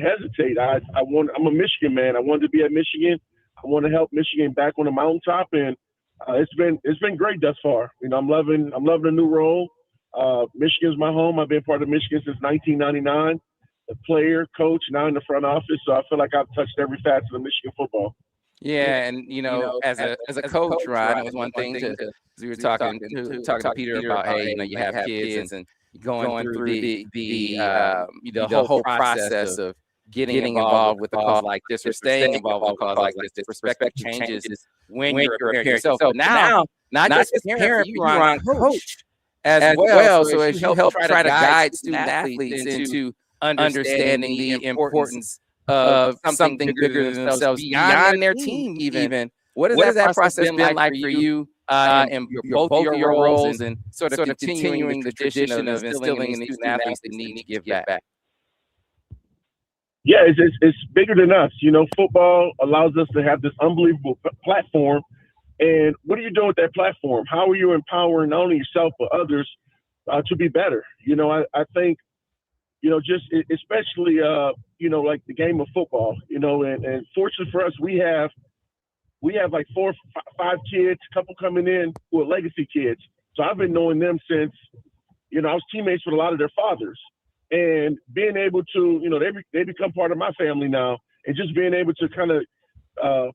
hesitate. I'm a Michigan man. I wanted to be at Michigan. I want to help Michigan back on the mountaintop, and it's been great thus far. I'm loving the new role. Michigan's my home. I've been part of Michigan since 1999. A player, coach, now in the front office. So I feel like I've touched every facet of Michigan football. Yeah, and as a coach, Ryan, it was one thing to, as we were talking to Peter about, hey, you have kids and going through the whole process of getting involved with a cause like this or staying involved with a cause like this. The perspective changes when you're a parent yourself. But now, not just a parent, but you're on coach as well. So as you help try to guide student athletes into understanding the importance of something bigger than themselves beyond their team even. What has that process been like for you in both of your roles and sort of continuing the tradition of instilling in these student athletes the need to give back? Yeah, it's bigger than us. Football allows us to have this unbelievable platform. And what are you doing with that platform? How are you empowering not only yourself but others to be better? I think, just especially, like the game of football, and fortunately for us, we have like 4 or 5 kids, a couple coming in who are legacy kids. So I've been knowing them since, I was teammates with a lot of their fathers. And being able to, they become part of my family now, and just being able to kind of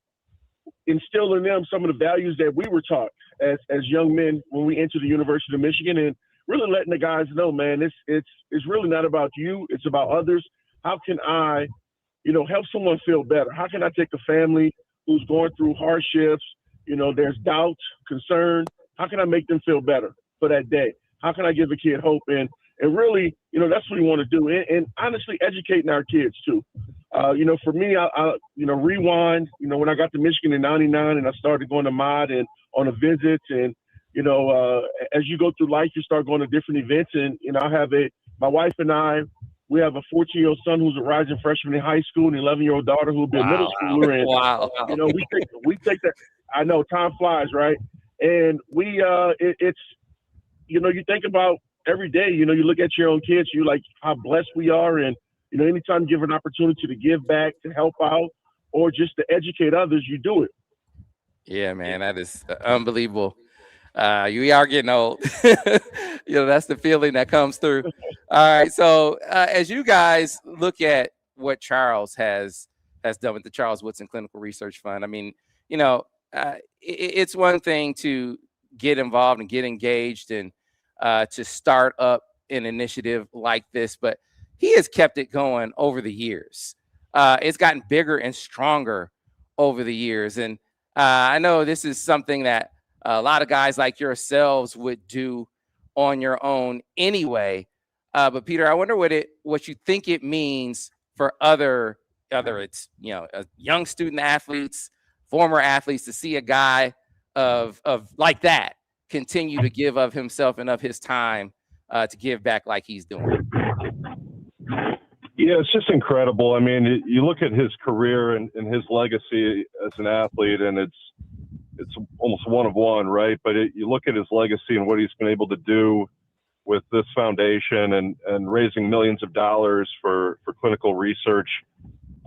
instill in them some of the values that we were taught as young men when we entered the University of Michigan, and really letting the guys know, man, it's really not about you, it's about others. How can I, help someone feel better? How can I take a family who's going through hardships, there's doubt, concern, how can I make them feel better for that day? How can I give a kid hope? And really, that's what we want to do. And honestly, educating our kids too. For me, I rewind, when I got to Michigan in 99 and I started going to MOTT and on the visits, and, as you go through life, you start going to different events. And, my wife and I, we have a 14-year-old son who's a rising freshman in high school and an 11-year-old daughter who will be a middle schooler. And, we take that. I know time flies, right? And it's, you think about every day, you look at your own kids, you like how blessed we are. And, anytime you give an opportunity to give back, to help out, or just to educate others, you do it. Yeah, man, that is unbelievable. You are getting old. That's the feeling that comes through. All right. So as you guys look at what Charles has done with the Charles Woodson Clinical Research Fund, I mean, it's one thing to get involved and get engaged and to start up an initiative like this, but he has kept it going over the years. It's gotten bigger and stronger over the years. And I know this is something that a lot of guys like yourselves would do on your own anyway. But Peter, I wonder what you think it means for other it's, young student athletes, former athletes, to see a guy of like that continue to give of himself and of his time to give back like he's doing. Yeah, it's just incredible. I mean, you look at his career and his legacy as an athlete, and it's almost one of one, right? But you look at his legacy and what he's been able to do with this foundation and raising millions of dollars for clinical research.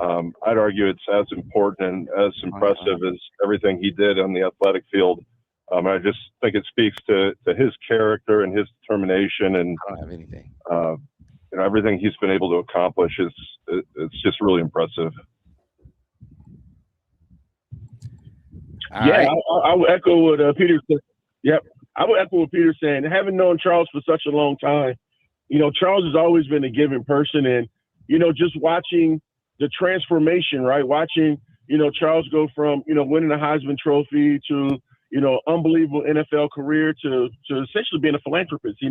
I'd argue it's as important and as impressive as everything he did on the athletic field. I just think it speaks to his character and his determination, and I don't have anything. Everything he's been able to accomplish it's just really impressive. I would echo what Peter said. Yep, I would echo what Peter's saying. Having known Charles for such a long time, Charles has always been a giving person, and just watching the transformation, right? Watching Charles go from winning the Heisman Trophy to unbelievable NFL career to essentially being a philanthropist. He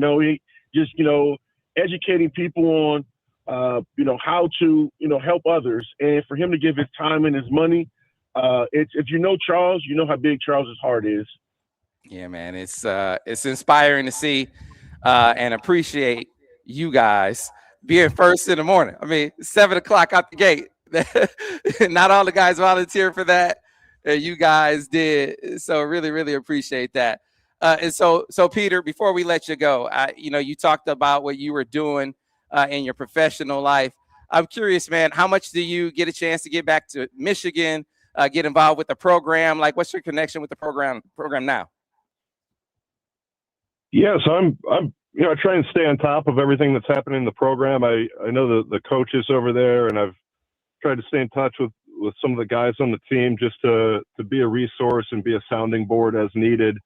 just educating people on how to help others, and for him to give his time and his money. If you know Charles, you know how big Charles's heart is. Yeah, man, it's inspiring to see and appreciate you guys being first in the morning. I mean, 7 o'clock out the gate. Not all the guys volunteered for that. You guys did. So really, really appreciate that. And so Peter, before we let you go, you talked about what you were doing in your professional life. I'm curious, man, how much do you get a chance to get back to Michigan, get involved with the program? Like, what's your connection with the program now? Yeah, so I'm I try and stay on top of everything that's happening in the program. I know the coaches over there, and I've tried to stay in touch with some of the guys on the team just to be a resource and be a sounding board as needed.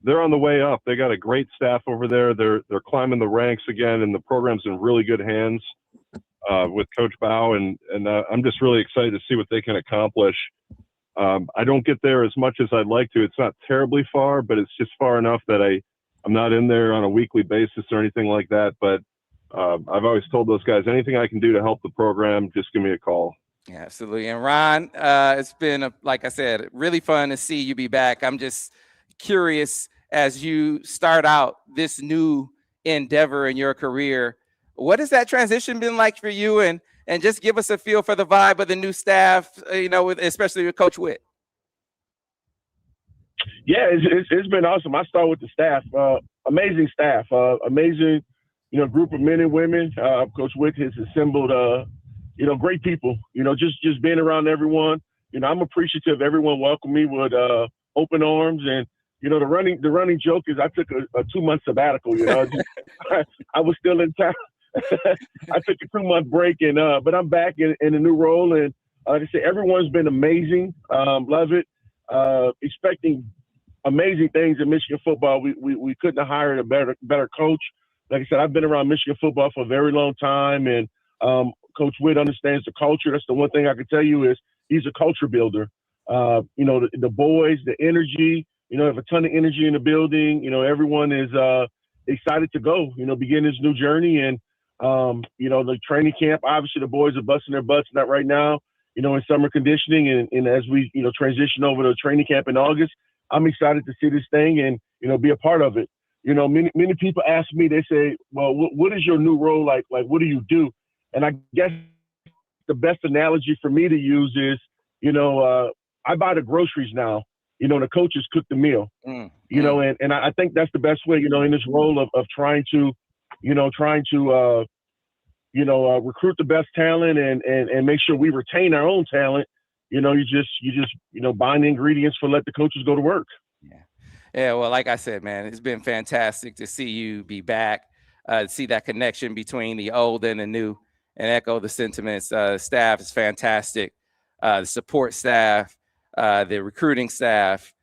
They're on the way up. They got a great staff over there. They're climbing the ranks again, and the program's in really good hands with Coach Bao, and I'm just really excited to see what they can accomplish. I don't get there as much as I'd like to. It's not terribly far, but it's just far enough that I'm not in there on a weekly basis or anything like that. But I've always told those guys, anything I can do to help the program, just give me a call. Yeah, absolutely. And Ron, it's been, like I said, really fun to see you be back. I'm just curious, as you start out this new endeavor in your career, what has that transition been like for you? And just give us a feel for the vibe of the new staff, especially with Coach Witt. Yeah, it's been awesome. I start with the staff, amazing staff, amazing, group of men and women. Coach Witt has assembled, great people. Just being around everyone. I'm appreciative. Everyone welcomed me with open arms, and the running joke is I took a 2-month sabbatical. I was still in town. I took a 2-month break, but I'm back in a new role, and like I said, everyone's been amazing. Love it. Expecting amazing things in Michigan football. We couldn't have hired a better coach. Like I said, I've been around Michigan football for a very long time, and Coach Witt understands the culture. That's the one thing I can tell you is he's a culture builder. The boys, the energy. Have a ton of energy in the building. Everyone is excited to go. Begin this new journey, and the training camp. Obviously, the boys are busting their butts not right now. In summer conditioning, and as we transition over to training camp in August, I'm excited to see this thing and be a part of it. Many people ask me, they say, well, what is your new role like? Like, what do you do? And I guess the best analogy for me to use is, I buy the groceries now. The coaches cook the meal. And I think that's the best way. In this role of trying to recruit the best talent and make sure we retain our own talent. You just buying the ingredients for let the coaches go to work. Yeah. Well, like I said, man, it's been fantastic to see you be back, see that connection between the old and the new, and echo the sentiments. Staff is fantastic. The support staff, the recruiting staff,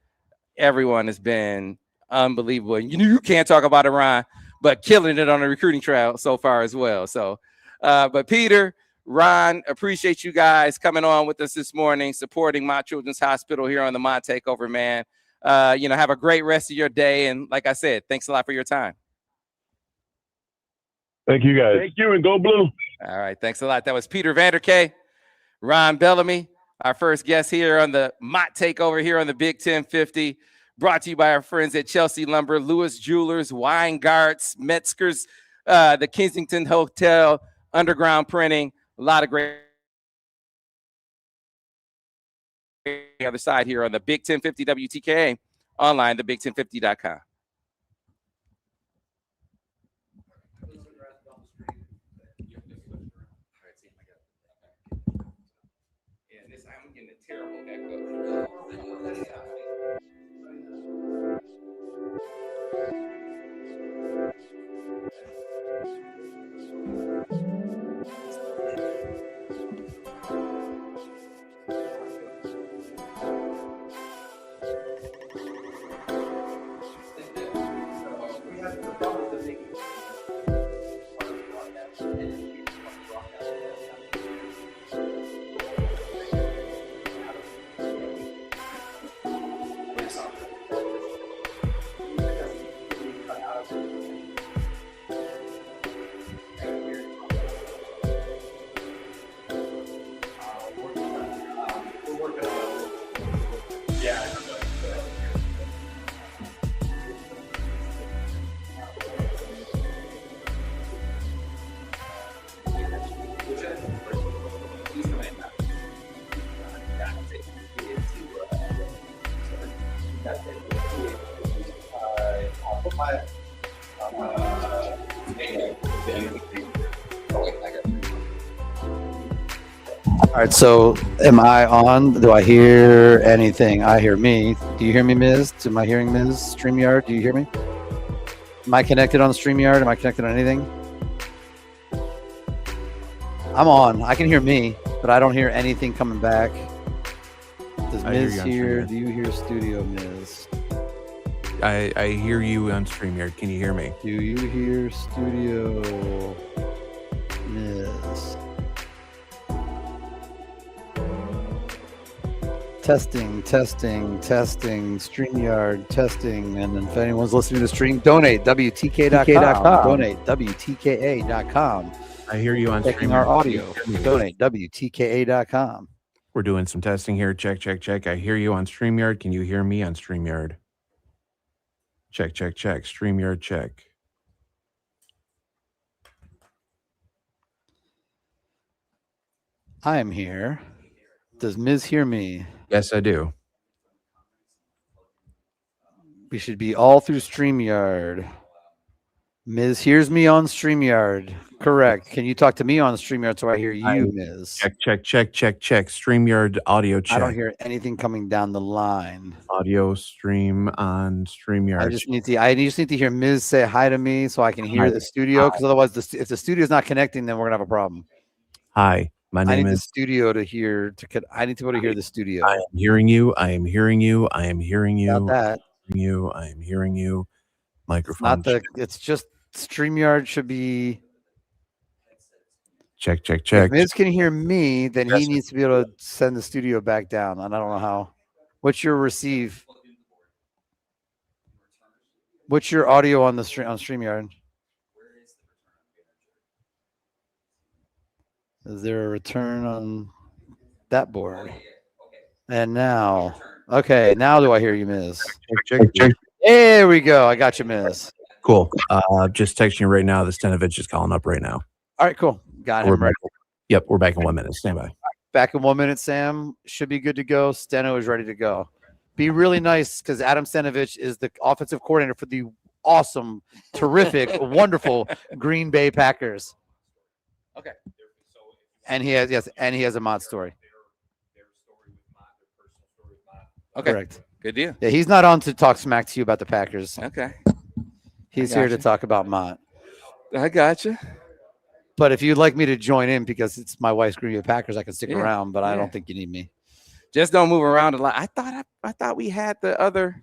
everyone has been unbelievable. And you can't talk about it, Ron, but killing it on the recruiting trail so far as well. So, but Peter, Ron, appreciate you guys coming on with us this morning, supporting Mott Children's Hospital here on the MOTT Takeover, man. Have a great rest of your day. And like I said, thanks a lot for your time. Thank you, guys. Thank you, and go blue. All right. Thanks a lot. That was Peter Vanderkay, Ron Bellamy, our first guest here on the MOTT Takeover here on the Big 1050, brought to you by our friends at Chelsea Lumber, Lewis Jewelers, Weingarts, Metzger's, the Kensington Hotel, Underground Printing, a lot of great the other side here on the Big 1050 WTKA, online, thebig1050.com. I'm getting a terrible echo. All right, so am I on? Do I hear anything? I hear me. Do you hear me, Ms.? Am I hearing Ms. StreamYard? Do you hear me? Am I connected on the StreamYard? Am I connected on anything? I'm on. I can hear me, but I don't hear anything coming back. Does Ms. hear? Do you hear studio, Ms.? I hear you on StreamYard. Can you hear me? Do you hear studio, Ms.? Testing, StreamYard, testing. And then if anyone's listening to the stream, donate, WTKA.com. Donate, WTKA.com. I hear you on Checking StreamYard. our audio. Donate, WTKA.com. We're doing some testing here. Check. I hear you on StreamYard. Can you hear me on StreamYard? Check. StreamYard, check. I am here. Does Ms. hear me? Yes, I do. We should be all through StreamYard. Ms. hears me on StreamYard. Correct. Can you talk to me on StreamYard so I hear you, Ms.? Check. StreamYard audio check. I don't hear anything coming down the line. Audio stream on StreamYard. I just need to hear Ms. say hi to me so I can hear the studio, because otherwise, if the studio is not connecting, then we're gonna have a problem. Hi, my name is. The studio to hear. I need to be able to hear the studio. I am hearing you. I am hearing you. I am hearing you. Not that. I am hearing you. Microphone. Not the. It's just StreamYard should be. Check. If Ms. can hear me, then he needs to be able to send the studio back down, and I don't know how. What's your receive? What's your audio on the StreamYard? Is there a return on that board? And now, okay, now do I hear you, Ms.? Check. There we go. I got you, Ms. Cool. Just texting you right now. The Stenovich is calling up right now. All right, cool. Got him. Yep, we're back in 1 minute. Stand by. Back in 1 minute, Sam. Should be good to go. Steno is ready to go. Be really nice, because Adam Stenovich is the offensive coordinator for the awesome, terrific, wonderful Green Bay Packers. Okay. And he has a Mott story. Okay. Correct. Good deal. Yeah, he's not on to talk smack to you about the Packers. Okay. He's here to talk about Mott. I got you. But if you'd like me to join in, because it's my wife's Green Bay Packers, I can stick around, but I don't think you need me. Just don't move around a lot. I thought we had the other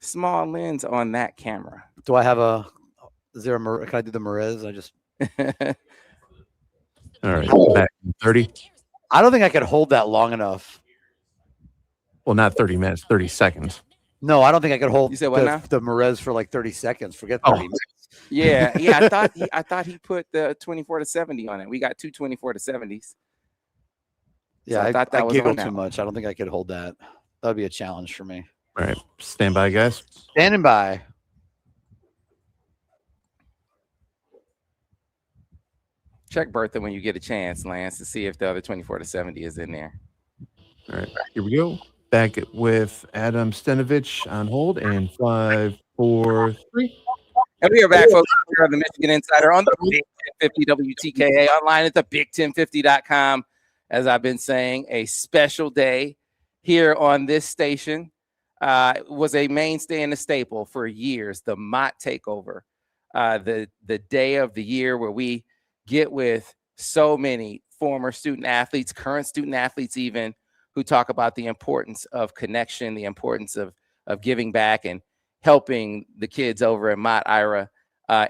small lens on that camera. Do I have a? Is there a? Can I do the Merez? I just. All right. Back in 30. I don't think I could hold that long enough. Well, not 30 minutes, 30 seconds. No, I don't think I could hold You said what now? the Merez for like 30 seconds. Forget 30 minutes. Yeah. I thought he put the 24 to 70 on it. We got two 24 to 70s. Yeah, So I thought that was giggled on that too much. I don't think I could hold that. That would be a challenge for me. All right. Stand by, guys. Standing by. Check Bertha when you get a chance, Lance, to see if the other 24 to 70 is in there. All right. Here we go. Back with Adam Stenovich on hold. And 5, 4, 3. And we are back, folks. We're on the Michigan Insider on the Big 1050 WTKA, online at the big1050.com. As I've been saying, a special day here on this station. Was a mainstay and a staple for years, the MOTT Takeover, the day of the year where we get with so many former student athletes, current student athletes even, who talk about the importance of connection, the importance of giving back and helping the kids over at MOTT Ira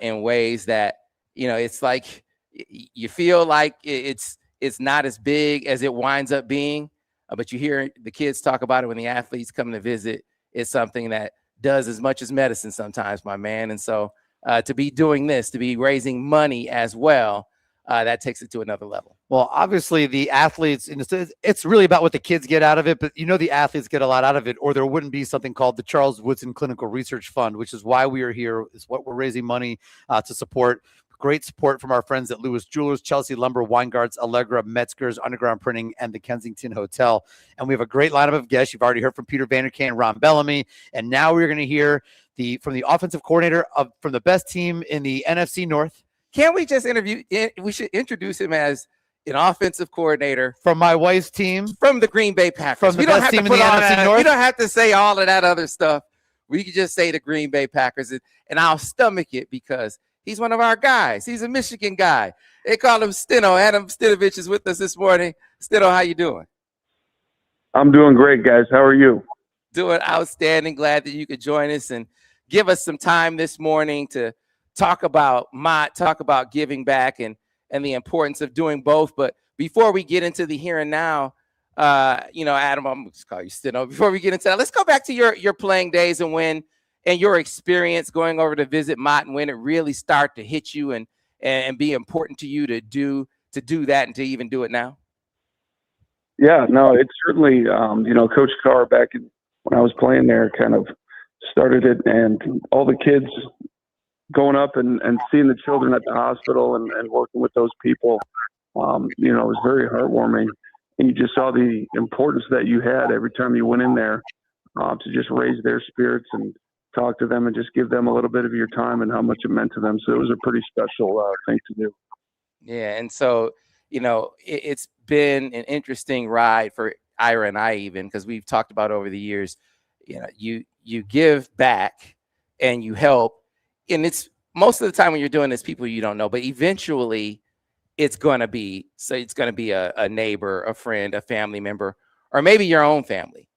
in ways that, you know, it's like you feel like it's not as big as it winds up being, but you hear the kids talk about it when the athletes come to visit. It's something that does as much as medicine sometimes, my man. And so to be doing this, to be raising money as well, that takes it to another level. Well, obviously the athletes, and it's really about what the kids get out of it, but you know the athletes get a lot out of it, or there wouldn't be something called the Charles Woodson Clinical Research Fund, which is why we are here. Is what we're raising money to support. Great support from our friends at Lewis Jewelers, Chelsea Lumber, Weingarts, Allegra, Metzger's, Underground Printing, and the Kensington Hotel. And we have a great lineup of guests. You've already heard from Peter Vanderkay and Ron Bellamy, and now we're going to hear from the offensive coordinator from the best team in the NFC North. Can't we just we should introduce him as an offensive coordinator from my wife's team, from the Green Bay Packers. from the We don't best have to team in put the all NFC that. North. We don't have to say all of that other stuff. We can just say the Green Bay Packers, and I'll stomach it because he's one of our guys. He's a Michigan guy. They call him Steno. Adam Stinovich is with us this morning. Steno, how you doing? I'm doing great, guys. How are you? Doing outstanding. Glad that you could join us and give us some time this morning to talk about MOTT, talk about giving back and the importance of doing both. But before we get into the here and now, Adam, I'm just call you Steno. Before we get into that, let's go back to your playing days and your experience going over to visit MOTT and when it really started to hit you and be important to you to do that and to even do it now. Yeah, no, it's certainly, Coach Carr back when I was playing there kind of started it, and all the kids going up and seeing the children at the hospital and working with those people, it was very heartwarming. And you just saw the importance that you had every time you went in there to just raise their spirits and talk to them and just give them a little bit of your time and how much it meant to them. So it was a pretty special thing to do. Yeah, and so, it's been an interesting ride for Ira and I, even because we've talked about over the years, you give back and you help, and it's most of the time when you're doing this, people you don't know, but eventually it's going to be a neighbor, a friend, a family member, or maybe your own family.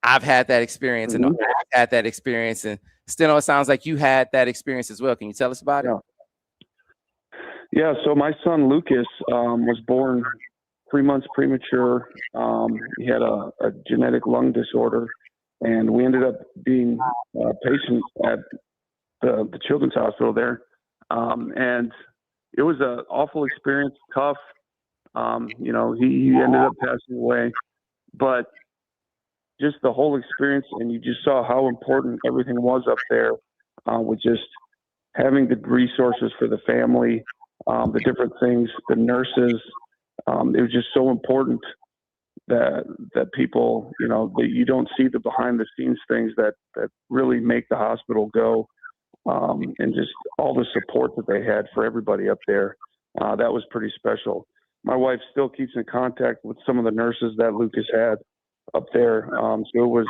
I've had that experience, and I've had that experience, and Steno, it sounds like you had that experience as well. Can you tell us about it? Yeah, so my son Lucas was born 3 months premature. He had a genetic lung disorder, and we ended up being patients at the children's hospital there. And it was an awful experience, tough. He ended up passing away, but just the whole experience, and you just saw how important everything was up there with just having the resources for the family, the different things, the nurses. It was just so important that people, that you don't see the behind the scenes things that really make the hospital go, and just all the support that they had for everybody up there. That was pretty special. My wife still keeps in contact with some of the nurses that Lucas had up there. So it was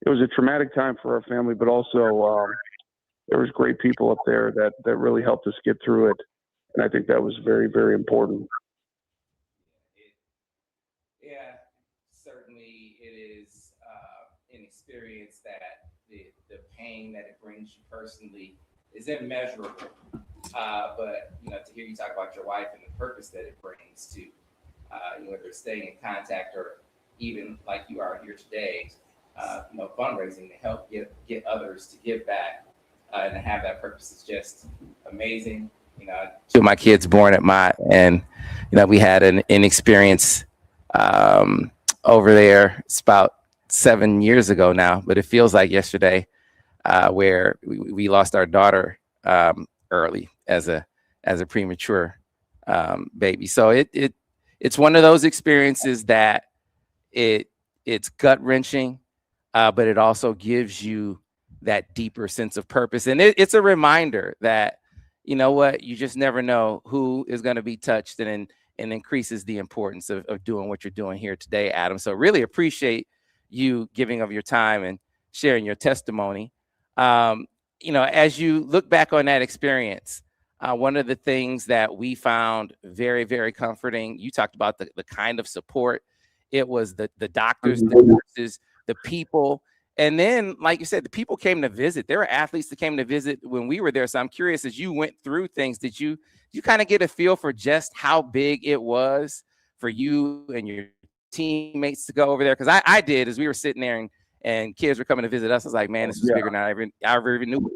a traumatic time for our family, but also there was great people up there that really helped us get through it. And I think that was very, very important. Yeah, certainly it is an experience that the pain that it brings you personally is immeasurable. But to hear you talk about your wife and the purpose that it brings to whether it's staying in contact or even like you are here today, fundraising to help get others to give back and to have that purpose is just amazing. Two of my kids born at MOTT, and we had an experience over there. It's about 7 years ago now, but it feels like yesterday, where we lost our daughter early as a premature baby. So it's one of those experiences that it's gut wrenching, but it also gives you that deeper sense of purpose, and it's a reminder that you just never know who is going to be touched, and increases the importance of doing what you're doing here today, Adam. So really appreciate you giving of your time and sharing your testimony. As you look back on that experience, one of the things that we found very, very comforting, you talked about the kind of support. It was the doctors, the nurses, the people. And then, like you said, the people came to visit. There were athletes that came to visit when we were there. So I'm curious, as you went through things, did you kind of get a feel for just how big it was for you and your teammates to go over there? Because I did, as we were sitting there and kids were coming to visit us. I was like, man, this was bigger than I ever even knew.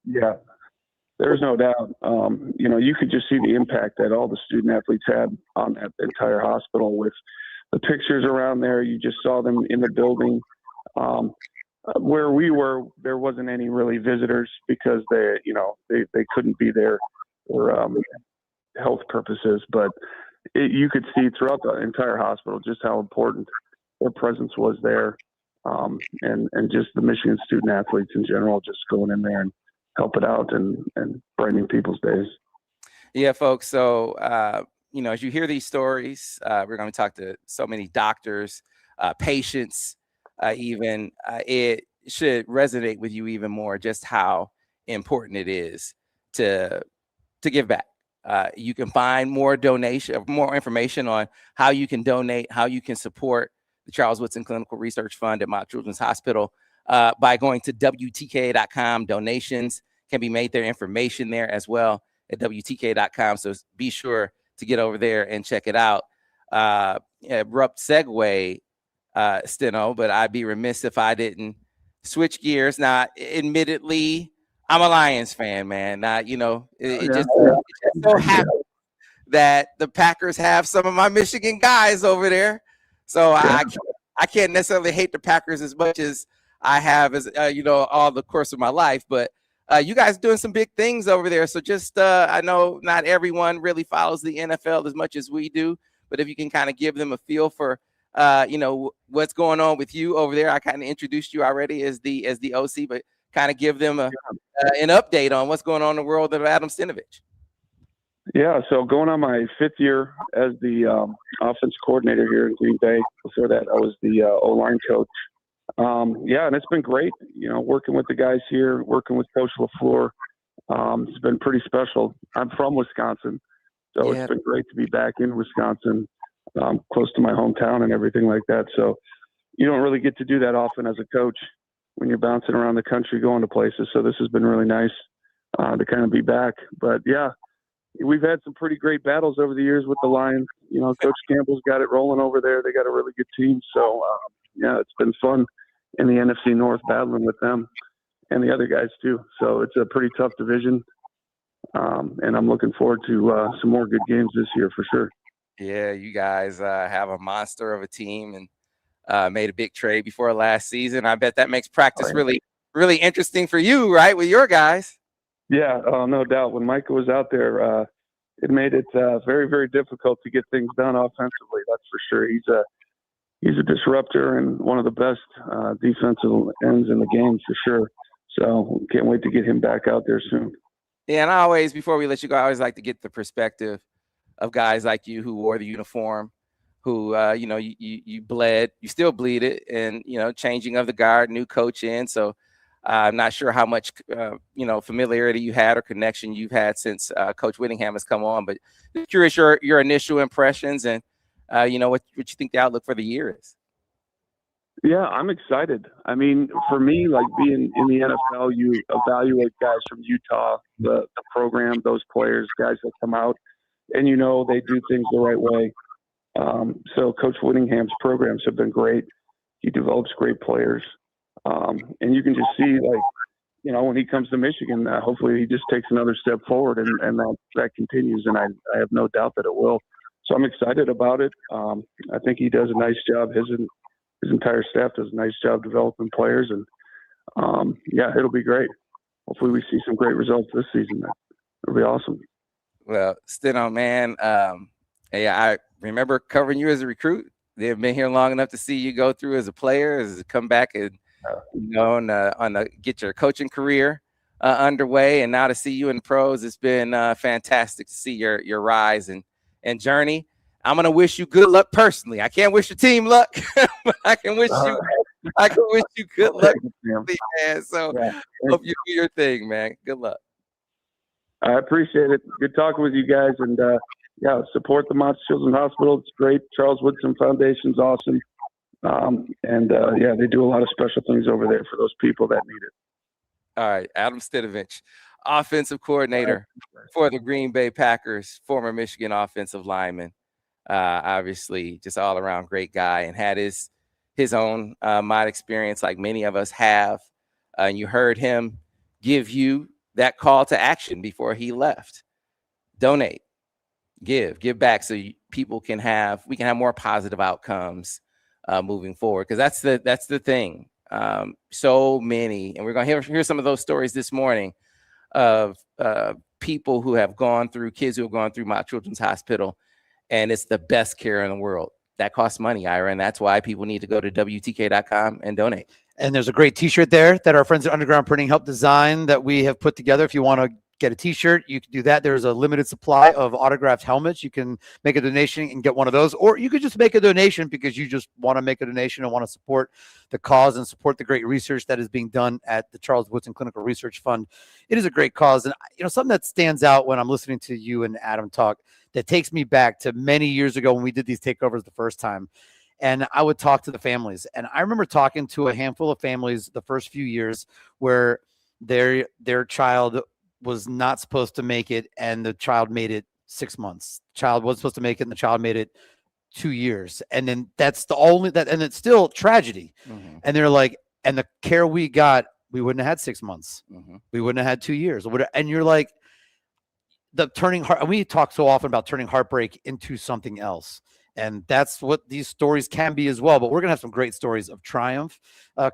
Yeah, there's no doubt. You could just see the impact that all the student athletes had on that entire hospital with the pictures around there. You just saw them in the building. Where we were, there wasn't any really visitors because they couldn't be there for health purposes. But you could see throughout the entire hospital just how important their presence was there, and just the Michigan student athletes in general, just going in there and help it out and brightening people's days. Yeah, folks. So as you hear these stories, we're going to talk to so many doctors, patients, even it should resonate with you even more just how important it is to give back. You can find more information on how you can donate, how you can support the Charles Woodson Clinical Research Fund at Mott Children's Hospital by going to WTKA.com. Donations can be made there, information there as well at WTKA.com. So be sure to get over there and check it out. Abrupt segue, Steno, but I'd be remiss if I didn't switch gears. Now, admittedly, I'm a Lions fan, man. It just so happens that the Packers have some of my Michigan guys over there. So I can't necessarily hate the Packers as much as I have as, all the course of my life. But you guys doing some big things over there. So just I know not everyone really follows the NFL as much as we do. But if you can kind of give them a feel for, what's going on with you over there. I kind of introduced you already as the OC, but kind of give them an update on what's going on in the world of Adam Stenavich. Yeah, so going on my 5th year as the offense coordinator here in Green Bay. Before that, I was the O-line coach. And it's been great, working with the guys here, working with Coach LaFleur. It's been pretty special. I'm from Wisconsin, so It's been great to be back in Wisconsin, close to my hometown and everything like that. So you don't really get to do that often as a coach when you're bouncing around the country, going to places. So this has been really nice to kind of be back. But yeah, we've had some pretty great battles over the years with the Lions. Coach Campbell's got it rolling over there. They got a really good team. So it's been fun in the NFC North battling with them and the other guys too. So it's a pretty tough division. And I'm looking forward to some more good games this year for sure. Yeah, you guys have a monster of a team and made a big trade before last season. I bet that makes practice really, really interesting for you, right, with your guys? Yeah, no doubt. When Micah was out there, it made it very, very difficult to get things done offensively. That's for sure. He's a disruptor and one of the best defensive ends in the game for sure. So can't wait to get him back out there soon. Yeah, and I always, before we let you go, I always like to get the perspective of guys like you who wore the uniform, who, you bled, you still bleed it, and, changing of the guard, new coach in. So I'm not sure how much, familiarity you had or connection you've had since Coach Whittingham has come on, but just curious your initial impressions and, what you think the outlook for the year is. Yeah, I'm excited. I mean, for me, like being in the NFL, you evaluate guys from Utah, the program, those players, guys that come out, and they do things the right way. So Coach Whittingham's programs have been great. He develops great players. And you can just see, when he comes to Michigan, hopefully he just takes another step forward and that continues. And I have no doubt that it will. So I'm excited about it. I think he does a nice job. His entire staff does a nice job developing players. And, it'll be great. Hopefully we see some great results this season. It'll be awesome. Well, Steno, man, I remember covering you as a recruit. They've been here long enough to see you go through as a player, as a come back and get your coaching career underway, and now to see you in pros, it's been fantastic to see your rise and journey. I'm gonna wish you good luck personally. I can't wish your team luck, but I can wish you good luck, man. So hope you do your thing, man. Good luck. I appreciate it. Good talking with you guys, and support the Mott Children's Hospital. It's great. Charles Woodson Foundation's awesome. They do a lot of special things over there for those people that need it. All right, Adam Stenavich, offensive coordinator for the Green Bay Packers, former Michigan offensive lineman. Obviously, just all around great guy, and had his own Mott experience like many of us have. And you heard him give you that call to action before he left. Donate, give back, so we can have more positive outcomes moving forward, because that's the thing. So many, and we're going to hear some of those stories this morning of people who have gone through, kids who have gone through Mott Children's Hospital, and it's the best care in the world. That costs money, Ira, and that's why people need to go to WTK.com and donate. And there's a great T-shirt there that our friends at Underground Printing helped design that we have put together. If you want to get a t-shirt, you can do that. There's a limited supply of autographed helmets. You can make a donation and get one of those, or you could just make a donation because you just want to make a donation and want to support the cause and support the great research that is being done at the Charles Woodson Clinical Research Fund. It is a great cause. And something that stands out when I'm listening to you and Adam talk that takes me back to many years ago when we did these takeovers the first time. And I would talk to the families. And I remember talking to a handful of families the first few years where their child was not supposed to make it, and the child made it 6 months. Child was supposed to make it, and the child made it 2 years. And then that's the only that, and it's still tragedy. Mm-hmm. And they're like, and the care we got, we wouldn't have had 6 months. Mm-hmm. We wouldn't have had 2 years. And you're like, the turning heart. And we talk so often about turning heartbreak into something else. And that's what these stories can be as well. But we're going to have some great stories of triumph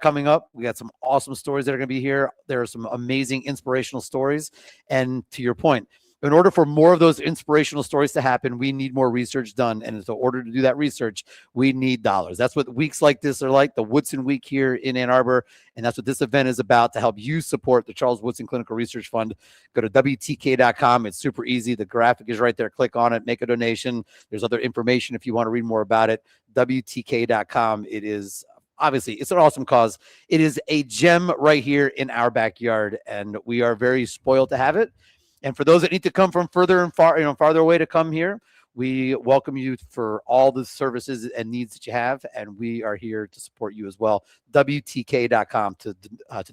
coming up. We got some awesome stories that are going to be here. There are some amazing inspirational stories. And to your point, in order for more of those inspirational stories to happen, we need more research done. And in order to do that research, we need dollars. That's what weeks like this are like, the Woodson Week here in Ann Arbor. And that's what this event is about, to help you support the Charles Woodson Clinical Research Fund. Go to WTKA.com. It's super easy. The graphic is right there. Click on it. Make a donation. There's other information if you want to read more about it. WTKA.com. It is obviously, it's an awesome cause. It is a gem right here in our backyard, and we are very spoiled to have it. And for those that need to come from further and farther away to come here, we welcome you for all the services and needs that you have, and we are here to support you as well. WTK.com to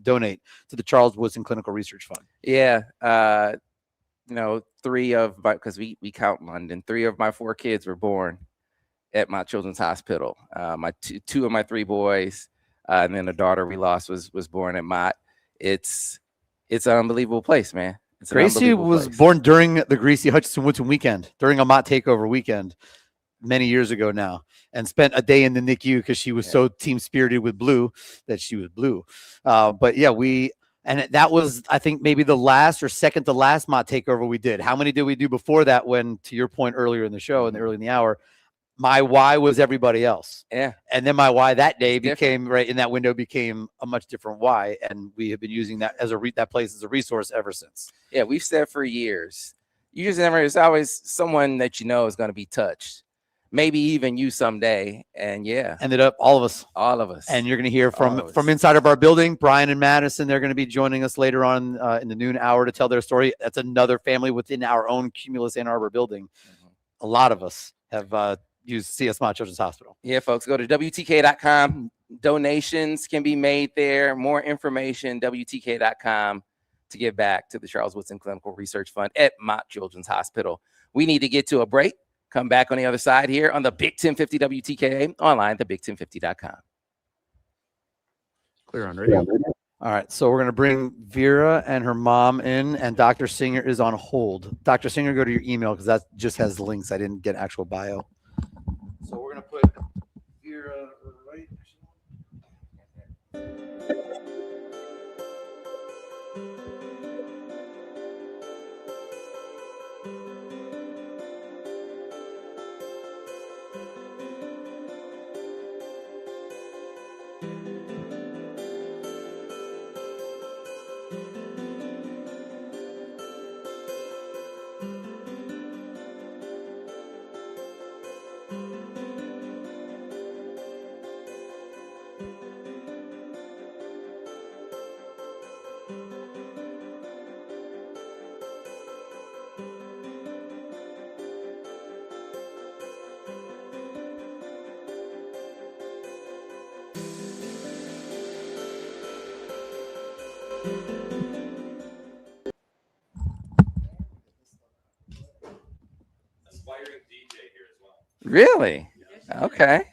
donate to the Charles Woodson Clinical Research Fund. Yeah, because we count London. 3 of my 4 kids were born at MOTT Children's Hospital. My two of my 3 boys, and then a daughter we lost was born at MOTT. It's an unbelievable place, man. Gracie was born during the Gracie Hutchinson Woodson weekend, during a MOTT takeover weekend many years ago now, and spent a day in the NICU because she was so team spirited with Blue that she was blue. But yeah, that was, I think, maybe the last or second to last MOTT takeover we did. How many did we do before that? When, to your point earlier in the show, early in the hour, my why was everybody else. Yeah. And then my why that day became right in that window became a much different why. And we have been using that as that place as a resource ever since. Yeah. We've said for years, you just never, it's always someone that you know is going to be touched. Maybe even you someday. And ended up all of us. And you're going to hear from inside of our building, Brian and Madison. They're going to be joining us later on in the noon hour to tell their story. That's another family within our own Cumulus Ann Arbor building. Mm-hmm. A lot of us have, use CS MOTT Children's Hospital. Yeah, folks, go to WTK.com. Donations can be made there. More information, WTK.com, to give back to the Charles Woodson Clinical Research Fund at MOTT Children's Hospital. We need to get to a break. Come back on the other side here on the Big 1050 WTKA, online, thebig1050.com. Clear on radio. All right, so we're going to bring Vera and her mom in, and Dr. Singer is on hold. Dr. Singer, go to your email because that just has links. I didn't get actual bio. So we're going to put Vera right. Really? Okay.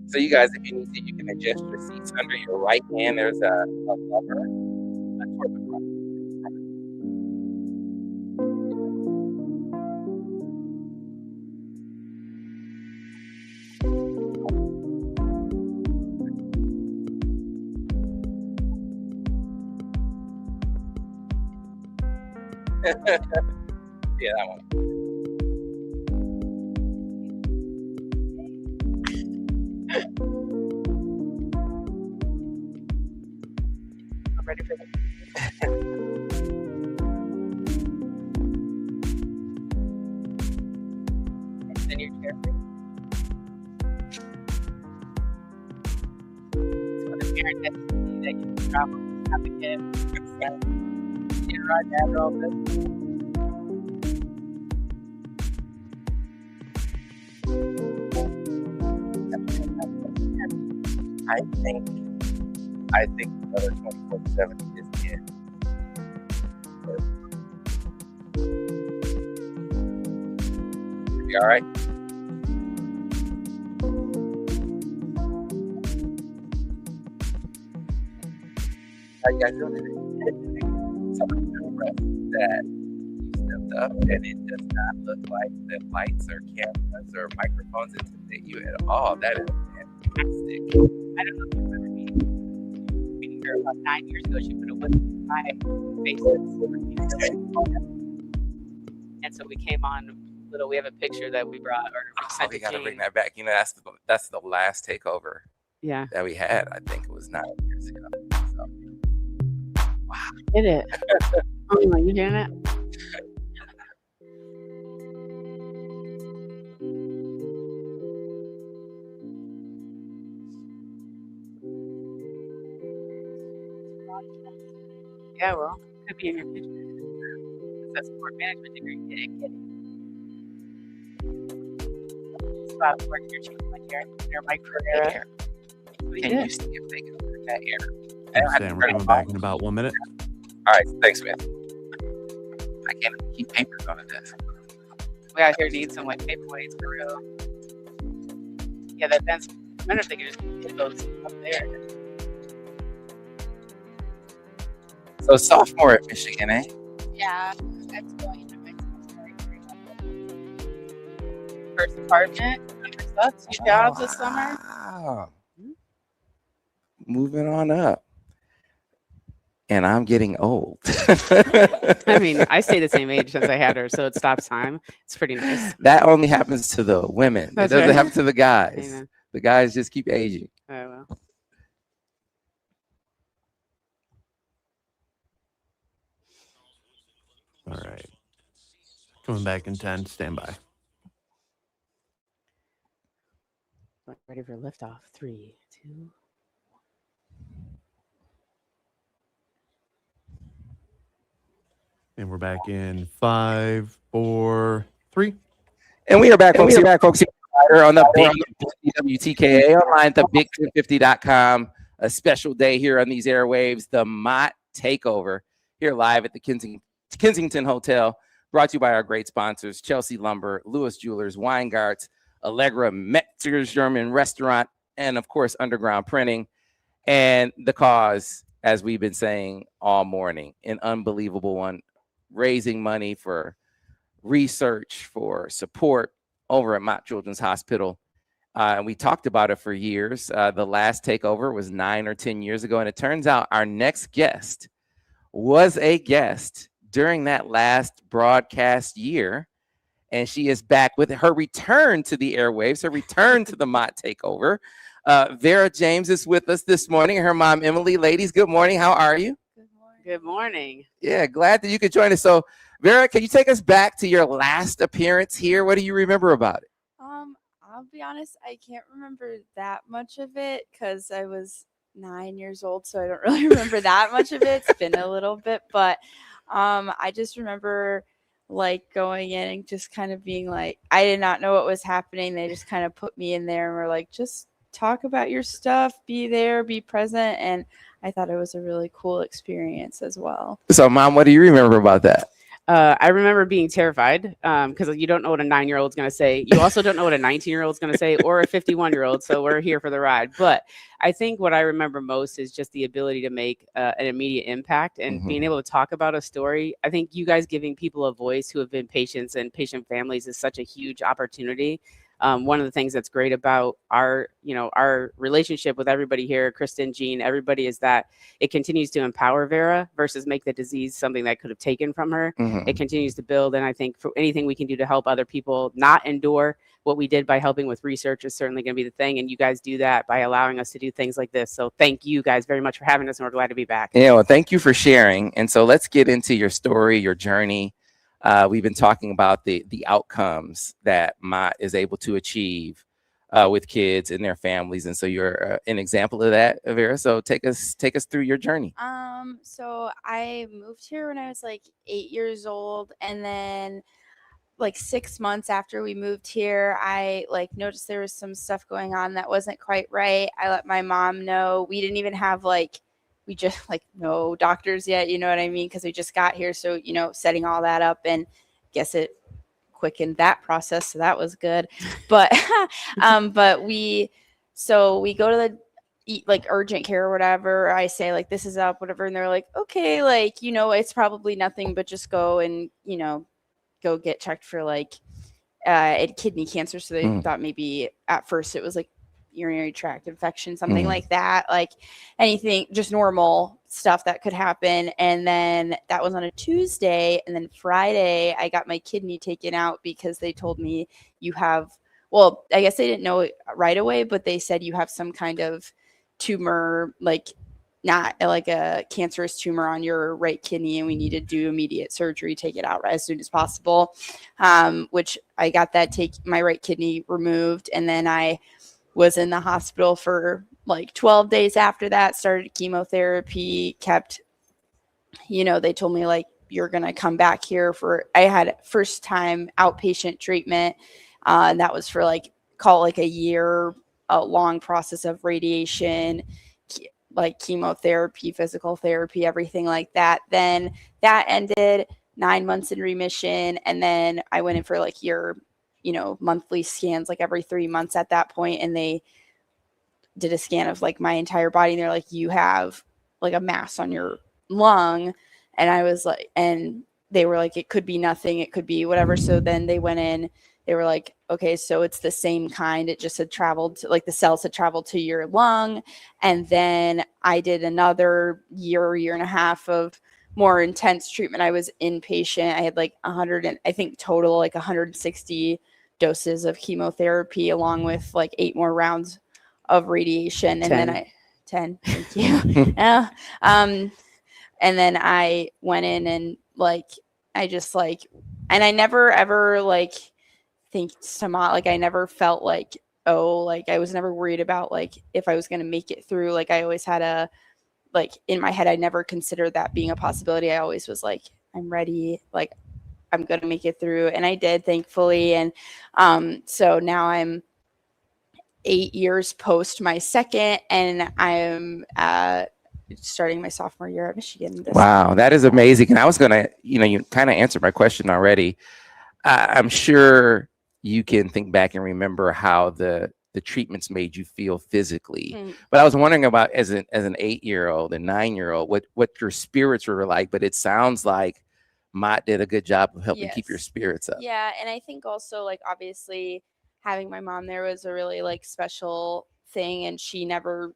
So you guys, if you need to, you can adjust your seats under your right hand. There's a lever. That's where the yeah, that one. I'm ready for them. parent has to see that you can travel and have a kid. You can ride that all this. I think another 24/7 is the end. You all right? How you guys doing today? Somebody impressed that you stepped up, and it does not look like the lights or cameras or microphones intimidate you at all. That is fantastic. I don't know if you remember meeting her about 9 years ago. She put a whip in my face. And so we came on little. We have a picture that we brought. Or Oh, we gotta bring that back. You know, that's the last takeover Yeah. that we had. I think it was 9 years ago. So, wow. Did it? Oh, you doing it? Yeah, well, could be in your picture. That's sport management degree. Get it. It's about working your cheek like your Mike Pereira. Can you see if they can put that air? Sam, we're coming back in about 1 minute. All right, thanks, man. I can't even keep papers on the desk. We out here need some like paperweights for real. Yeah, that Ben's. I wonder if they could just get those up there. So sophomore at Michigan, eh? Yeah, that's going to make first apartment, stuff, 2 jobs this summer. Wow. Moving on up. And I'm getting old. I mean, I stay the same age since I had her, so it stops time. It's pretty nice. That only happens to the women. That's it doesn't right. happen to the guys. Amen. The guys just keep aging. Oh, well. All right. Coming back in 10. Stand by. Ready for liftoff. 3, 2. And we're back in 5, 4, 3. And we are back, folks. On the big WTKA online at the big1050.com. A special day here on these airwaves, the MOTT Takeover, here live at the Kensington Hotel, brought to you by our great sponsors, Chelsea Lumber, Lewis Jewelers, Weingarts, Allegra, Metzger's German Restaurant, and of course, Underground Printing. And the cause, as we've been saying all morning, an unbelievable one, raising money for research, for support over at Mott Children's Hospital. And we talked about it for years. The last takeover was 9 or 10 years ago. And it turns out our next guest was a guest during that last broadcast year. And she is back with her return to the airwaves, her return to the MOTT Takeover. Vera James is with us this morning. Her mom, Emily. Ladies, good morning. How are you? Good morning. Good morning. Yeah, glad that you could join us. So, Vera, can you take us back to your last appearance here? What do you remember about it? I'll be honest, I can't remember that much of it because I was 9 years old, so I don't really remember that much of it. It's been a little bit, but I just remember like going in and just kind of being like, I did not know what was happening. They just kind of put me in there and were like, just talk about your stuff, be there, be present. And I thought it was a really cool experience as well. So, Mom, what do you remember about that? I remember being terrified because you don't know what a 9-year-old's going to say. You also don't know what a 19-year-old's going to say or a 51-year-old. So we're here for the ride. But I think what I remember most is just the ability to make an immediate impact and being able to talk about a story. I think you guys giving people a voice who have been patients and patient families is such a huge opportunity. One of the things that's great about our relationship with everybody here, Kristen, Jean, everybody, is that it continues to empower Vera versus make the disease something that could have taken from her. It continues to build. And I think for anything we can do to help other people not endure what we did by helping with research is certainly going to be the thing. And you guys do that by allowing us to do things like this. So thank you guys very much for having us. And we're glad to be back. Yeah, well, thank you for sharing. And so let's get into your story, your journey. We've been talking about the outcomes that MOTT is able to achieve with kids and their families, and so you're an example of that, Vera. So take us through your journey. So I moved here when I was like 8 years old, and then like 6 months after we moved here, I like noticed there was some stuff going on that wasn't quite right. I let my mom know. We didn't even have we just like no doctors yet, you know what I mean? Because we just got here. So, setting all that up, and guess it quickened that process. So that was good. But, but we go to the urgent care or whatever. I say like, this is up, whatever. And they're like, okay, it's probably nothing, but just go and, go get checked for kidney cancer. So they thought maybe at first it was like urinary tract infection, something like that, like anything, just normal stuff that could happen. And then that was on a Tuesday. And then Friday, I got my kidney taken out because they told me I guess they didn't know it right away, but they said you have some kind of tumor, not like a cancerous tumor on your right kidney, and we need to do immediate surgery, take it out as soon as possible. Which I got my right kidney removed. And then I was in the hospital for 12 days after that, started chemotherapy, they told me you're going to come back here I had first time outpatient treatment. And that was for call it a year, a long process of radiation, chemotherapy, physical therapy, everything like that. Then that ended, 9 months in remission. And then I went in for your monthly scans, every 3 months at that point. And they did a scan of my entire body. And they're like, you have a mass on your lung. And I was and they were like, it could be nothing. It could be whatever. So then they went in, they were like, okay, so it's the same kind. It just had traveled to the cells had traveled to your lung. And then I did another year and a half of more intense treatment. I was inpatient. I had 100 and I think total 160 doses of chemotherapy, along with 8 more rounds of radiation. And 10, thank you. Yeah. And then I went in and I just and I never ever think I never felt I was never worried about if I was going to make it through. I always had in my head, I never considered that being a possibility. I always was I'm ready. I'm going to make it through. And I did, thankfully. And so now I'm 8 years post my second, and I'm starting my sophomore year at Michigan. Wow, that is amazing. And I was going to, you kind of answered my question already. I'm sure you can think back and remember how the treatments made you feel physically. But I was wondering about as an 8-year-old and 9-year-old, what your spirits were like. But it sounds like MOTT did a good job of helping keep your spirits up. Yeah, and I think also obviously having my mom there was a really special thing, and she never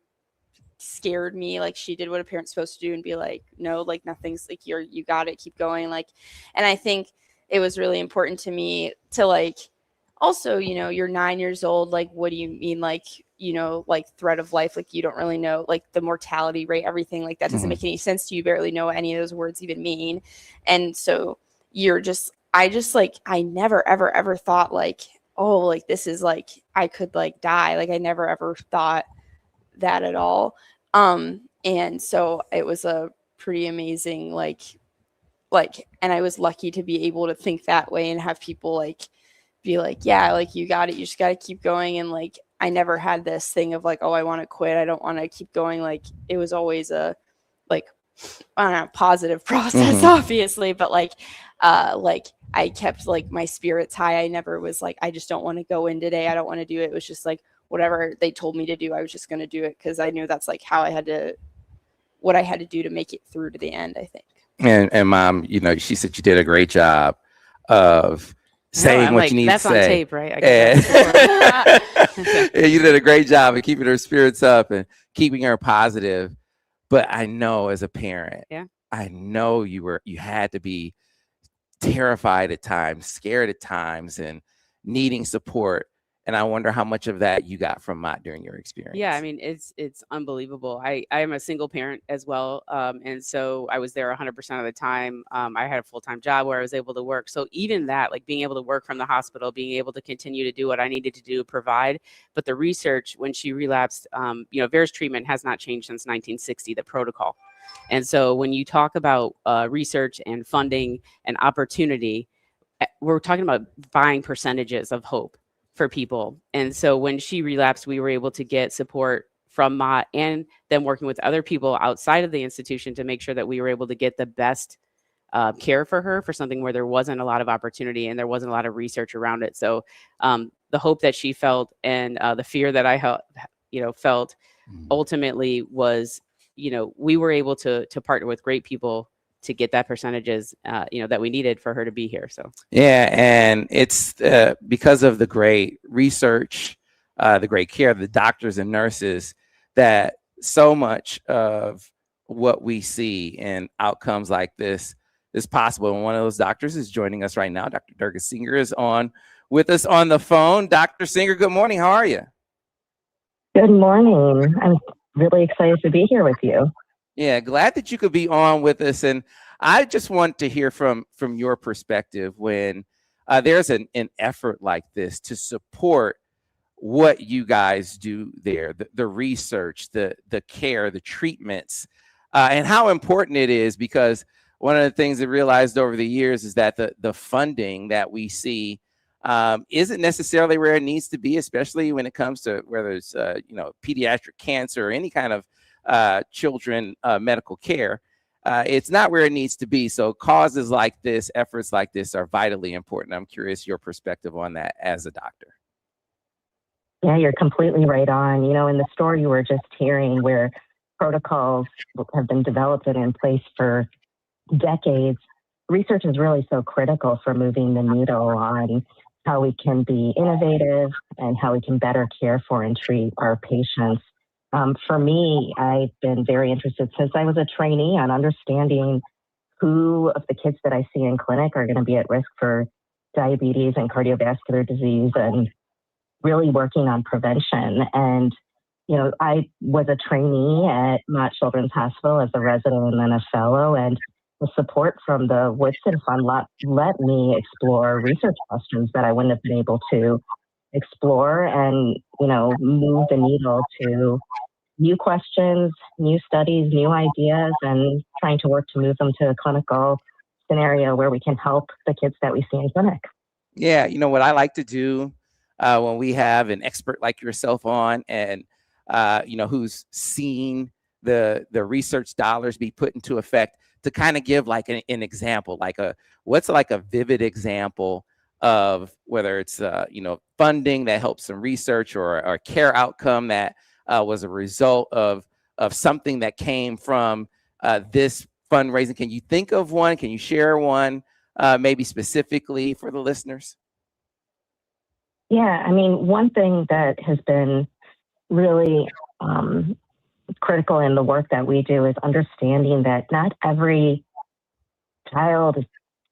scared me. She did what a parent's supposed to do and be no, nothing's you got it, keep going. And I think it was really important to me to also, you're 9 years old. What do you mean? Threat of life. You don't really know, the mortality rate, everything that doesn't make any sense to you. Barely know what any of those words even mean. And so I never, ever thought this is I could die. I never ever thought that at all. And so it was a pretty amazing, and I was lucky to be able to think that way and have people be yeah, you got it. You just got to keep going. And I never had this thing of oh, I want to quit. I don't want to keep going. It was always a I don't know, positive process, obviously, but I kept my spirits high. I never was I just don't want to go in today. I don't want to do it. It was just whatever they told me to do, I was just going to do it, because I knew that's how what I had to do to make it through to the end, I think. And Mom, she said you did a great job of saying what you need to say. That's on tape, right? You did a great job of keeping her spirits up and keeping her positive. But I know as a parent, I know you had to be terrified at times, scared at times, and needing support And I wonder how much of that you got from Mott during your experience. Yeah, I mean, it's unbelievable. I am a single parent as well, and so I was there 100% of the time. I had a full-time job where I was able to work. So even that, like being able to work from the hospital, being able to continue to do what I needed to do, provide. But the research, when she relapsed, Vera's treatment has not changed since 1960, the protocol. And so when you talk about research and funding and opportunity, we're talking about buying percentages of hope for people. And so when she relapsed, we were able to get support from Mott and then working with other people outside of the institution to make sure that we were able to get the best care for her for something where there wasn't a lot of opportunity and there wasn't a lot of research around it. So the hope that she felt and the fear that I felt ultimately was, we were able to partner with great people to get that percentages, that we needed for her to be here. So yeah, and it's because of the great research, the great care of the doctors and nurses, that so much of what we see in outcomes like this is possible. And one of those doctors is joining us right now. Dr. Durga Singer is on with us on the phone. Dr. Singer, good morning. How are you? Good morning. I'm really excited to be here with you. Yeah, glad that you could be on with us. And I just want to hear from your perspective when there's an effort like this to support what you guys do there, the research, the care, the treatments, and how important it is, because one of the things that realized over the years is that the funding that we see isn't necessarily where it needs to be, especially when it comes to whether it's pediatric cancer or any kind of children medical care. It's not where it needs to be. So causes like this, efforts like this are vitally important. I'm curious your perspective on that as a doctor. Yeah, you're completely right on. In the story you were just hearing, where protocols have been developed and in place for decades, research is really so critical for moving the needle on how we can be innovative and how we can better care for and treat our patients. For me, I've been very interested since I was a trainee on understanding who of the kids that I see in clinic are going to be at risk for diabetes and cardiovascular disease, and really working on prevention. And, I was a trainee at Mott Children's Hospital as a resident and then a fellow, and the support from the Woodson Fund let me explore research questions that I wouldn't have been able to explore, and, move the needle to new questions, new studies, new ideas, and trying to work to move them to a clinical scenario where we can help the kids that we see in clinic. Yeah, what I like to do when we have an expert like yourself on, and who's seen the research dollars be put into effect, to kind of give like an example, what's like a vivid example of whether it's funding that helps some research or a care outcome that was a result of something that came from this fundraising. Can you think of one? Can you share one maybe specifically for the listeners? Yeah, one thing that has been really critical in the work that we do is understanding that not every child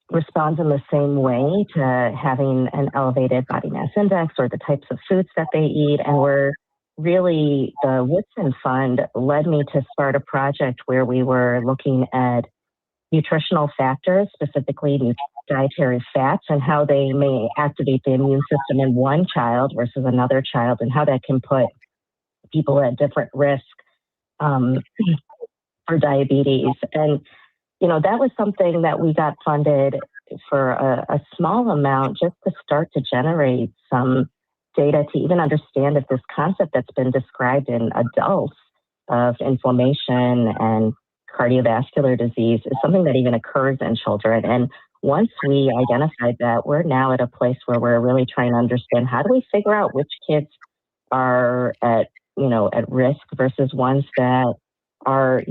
responds in the same way to having an elevated body mass index or the types of foods that they eat. And the Woodson Fund led me to start a project where we were looking at nutritional factors, specifically dietary fats, and how they may activate the immune system in one child versus another child, and how that can put people at different risk for diabetes. And, that was something that we got funded for a small amount just to start to generate some data to even understand if this concept that's been described in adults of inflammation and cardiovascular disease is something that even occurs in children. And once we identified that, we're now at a place where we're really trying to understand, how do we figure out which kids are at risk versus ones that are,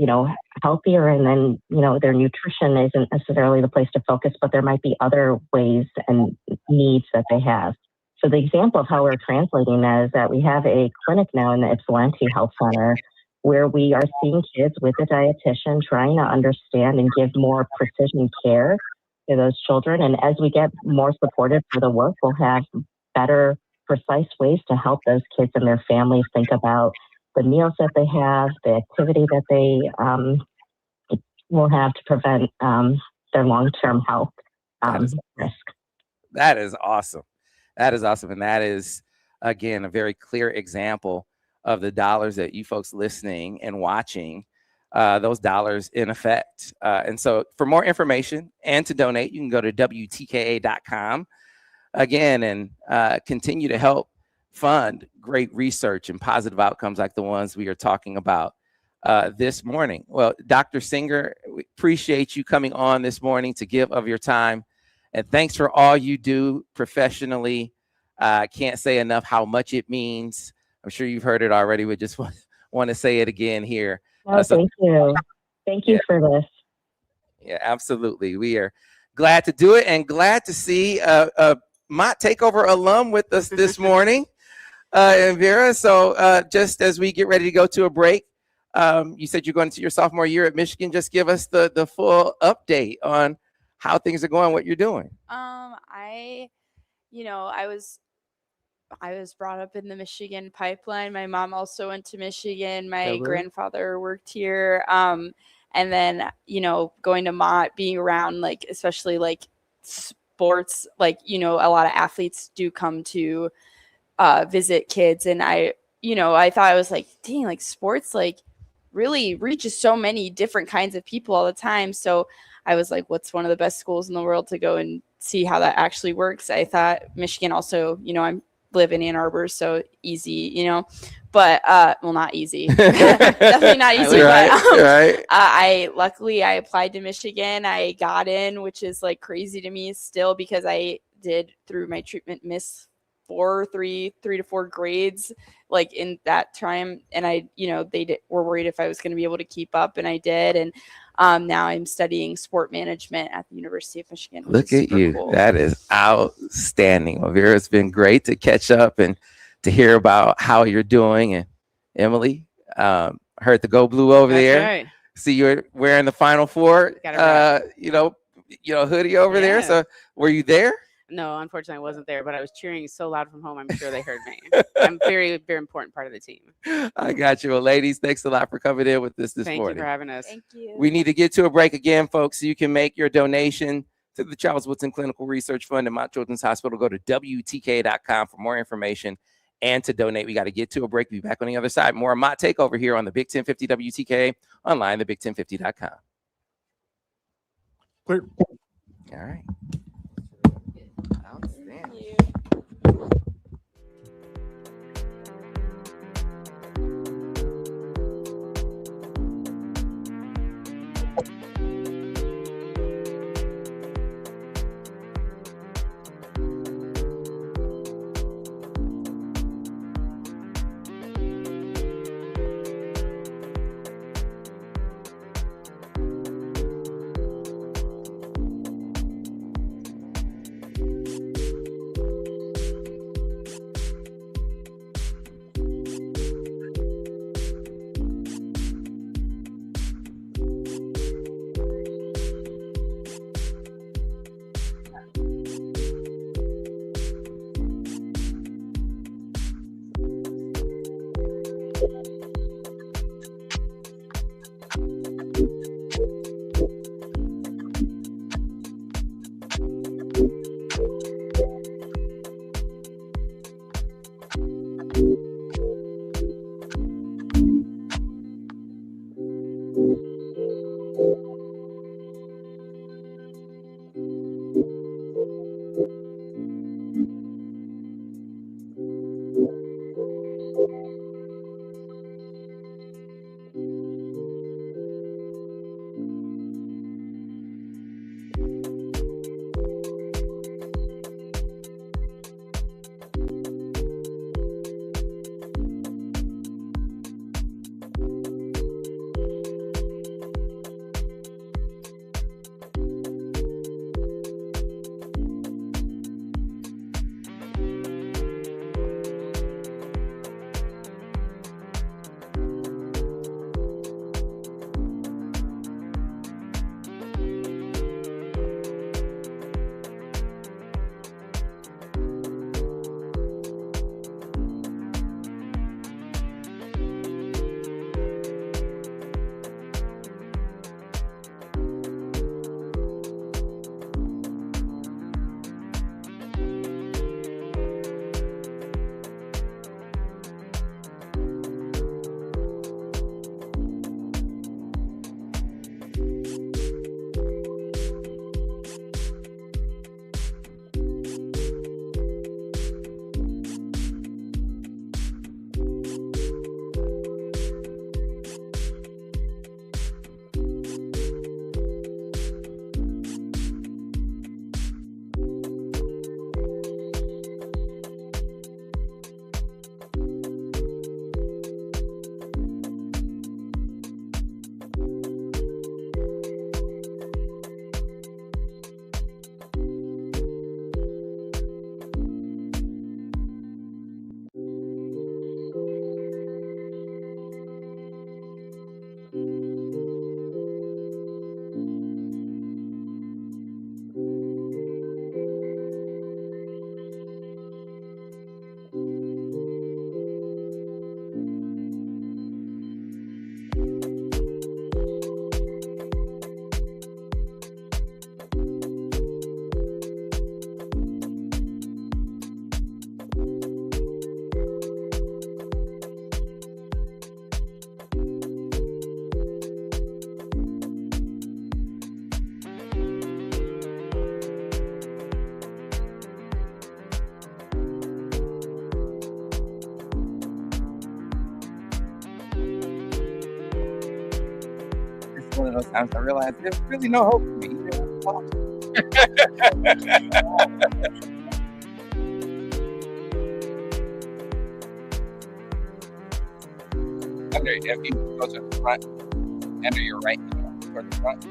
healthier, and then, their nutrition isn't necessarily the place to focus, but there might be other ways and needs that they have. So the example of how we're translating that is that we have a clinic now in the Ypsilanti Health Center where we are seeing kids with a dietitian, trying to understand and give more precision care to those children. And as we get more supported for the work, we'll have better precise ways to help those kids and their families think about the meals that they have, the activity that they will have to prevent their long-term health risk. That is awesome. That is awesome. And that is, again, a very clear example of the dollars that you folks listening and watching, those dollars in effect. And so for more information and to donate, you can go to WTKA.com again and continue to help fund great research and positive outcomes like the ones we are talking about this morning. Well, Dr. Singer, we appreciate you coming on this morning to give of your time. And thanks for all you do professionally. I can't say enough how much it means. I'm sure you've heard it already. We just want to say it again here. Thank you. Thank you for this. Yeah, absolutely. We are glad to do it and glad to see a MOTT TakeOver alum with us this morning, and Vera. So just as we get ready to go to a break, you said you're going to your sophomore year at Michigan. Just give us the full update on how things are going, what you're doing. I was brought up in the Michigan pipeline. My mom also went to Michigan. My grandfather worked here. And then, going to MOTT, being around, like, especially like sports, like, a lot of athletes do come to visit kids. And I thought, I was like, dang, like sports, like, really reaches so many different kinds of people all the time. So I was like, what's one of the best schools in the world to go and see how that actually works? I thought Michigan also, I live in Ann Arbor, so easy, but well, not easy. Definitely not easy. Right. I applied to Michigan. I got in, which is like crazy to me still, because I did through my treatment miss 3 to 4 grades like in that time, and they were worried if I was going to be able to keep up, and I did. And now I'm studying sport management at the University of Michigan. Look at you. Cool. That is outstanding. Well, Vera, it's been great to catch up and to hear about how you're doing. And Emily, heard the Go Blue over there. Right. See you're wearing the Final Four, hoodie over there. So were you there? No, unfortunately, I wasn't there, but I was cheering so loud from home. I'm sure they heard me. I'm a very, very important part of the team. I got you. Well, ladies, thanks a lot for coming in with us this morning. Thank you for having us. Thank you. We need to get to a break again, folks, so you can make your donation to the Charles Woodson Clinical Research Fund at Mount Children's Hospital. Go to WTKA.com for more information and to donate. We got to get to a break. Be back on the other side. More MOTT TakeOver here on the Big 1050 WTKA, online, thebig1050.com. Clear. All right. Outstanding. one of those times I realized there's really no hope for me. Under, if you go to the front, enter your right toward the front.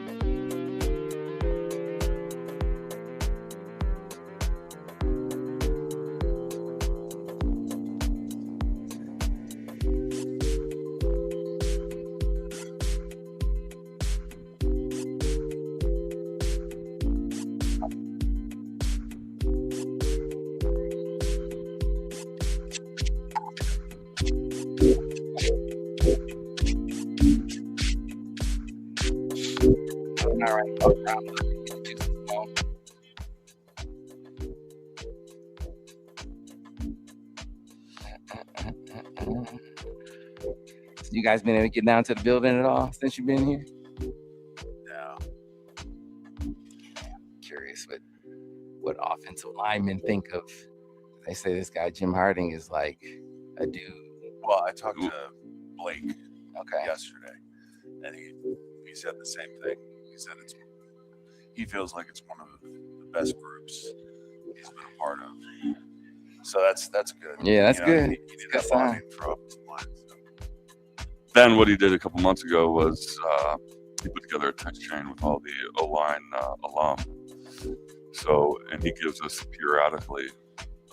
All right, go around. So you guys been able to get down to the building at all since you've been here? No. Curious what offensive linemen think of. They say this guy Jim Harding is like a dude. Well, I talked to Blake yesterday, and he said the same thing. He said he feels like it's one of the best groups he's been a part of. So that's good. Yeah, that's good. He did that line for offensive line. Then what he did a couple months ago was he put together a text chain with all the O-line alum. So, and he gives us periodically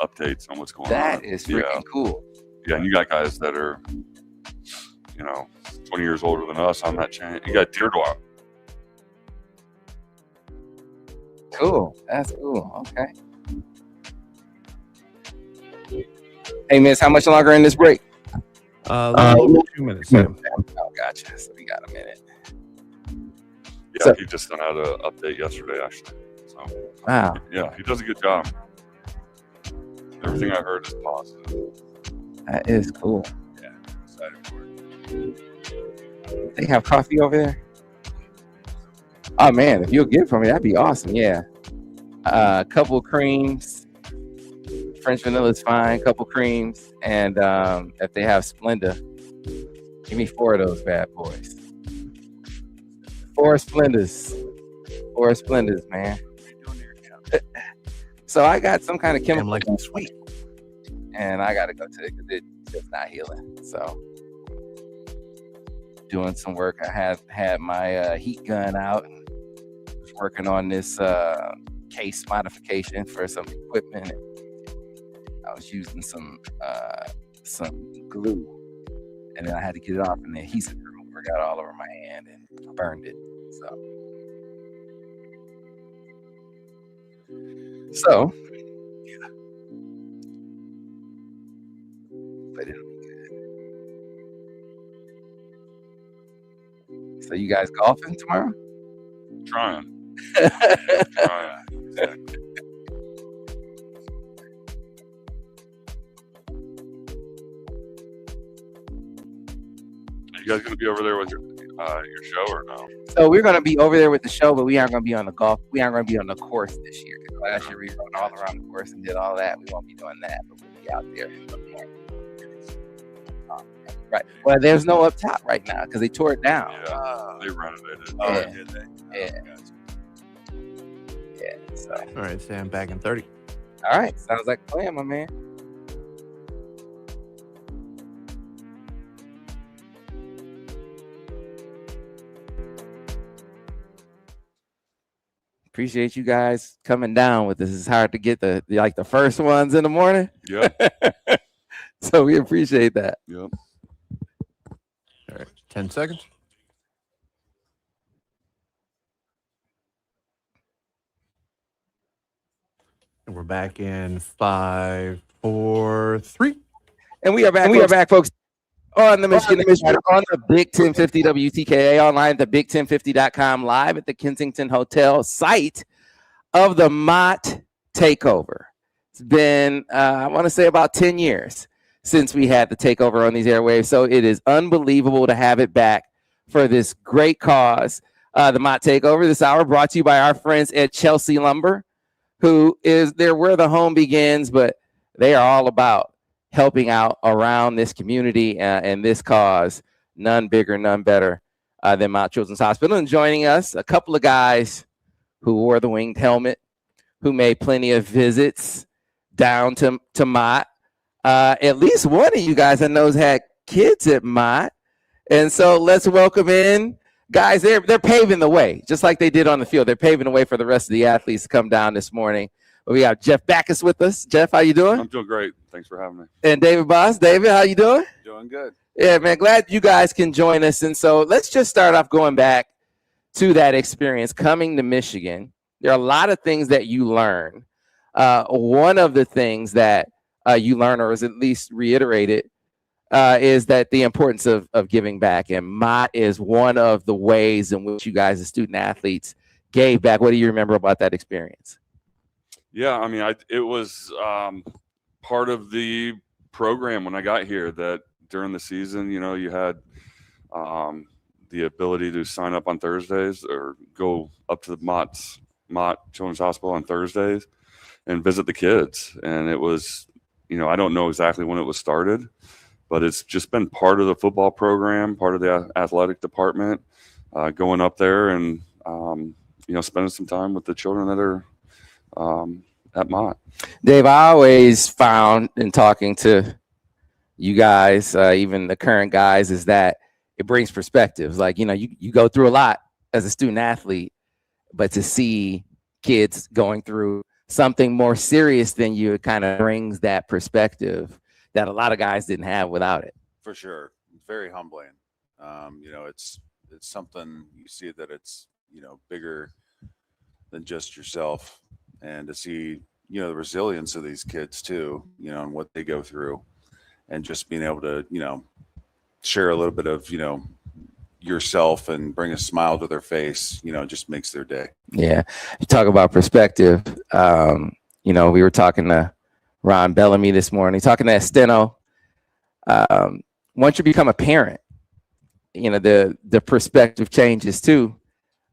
updates on what's going on. That is freaking cool. Yeah, and you got guys that are, 20 years older than us on that chain. You got Deerdorf. Cool. That's cool. Okay. Hey, miss, how much longer in this break? 2 minutes. Sam. Oh, gotcha. So we got a minute. Yeah, he just sent out an update yesterday, actually. So, wow. Yeah, he does a good job. Everything I heard is positive. That is cool. Yeah, I'm excited for it. They have coffee over there? Oh, man, if you'll get it for me, that'd be awesome. Yeah. A couple creams. French vanilla is fine. Couple creams. And if they have Splenda, give me 4 of those bad boys. 4 Splendas. 4 Splendas, man. So I got some kind of chemical. Like sweet. And I got to go to it because it's just not healing. So doing some work. I had my heat gun out and was working on this case modification for some equipment. I was using some glue, and then I had to get it off, and the adhesive remover got all over my hand and burned it. So yeah, but it'll be good. So you guys golfing tomorrow? Trying. You guys gonna be over there with your show or no? So we're gonna be over there with the show, but we aren't gonna be on the golf. We aren't gonna be on the course this year because last year we rode all around the course and did all that. We won't be doing that, but we'll be out there. Right. Well, there's no up top right now because they tore it down. Yeah, they renovated. Yeah. Did they? Yeah. So. All right, Sam, back in 30. All right. Sounds like a plan, my man. Appreciate you guys coming down with this. It's hard to get the first ones in the morning. Yeah. So we appreciate that. Yep. All right, 10 seconds. And we're back in 5, 4, 3. And we are back. We are back, folks. On the Michigan on the Big 1050 WTKA online at the big1050.com live at the Kensington Hotel site of the MOTT Takeover. It's been, I want to say about 10 years since we had the takeover on these airwaves. So it is unbelievable to have it back for this great cause. The MOTT Takeover this hour brought to you by our friends at Chelsea Lumber, who is there where the home begins, but they are all about helping out around this community and this cause. None bigger, none better. than Mount Children's Hospital. And joining us, a couple of guys who wore the winged helmet, who made plenty of visits down to MOTT. At least one of you guys I know has had kids at MOTT. And so let's welcome in guys. They're paving the way, just like they did on the field. They're paving the way for the rest of the athletes to come down this morning. We got Jeff Backus with us. Jeff, how you doing? I'm doing great. Thanks for having me. And David Boss. David, how you doing? Doing good. Yeah, man, glad you guys can join us. And so let's just start off going back to that experience coming to Michigan. There are a lot of things that you learn. One of the things that you learn, or is at least reiterated, is that the importance of giving back. And MOTT is one of the ways in which you guys as student athletes gave back. What do you remember about that experience? Yeah, I mean, it was part of the program when I got here that during the season, you know, you had the ability to sign up on Thursdays or go up to the MOTT Children's Hospital on Thursdays and visit the kids. And it was, you know, I don't know exactly when it was started, but it's just been part of the football program, part of the athletic department, going up there and, you know, spending some time with the children that are at MOTT. Dave, I always found in talking to you guys, even the current guys, is that it brings perspectives. Like, you know, you go through a lot as a student athlete, but to see kids going through something more serious than you, it kind of brings that perspective that a lot of guys didn't have without it. For sure. Very humbling. You know, it's something you see that it's, you know, bigger than just yourself, and to see, you know, the resilience of these kids too, you know, and what they go through, and just being able to, you know, share a little bit of, you know, yourself and bring a smile to their face, you know, just makes their day. Yeah. You talk about perspective. You know, we were talking to Ron Bellamy this morning, talking to Esteno. Once you become a parent, you know, the perspective changes too.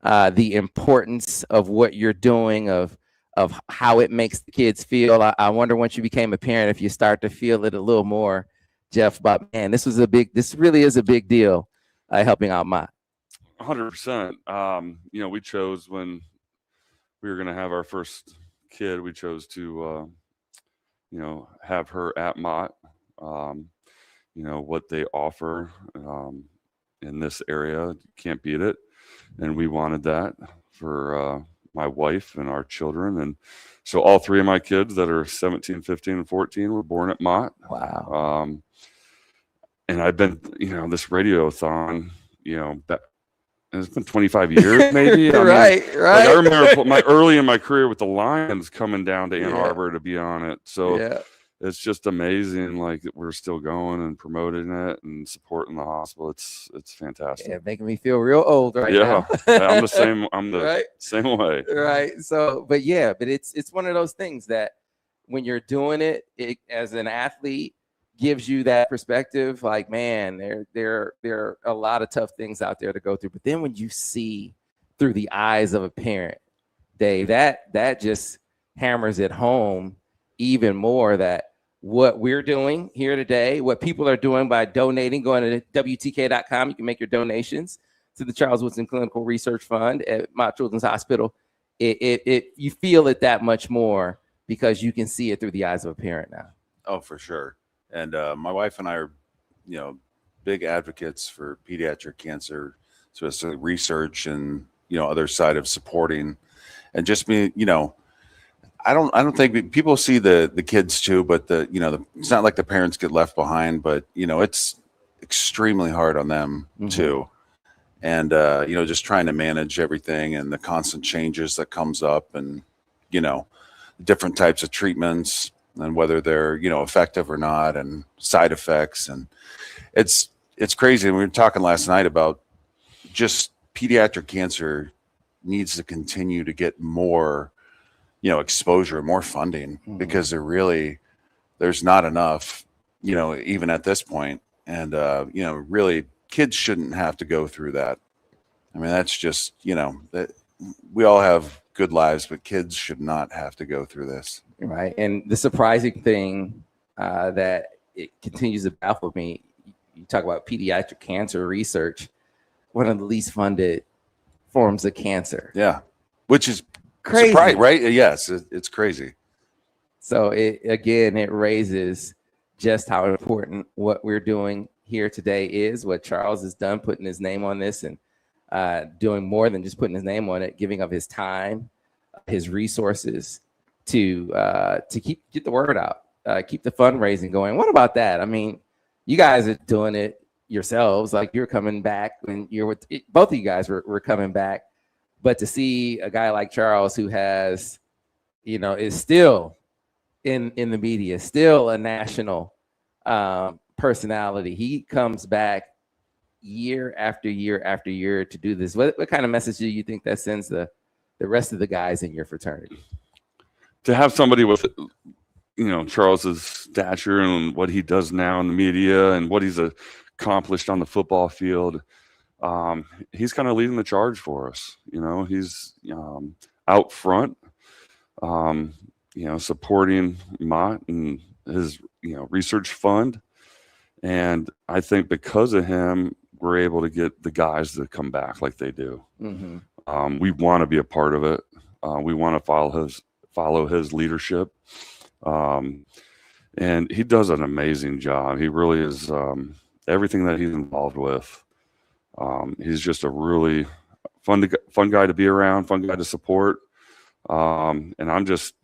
The importance of what you're doing, of how it makes the kids feel. I wonder once you became a parent, if you start to feel it a little more, Jeff, but man, this really is a big deal, helping out MOTT. 100%. You know, we chose when we were going to have our first kid, we chose to, you know, have her at MOTT. You know, what they offer in this area, can't beat it. And we wanted that for my wife and our children. And so all three of my kids that are 17, 15, and 14 were born at MOTT. Wow. And I've been, you know, this radiothon, you know, it's been 25 years maybe. Right. Like I remember early in my career with the Lions coming down to Ann Arbor to be on it. So it's just amazing, like, that we're still going and promoting it and supporting the hospital. It's fantastic. Yeah, making me feel real old right now. I'm the same. I'm the same way. Right. So, but it's one of those things that when you're doing it as an athlete, gives you that perspective. Like, man, there are a lot of tough things out there to go through. But then when you see through the eyes of a parent, Dave, that just hammers it home even more that what we're doing here today, what people are doing by donating, going to WTKA.com, you can make your donations to the Charles Woodson Clinical Research Fund at MOTT Children's Hospital. You feel it that much more because you can see it through the eyes of a parent now. Oh, for sure. And my wife and I are, you know, big advocates for pediatric cancer, so it's research and, you know, other side of supporting, and just being, you know, I don't think people see the kids too, but it's not like the parents get left behind, but, you know, it's extremely hard on them too. And, you know, just trying to manage everything and the constant changes that comes up, and, you know, different types of treatments and whether they're, you know, effective or not, and side effects. And it's crazy. And we were talking last night about just pediatric cancer needs to continue to get more, you know, exposure, more funding, because there's not enough, you know, even at this point. And, you know, really kids shouldn't have to go through that. I mean, that's just, you know, that we all have good lives, but kids should not have to go through this. Right. And the surprising thing that it continues to baffle me, you talk about pediatric cancer research. one of the least funded forms of cancer. Yeah, which is Crazy, right? Yes, it's crazy. So it raises just how important what we're doing here today is, what Charles has done, putting his name on this and doing more than just putting his name on it, giving of his time, his resources to get the word out, keep the fundraising going. What about that? I mean, you guys are doing it yourselves, like you're coming back when you're with both of you guys were coming back, but to see a guy like Charles who has, is still in the media, still a national personality. He comes back year after year after year to do this. What kind of message do you think that sends the rest of the guys in your fraternity? To have somebody with, Charles's stature and what he does now in the media and what he's accomplished on the football field, he's kind of leading the charge for us. He's out front, supporting MOTT and his, research fund. And I think because of him, we're able to get the guys to come back like they do. Mm-hmm. We want to be a part of it. We want to follow his leadership. And he does an amazing job. He really is, everything that he's involved with. He's just a really fun guy to be around, fun guy to support. And I'm just,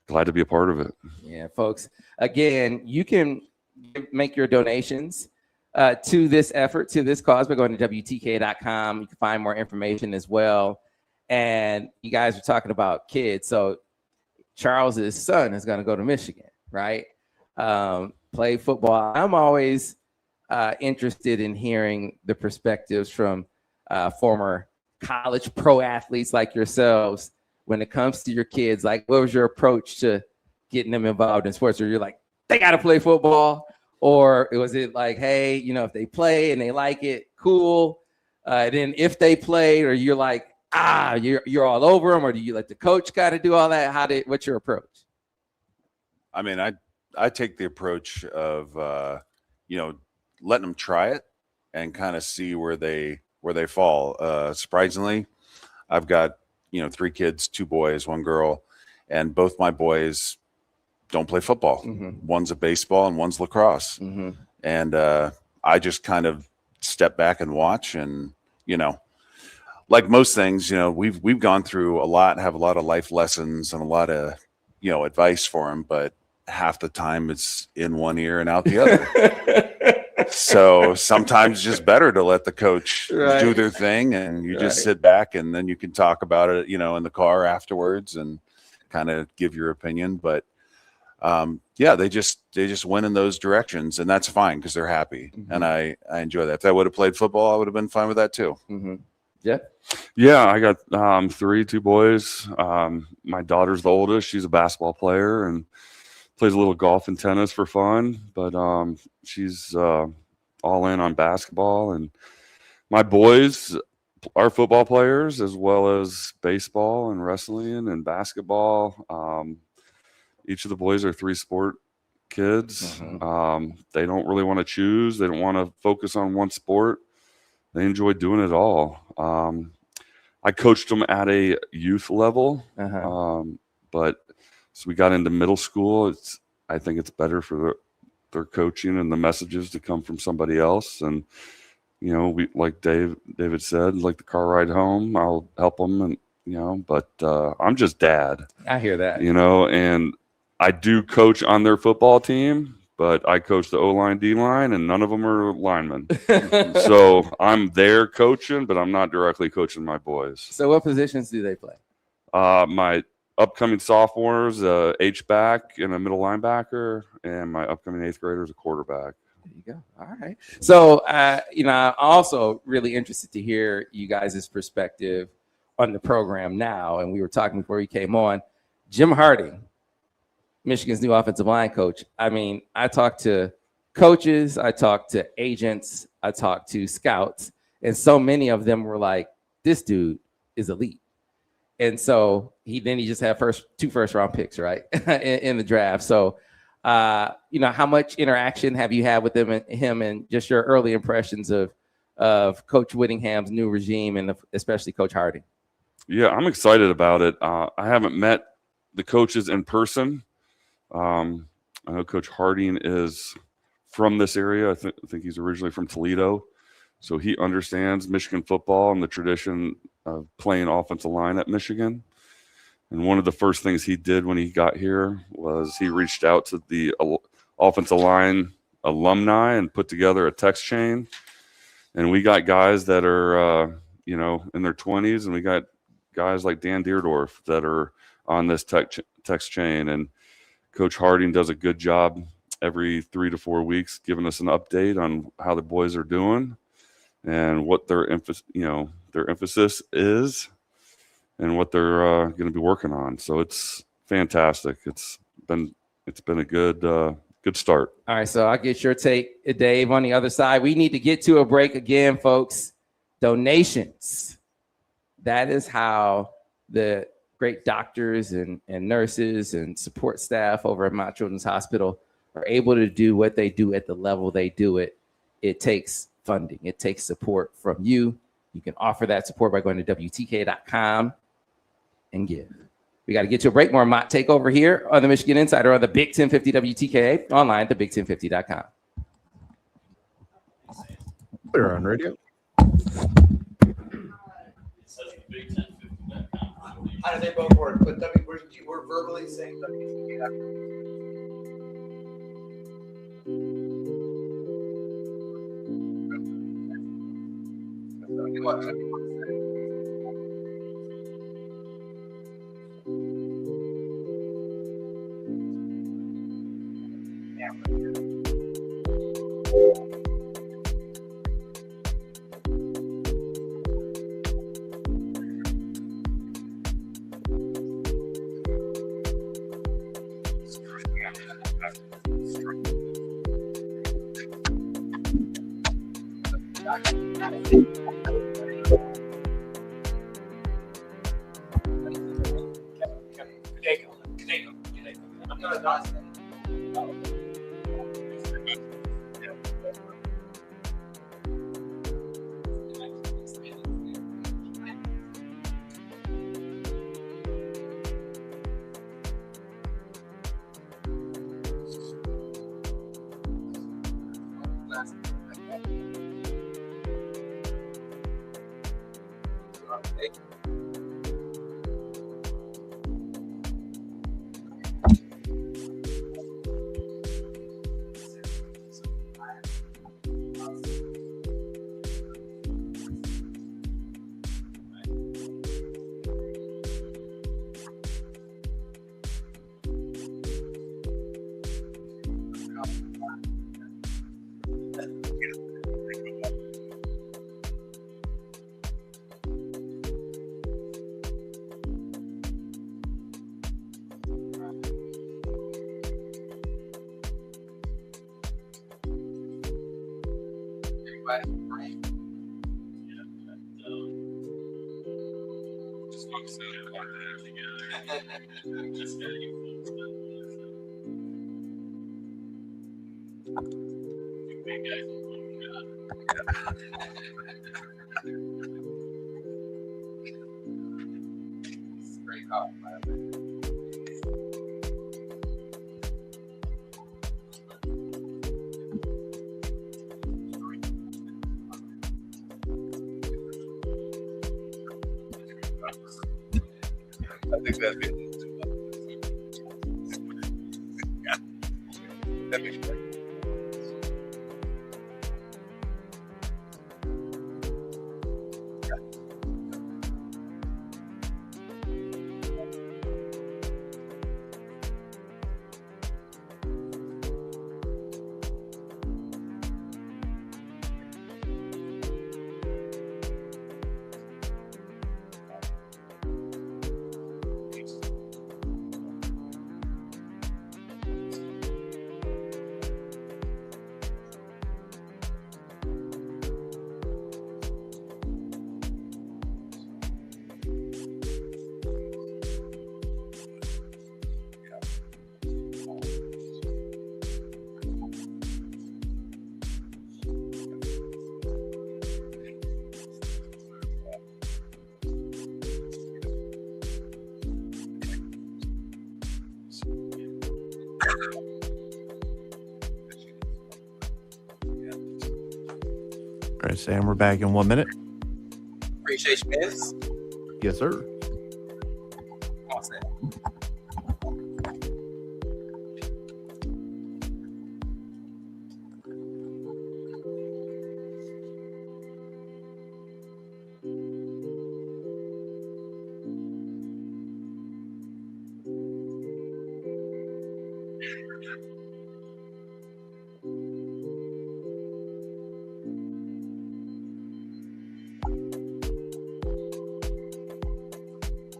glad to be a part of it. Yeah, folks. Again, you can make your donations to this effort, to this cause, by going to WTKA.com. You can find more information as well. And you guys are talking about kids. So Charles's son is going to go to Michigan, right? Play football. I'm always interested in hearing the perspectives from former college pro athletes like yourselves when it comes to your kids. Like, what was your approach to getting them involved in sports? Or you're like, they got to play football? Or was it like, hey, if they play and they like it, cool. Then if they play, or you're like, you're all over them, or do you let the coach got to do all that? What's your approach? I mean, I take the approach of, letting them try it and kind of see where they fall. Surprisingly, I've got, 3 kids, 2 boys, 1 girl, and both my boys don't play football. Mm-hmm. One's a baseball and one's lacrosse. Mm-hmm. And I just kind of step back and watch, and, like most things, we've gone through a lot, have a lot of life lessons and a lot of, advice for them, but half the time it's in one ear and out the other. So sometimes it's just better to let the coach do their thing, and you just sit back, and then you can talk about it, in the car afterwards and kind of give your opinion. But they just went in those directions, and that's fine because they're happy. Mm-hmm. And I enjoy that. If I would have played football, I would have been fine with that too. Mm-hmm. Yeah, I got 2 boys. My daughter's the oldest. She's a basketball player and plays a little golf and tennis for fun, but she's all in on basketball. And my boys are football players as well as baseball and wrestling and basketball. Each of the boys are 3-sport kids. Mm-hmm. They don't really want to choose. They don't want to focus on one sport. They enjoy doing it all. I coached them at a youth level, but so we got into middle school. I think it's better for their coaching and the messages to come from somebody else. And we, like David said, like the car ride home, I'll help them, and but I'm just dad. I hear that. And I do coach on their football team, but I coach the O-line, D-line, and none of them are linemen. So I'm there coaching, but I'm not directly coaching my boys. So what positions do they play? My upcoming sophomores, H-back and a middle linebacker, and my upcoming 8th grader is a quarterback. There you go. All right. So, I'm also really interested to hear you guys' perspective on the program now. And we were talking before you came on. Jim Harding, Michigan's new offensive line coach. I mean, I talked to coaches, I talked to agents, I talked to scouts, and so many of them were like, this dude is elite. And so he just had 2 first-round picks, right, in the draft. So, how much interaction have you had with him and just your early impressions of of Coach Whittingham's new regime and especially Coach Harding? Yeah, I'm excited about it. I haven't met the coaches in person. I know Coach Harding is from this area. I think he's originally from Toledo. So he understands Michigan football and the tradition of playing offensive line at Michigan. And one of the first things he did when he got here was he reached out to the offensive line alumni and put together a text chain. And we got guys that are, in their 20s, and we got guys like Dan Deerdorf that are on this text chain. And Coach Harding does a good job every 3 to 4 weeks giving us an update on how the boys are doing and what their emphasis is and what they're going to be working on. So it's fantastic. It's been a good start. All right, so I'll get your take, Dave, on the other side. We need to get to a break again, folks. Donations. That is how the great doctors and nurses and support staff over at Mott Children's Hospital are able to do what they do at the level they do it. It takes funding. It takes support from you. You can offer that support by going to WTKA.com and give. We got to get to a break. More Mott Takeover here on the Michigan Insider on the Big 1050 WTKA, online at thebig1050.com. We're on radio. How do they both work? But we're verbally saying WTKA. I think that'd be that'd be great. All right, Sam, we're back in 1 minute. Appreciate you, Miss. Yes, sir. Awesome.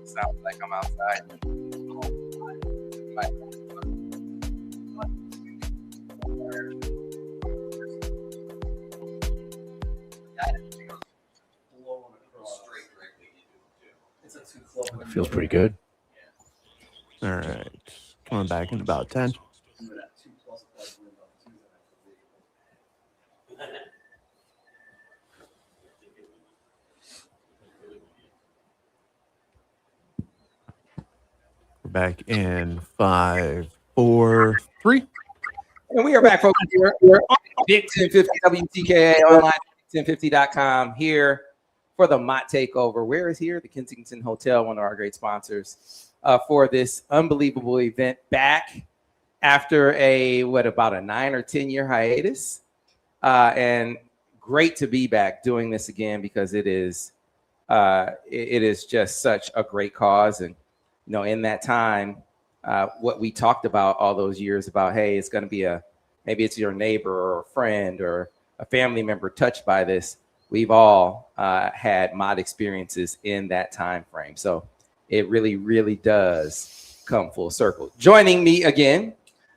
Sounds like I'm outside. It feels pretty good. All right. Coming back in about 10. We're back in 5, 4, 3. And we are back, folks. We're on Big 1050 WTKA online, big1050.com here for the MOTT Takeover. Where is here? The Kensington Hotel, one of our great sponsors for this unbelievable event back after about a 9 or 10 year hiatus. And great to be back doing this again because it is just such a great cause. And, you know, in that time, what we talked about all those years about, hey, it's going to be maybe it's your neighbor or a friend or a family member touched by this. We've all had MOTT experiences in that time frame. So it really, really does come full circle. Joining me again,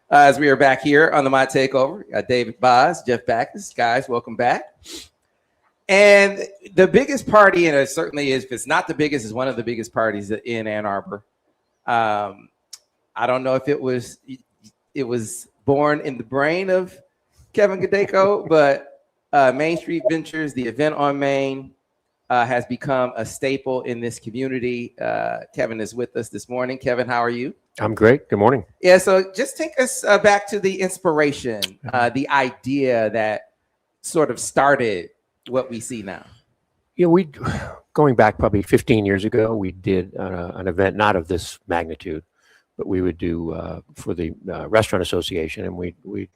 as we are back here on the MOTT Takeover, David Boz, Jeff Backus. Guys, welcome back. And the biggest party, and it certainly is, if it's not the biggest, it's one of the biggest parties in Ann Arbor. I don't know if it was born in the brain of Kevin Gadeko, but Main Street Ventures, the event on Main, has become a staple in this community. Kevin is with us this morning. Kevin, how are you? I'm great. Good morning. Yeah, so just take us back to the inspiration, the idea that sort of started what we see now. Yeah, going back probably 15 years ago, we did an event not of this magnitude, but we would do for the Restaurant Association, and we'd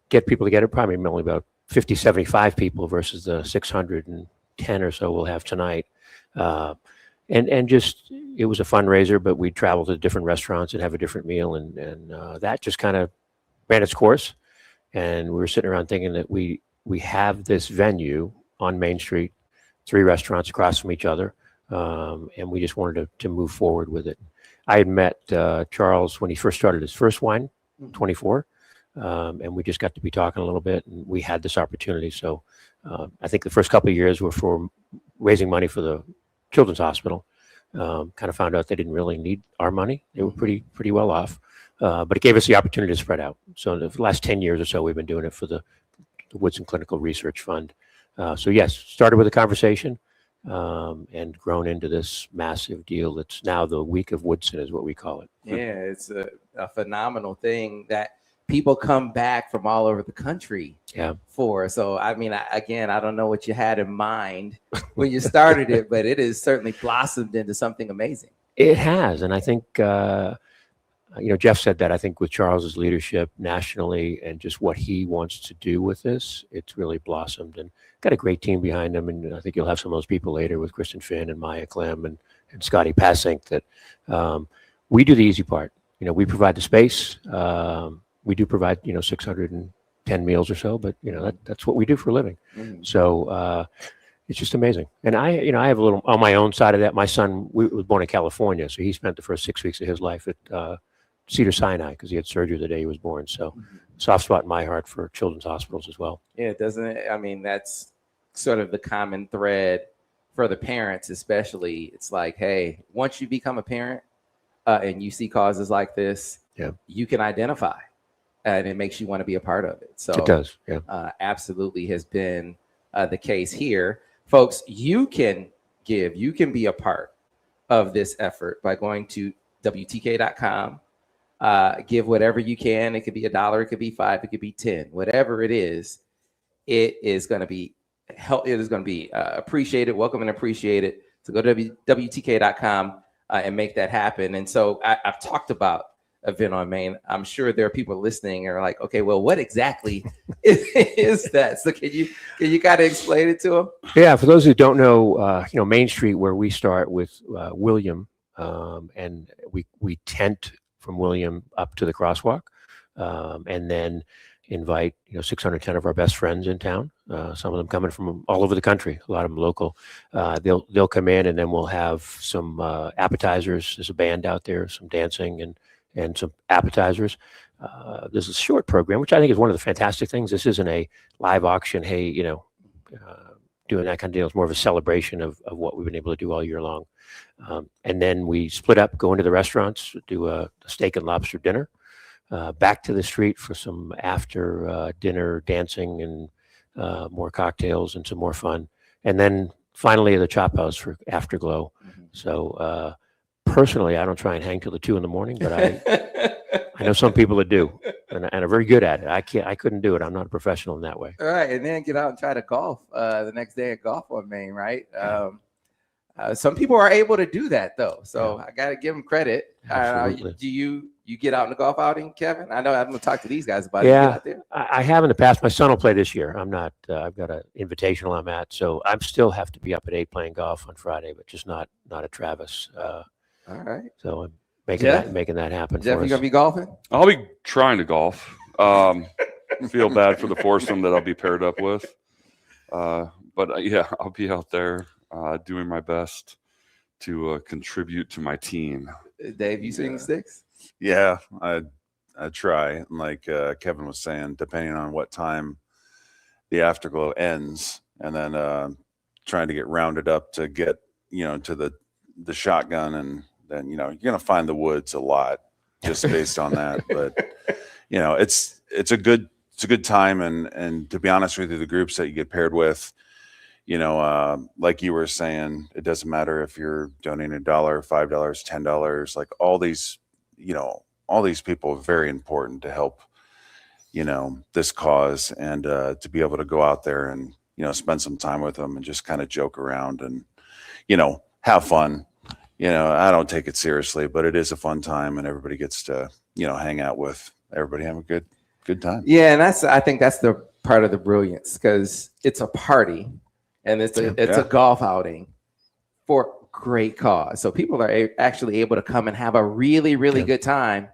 get people together, probably only about 50, 75 people versus the 610 or so we'll have tonight. And just, it was a fundraiser, but we'd travel to different restaurants and have a different meal. And that just kind of ran its course. And we were sitting around thinking that we have this venue on Main Street, 3 restaurants across from each other. And we just wanted to move forward with it. I had met Charles when he first started his first wine, 24. And we just got to be talking a little bit, and we had this opportunity. So I think the first couple of years were for raising money for the Children's Hospital. Kind of found out they didn't really need our money. They were pretty well off, but it gave us the opportunity to spread out. So in the last 10 years or so, we've been doing it for the Woodson Clinical Research Fund. So yes, started with a conversation and grown into this massive deal. That's now the Week of Woodson is what we call it. Yeah, it's a phenomenal thing that people come back from all over the country for. So, I mean, I don't know what you had in mind when you started it, but it has certainly blossomed into something amazing. It has. And I think, Jeff said that, I think with Charles's leadership nationally and just what he wants to do with this, it's really blossomed and got a great team behind him. And I think you'll have some of those people later with Kristen Finn and Maya Clem and Scotty Passink that we do the easy part. We provide the space. We do provide, 610 meals or so, but that's what we do for a living. Mm-hmm. So it's just amazing. And I have a little on my own side of that. My son was born in California, so he spent the first 6 weeks of his life at Cedars-Sinai because he had surgery the day he was born. So soft spot in my heart for children's hospitals as well. Yeah, doesn't it? I mean, that's sort of the common thread for the parents, especially. It's like, hey, once you become a parent and you see causes like this, you can identify. And it makes you want to be a part of it. So it does, absolutely has been the case here. Folks, you can give, you can be a part of this effort by going to WTKA.com. Give whatever you can. It could be $1, it could be $5, it could be $10, whatever it is going to be help. It is going to be appreciated, welcome, and appreciated. So go to WTKA.com and make that happen. And so I've talked about Event on Main. I'm sure there are people listening and are like, okay, well, what exactly is that? So can you kind of explain it to them? Yeah, for those who don't know, Main Street, where we start with William, and we tent from William up to the crosswalk, and then invite 610 of our best friends in town. Some of them coming from all over the country, a lot of them local. They'll come in, and then we'll have some appetizers. There's a band out there, some dancing and some appetizers. This is a short program, which I think is one of the fantastic things. This isn't a live auction. Hey, doing that kind of deal. It's more of a celebration of what we've been able to do all year long. And then we split up, go into the restaurants, do a steak and lobster dinner, back to the street for some after dinner dancing and more cocktails and some more fun. And then finally the Chop House for afterglow. So personally, I don't try and hang till the 2 a.m, but I know some people that do and are very good at it. I couldn't do it. I'm not a professional in that way. All right. And then get out and try to golf the next day at Golf on Main, right? Some people are able to do that though. So I got to give them credit. Do you get out in the golf outing, Kevin? I know I'm going to talk to these guys about it. Yeah, out there. I have in the past. My son will play this year. I'm not, I've got an invitational I'm at. So I still have to be up at 8 playing golf on Friday, but just not at Travis. All right. So I'm making that happen. Jeff, for you us. gonna be golfing? I'll be trying to golf. Feel bad for the foursome that I'll be paired up with. But yeah, I'll be out there doing my best to contribute to my team. Dave, you swing sticks? Yeah, I try. Like Kevin was saying, depending on what time the afterglow ends, and then trying to get rounded up to get to the shotgun, and then you're gonna find the woods a lot just based on that. But it's a good time, and to be honest with you, the groups that you get paired with, like you were saying, it doesn't matter if you're donating $1, $5, $10, like all these people are very important to help, this cause, and to be able to go out there and, spend some time with them and just kind of joke around and, have fun. I don't take it seriously, but it is a fun time, and everybody gets to, hang out with everybody, have a good time. Yeah. And I think that's the part of the brilliance, because it's a party. And it's a golf outing for great cause. So people are actually able to come and have a really, really good time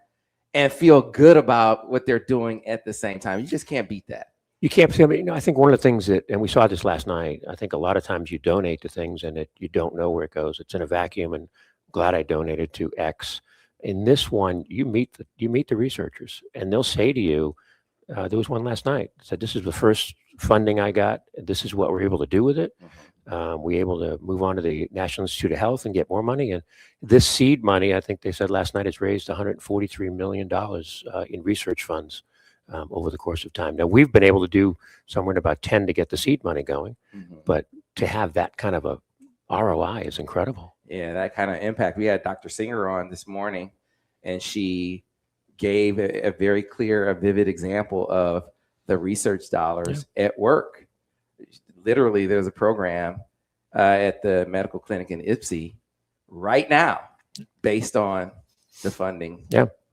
and feel good about what they're doing at the same time. You just can't beat that. You can't. I think one of the things and we saw this last night, I think a lot of times you donate to things and you don't know where it goes. It's in a vacuum, and glad I donated to X. In this one, you meet the researchers, and they'll say to you, there was one last night, said, this is the first funding I got. This is what we're able to do with it. We're able to move on to the National Institute of Health and get more money. And this seed money, I think they said last night, has raised $143 million in research funds over the course of time. Now, we've been able to do somewhere in about 10 to get the seed money going, but to have that kind of a ROI is incredible. Yeah, that kind of impact. We had Dr. Singer on this morning, and she gave a very clear, a vivid example of the research dollars at work. Literally, there's a program at the medical clinic in Ipsy right now based on the funding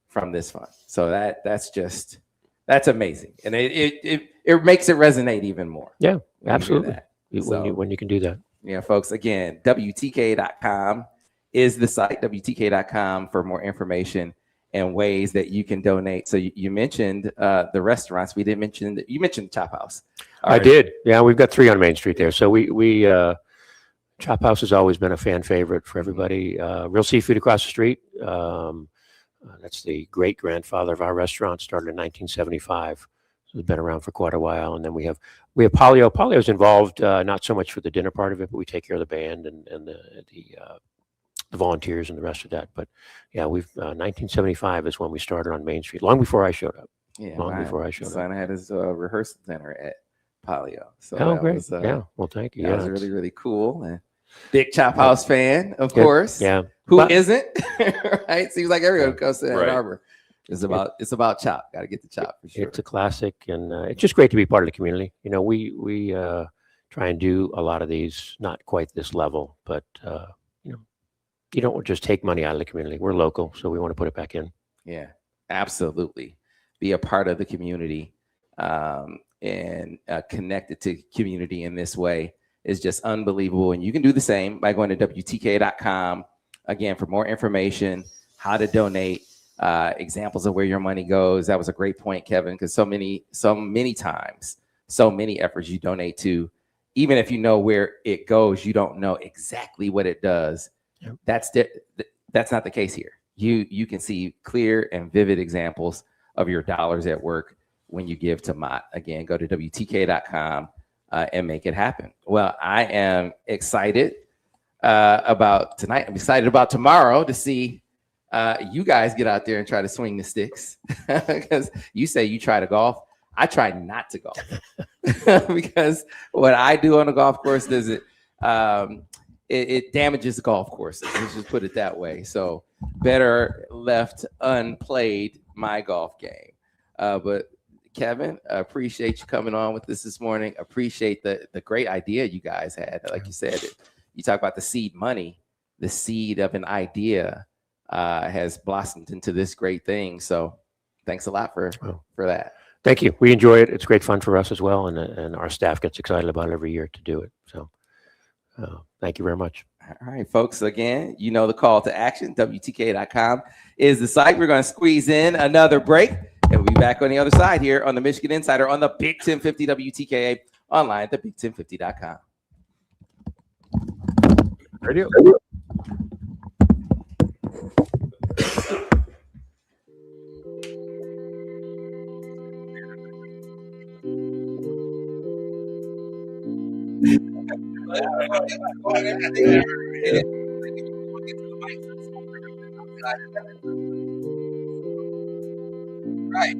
from this fund. So that's amazing. And it makes it resonate even more. Yeah, absolutely. When you can do that. Yeah, folks, again, WTKA.com is the site, WTKA.com, for more information and ways that you can donate. So you mentioned the restaurants. We didn't mention you mentioned Chop House. I did. Yeah, we've got 3 on Main Street there. So we Chop House has always been a fan favorite for everybody. Real Seafood across the street. That's the great grandfather of our restaurant. Started in 1975. So it's been around for quite a while. And then we have Polio. Polio's involved not so much for the dinner part of it, but we take care of the band and the volunteers and the rest of that. But yeah, 1975 is when we started on Main Street, long before I showed up. Yeah, before I showed up. Son had his rehearsal center at Polio. So great. Was, well, thank you. That was really, really cool. And big Chop House fan, of course. Yeah. Who isn't? Right? Seems like everyone comes to Ann Arbor. It's about Chop. Got to get the Chop for sure. It's a classic, and it's just great to be part of the community. We try and do a lot of these, not quite this level, but you don't just take money out of the community. We're local, so we want to put it back in. Yeah, absolutely. Be a part of the community and connected to community in this way is just unbelievable. And you can do the same by going to WTKA.com. Again, for more information, how to donate, examples of where your money goes. That was a great point, Kevin, because so many times, so many efforts you donate to, even if you know where it goes, you don't know exactly what it does. Yep. That's not the case here. You can see clear and vivid examples of your dollars at work when you give to MOTT. Again, go to WTKA.com and make it happen. Well, I am excited about tonight. I'm excited about tomorrow to see you guys get out there and try to swing the sticks, because you say you try to golf. I try not to golf because what I do on a golf course does it damages golf courses. Let's just put it that way. So better left unplayed my golf game. But Kevin, I appreciate you coming on with us this morning. Appreciate the great idea you guys had. Like you said, you talk about the seed money, the seed of an idea has blossomed into this great thing. So thanks a lot for that. Thank you. We enjoy it. It's great fun for us as well. And our staff gets excited about it every year to do it. So thank you very much. All right, folks. Again, you know the call to action. WTKA.com is the site. We're going to squeeze in another break, and we'll be back on the other side here on the Michigan Insider on the Big 1050 WTKA, online at thebig1050.com. Radio. Right.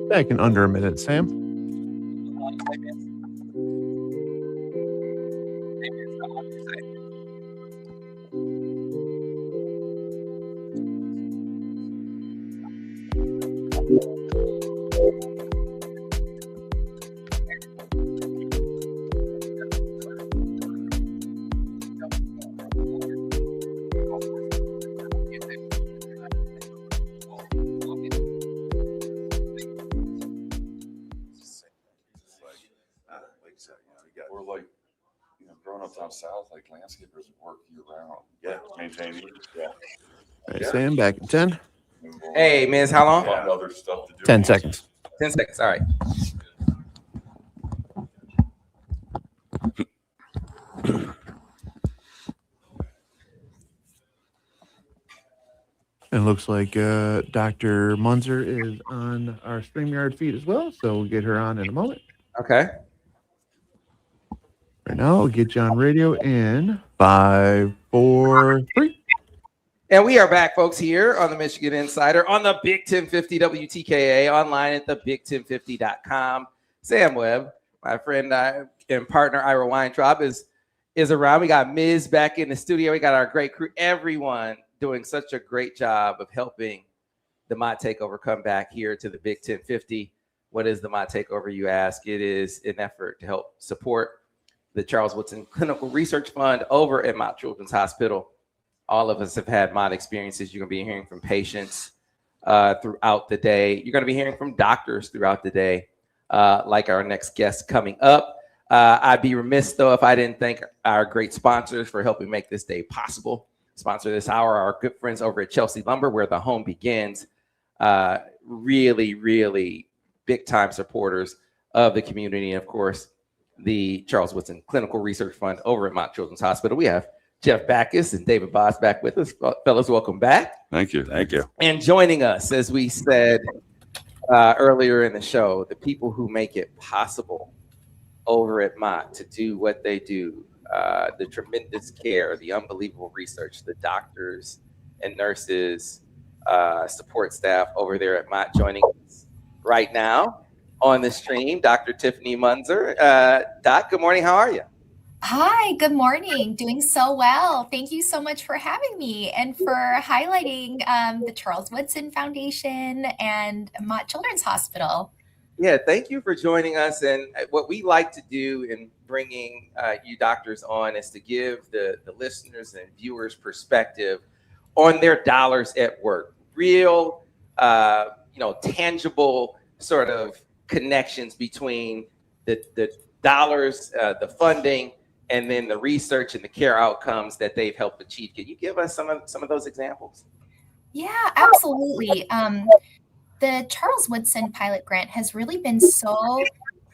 Back in under a minute, Sam. We're like, growing up down south, like landscapers work year round. Yeah, maintaining. Yeah. All right, Sam, back in 10. Hey, Miz, how long? Other stuff to do. 10 seconds. 10 seconds. All right. It looks like Dr. Munzer is on our StreamYard feed as well, so we'll get her on in a moment. Okay. Right now, we'll get you on radio in 5, 4, 3. And we are back, folks, here on the Michigan Insider on the Big 1050 WTKA, online at thebig1050.com. Sam Webb, my friend and partner Ira Weintraub is around. We got Miz back in the studio. We got our great crew, everyone doing such a great job of helping the MOTT Takeover come back here to the Big 1050. What is the MOTT Takeover, you ask? It is an effort to help support the Charles Woodson Clinical Research Fund over at Mount Children's Hospital. All of us have had MOTT experiences. You're going to be hearing from patients throughout the day. You're going to be hearing from doctors throughout the day, like our next guest coming up. I'd be remiss, though, if I didn't thank our great sponsors for helping make this day possible. Sponsor this hour, our good friends over at Chelsea Lumber, where the home begins. Really, really big-time supporters of the community. And, of course, the Charles Woodson Clinical Research Fund over at Mount Children's Hospital. We have Jeff Backus and David Boss back with us. Fellas, welcome back. Thank you. Thank you. And joining us, as we said earlier in the show, the people who make it possible over at MOTT to do what they do, the tremendous care, the unbelievable research, the doctors and nurses, support staff over there at MOTT. Joining us right now on the stream, Dr. Tiffany Munzer. Doc, good morning. How are you? Hi, good morning. Doing so well. Thank you so much for having me and for highlighting the Charles Woodson Foundation and Mott Children's Hospital. Yeah, thank you for joining us. And what we like to do in bringing you doctors on is to give the listeners and viewers perspective on their dollars at work. Real, tangible sort of connections between the dollars, the funding, and then the research and the care outcomes that they've helped achieve. Can you give us some of those examples? Yeah, absolutely. The Charles Woodson pilot grant has really been so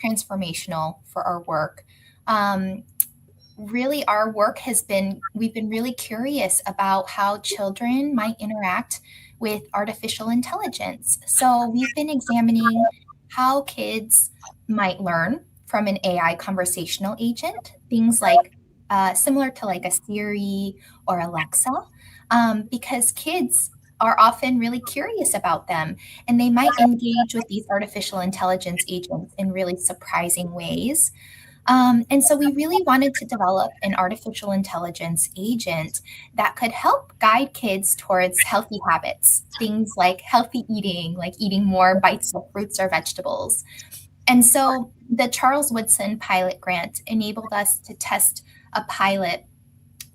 transformational for our work. Really, our work we've been really curious about how children might interact with artificial intelligence. So we've been examining how kids might learn from an AI conversational agent, things like similar to like a Siri or Alexa, because kids are often really curious about them and they might engage with these artificial intelligence agents in really surprising ways. And so we really wanted to develop an artificial intelligence agent that could help guide kids towards healthy habits, things like healthy eating, like eating more bites of fruits or vegetables. And so the Charles Woodson pilot grant enabled us to test a pilot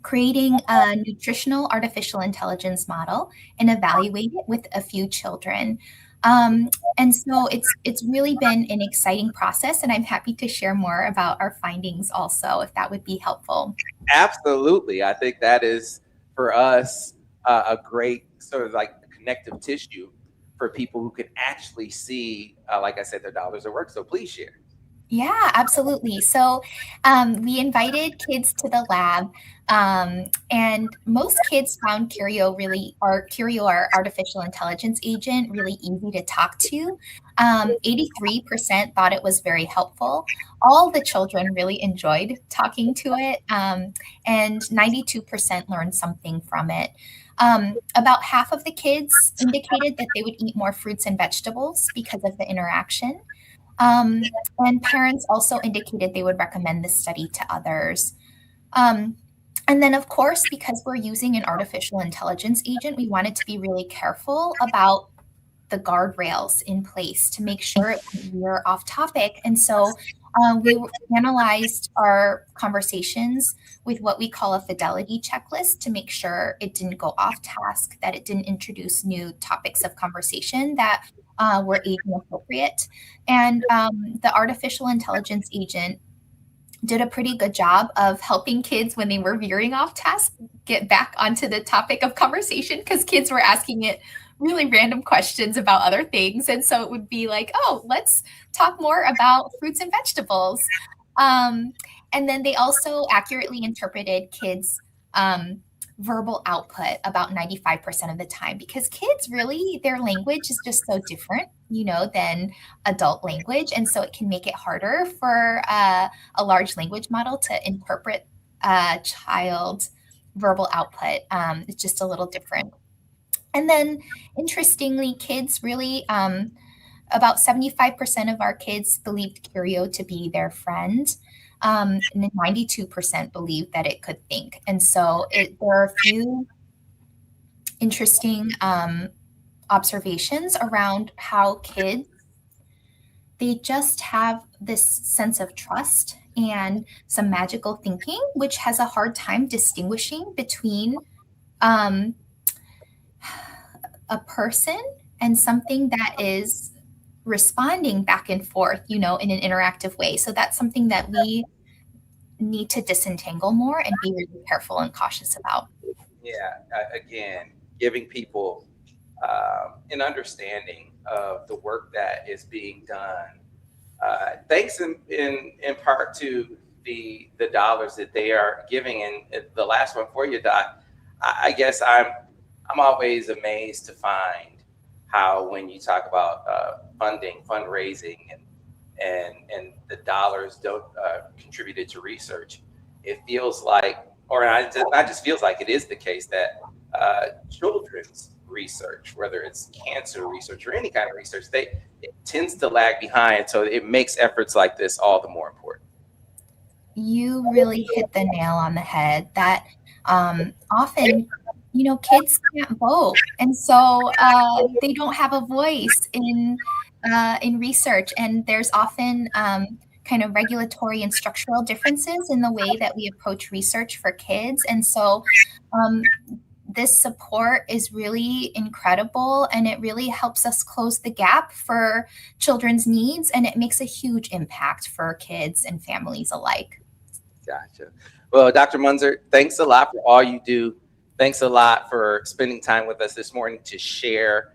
creating a nutritional artificial intelligence model and evaluate it with a few children. And so it's really been an exciting process, and I'm happy to share more about our findings also, if that would be helpful. Absolutely. I think that is for us a great sort of like connective tissue for people who can actually see, like I said, their dollars at work. So please share. Yeah, absolutely. So we invited kids to the lab, and most kids found Curio, our artificial intelligence agent, really easy to talk to. 83% thought it was very helpful. All the children really enjoyed talking to it, and 92% learned something from it. About half of the kids indicated that they would eat more fruits and vegetables because of the interaction. And parents also indicated they would recommend this study to others. And then, of course, because we're using an artificial intelligence agent, we wanted to be really careful about the guardrails in place to make sure we're off topic. And so we analyzed our conversations with what we call a fidelity checklist to make sure it didn't go off task, that it didn't introduce new topics of conversation that were age appropriate. And the artificial intelligence agent did a pretty good job of helping kids when they were veering off task get back onto the topic of conversation, because kids were asking it really random questions about other things. And so it would be like, oh, let's talk more about fruits and vegetables. And then they also accurately interpreted kids' verbal output about 95% of the time, because kids really, their language is just so different, than adult language. And so it can make it harder for a large language model to interpret a child's verbal output. It's just a little different. And then interestingly, kids really, about 75% of our kids believed Curio to be their friend. And then 92% believed that it could think. And so there are a few interesting observations around how kids, they just have this sense of trust and some magical thinking, which has a hard time distinguishing between a person and something that is responding back and forth, in an interactive way. So that's something that we need to disentangle more and be really careful and cautious about. Yeah, again, giving people an understanding of the work that is being done. Thanks in part to the dollars that they are giving. And the last one for you, Doc, I guess I'm always amazed to find how when you talk about fundraising and the dollars don't contributed to research, it feels like, or not just feels like, it is the case that children's research, whether it's cancer research or any kind of research, it tends to lag behind. So it makes efforts like this all the more important. You really hit the nail on the head that often, kids can't vote. And so they don't have a voice in research. And there's often kind of regulatory and structural differences in the way that we approach research for kids. And so this support is really incredible, and it really helps us close the gap for children's needs, and it makes a huge impact for kids and families alike. Gotcha. Well, Dr. Munzer, thanks a lot for all you do. Thanks a lot for spending time with us this morning to share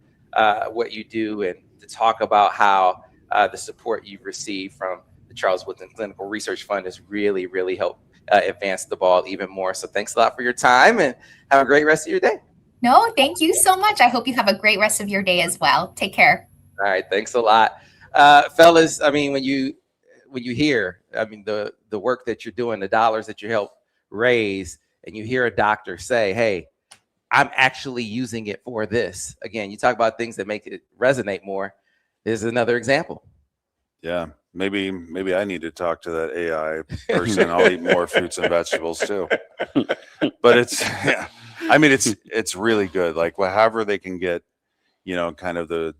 what you do and to talk about how the support you've received from the Charles Woodson Clinical Research Fund has really, really helped advance the ball even more. So thanks a lot for your time, and have a great rest of your day. No, thank you so much. I hope you have a great rest of your day as well. Take care. All right. Thanks a lot. Fellas, I mean, when you hear, the work that you're doing, the dollars that you help raise, and you hear a doctor say, hey, I'm actually using it for this. Again, you talk about things that make it resonate more. There's another example. Yeah, maybe I need to talk to that AI person. I'll eat more fruits and vegetables too. But it's really good. Like, however they can get, kind of the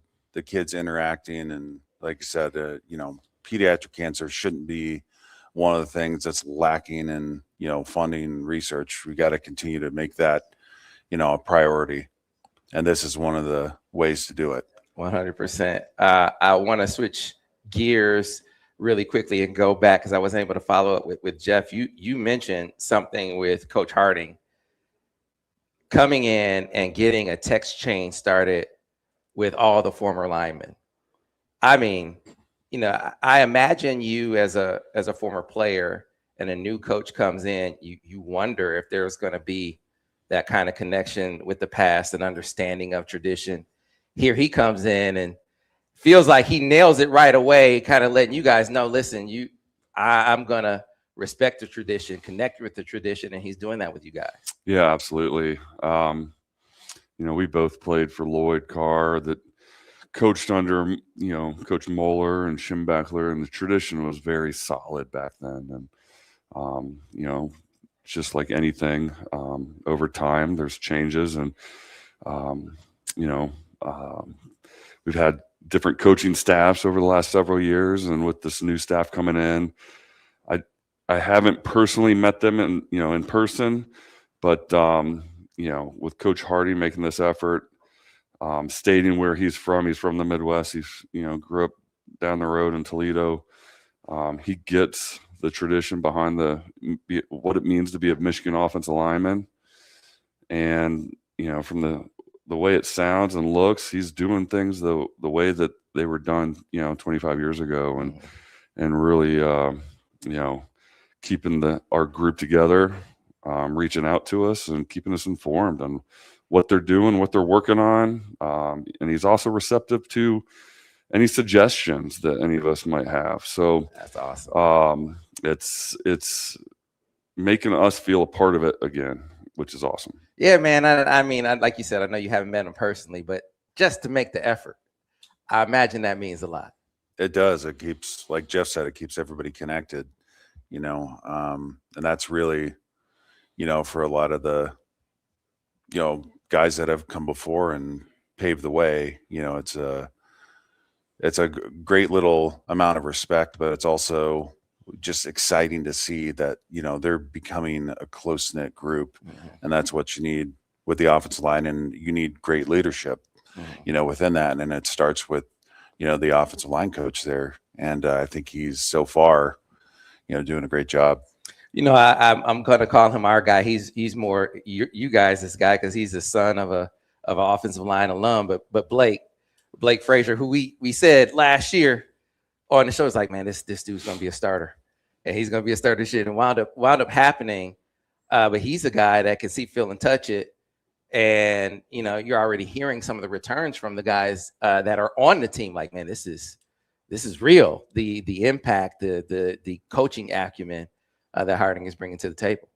kids interacting, and like I said, pediatric cancer shouldn't be one of the things that's lacking in funding research. We got to continue to make that, a priority. And this is one of the ways to do it. 100%. I want to switch gears really quickly and go back because I wasn't able to follow up with Jeff. You mentioned something with Coach Harding coming in and getting a text chain started with all the former linemen. I mean, I imagine you as a former player and a new coach comes in, you wonder if there's going to be that kind of connection with the past and understanding of tradition. Here he comes in and feels like he nails it right away, kind of letting you guys know, listen, I'm going to respect the tradition, connect with the tradition, and he's doing that with you guys. Yeah, absolutely. We both played for Lloyd Carr that coached under, Coach Moeller and Schimbeckler, and the tradition was very solid back then. And, just like anything, over time, there's changes. And, we've had different coaching staffs over the last several years. And with this new staff coming in, I haven't personally met them in person, but, with Coach Harding making this effort, stating where he's from the Midwest. He's, grew up down the road in Toledo. He gets the tradition behind what it means to be a Michigan offensive lineman. And, from the way it sounds and looks, he's doing things the way that they were done, 25 years ago, and really, keeping our group together, reaching out to us and keeping us informed on what they're doing, what they're working on. And he's also receptive to any suggestions that any of us might have. So that's awesome. It's making us feel a part of it again, which is awesome. Yeah, man. I mean, like you said, I know you haven't met him personally, but just to make the effort, I imagine that means a lot. It does. It keeps, like Jeff said, it keeps everybody connected, and that's really, for a lot of the, guys that have come before and paved the way, it's a great little amount of respect, but it's also just exciting to see that, they're becoming a close-knit group. And that's what you need with the offensive line. And you need great leadership, within that. And it starts with, the offensive line coach there. And I think he's so far, doing a great job. I'm going to call him our guy. He's more you guys, this guy, because he's the son of an offensive line alum. But Blake Frazier, who we said last year on the show, is like, man, this dude's going to be a starter, and he's going to be a starter this year. And wound up happening. But he's a guy that can see, feel, and touch it. And you're already hearing some of the returns from the guys that are on the team. Like, man, this is real. The impact, the coaching acumen that Harding is bringing to the table.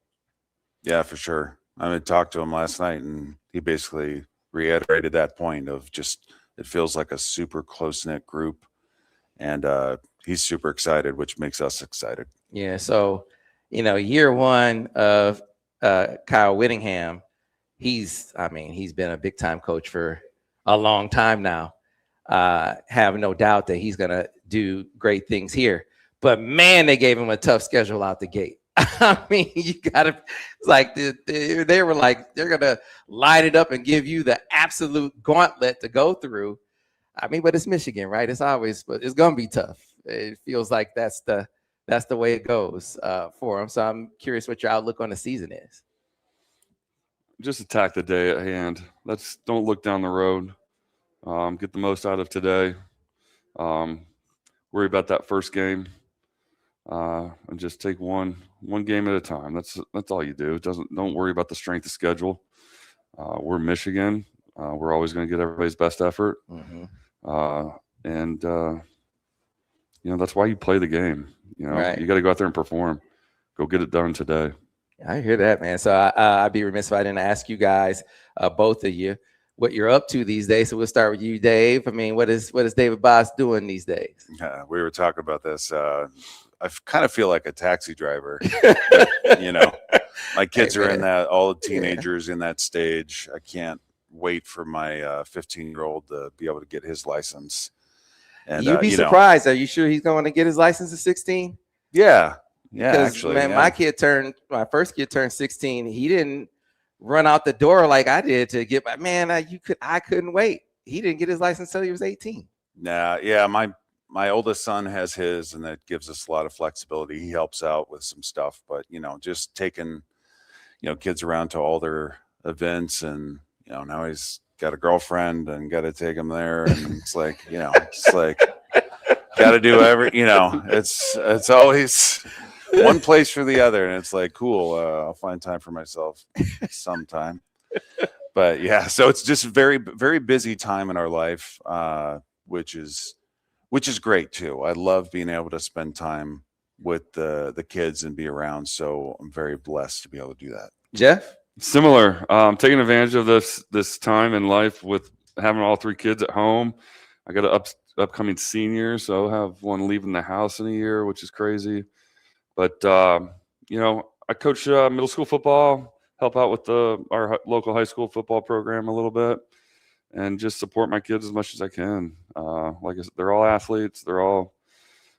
Yeah, for sure. I talked to him last night, and he basically reiterated that point of just, it feels like a super close-knit group, and he's super excited, which makes us excited. Yeah. So, year one of Kyle Whittingham, he's been a big time coach for a long time now. Have no doubt that he's going to do great things here. But man, they gave him a tough schedule out the gate. I mean, you gotta, it's like they were like, they're gonna light it up and give you the absolute gauntlet to go through. I mean, but it's Michigan, right? It's gonna be tough. It feels like that's the way it goes for them. So I'm curious what your outlook on the season is. Just attack the day at hand. Don't look down the road. Get the most out of today. Worry about that first game. And just take one game at a time. That's all you do. Don't worry about the strength of schedule. We're Michigan. We're always going to get everybody's best effort. And that's why you play the game. Right. You got to go out there and perform. Go get it done today. I hear that, man. So I'd be remiss if I didn't ask you guys, both of you, what you're up to these days. So we'll start with you, Dave. I mean, what is David Boss doing these days? We were talking about this. I kind of feel like a taxi driver. My kids are in that, all the teenagers in that stage. I can't wait for my 15-year-old to be able to get his license. And you'd be surprised. Are you sure he's going to get his license at 16? Yeah. Yeah, Because actually, man, yeah. my first kid turned 16. He didn't run out the door like I did to get I couldn't wait. He didn't get his license until he was 18. Yeah. My oldest son has his, and that gives us a lot of flexibility. He helps out with some stuff, but just taking kids around to all their events, and now he's got a girlfriend and got to take him there, and it's like got to do it's always one place for the other, and it's like, cool, I'll find time for myself sometime. But yeah, so it's just very, very busy time in our life, which is great too. I love being able to spend time with the kids and be around. So I'm very blessed to be able to do that. Jeff? Similar. Taking advantage of this time in life with having all 3 kids at home. I got an upcoming senior, so I'll have one leaving the house in a year, which is crazy. But I coach middle school football, help out with our local high school football program a little bit, and just support my kids as much as I can. Like I said, they're all athletes. They're all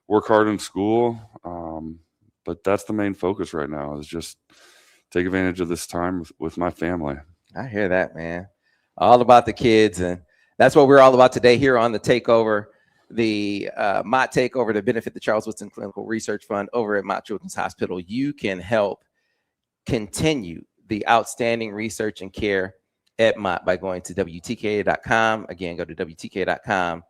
work hard in school. But that's the main focus right now, is just take advantage of this time with my family. I hear that, man. All about the kids. And that's what we're all about today here on the Takeover, the MOTT Takeover to benefit the Charles Woodson Clinical Research Fund over at Mott Children's Hospital. You can help continue the outstanding research and care at Mott by going to WTKA.com. Again, go to WTKA.com.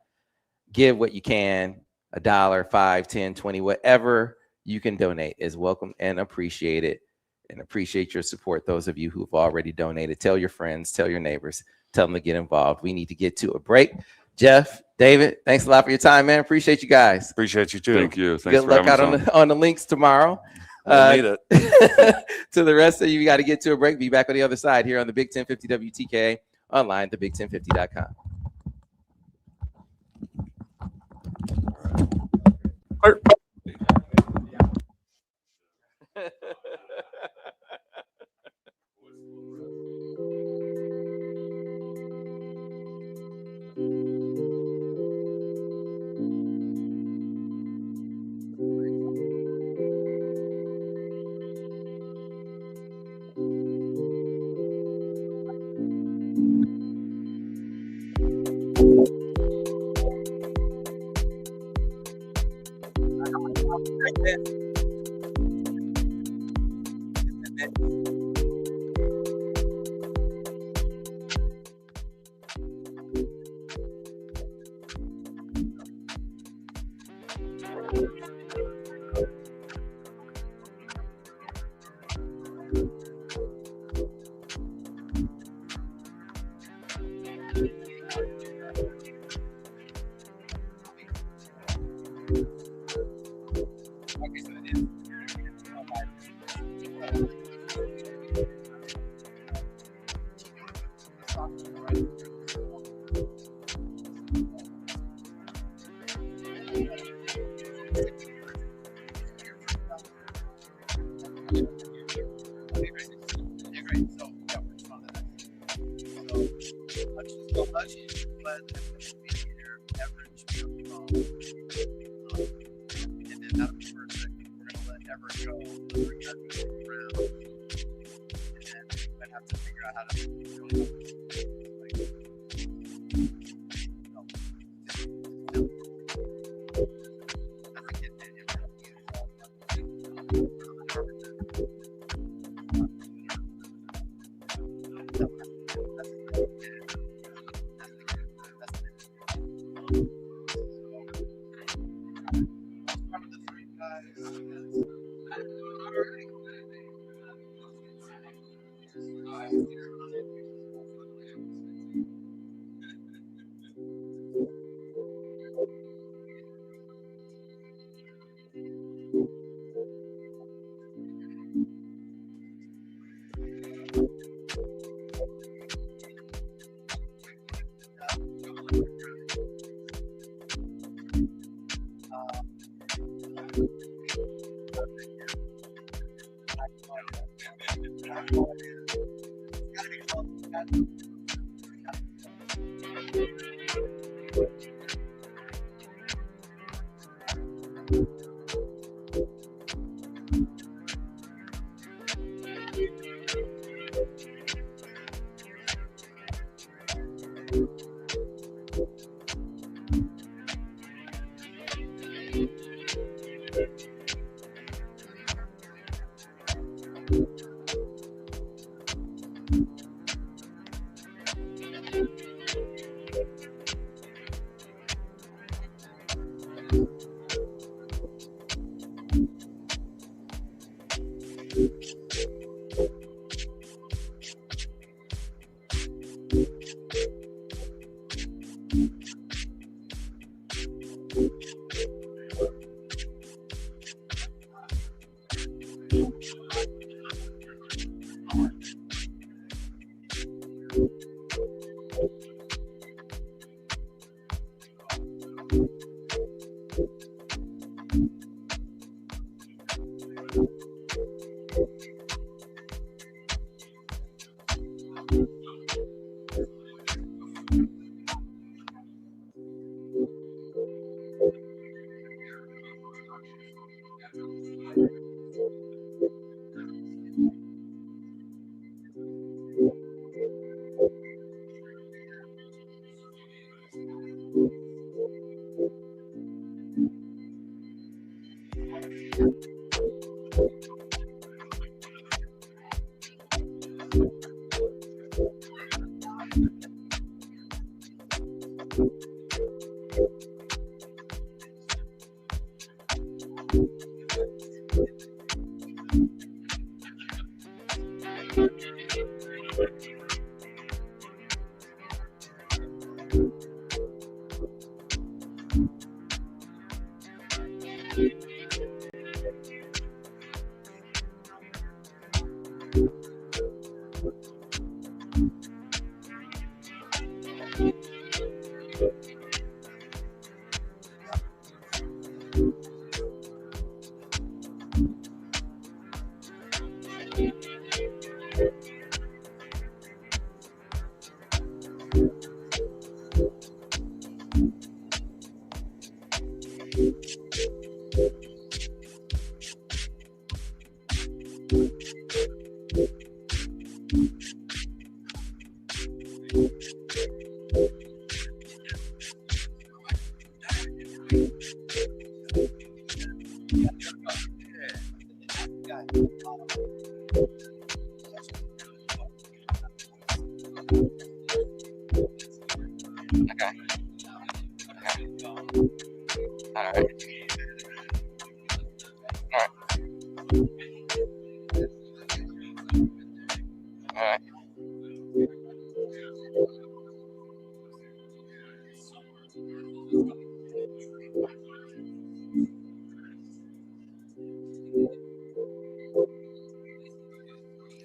Give what you can, $1, $5, $10, $20, whatever you can donate is welcome and appreciated, and appreciate your support. Those of you who've already donated, tell your friends, tell your neighbors, tell them to get involved. We need to get to a break. Jeff, David, thanks a lot for your time, man. Appreciate you guys. Appreciate you too. Thank you. Thanks Good luck out on the links tomorrow. We'll need it. To the rest of you, we got to get to a break. Be back on the other side here on the Big 1050 WTKA, online, thebig1050.com.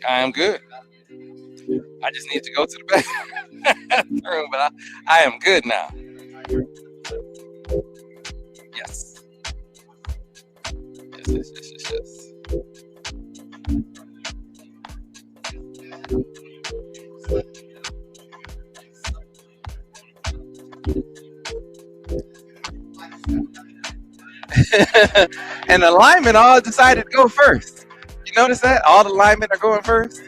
I am good. I just need to go to the bathroom, but I am good now. Yes. Yes. And the linemen all decided to go first. You notice that? All the linemen are going first.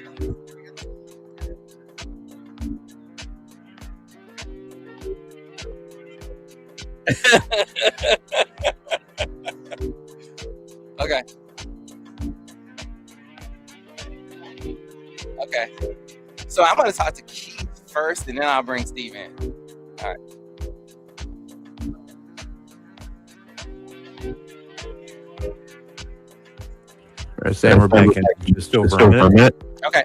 Okay. Okay. So I'm going to talk to Keith first, and then I'll bring Steve in. All right. All right, Sam, we're back in just over a minute. Okay.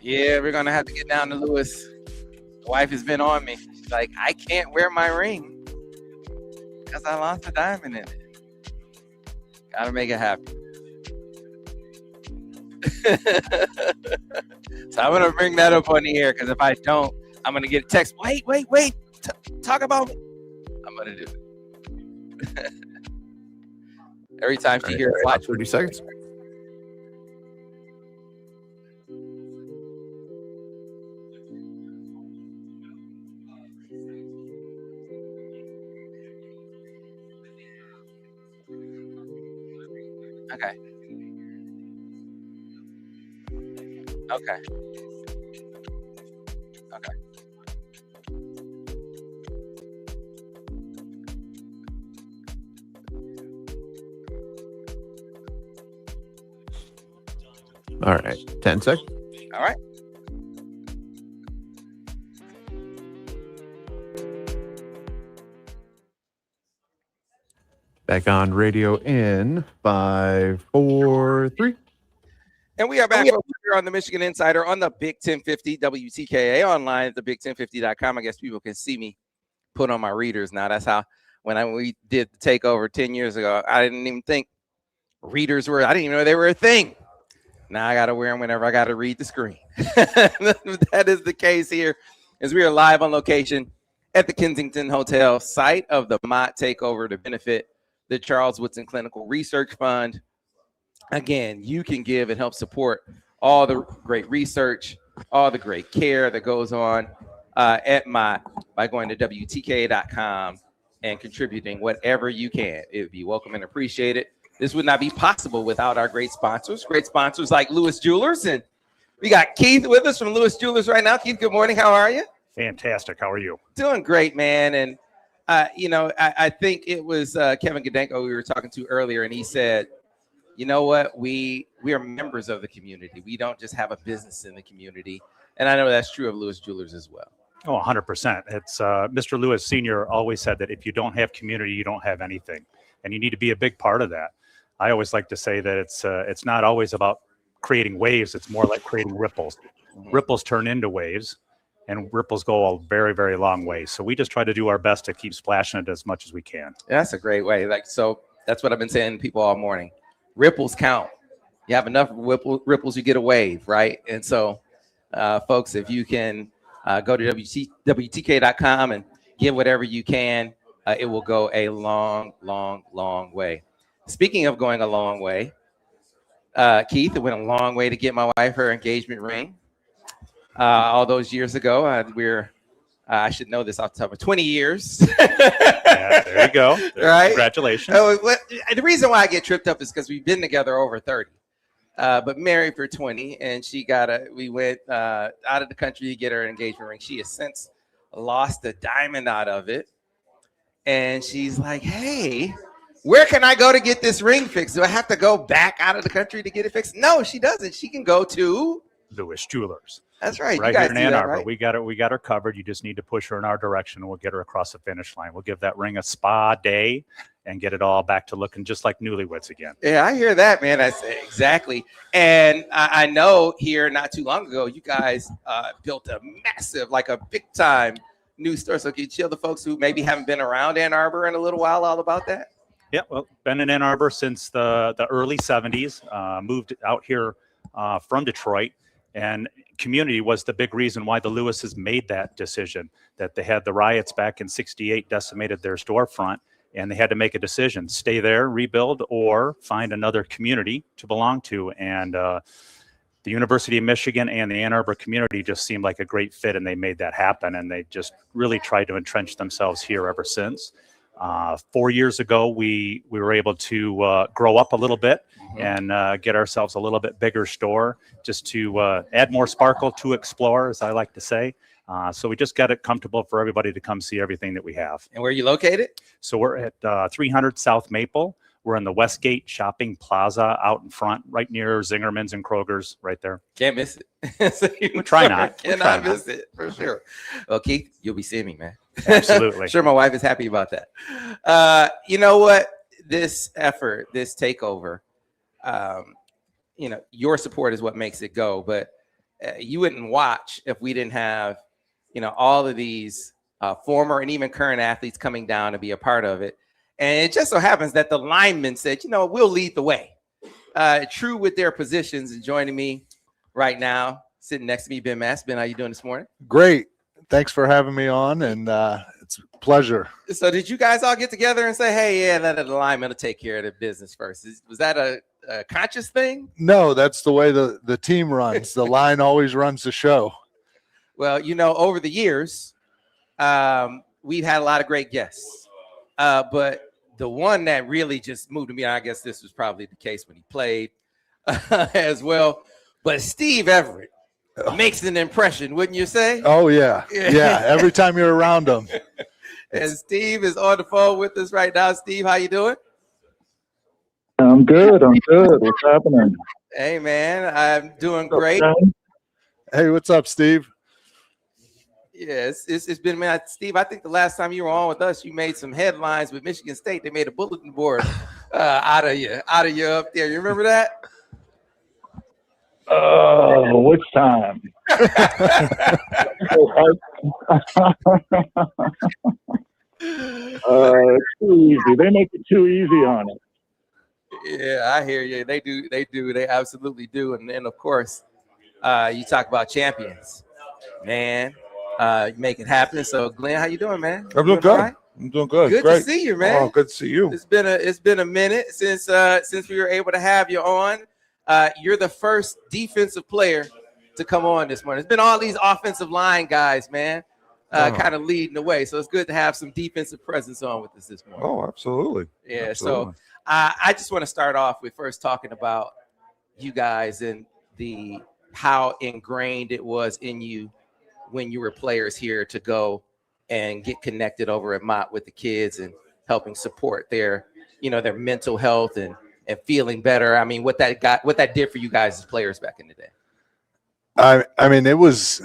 Yeah, we're going to have to get down to Lewis. The wife has been on me. She's like, I can't wear my ring because I lost a diamond in it. Gotta make it happen. So I'm gonna bring that up on the air because if I don't, I'm gonna get a text. Wait. Talk about me. I'm gonna do it. Every time she hears watch 30 seconds. Okay. Okay. Okay. All right. 10 seconds. All right. Back on radio in 5, 4, 3. And we are back over here on the Michigan Insider on the Big 1050 WTKA online at the Big1050.com. I guess people can see me put on my readers now. That's how when we did the takeover 10 years ago, I didn't even think readers were. I didn't even know they were a thing. Now I got to wear them whenever I got to read the screen. That is the case here, as we are live on location at the Kensington Hotel, site of the MOTT Takeover to benefit the Charles Woodson Clinical Research Fund. Again, you can give and help support all the great research, all the great care that goes on at MOTT by going to WTKA.com and contributing whatever you can. It would be welcome and appreciated. This would not be possible without our great sponsors like Lewis Jewelers. And we got Keith with us from Lewis Jewelers right now. Keith, good morning. How are you? Fantastic. How are you? Doing great, man. And, I think it was Kevin Gadenko we were talking to earlier, and he said, you know what? We are members of the community. We don't just have a business in the community. And I know that's true of Lewis Jewelers as well. Oh, 100%. It's Mr. Lewis Sr. always said that if you don't have community, you don't have anything. And you need to be a big part of that. I always like to say that it's not always about creating waves. It's more like creating ripples. Ripples turn into waves, and ripples go a very, very long way. So we just try to do our best to keep splashing it as much as we can. Yeah, that's a great way. So that's what I've been saying to people all morning. Ripples count. You have enough ripples, you get a wave, right? And so, folks, if you can go to WTK.com and give whatever you can, it will go a long, long, long way. Speaking of going a long way, Keith, it went a long way to get my wife her engagement ring. All those years ago, I should know this off the top of 20 years. Yeah, there you go. Right? Congratulations. The reason why I get tripped up is because we've been together over 30, but married for 20. And we went out of the country to get her engagement ring. She has since lost a diamond out of it. And she's like, hey, where can I go to get this ring fixed? Do I have to go back out of the country to get it fixed? No, she doesn't. She can go to Lewis Jewelers. That's right. Right here in Ann Arbor. Right? We got her covered. You just need to push her in our direction, and we'll get her across the finish line. We'll give that ring a spa day and get it all back to looking just like newlyweds again. Yeah, I hear that, man. That's exactly. And I know here not too long ago, you guys built a massive, like a big time new store. So can you tell the folks who maybe haven't been around Ann Arbor in a little while all about that? Yeah, well, been in Ann Arbor since the early 70s, moved out here from Detroit, and community was the big reason why the Lewises made that decision, that they had the riots back in '68 decimated their storefront, and they had to make a decision, stay there, rebuild, or find another community to belong to. And the University of Michigan and the Ann Arbor community just seemed like a great fit, and they made that happen, and they just really tried to entrench themselves here ever since. 4 years ago, we were able to grow up a little bit and get ourselves a little bit bigger store, just to add more sparkle to explore, as I like to say. So we just got it comfortable for everybody to come see everything that we have. And where are you located? So we're at 300 South Maple. We're in the Westgate Shopping Plaza out in front, right near Zingerman's and Kroger's, right there. Can't miss it. So try not. Cannot miss it, for sure. Well, Keith, you'll be seeing me, man. Absolutely. Sure, my wife is happy about that. You know what? This effort, this takeover, your support is what makes it go. But you wouldn't watch if we didn't have, all of these former and even current athletes coming down to be a part of it. And it just so happens that the linemen said, we'll lead the way. True with their positions. And joining me right now, sitting next to me, Ben Mass. Ben, how you doing this morning? Great. Thanks for having me on, and it's a pleasure. So did you guys all get together and say, hey, yeah, let the linemen take care of the business first? Was that a conscious thing? No, that's the way the team runs. The line always runs the show. Well, over the years, we've had a lot of great guests. But the one that really just moved me, I guess this was probably the case when he played as well. But Steve Everett makes an impression, wouldn't you say? Oh, yeah. Yeah, every time you're around him. And Steve is on the phone with us right now. Steve, how you doing? I'm good. What's happening? Hey, man, I'm doing great. Hey, what's up, Steve? Yes, it's been, man. Steve, I think the last time you were on with us, you made some headlines with Michigan State. They made a bulletin board out of you up there. You remember that? Which time? It's too easy. They make it too easy on it. Yeah, I hear you. They do. They do. They absolutely do. And then, of course, you talk about champions, man. You make it happen. So, Glenn, how you doing, man? I'm doing all good. right? I'm doing good. Good Great. to see you, man. Oh, good to see you. It's been a minute since we were able to have you on. You're the first defensive player to come on this morning. It's been all these offensive line guys, man, kind of leading the way. So it's good to have some defensive presence on with us this morning. Oh, absolutely. Yeah. Absolutely. So I just want to start off with first talking about you guys and how ingrained it was in you when you were players here to go and get connected over at MOTT with the kids and helping support their mental health and feeling better. I mean, what that did for you guys as players back in the day. I mean, it was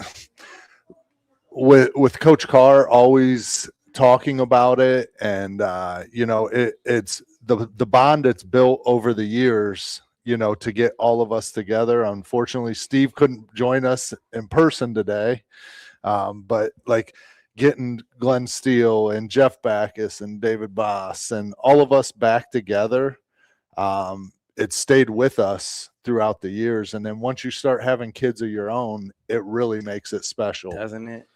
with Coach Carr always talking about it, and it's the bond that's built over the years, to get all of us together. Unfortunately, Steve couldn't join us in person today, but like getting Glenn Steele and Jeff Backus and David Boss and all of us back together, it stayed with us throughout the years. And then once you start having kids of your own, it really makes it special. Doesn't it?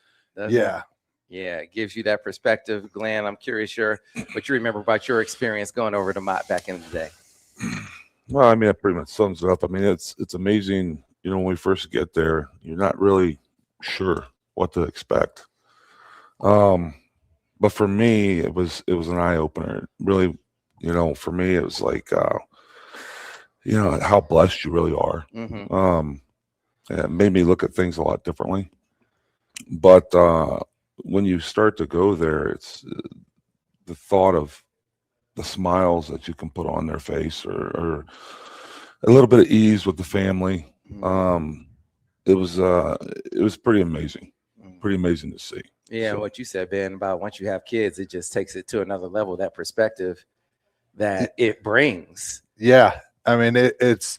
Yeah. Yeah, it gives you that perspective. Glenn, I'm curious what you remember about your experience going over to MOTT back in the day. Well, I mean, that pretty much sums it up. I mean, it's amazing. When we first get there, you're not really sure what to expect. But for me, it was an eye opener. Really, for me, it was like, how blessed you really are. Mm-hmm. It made me look at things a lot differently. But when you start to go there, it's the thought of the smiles that you can put on their face, or a little bit of ease with the family. It was pretty amazing. Pretty amazing to see. Yeah, what you said, Ben, about once you have kids, it just takes it to another level, that perspective that it brings. Yeah. I mean, it's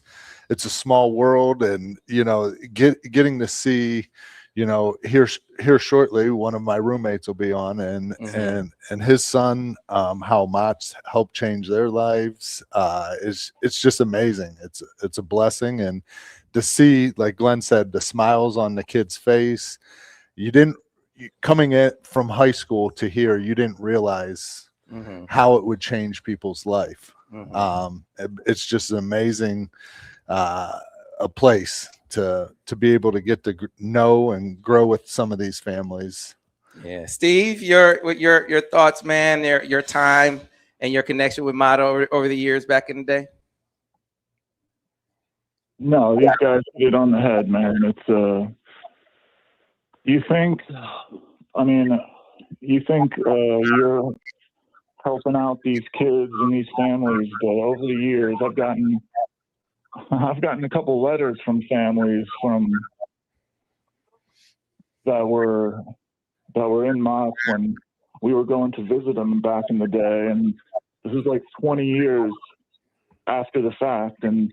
a small world, and, getting to see, here shortly, one of my roommates will be on, and his son, how MOTT's helped change their lives, it's just amazing. It's a blessing. And to see, like Glenn said, the smiles on the kid's face, coming in from high school to here, you didn't realize how it would change people's life. It's just an amazing a place to be able to get to know and grow with some of these families. Yeah, Steve, your thoughts, man, your time and your connection with MOTT over the years back in the day. No, these guys hit it on the head, man. It's you think you're helping out these kids and these families, but over the years, I've gotten a couple letters from families that were in MOTT when we were going to visit them back in the day, and this is like 20 years after the fact, and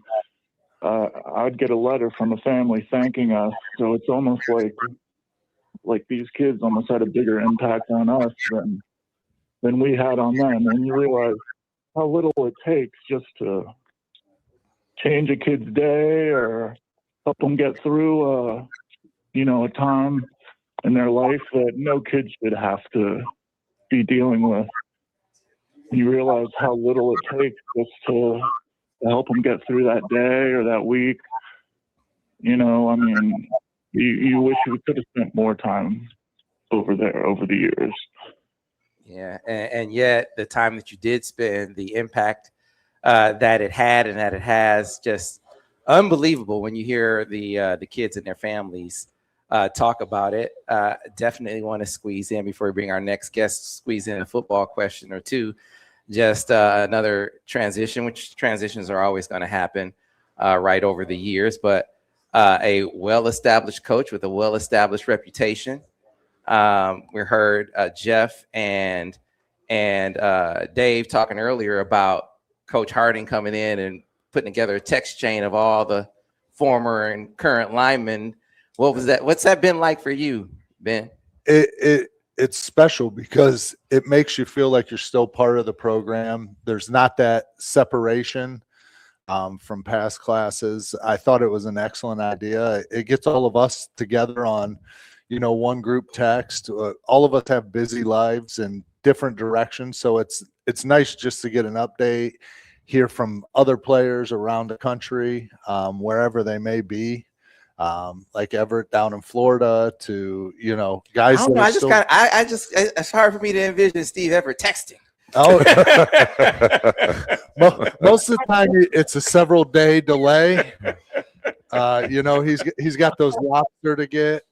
I'd get a letter from a family thanking us. So it's almost like these kids almost had a bigger impact on us than we had on them. And you realize how little it takes just to change a kid's day or help them get through a time in their life that no kid should have to be dealing with. You realize how little it takes just to help them get through that day or that week. I mean, you wish you could have spent more time over there over the years. Yeah, and yet the time that you did spend, the impact that it had and that it has, just unbelievable when you hear the kids and their families talk about it. Definitely want to squeeze in, before we bring our next guest, squeeze in a football question or two. Just another transition, which transitions are always going to happen right over the years, but a well-established coach with a well-established reputation. We heard Jeff and Dave talking earlier about Coach Harding coming in and putting together a text chain of all the former and current linemen. What was that? What's that been like for you, Ben? It's it's special because it makes you feel like you're still part of the program. There's not that separation from past classes. I thought it was an excellent idea. It gets all of us together on, one group text. All of us have busy lives and different directions, so it's nice just to get an update, hear from other players around the country, wherever they may be. Like Everett down in Florida to, guys. I don't know. It's hard for me to envision Steve Everett texting. Oh, most of the time it's a several day delay. He's got those lobster to get.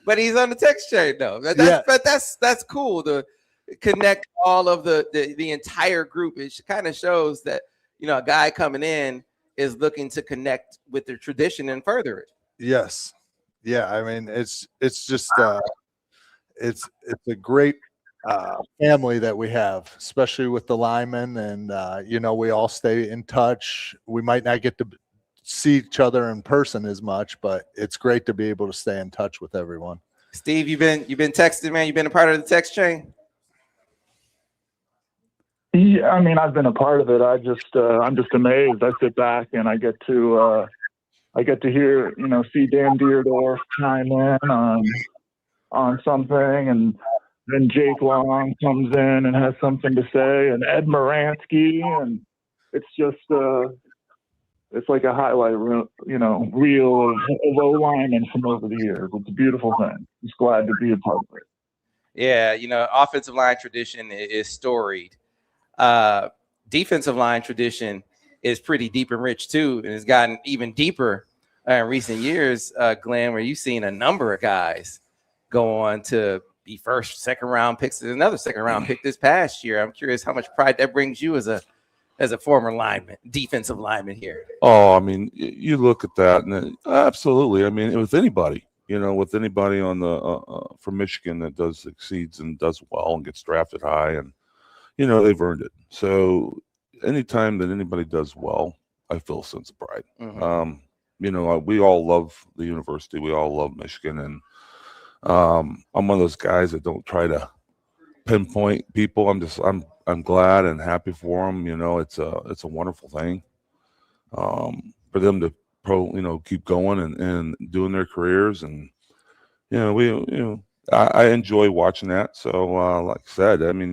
But he's on the text chain though. But that's cool to connect all of the entire group. It kind of shows that a guy coming in is looking to connect with the tradition and further it. Yes. Yeah, I mean it's just it's a great family that we have, especially with the linemen, and we all stay in touch. We might not get to see each other in person as much, but it's great to be able to stay in touch with everyone. Steve, you've been texting, man. You've been a part of the text chain. Yeah, I mean, I've been a part of it. I'm just amazed. I sit back and I get to hear, see Dan Deerdorf chime in on something, and then Jake Long comes in and has something to say, and Ed Moransky, and it's just it's like a highlight reel of O-linemen from over the years. It's a beautiful thing. Just glad to be a part of it. Yeah, offensive line tradition is storied. Defensive line tradition is pretty deep and rich too, and it's gotten even deeper in recent years, Glenn, where you've seen a number of guys go on to be first, second round picks. There's another second round pick this past year. I'm curious how much pride that brings you as a former lineman, defensive lineman here. Oh, I mean, you look at that, and absolutely. I mean, with anybody, on the from Michigan that succeeds and does well and gets drafted high, and they've earned it. So anytime that anybody does well, I feel a sense of pride. Mm-hmm. We all love the university. We all love Michigan, and I'm one of those guys that don't try to pinpoint people. I'm glad and happy for them. It's a wonderful thing for them to keep going and doing their careers, and I enjoy watching that. So like I said, I mean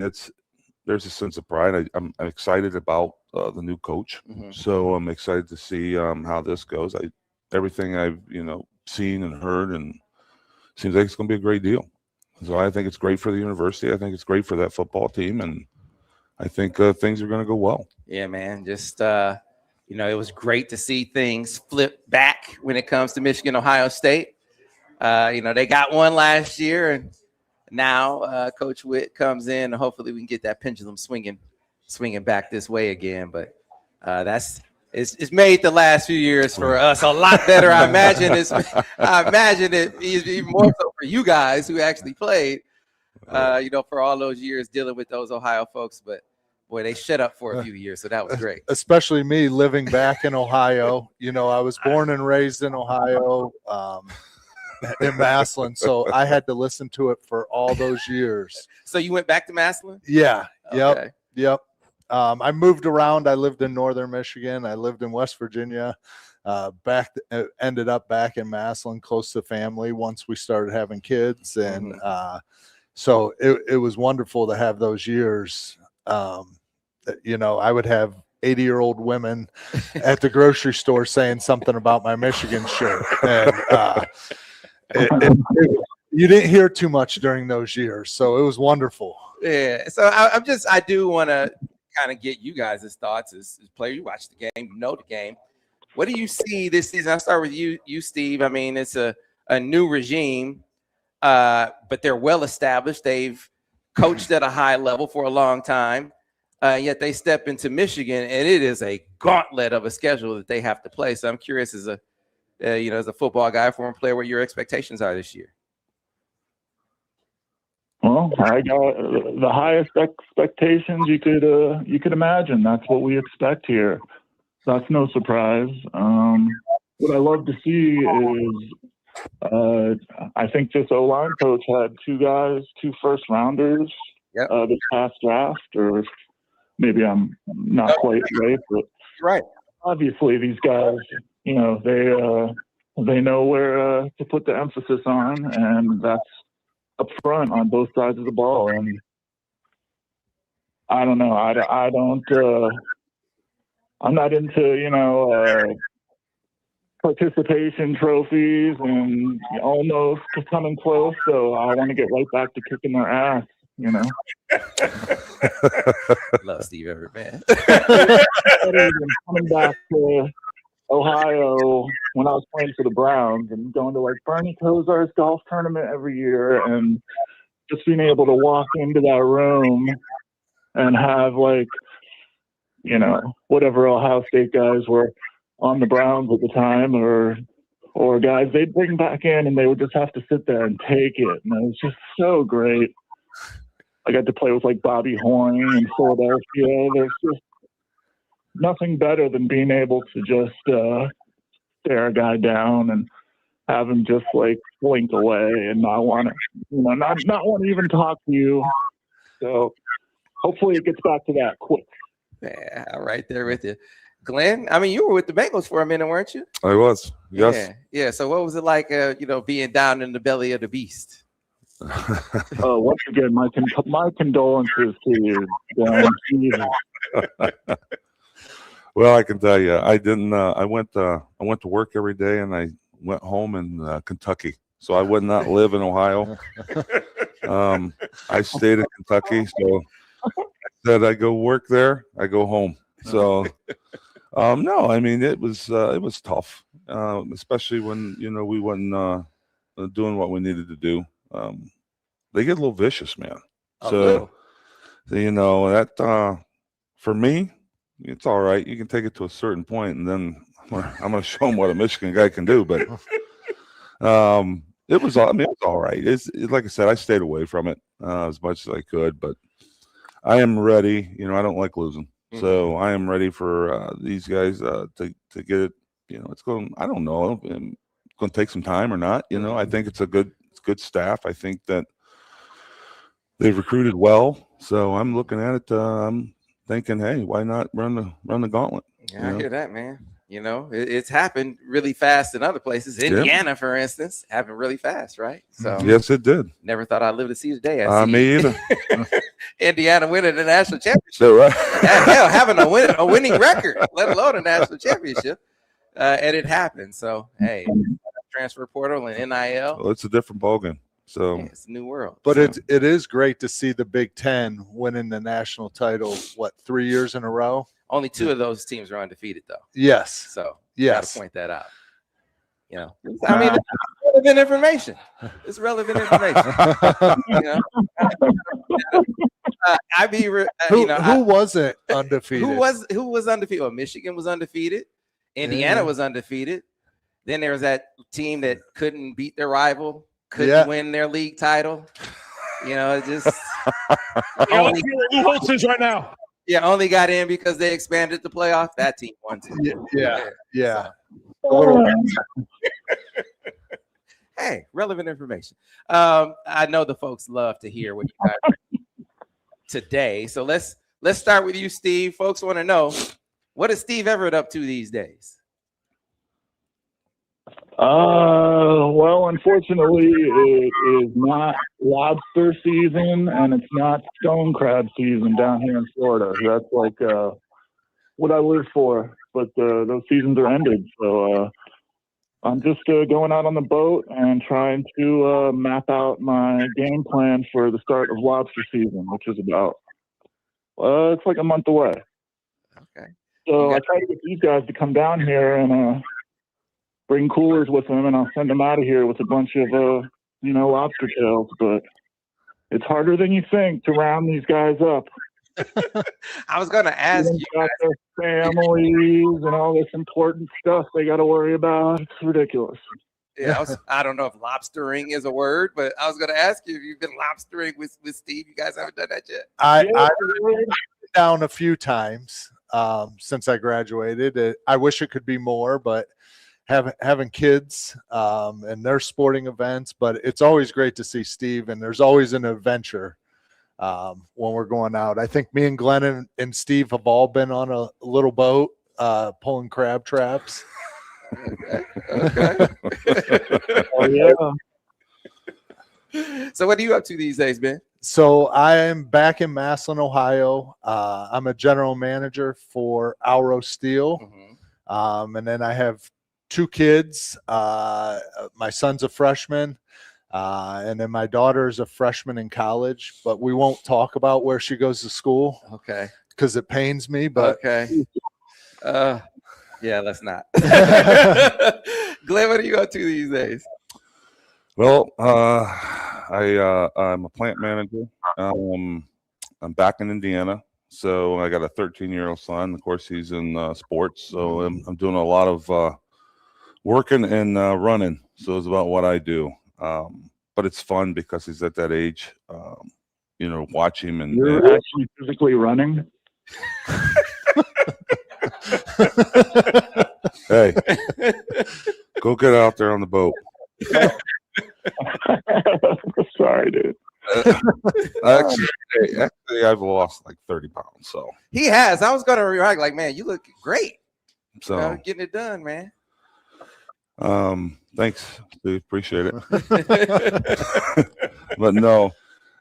there's a sense of pride. I'm excited about the new coach. Mm-hmm. So I'm excited to see how this goes. Everything I've seen and heard, and seems like it's going to be a great deal. So I think it's great for the university. I think it's great for that football team, and I think things are going to go well. Yeah, man. Just it was great to see things flip back when it comes to Michigan, Ohio State. They got one last year, and now Coach Witt comes in, and hopefully we can get that pendulum swinging back this way again. But it's made the last few years for us a lot better. I imagine it even more so for you guys who actually played. For all those years dealing with those Ohio folks, but boy, they shut up for a few years, so that was great. Especially me living back in Ohio. I was born and raised in Ohio, in Massillon, so I had to listen to it for all those years. So you went back to Massillon? Yeah. Okay. Yep. I moved around. I lived in northern Michigan. I lived in West Virginia. Ended up back in Massillon, close to family once we started having kids, and so it was wonderful to have those years. I would have 80-year-old women at the grocery store saying something about my Michigan shirt, and you didn't hear too much during those years, so it was wonderful. Yeah. So I do want to kind of get you guys' thoughts as player. You watch the game, you know the game. What do you see this season? I'll start with you, Steve. I mean, it's a new regime, but they're well established. They've coached at a high level for a long time, yet they step into Michigan, and it is a gauntlet of a schedule that they have to play. So I'm curious, as a football guy, former player, what your expectations are this year. Well, I got the highest expectations you could imagine. That's what we expect here. that's no surprise. What I love to see is I think this O-line coach had two first rounders this past draft, or maybe I'm not quite right, but right. Obviously these guys, you know, they know where to put the emphasis on, and that's up front on both sides of the ball. And I don't know, I'm not into, you know, participation trophies and almost coming close, so I want to get right back to kicking their ass, you know. Love Steve Everett, man. Coming back to Ohio when I was playing for the Browns and going to like Bernie Kosar's golf tournament every year, and just being able to walk into that room and have, like, you know, whatever Ohio State guys were on the Browns at the time, or guys they'd bring back in, and they would just have to sit there and take it. And it was just so great. I got to play with like Bobby Horn in Philadelphia. There's just nothing better than being able to just stare a guy down and have him just like blink away and not want to, you know, not want to even talk to you. So hopefully it gets back to that quick. Yeah, right there with you. Glenn, I mean, you were with the Bengals for a minute, weren't you? I was. Yes. Yeah. So what was it like, you know, being down in the belly of the beast? Once again, my condolences to you, Dan. Well, I can tell you, I didn't. I went to work every day, and I went home in Kentucky. So I would not live in Ohio. I stayed in Kentucky, so I said I go work there, I go home. So no, I mean it was tough, especially when, you know, we wasn't doing what we needed to do. They get a little vicious, man. So you know that for me, it's all right. You can take it to a certain point, and then I'm going to show them what a Michigan guy can do. But it was all right. It's like I said, I stayed away from it as much as I could. But I am ready. You know, I don't like losing, so I am ready for these guys to get it. You know, it's going. I don't know. It's going to take some time or not. You know, I think it's a good staff. I think that they've recruited well. So I'm looking at it. I'm thinking, hey, why not run the gauntlet? Yeah, I hear that, man. You know, it's happened really fast in other places. Indiana, for instance, happened really fast, right? So yes, it did. Never thought I'd live to see the day. Me either. Indiana winning the national championship. So, right. Hell, having a winning record, let alone a national championship, and it happened. So hey, transfer portal and NIL. Well, it's a different ballgame. So yeah, it's a new world. But it is great to see the Big Ten winning the national title. What, 3 years in a row? Only 2 of those teams are undefeated, though. Yes. So yes, got to point that out. You know, I mean, it's relevant information. It's relevant information. You know, who wasn't undefeated? Who was undefeated? Well, Michigan was undefeated. Indiana was undefeated. Then there was that team that couldn't beat their rival, couldn't win their league title. You know, it just only Woodson's right now. Yeah, only got in because they expanded the playoff. That team won too. Yeah. Hey, relevant information. I know the folks love to hear what you got today. So let's start with you, Steve. Folks want to know, what is Steve Everett up to these days? Well, unfortunately, it is not lobster season, and it's not stone crab season down here in Florida. That's like what I live for, but those seasons are ended. So I'm just going out on the boat and trying to map out my game plan for the start of lobster season, which is about it's like a month away. Okay. So I try to get these guys to come down here and bring coolers with them, and I'll send them out of here with a bunch of, lobster tails. But it's harder than you think to round these guys up. I was going to ask you. Got their families and all this important stuff they got to worry about. It's ridiculous. Yeah, I don't know if lobstering is a word, but I was going to ask you if you've been lobstering with Steve. You guys haven't done that yet? I've been down a few times. since I graduated. I wish it could be more, but having kids and their sporting events, but it's always great to see Steve, and there's always an adventure when we're going out. I think me and Glenn and Steve have all been on a little boat pulling crab traps. Okay. Oh, yeah. So what are you up to these days, Ben? So I am back in Massillon, Ohio. I'm a general manager for Auro Steel. And then I have 2 kids. My son's a freshman. And then my daughter is a freshman in college, but we won't talk about where she goes to school. Okay. Because it pains me, but okay. Yeah, let's not. Glenn, what are you up to these days? Well, I'm a plant manager. I'm back in Indiana, so I got a 13-year-old son. Of course, he's in sports, so I'm doing a lot of working and running. So it's about what I do. But it's fun because he's at that age. Watch him and You're actually physically running. Hey, go get out there on the boat. Sorry, dude. Actually, I've lost like 30 pounds. So He has. I was going to react like, man, you look great. So Getting it done, man. thanks, Steve. Appreciate it. But no.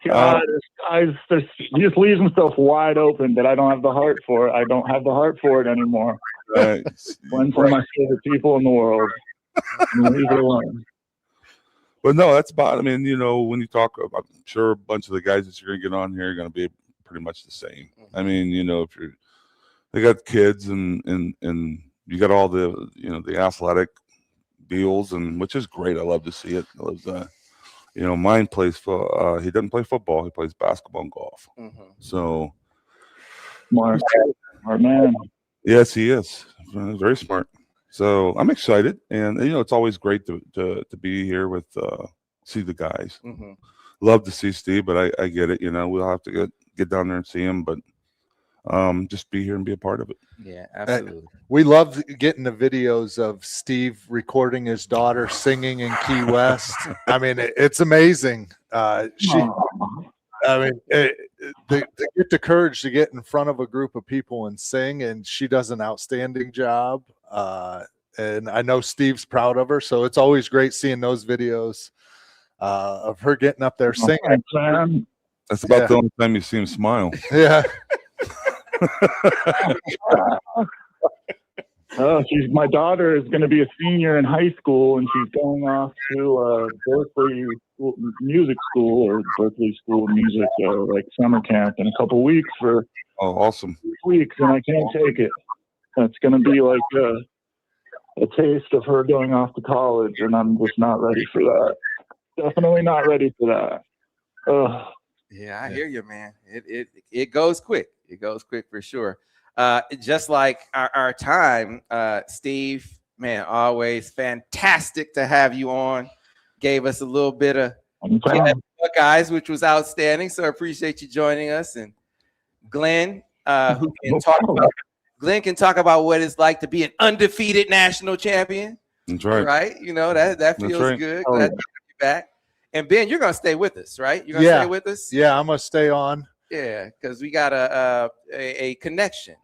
God, this guy's he just leaves himself wide open, but I don't have the heart for it. I don't have the heart for it anymore. Right. One's one of my favorite people in the world. Leave it alone. But no, that's about. I mean, when you talk about, I'm sure a bunch of the guys that you're going to get on here are going to be pretty much the same. I mean, if they got kids and you got all the the athletic deals, and which is great. I love to see it. I love mine plays for. He doesn't play football. He plays basketball and golf. So smart man. Yes, he is very smart. So I'm excited, and it's always great to be here with see the guys. Love to see Steve, but I get it. We'll have to get down there and see him, but just be here and be a part of it. Yeah, absolutely. We love getting the videos of Steve recording his daughter singing in Key West. I mean, it's amazing. They get the courage to get in front of a group of people and sing, and she does an outstanding job. And I know Steve's proud of her, so it's always great seeing those videos of her getting up there singing. That's about the only time you see him smile. Yeah. My daughter is going to be a senior in high school, and she's going off to Berkeley Music School or Berkeley School of Music, like summer camp in a couple weeks for awesome 6 weeks, and I can't take it. It's going to be like a taste of her going off to college, and I'm just not ready for that. Definitely not ready for that. Yeah, I hear you, man. It goes quick. It goes quick for sure. Just like our time, Steve, man, always fantastic to have you on. Gave us a little bit of Buckeyes, which was outstanding. So I appreciate you joining us. And Glenn, who can Glenn can talk about what it's like to be an undefeated national champion. That's right. Right? That feels good. Glad to have you back. And Ben, you're gonna stay with us, right? You're gonna stay with us. Yeah, I'm gonna stay on. Yeah, because we got a connection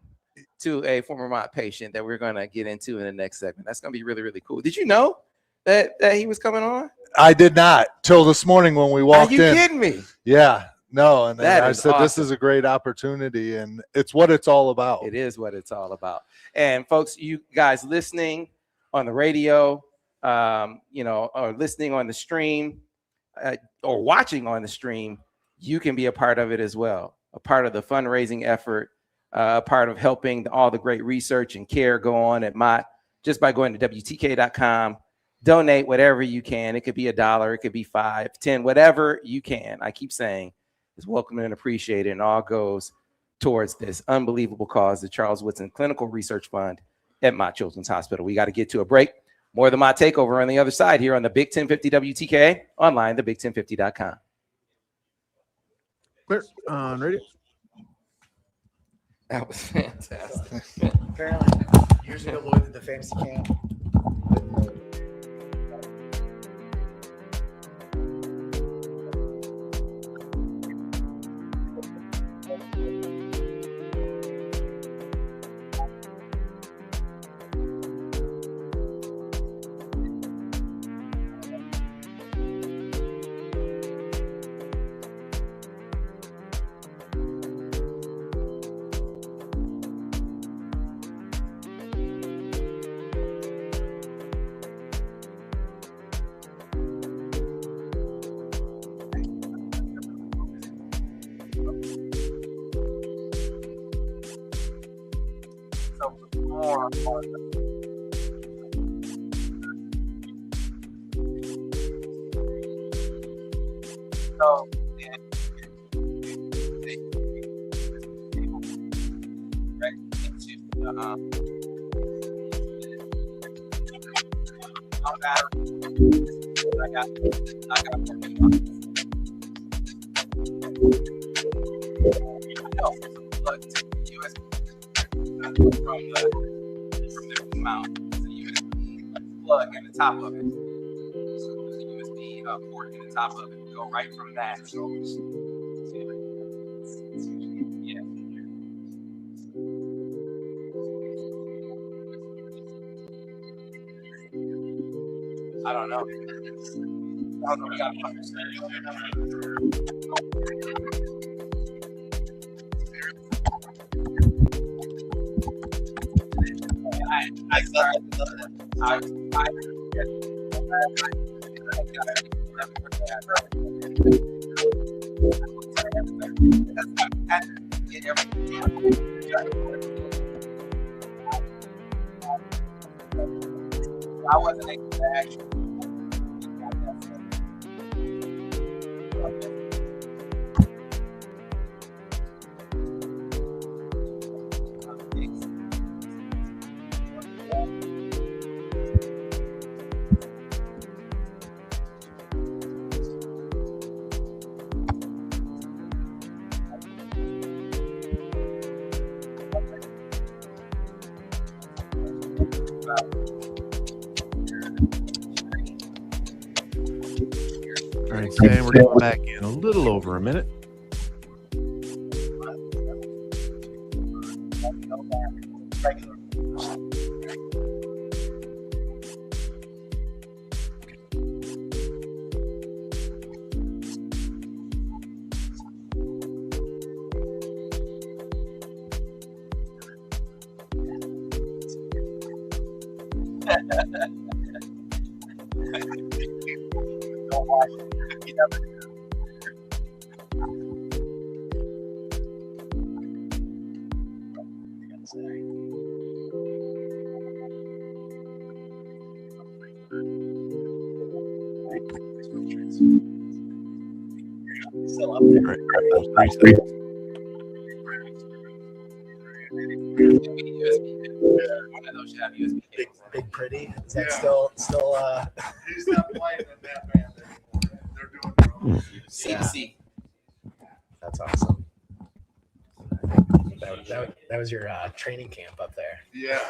to a former MOTT patient that we're gonna get into in the next segment. That's gonna be really, really cool. Did you know that he was coming on? I did not till this morning when we walked in. Are you kidding me? Yeah, no, and I said awesome. This is a great opportunity, and it's what it's all about. It is what it's all about. And folks, you guys listening on the radio, or listening on the stream, or watching on the stream, you can be a part of it as well. A part of the fundraising effort, a part of helping all the great research and care go on at MOTT just by going to WTKA.com. Donate whatever you can. It could be $1, it could be $5, $10, whatever you can. I keep saying is welcome and appreciated, and all goes towards this unbelievable cause, the Charles Woodson Clinical Research Fund at MOTT Children's Hospital. We got to get to a break. More of the MOTT Takeover on the other side here on the Big 1050 WTKA, online, thebig1050.com. Clear on radio. That was fantastic. Apparently, years ago, Lloyd did the fantasy camp. So, plug in the top of it. So there's a USB port in the top of it. Go right from that. Yeah. I don't know. We got I wasn't able to actually. All right, Sam, we're going back in a little over a minute. Still up there. Right, those 3 seconds. One of those should have USB. Big Pretty. Is that still? He's not playing in that band anymore. They're doing their own. C2C. That's awesome. That was your training camp up there. Yeah.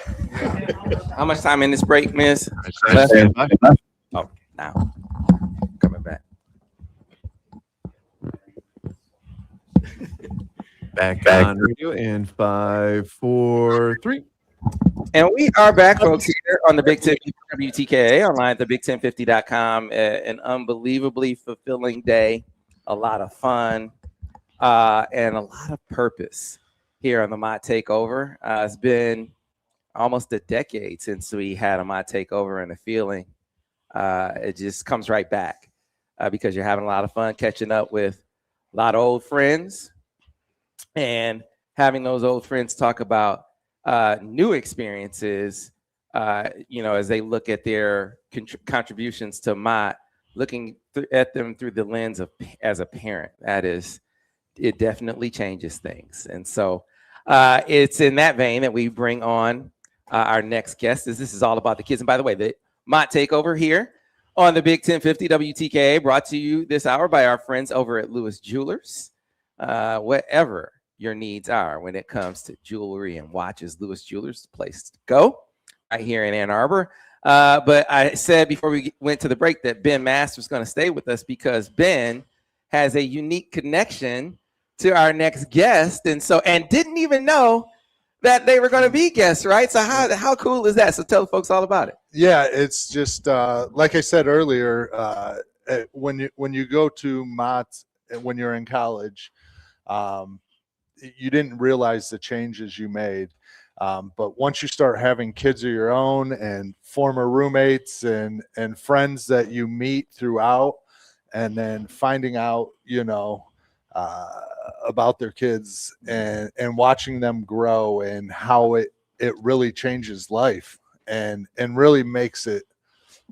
How much time in this break, miss? Left. Oh, now. Coming back. Back on radio in 5, 4, 3. And we are back, folks, here on the Big 10 WTKA online at the big1050.com. An unbelievably fulfilling day, a lot of fun, and a lot of purpose here on the MOTT Takeover. It's been almost a decade since we had a MOTT Takeover, and the feeling, it just comes right back because you're having a lot of fun catching up with a lot of old friends and having those old friends talk about new experiences, as they look at their contributions to MOTT, looking at them through the lens of as a parent. It definitely changes things. And so it's in that vein that we bring on our next guest. This is all about the kids. And by the way, the MOTT Takeover here on the Big 1050 WTKA, brought to you this hour by our friends over at Lewis Jewelers. Whatever your needs are when it comes to jewelry and watches. Lewis Jewelers is the place to go right here in Ann Arbor. But I said before we went to the break that Ben Mast was going to stay with us because Ben has a unique connection to our next guest, and didn't even know that they were going to be guests, right? So how cool is that? So tell the folks all about it. Yeah, it's just like I said earlier, when you go to MOTT when you're in college, you didn't realize the changes you made. But once you start having kids of your own and former roommates and friends that you meet throughout, and then finding out, about their kids and watching them grow and how it really changes life and really makes it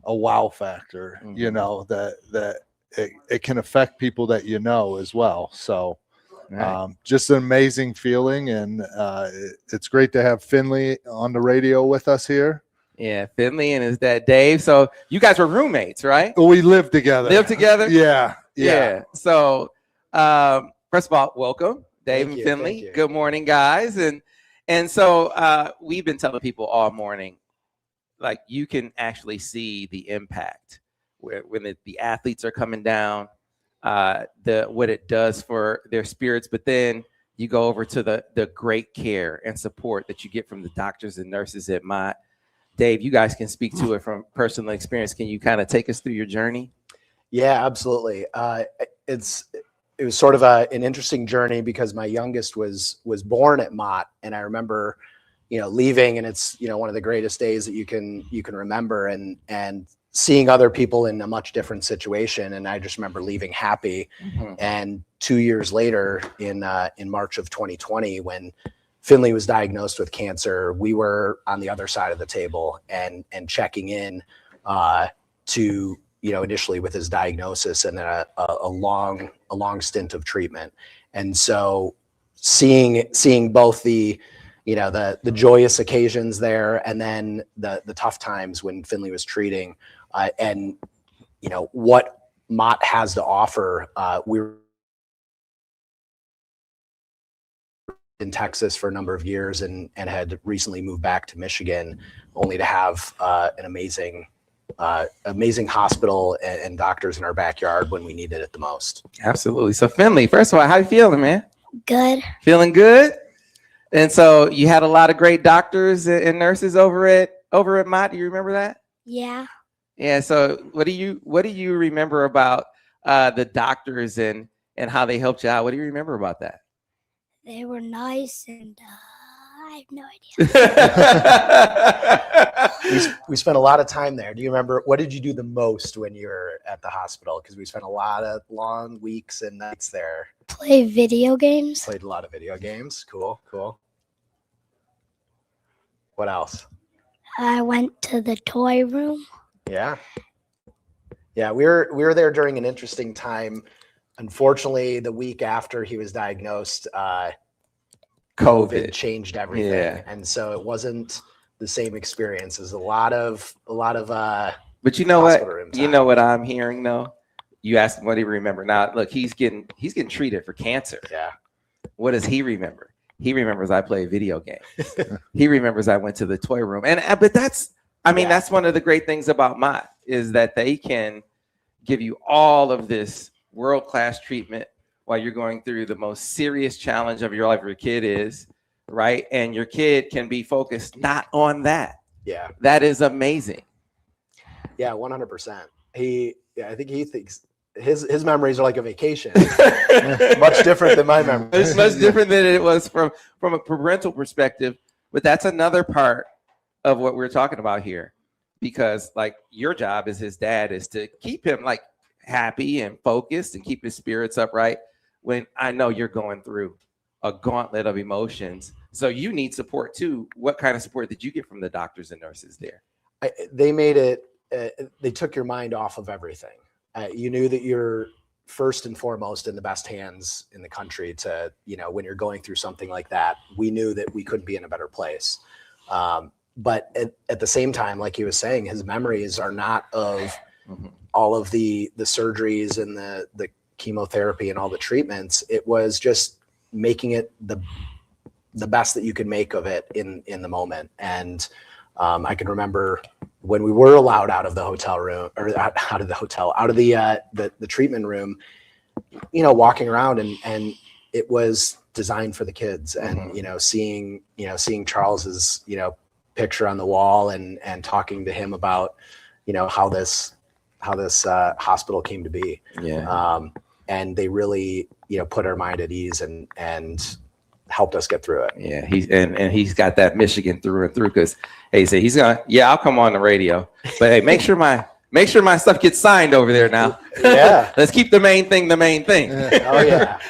a wow factor, that it can affect people that as well. So just an amazing feeling, and it's great to have Finley on the radio with us here. Yeah, Finley and his dad Dave. So you guys were roommates, right? We lived together. Yeah. So first of all, welcome, Dave and Finley. Good morning, guys. And so we've been telling people all morning, like, you can actually see the impact when the athletes are coming down, what it does for their spirits, but then you go over to the great care and support that you get from the doctors and nurses at MOTT. Dave, you guys can speak to it from personal experience. Can you kind of take us through your journey? Yeah, absolutely. It was sort of an interesting journey because my youngest was born at MOTT, and I remember, leaving, and it's one of the greatest days that you can remember, and seeing other people in a much different situation. And I just remember leaving happy. Mm-hmm. And 2 years later, in March of 2020, when Finley was diagnosed with cancer, we were on the other side of the table and checking in to, initially with his diagnosis and then a long stint of treatment. And so seeing both the joyous occasions there and then the tough times when Finley was treating, and what MOTT has to offer. We were in Texas for a number of years and had recently moved back to Michigan, only to have an amazing hospital and doctors in our backyard when we needed it the most. Absolutely. So Finley, first of all, how you feeling, man? Good. Feeling good? And so you had a lot of great doctors and nurses over at MOTT. Do you remember that? Yeah. Yeah. So what do you remember about the doctors and how they helped you out? What do you remember about that? They were nice, and I have no idea. We spent a lot of time there. Do you remember, what did you do the most when you were at the hospital? Because we spent a lot of long weeks and nights there. Play video games. Played a lot of video games. Cool. What else? I went to the toy room. Yeah, we were there during an interesting time. Unfortunately, the week after he was diagnosed, COVID changed everything, and so it wasn't the same experience. There's a lot of. But you know what? You know what I'm hearing though. You asked him what he remember. Now look, he's getting treated for cancer. Yeah. What does he remember? He remembers I played video games. He remembers I went to the toy room, but that's one of the great things about MOTT is that they can give you all of this world-class treatment while you're going through the most serious challenge of your life. Your kid is, right? And your kid can be focused not on that. Yeah. That is amazing. Yeah, 100%. I think he thinks his memories are like a vacation. Much different than my memories. It's much different than it was from a parental perspective, but that's another part of what we're talking about here, because like your job as his dad is to keep him like happy and focused and keep his spirits upright when I know you're going through a gauntlet of emotions. So you need support too. What kind of support did you get from the doctors and nurses there? They made it, they took your mind off of everything. You knew that you're first and foremost in the best hands in the country to, when you're going through something like that. We knew that we couldn't be in a better place. But at the same time, like he was saying, his memories are not of all of the surgeries and the chemotherapy and all the treatments. It was just making it the best that you could make of it in the moment. And I can remember when we were allowed out of the hotel room, or out of the treatment room, walking around, and it was designed for the kids. And seeing Charles's picture on the wall, and talking to him about how this hospital came to be. And they really put our mind at ease and helped us get through it. Yeah, he's got that Michigan through and through, because he said he's gonna, I'll come on the radio, but hey, make sure my stuff gets signed over there now. Yeah. Let's keep the main thing the main thing. Oh yeah.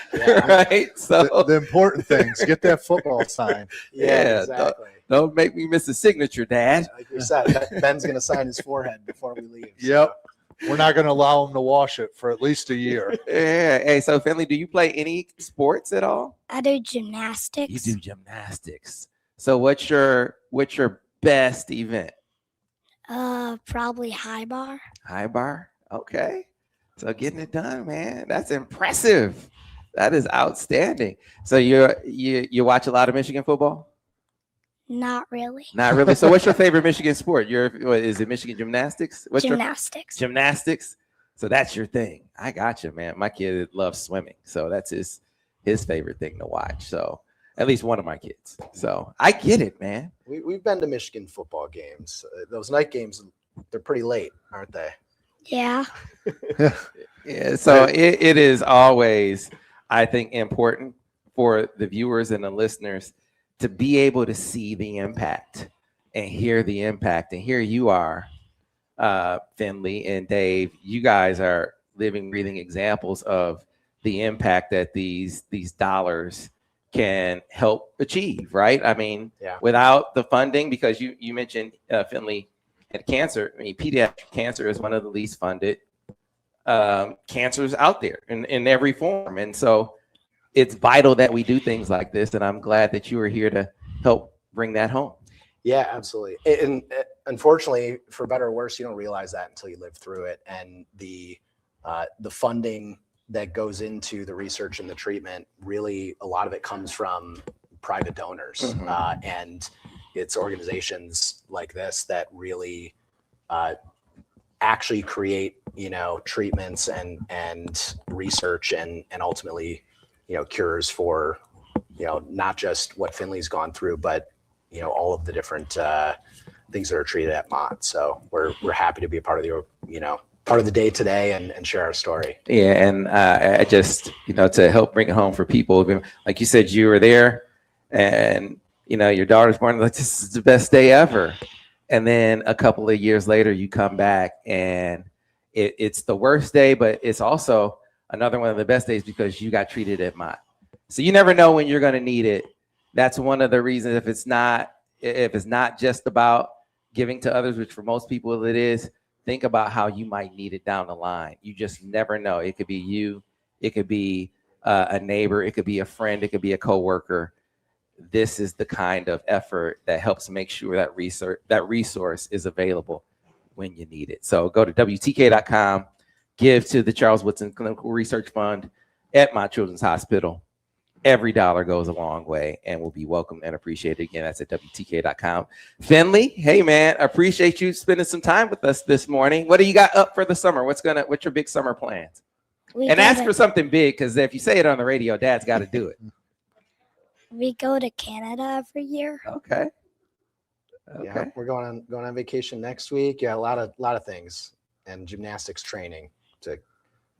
Right. So the important things, get that football sign. Yeah, exactly. Don't make me miss a signature, Dad. Like you said, Ben's gonna sign his forehead before we leave. Yep. We're not going to allow him to wash it for at least a year. Yeah. Hey, so Finley, do you play any sports at all? I do gymnastics. You do gymnastics. So what's your best event? Probably high bar. High bar. Okay. So getting it done, man. That's impressive. That is outstanding. So you watch a lot of Michigan football? Not really. Not really. So what's your favorite Michigan sport? Is it Michigan gymnastics? Gymnastics. Gymnastics. So that's your thing. I got you, man. My kid loves swimming, so that's his favorite thing to watch. So at least one of my kids. So I get it, man. We've been to Michigan football games. Those night games, they're pretty late, aren't they? Yeah. Yeah. So it is always, I think, important for the viewers and the listeners to be able to see the impact and hear the impact. And here you are, Finley and Dave, you guys are living, breathing examples of the impact that these dollars can help achieve, right? I mean, without the funding, because you mentioned, Finley, had cancer. I mean, pediatric cancer is one of the least funded cancers out there in every form. And so it's vital that we do things like this, and I'm glad that you are here to help bring that home. Yeah, absolutely. And unfortunately, for better or worse, you don't realize that until you live through it. And the funding that goes into the research and the treatment, really, a lot of it comes from private donors, and it's organizations like this that really actually create, treatments and research and ultimately, cures for, not just what Finley's gone through, but, all of the different things that are treated at MOTT. So we're happy to be a part of the day today and share our story. Yeah. And I just, to help bring it home for people, like you said, you were there and, your daughter's born, like, this is the best day ever. And then a couple of years later, you come back and it's the worst day, but it's also another one of the best days because you got treated at MOTT. So you never know when you're going to need it. That's one of the reasons, if it's not just about giving to others, which for most people it is, think about how you might need it down the line. You just never know. It could be you, it could be a neighbor, it could be a friend, it could be a coworker. This is the kind of effort that helps make sure that resource is available when you need it. So go to WTKA.com. Give to the Charles Woodson Clinical Research Fund at MOTT Children's Hospital. Every dollar goes a long way and will be welcome and appreciated. Again, that's at WTKA.com. Finley, hey man, appreciate you spending some time with us this morning. What do you got up for the summer? What's your big summer plans? And ask for something big, because if you say it on the radio, Dad's got to do it. We go to Canada every year. Okay. Yeah, we're going on vacation next week. Yeah, a lot of things, and gymnastics training to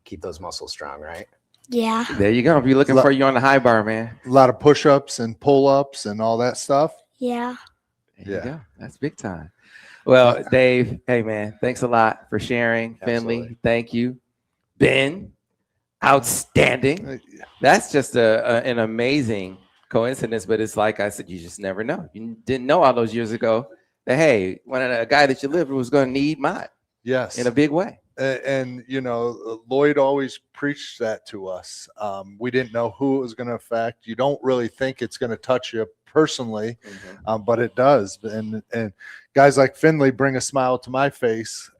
keep those muscles strong, right? Yeah. There you go. I'll be looking for you on the high bar, man. A lot of push-ups and pull-ups and all that stuff. Yeah. There you go. That's big time. Well, Dave, hey man, thanks a lot for sharing. Absolutely. Finley, thank you. Ben, outstanding. That's just an amazing coincidence, but it's like I said, you just never know. You didn't know all those years ago that, hey, a guy that you lived with was going to need MOTT. Yes. In a big way. And Lloyd always preached that to us. We didn't know who it was going to affect. You don't really think it's going to touch you personally, but it does. And guys like Finley bring a smile to my face.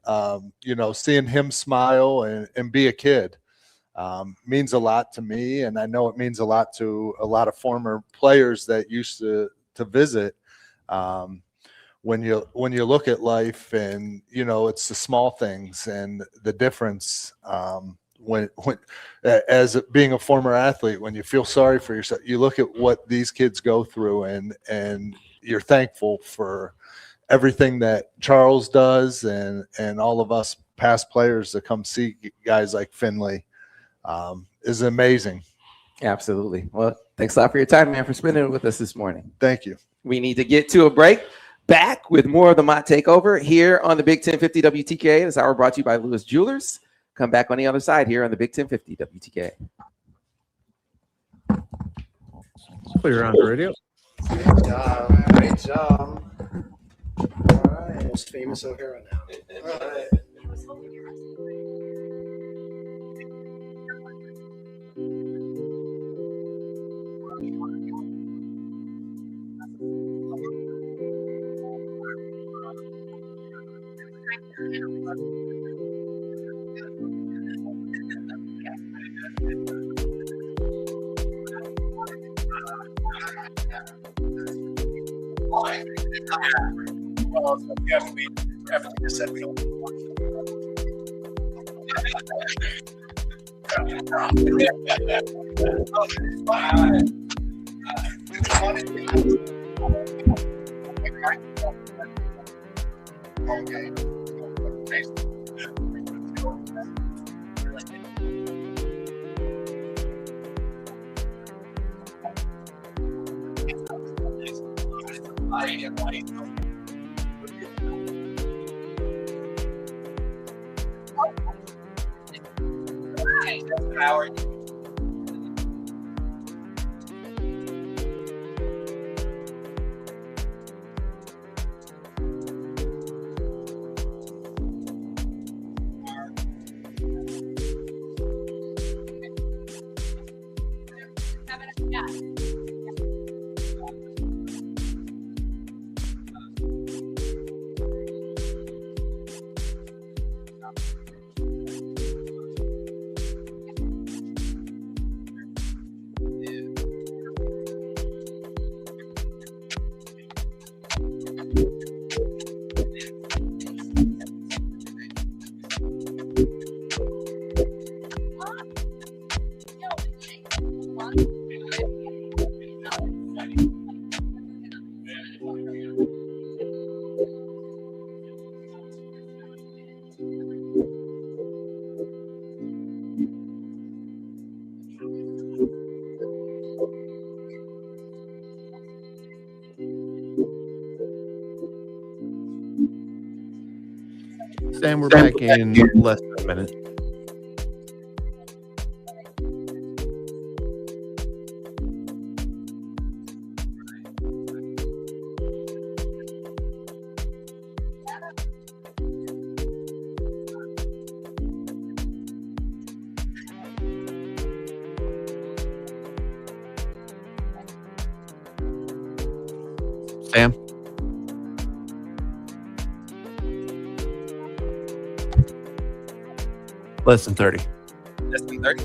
Seeing him smile and be a kid. means a lot to me, and I know it means a lot to a lot of former players that used to visit. When you look at life, and it's the small things and the difference. When as being a former athlete, when you feel sorry for yourself, you look at what these kids go through, and you're thankful for everything that Charles does, and all of us past players that come see guys like Finley. Is amazing. Absolutely. Well, thanks a lot for your time, man, for spending it with us this morning. Thank you. We need to get to a break. Back with more of the MOTT Takeover here on the Big 1050 WTKA. This hour brought to you by Lewis Jewelers. Come back on the other side here on the Big 1050 WTKA. Clear on the radio. Great job. Great job. All right. Most famous O'Hara now. All right. Sam, we're back in less than a minute. Sam? Less than 30. Less than 30.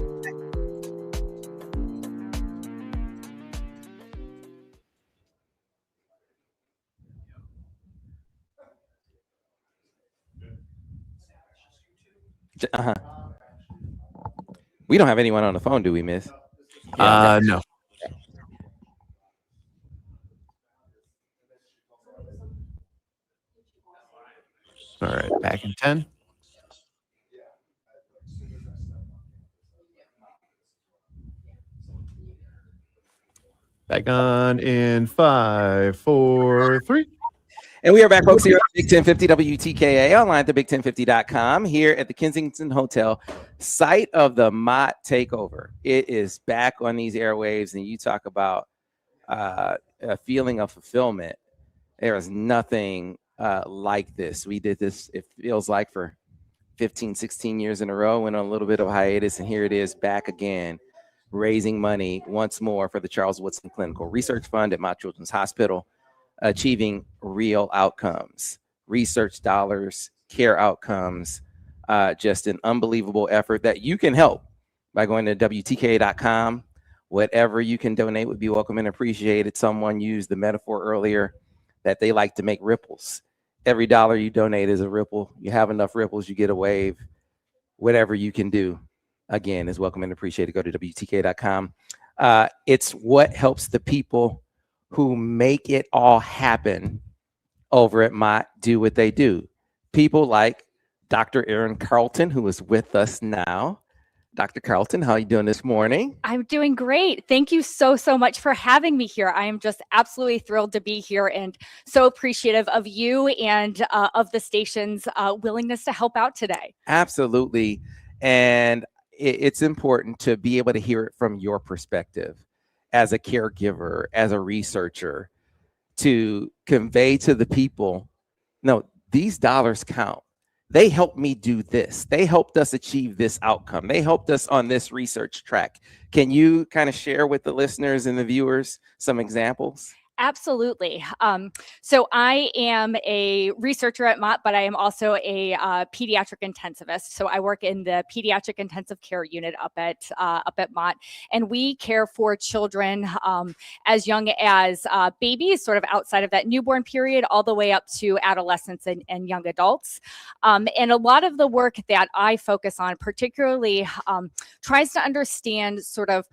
Uh-huh. We don't have anyone on the phone, do we, Miss? No. All right, back in 10. Back on in 5, 4, 3. And we are back, folks, here at Big 1050 WTKA, online at thebig1050.com, here at the Kensington Hotel, site of the MOTT Takeover. It is back on these airwaves, and you talk about a feeling of fulfillment. There is nothing like this. We did this, it feels like, for 15, 16 years in a row, went on a little bit of a hiatus, and here it is back again, raising money once more for the Charles Woodson Clinical Research Fund at Mott Children's Hospital, achieving real outcomes, research dollars, care outcomes, just an unbelievable effort that you can help by going to WTKA.com. Whatever you can donate would be welcome and appreciated. Someone used the metaphor earlier that they like to make ripples. Every dollar you donate is a ripple. You have enough ripples, you get a wave. Whatever you can do, again, is welcome and appreciated. Go to WTKA.com. It's what helps the people who make it all happen over at MOTT do what they do. People like Dr. Erin Carlton, who is with us now. Dr. Carlton, how are you doing this morning? I'm doing great. Thank you so much for having me here. I am just absolutely thrilled to be here and so appreciative of you and of the station's willingness to help out today. Absolutely. And it's important to be able to hear it from your perspective as a caregiver, as a researcher, to convey to the people, no, these dollars count. They helped me do this. They helped us achieve this outcome. They helped us on this research track. Can you kind of share with the listeners and the viewers some examples? Absolutely. So I am a researcher at MOTT, but I am also a pediatric intensivist. So I work in the pediatric intensive care unit up at MOTT, and we care for children as young as babies, sort of outside of that newborn period, all the way up to adolescents and young adults. And a lot of the work that I focus on, particularly, tries to understand sort of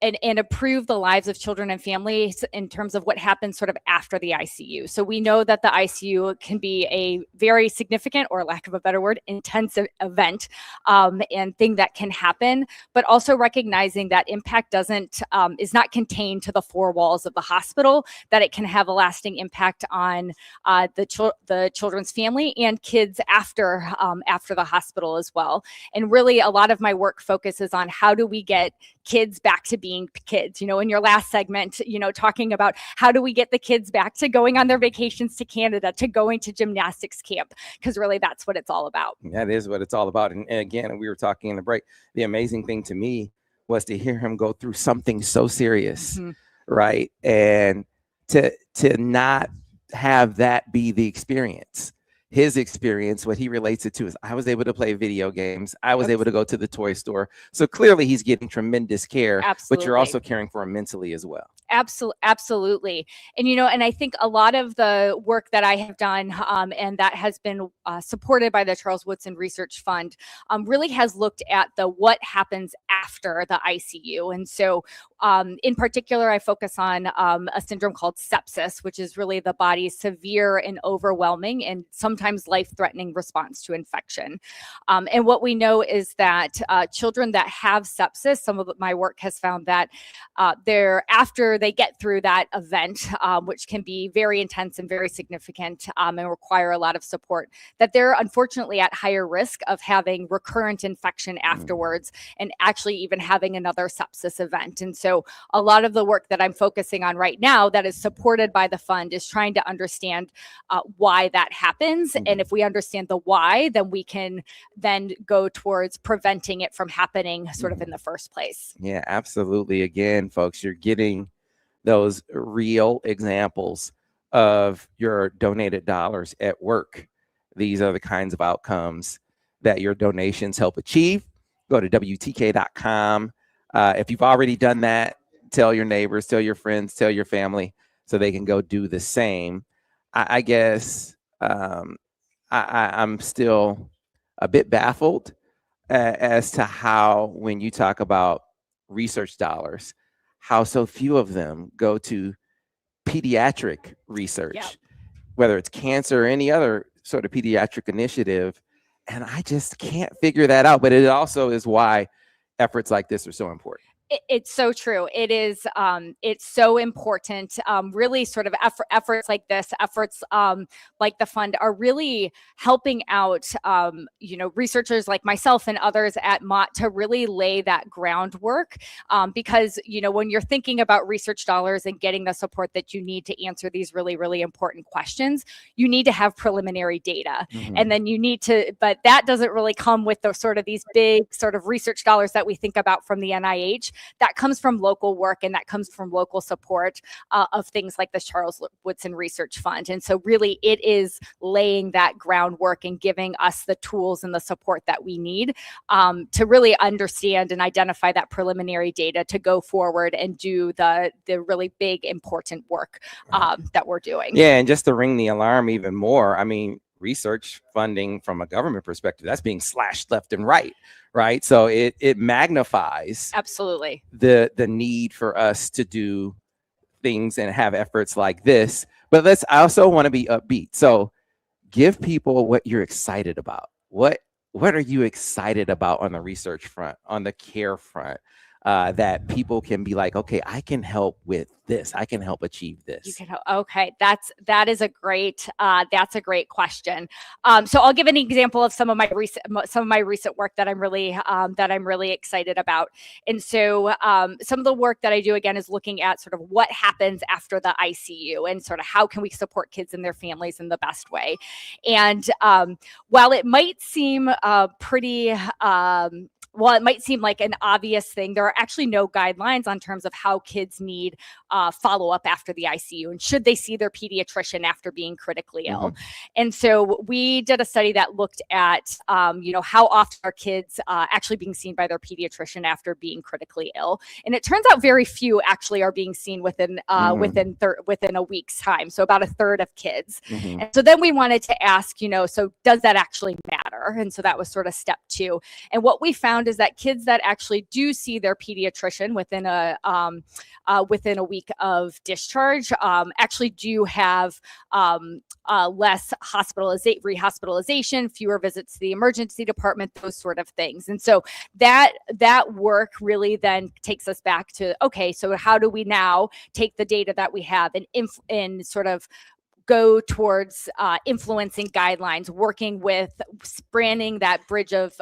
and improve the lives of children and families in terms of what happens sort of after the ICU. So we know that the ICU can be a very significant, or lack of a better word, intensive event and thing that can happen, but also recognizing that impact is not contained to the four walls of the hospital, that it can have a lasting impact on the children's family and kids after the hospital as well. And really a lot of my work focuses on how do we get kids back to being kids. In your last segment, talking about how do we get the kids back to going on their vacations to Canada, to going to gymnastics camp, because really that's what it's all about. That is what it's all about. And again, we were talking in the break, the amazing thing to me was to hear him go through something so serious, right? And to not have that be the experience. His experience, what he relates it to is, I was able to play video games. I was able to go to the toy store. So clearly he's getting tremendous care, but you're also caring for him mentally as well. Absolutely. And, and I think a lot of the work that I have done and that has been supported by the Charles Woodson Research Fund really has looked at what happens after the ICU. And so in particular, I focus on a syndrome called sepsis, which is really the body's severe and overwhelming and sometimes life-threatening response to infection. And what we know is that children that have sepsis, some of my work has found that after they get through that event, which can be very intense and very significant and require a lot of support, that they're unfortunately at higher risk of having recurrent infection afterwards and actually even having another sepsis event. And so a lot of the work that I'm focusing on right now that is supported by the fund is trying to understand why that happens. And if we understand the why, then we can then go towards preventing it from happening sort of in the first place. Yeah, absolutely. Again, folks, you're getting those real examples of your donated dollars at work. These are the kinds of outcomes that your donations help achieve. Go to WTK.com. If you've already done that, tell your neighbors, tell your friends, tell your family so they can go do the same. I guess I'm still a bit baffled as to how, when you talk about research dollars, how so few of them go to pediatric research, whether it's cancer or any other sort of pediatric initiative. And I just can't figure that out. But it also is why efforts like this are so important. It's so true. It is. It's so important. Really, sort of efforts like this, efforts like the fund, are really helping out, researchers like myself and others at MOTT to really lay that groundwork. Because when you're thinking about research dollars and getting the support that you need to answer these really, really important questions, you need to have preliminary data, and then you need to. But that doesn't really come with the sort of these big sort of research dollars that we think about from the NIH. that comes from local work and that comes from local support of things like the Charles Woodson Research Fund. And so really it is laying that groundwork and giving us the tools and the support that we need to really understand and identify that preliminary data to go forward and do the really big, important work that we're doing. Yeah, and just to ring the alarm even more, I mean, research funding from a government perspective, that's being slashed left and right? So it magnifies absolutely the need for us to do things and have efforts like this. But I also want to be upbeat. So give people what you're excited about. What are you excited about on the research front, on the care front, that people can be like, okay, I can help with this. I can help achieve this. You can help. Okay, that is a great question. So I'll give an example of some of my recent work that I'm really excited about. And so some of the work that I do again is looking at sort of what happens after the ICU and sort of how can we support kids and their families in the best way. And while it might seem while it might seem like an obvious thing, there are actually no guidelines on terms of how kids need follow-up after the ICU and should they see their pediatrician after being critically ill. And so we did a study that looked at, how often are kids actually being seen by their pediatrician after being critically ill. And it turns out very few actually are being seen within a week's time. So about a third of kids. And so then we wanted to ask, so does that actually matter? And so that was sort of step 2. And what we found is that kids that actually do see their pediatrician within a week of discharge actually do have less rehospitalization, fewer visits to the emergency department, those sort of things. And so that work really then takes us back to, okay, so how do we now take the data that we have and sort of go towards influencing guidelines, working with spanning that bridge of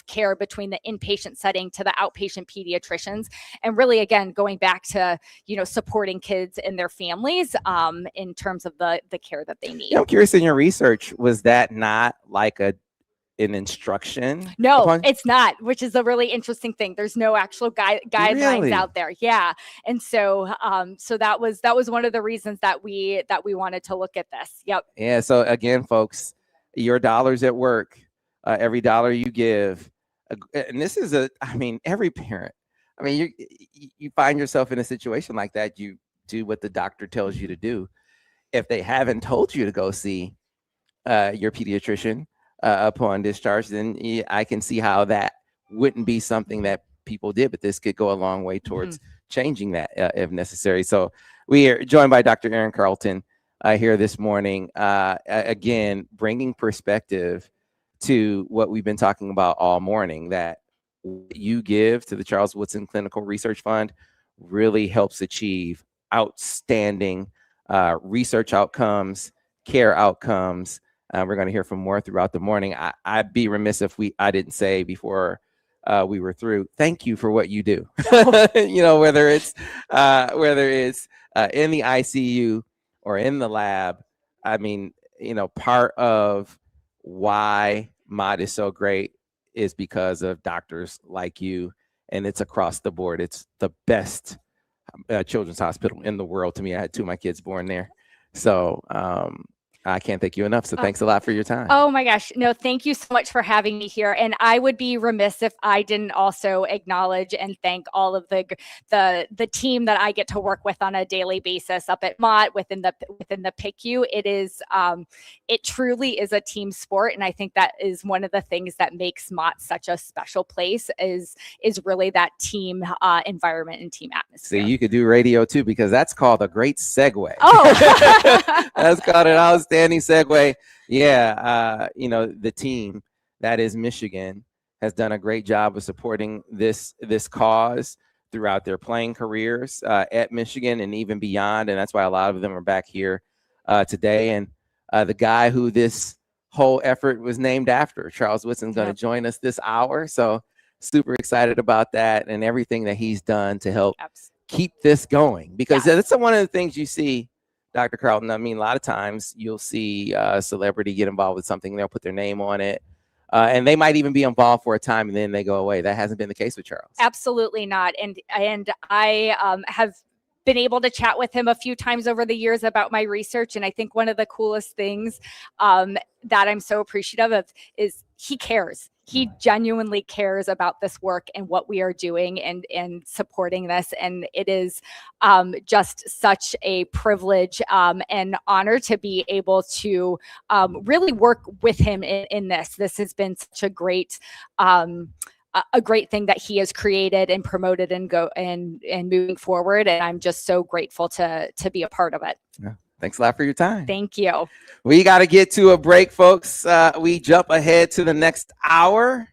care between the inpatient setting to the outpatient pediatricians, and really, again, going back to, supporting kids and their families in terms of the care that they need. I'm curious, in your research, was that not like an instruction? No, it's not, which is a really interesting thing. There's no actual guidelines out there. Yeah. And so so that was one of the reasons that we wanted to look at this. Yep. Yeah. So again, folks, your dollars at work, every dollar you give, and this is every parent, you find yourself in a situation like that, you do what the doctor tells you to do. If they haven't told you to go see your pediatrician upon discharge, then I can see how that wouldn't be something that people did, but this could go a long way towards changing that if necessary. So we are joined by Dr. Erin Carlton here this morning, again, bringing perspective to what we've been talking about all morning, that what you give to the Charles Woodson Clinical Research Fund really helps achieve outstanding research outcomes, care outcomes. We're going to hear from more throughout the morning. I'd be remiss if I didn't say before we were through, thank you for what you do. Whether it's in the ICU or in the lab. Part of why MOTT is so great is because of doctors like you, and it's across the board. It's the best children's hospital in the world to me. I had 2 of my kids born there. So I can't thank you enough. So thanks a lot for your time. Oh my gosh. No, thank you so much for having me here. And I would be remiss if I didn't also acknowledge and thank all of the team that I get to work with on a daily basis up at MOTT within the PICU. It truly is a team sport. And I think that is one of the things that makes MOTT such a special place is really that team environment and team atmosphere. So you could do radio too, because that's called a great segue. Oh, that's called an outstanding segue. Yeah. The team that is Michigan has done a great job of supporting this cause throughout their playing careers at Michigan and even beyond. And that's why a lot of them are back here today. And the guy who this whole effort was named after, Charles Woodson, is going to join us this hour. So super excited about that and everything that he's done to help keep this going, because that's one of the things you see, Dr. Carlton. A lot of times you'll see a celebrity get involved with something, they'll put their name on it. and they might even be involved for a time and then they go away. That hasn't been the case with Charles. Absolutely not. And I have been able to chat with him a few times over the years about my research. And I think one of the coolest things that I'm so appreciative of is he cares. He genuinely cares about this work and what we are doing and supporting this. And it is just such a privilege and honor to be able to really work with him in this. This has been such a great thing that he has created and promoted and moving forward. And I'm just so grateful to be a part of it. Yeah. Thanks a lot for your time. Thank you. We got to get to a break, folks. We jump ahead to the next hour.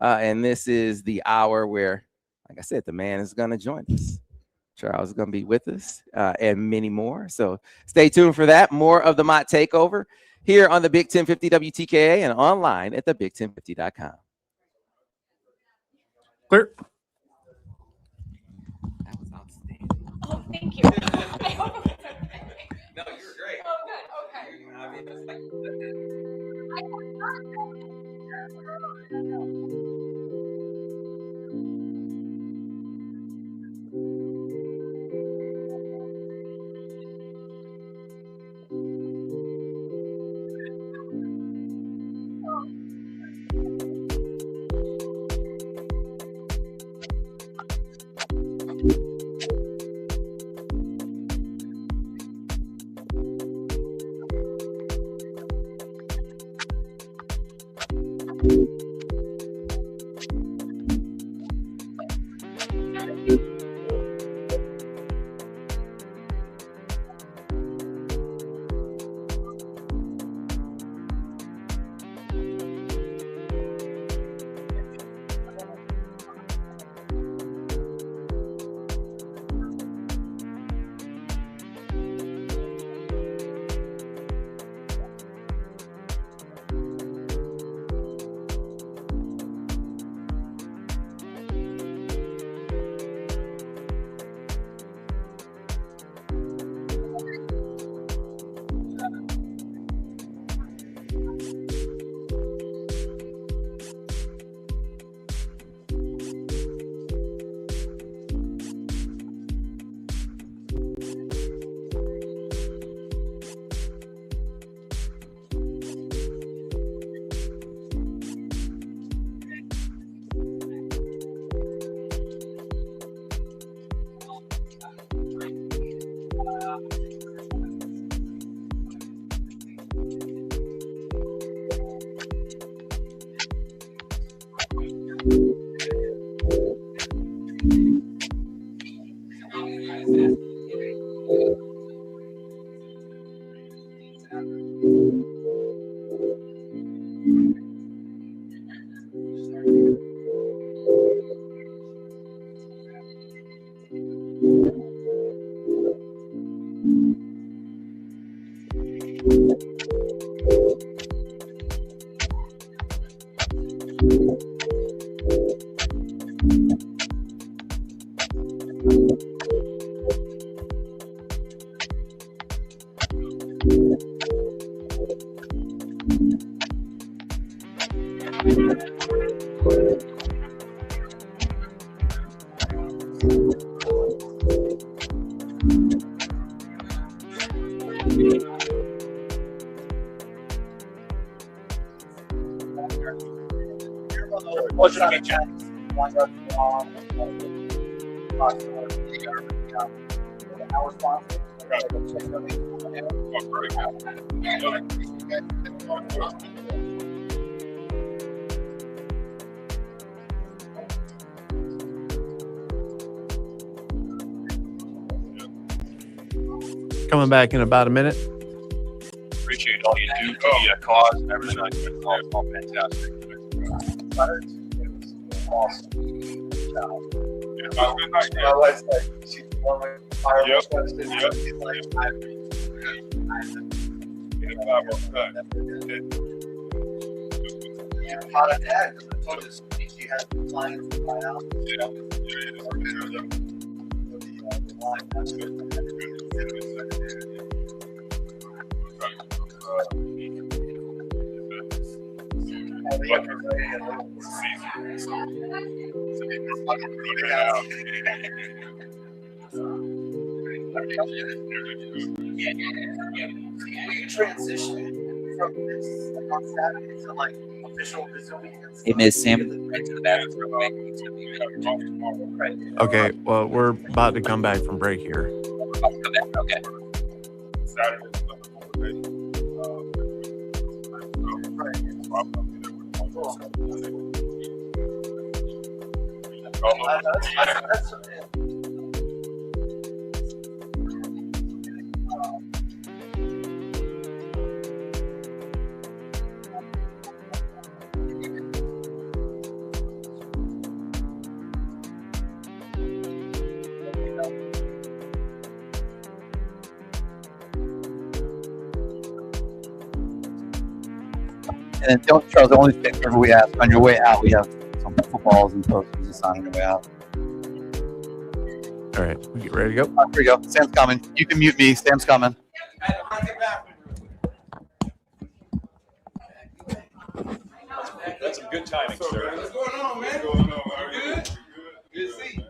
And this is the hour where, like I said, the man is going to join us. Charles is going to be with us and many more. So stay tuned for that. More of the MOTT Takeover here on the Big 1050 WTKA and online at thebig1050.com. Clear. That was outstanding. Oh, thank you. I hope it was okay. No, you were great. Oh, good. Okay. I mean, it's like, Coming back in about a minute. Appreciate all you do for the cause and everything like that. It's all fantastic. It was awesome. Yeah, good night, man. My wife's like, she's one of my fireworks. Yep. She's like, How to add, because I told you she had flying to fly out. That's good. Hey, Miss Sam, right to the bathroom. Okay, well, we're about to come back from break here. Okay. And then don't, Charles, the only thing we have on your way out, we have some footballs and posters and sign on your way out. All right, we get ready to go. Here we go. Sam's coming. You can mute me. Sam's coming. That's some good timing, sir. What's going on, man? What's going on? Are you good? Good to see you.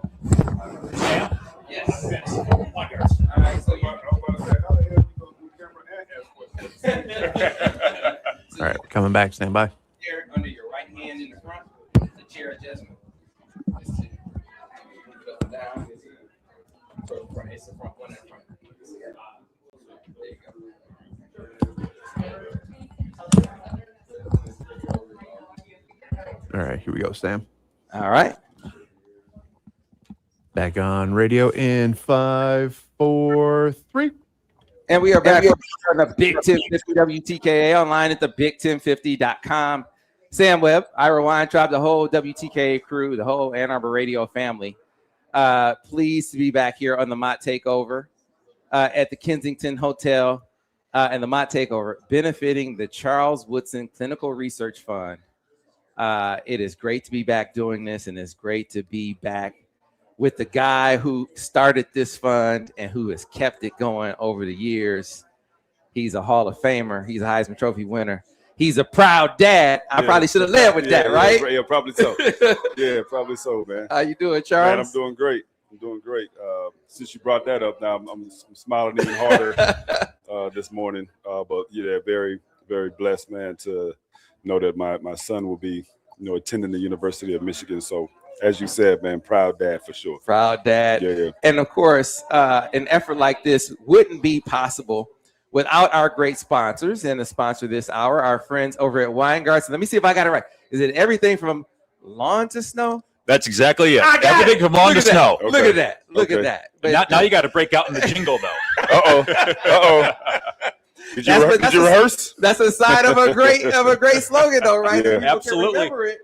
Sam? Yes. Yes. All right, so All right, coming back. Stand by. chair under your right hand in the front. The chair adjustment. It's to move it up and down. It's the front one in front. There you All right, here we go, Sam. All right. Back on radio in 5, 4, 3. And we are back on the Big 1050 WTKA online at the big1050.com. Sam Webb, Ira Weintraub, the whole WTKA crew, the whole Ann Arbor radio family. Pleased to be back here on the MOTT Takeover at the Kensington Hotel and the MOTT Takeover, benefiting the Charles Woodson Clinical Research Fund. It is great to be back doing this, and it's great to be back with the guy who started this fund and who has kept it going over the years. He's a Hall of Famer. He's a Heisman Trophy winner. He's a proud dad. I probably should have led with that, right? Yeah, probably so. Yeah, probably so, man. How you doing, Charles? Man, I'm doing great. I'm doing great. Since you brought that up, now I'm smiling even harder this morning. But yeah, very, very blessed, man, to know that my son will be, attending the University of Michigan. So, as you said, man, proud dad for sure. Proud dad. Yeah. And of course, an effort like this wouldn't be possible without our great sponsors. And the sponsor this hour, our friends over at Weintraub. Let me see if I got it right. Is it everything from lawn to snow? That's exactly it. I got Everything it. from lawn to Look at snow. that. Look at that. Look at that. But Now you got to break out in the jingle, though. Uh-oh. Did you rehearse? That's a sign of a great slogan, though, right? Yeah. People can Absolutely. remember it.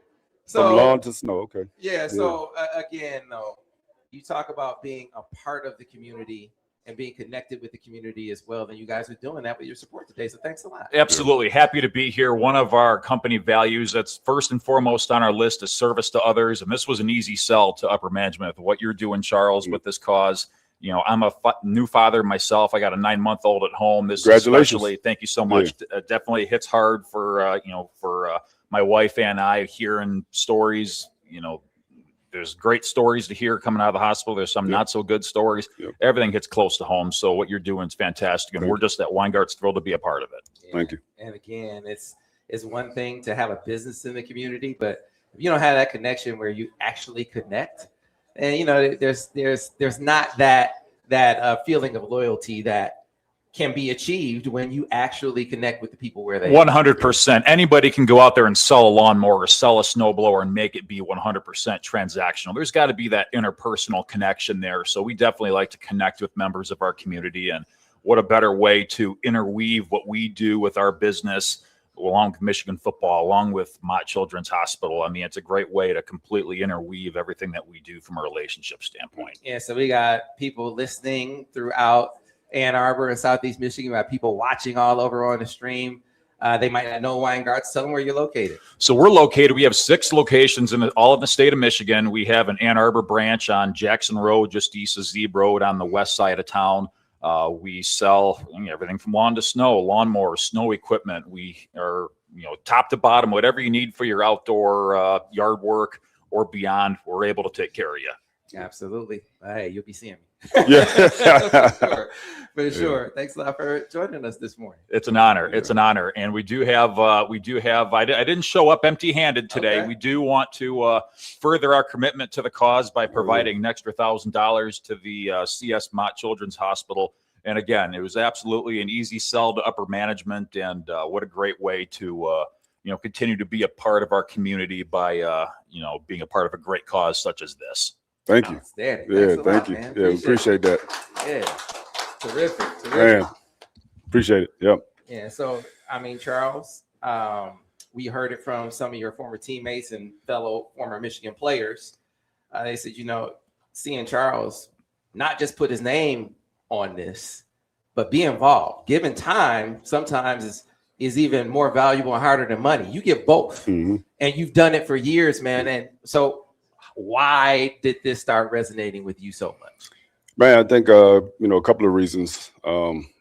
From lawn to snow. Okay. Yeah. So again, though, you talk about being a part of the community and being connected with the community as well. Then you guys are doing that with your support today. So thanks a lot. Absolutely. Happy to be here. One of our company values that's first and foremost on our list is service to others. And this was an easy sell to upper management with what you're doing, Charles, with this cause. I'm a new father myself. I got a 9-month-old at home. This Congratulations. especially, thank you so much. Definitely hits hard for, my wife and I hearing stories, there's great stories to hear coming out of the hospital. There's some not so good stories. Everything hits close to home. So what you're doing is fantastic. And we're just at Weintraub's thrilled to be a part of it. Thank you. And again, it's one thing to have a business in the community, but if you don't have that connection where you actually connect, and there's not that feeling of loyalty that can be achieved when you actually connect with the people where they 100%. Anybody can go out there and sell a lawnmower or sell a snowblower and make it be 100% transactional. There's got to be that interpersonal connection there. So we definitely like to connect with members of our community. And what a better way to interweave what we do with our business along with Michigan football, along with Mott Children's Hospital. I mean, it's a great way to completely interweave everything that we do from a relationship standpoint. Yeah, so we got people listening throughout Ann Arbor and Southeast Michigan. We have people watching all over on the stream. They might not know Weintraub. Tell them where you're located. So we're located. We have 6 locations all in the state of Michigan. We have an Ann Arbor branch on Jackson Road, just east of Zeeb Road on the west side of town. We sell everything from lawn to snow, lawnmowers, snow equipment. We are top to bottom, whatever you need for your outdoor yard work or beyond, we're able to take care of you. Absolutely. Hey, you'll be seeing me. Yeah. For sure. Thanks a lot for joining us this morning. It's an honor. It's an honor. And we do have, I didn't show up empty handed today. Okay. We do want to further our commitment to the cause by providing an extra $1,000 to the CS Mott Children's Hospital. And again, it was absolutely an easy sell to upper management, and what a great way to, continue to be a part of our community by, being a part of a great cause such as this. Thank you. Outstanding. Yeah, Thanks a thank lot, you. man. Yeah, we appreciate that. Yeah. Terrific. Man, appreciate it. Yep. Yeah. So, I mean, Charles, we heard it from some of your former teammates and fellow former Michigan players. They said, seeing Charles not just put his name on this, but be involved. Given time, sometimes is even more valuable and harder than money. You get both, and you've done it for years, man. And so, why did this start resonating with you so much? Man, I think a couple of reasons.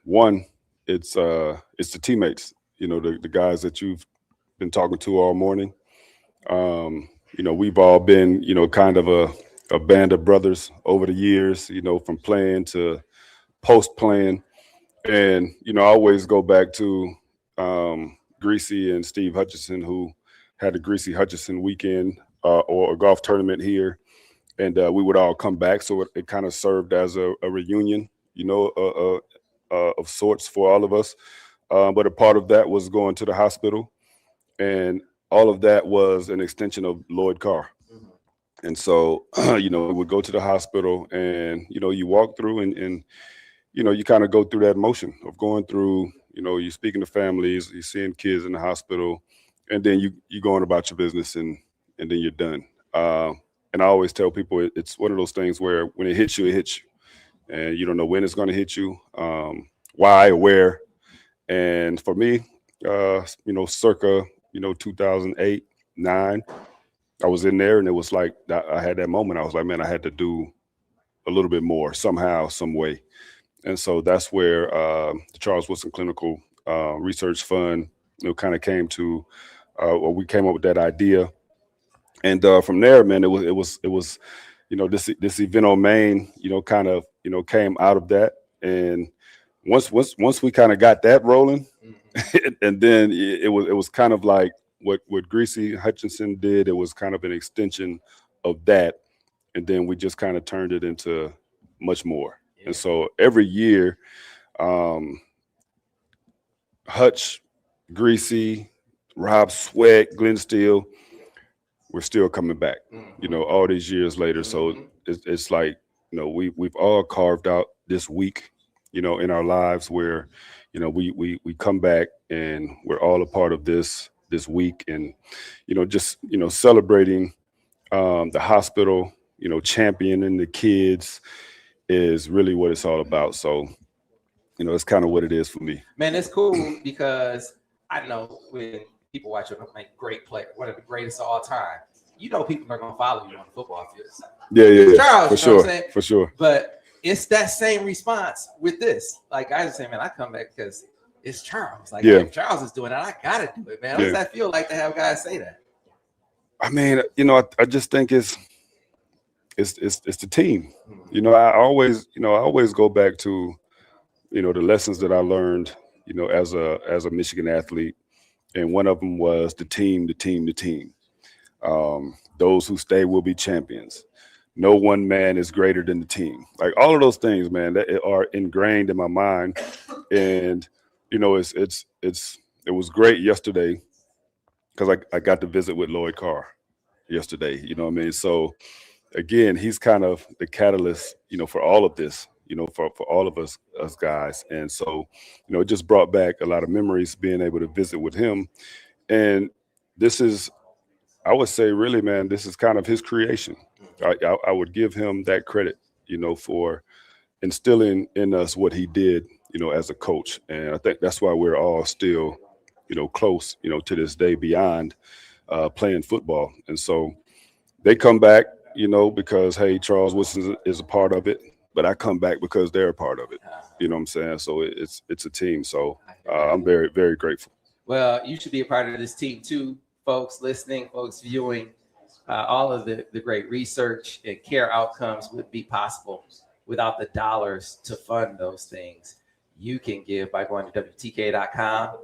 One, it's the teammates. The guys that you've been talking to all morning. We've all been kind of a band of brothers over the years. From playing to post playing, and I always go back to Greasy and Steve Hutchinson, who had the Greasy Hutchinson weekend or a golf tournament here, and we would all come back. So it kind of served as a reunion, of sorts for all of us. But a part of that was going to the hospital, and all of that was an extension of Lloyd Carr. And so, we would go to the hospital, and you walk through, and you kind of go through that motion of going through. You're speaking to families, you're seeing kids in the hospital, and then you going about your business, and then you're done. And I always tell people it's one of those things where when it hits you, and you don't know when it's going to hit you, why or where. And for me, circa 2008, 2009, I was in there, and it was like I had that moment. I was like, man, I had to do a little bit more somehow, some way. And so that's where the Charles Woodson Clinical Research Fund, kind of came to, or we came up with that idea. And from there, man, it was this event on Main, kind of came out of that. And once we kind of got that rolling, and then it was kind of like what Greasy Hutchinson did. It was kind of an extension of that, and then we just kind of turned it into much more. Yeah. And so every year, Hutch, Greasy, Rob Sweat, Glenn Steele, we're still coming back, all these years later. So it's like, we've all carved out this week, in our lives where, we come back and we're all a part of this week, and, just, celebrating the hospital, championing the kids is really what it's all about. So, it's kind of what it is for me. Man, it's cool because I know when people watch a great player, one of the greatest of all time, people are going to follow you on the football field. Yeah. Charles, for sure. For sure. But it's that same response with this. Like I just say, man, I come back because it's Charles. Like, if Charles is doing it, I got to do it, man. How does that feel like to have guys say that? I mean, I just think it's the team. I always go back to, the lessons that I learned, as a Michigan athlete. And one of them was the team. Those who stay will be champions. No one man is greater than the team. Like all of those things, man, that are ingrained in my mind. And, it was great yesterday because I got to visit with Lloyd Carr yesterday. You know what I mean? So again, he's kind of the catalyst, for all of this, for all of us guys. And so, it just brought back a lot of memories being able to visit with him. And this is, I would say, really, man, this is kind of his creation. I would give him that credit, for instilling in us what he did, as a coach. And I think that's why we're all still, close, to this day beyond playing football. And so they come back, because, hey, Charles Woodson is a part of it, but I come back because they're a part of it. You know what I'm saying? So it's a team. So I'm very, very grateful. Well, you should be a part of this team too, folks listening, folks viewing. All of the great research and care outcomes would be possible without the dollars to fund those things. You can give by going to WTKA.com.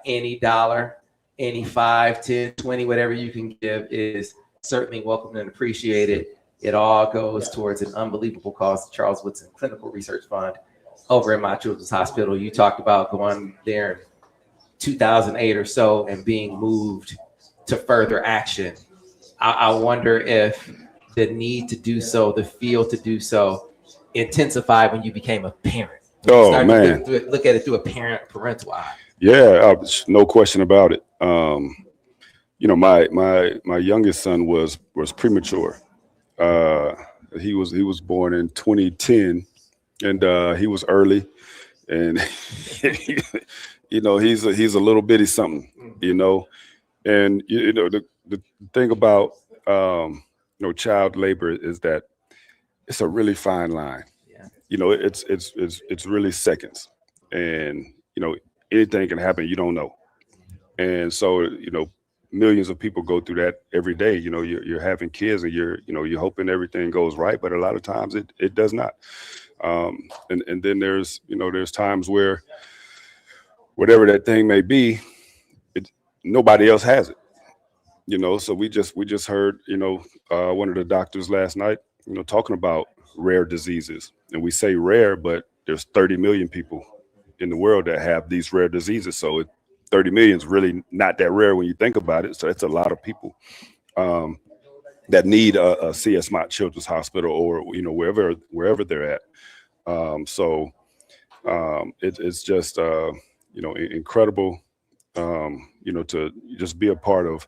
Any dollar, any 5, 10, 20, whatever you can give is certainly welcome and appreciated. It all goes towards an unbelievable cause, the Charles Woodson Clinical Research Fund over at Mott Children's Hospital. You talked about going there in 2008 or so and being moved to further action. I wonder if the need to do so, the feel to do so, intensified when you became a parent. Oh man, look at it through a parental eye. Yeah, no question about it. You know, my youngest son was premature. He was born in 2010, and he was early, and you know he's a little bitty something, you know, and you know the thing about you know child labor is that it's a really fine line. Yeah. You know, it's really seconds, and you know anything can happen. You don't know, and so you know millions of people go through that every day. You know, you're having kids, and you're hoping everything goes right, but a lot of times it does not. And then there's times where whatever that thing may be, nobody else has it. You know, so we just heard one of the doctors last night talking about rare diseases, and we say rare, but there's 30 million people in the world that have these rare diseases. So 30 million is really not that rare when you think about it. So it's a lot of people that need a CS Mott Children's Hospital or wherever they're at. It's just incredible to just be a part of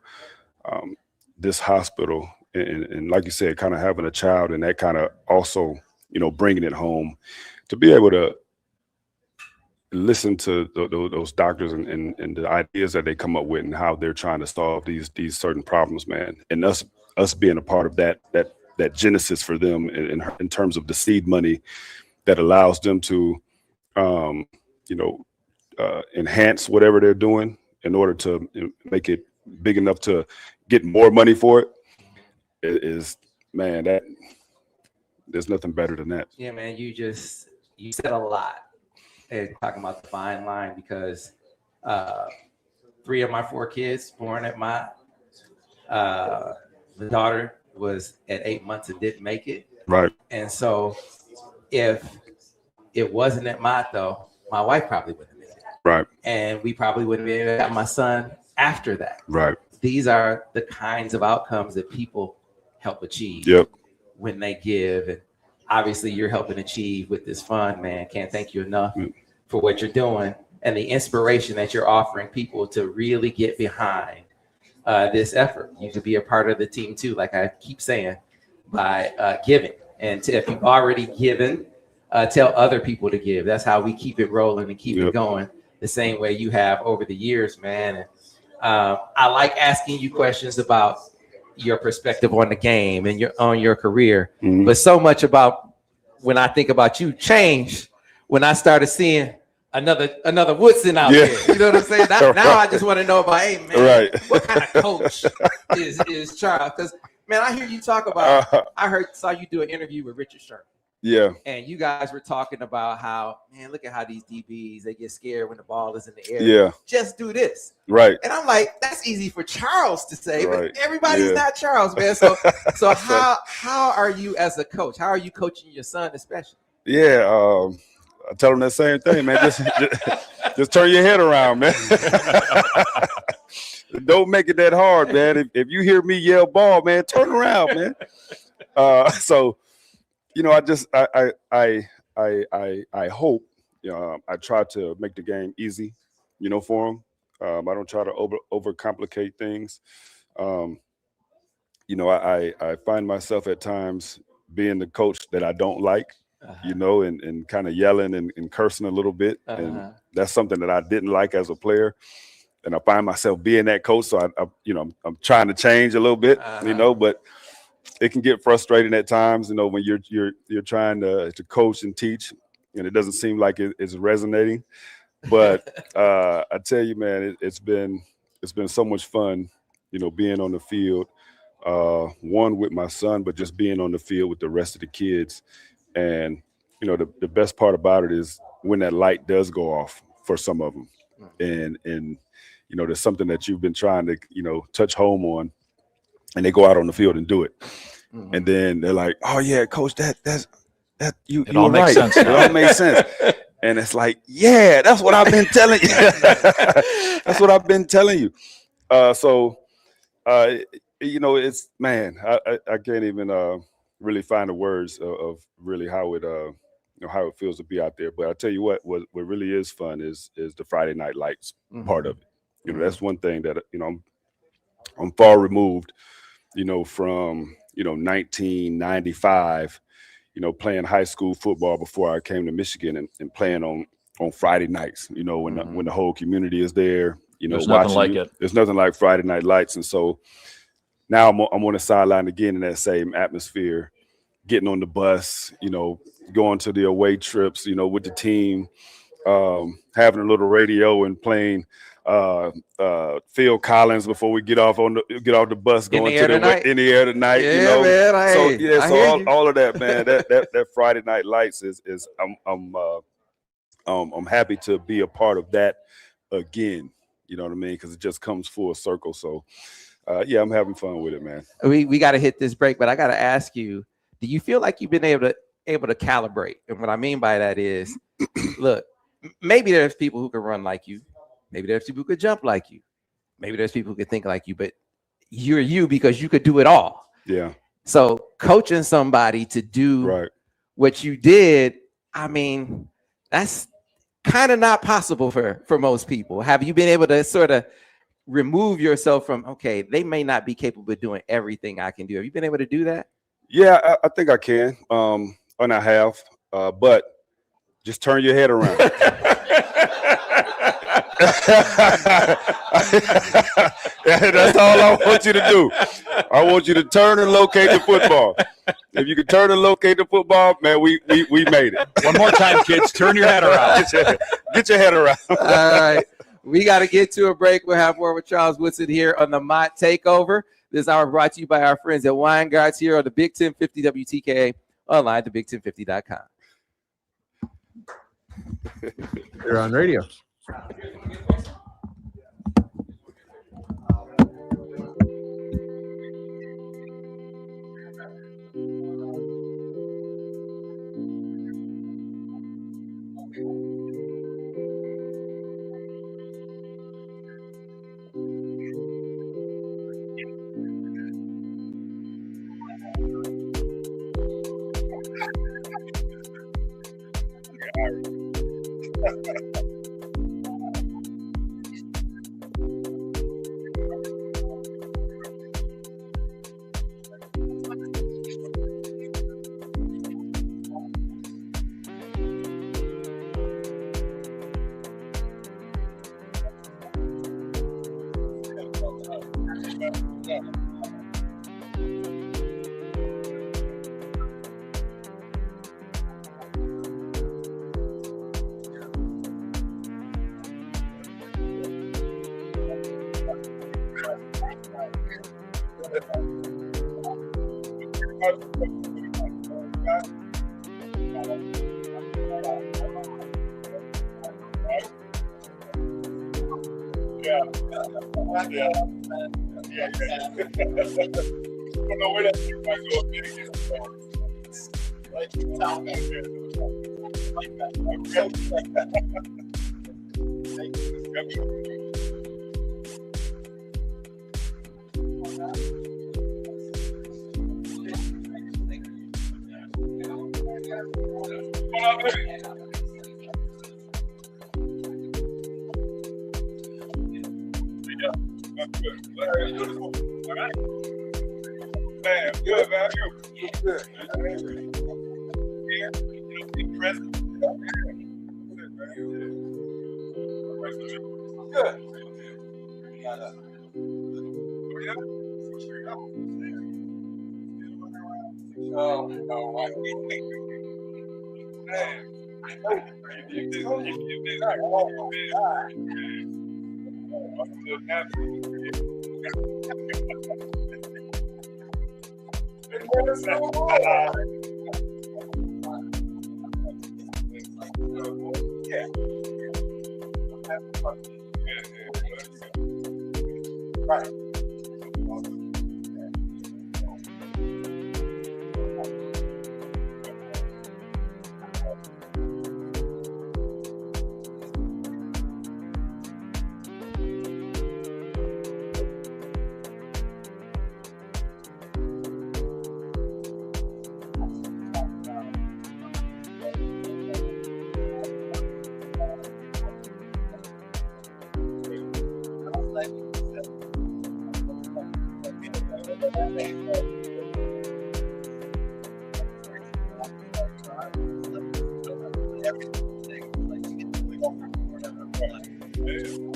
this hospital and like you said, kind of having a child and that kind of also bringing it home to be able to listen to those doctors and the ideas that they come up with and how they're trying to solve these certain problems, man. And us being a part of that genesis for them in terms of the seed money that allows them to, enhance whatever they're doing in order to make it big enough to get more money for it. Is man, that there's nothing better than that. Yeah, man, you said a lot. And talking about the fine line because 3 of my 4 kids born at Mott. The daughter was at 8 months and didn't make it. Right. And so if it wasn't at Mott, though, my wife probably wouldn't have made it. Right. And we probably wouldn't have got my son after that. Right. These are the kinds of outcomes that people help achieve when they give. And obviously you're helping achieve with this fund, man. Can't thank you enough for what you're doing and the inspiration that you're offering people to really get behind this effort. You could be a part of the team too, like I keep saying, by giving. And if you've already given, tell other people to give. That's how we keep it rolling and keep it going the same way you have over the years, man. And, I like asking you questions about your perspective on the game and your career, but so much about when I think about you changed when I started seeing another Woodson out there. You know what I'm saying? Now I just want to know about, hey man, what kind of coach is Charles? Because man, I hear you talk about. I saw you do an interview with Richard Sherman. Yeah. And you guys were talking about how, man, look at how these DBs, they get scared when the ball is in the air. Yeah. Just do this. Right. And I'm like, that's easy for Charles to say, Right. but everybody's not Charles, man. So how are you as a coach? How are you coaching your son especially? Yeah. I tell him that same thing, man. Just turn your head around, man. Don't make it that hard, man. If you hear me yell ball, man, turn around, man. So, I hope, I try to make the game easy, for them. I don't try to overcomplicate things. I find myself at times being the coach that I don't like, and kind of yelling and cursing a little bit. And that's something that I didn't like as a player. And I find myself being that coach. So I'm trying to change a little bit, but it can get frustrating at times, when you're trying to coach and teach and it doesn't seem like it's resonating. But I tell you, man, it's been so much fun, being on the field. One with my son, but just being on the field with the rest of the kids. And the best part about it is when that light does go off for some of them, and there's something that you've been trying to touch home on, and they go out on the field and do it, and then they're like, "Oh yeah, coach, that you It all were makes right. sense It now." all makes sense." And it's like, yeah, that's what I've been telling you. That's what I've been telling you. So it's, man, I can't even really find the words of really how it how it feels to be out there. But I tell you what really is fun is the Friday night lights part of it. That's one thing that I'm far removed, from 1995, playing high school football before I came to Michigan and playing on Friday nights, when the whole community is there, There's nothing watching like you. it. There's nothing like Friday night lights. And so now I'm on the sideline again in that same atmosphere, getting on the bus, going to the away trips, with the team, having a little radio and playing Phil Collins before we get off the bus, going to in the air tonight. Yeah, man. So I so hear you. all of that, man. That Friday night lights is I'm happy to be a part of that again. You know what I mean? Because it just comes full circle. So yeah, I'm having fun with it, man. We got to hit this break, but I got to ask you: do you feel like you've been able to calibrate? And what I mean by that is, look, maybe there's people who can run like you, maybe there's people who could jump like you, maybe there's people who could think like you, but you're you because you could do it all. Yeah. So coaching somebody to do what you did, I mean, that's kind of not possible for most people. Have you been able to sort of remove yourself from, okay, they may not be capable of doing everything I can do? Have you been able to do that? Yeah, I think I can. And I have, but just turn your head around. That's all I want you to do. I want you to turn and locate the football. If you can turn and locate the football, man, we made it. One more time, kids. Turn your head around. Get your head around. All right. We got to get to a break. We'll have more with Charles Woodson here on the MOTT Takeover. This hour brought to you by our friends at Weintraub here on the Big 1050 WTKA, online at thebig1050.com. You're on radio.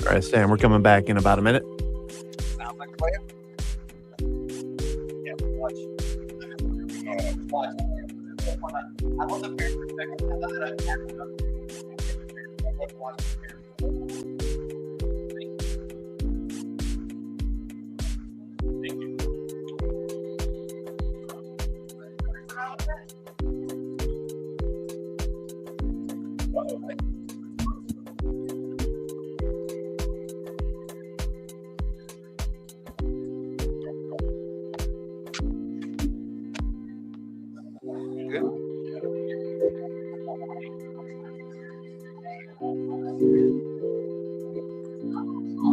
All right, Sam, we're coming back in about a minute.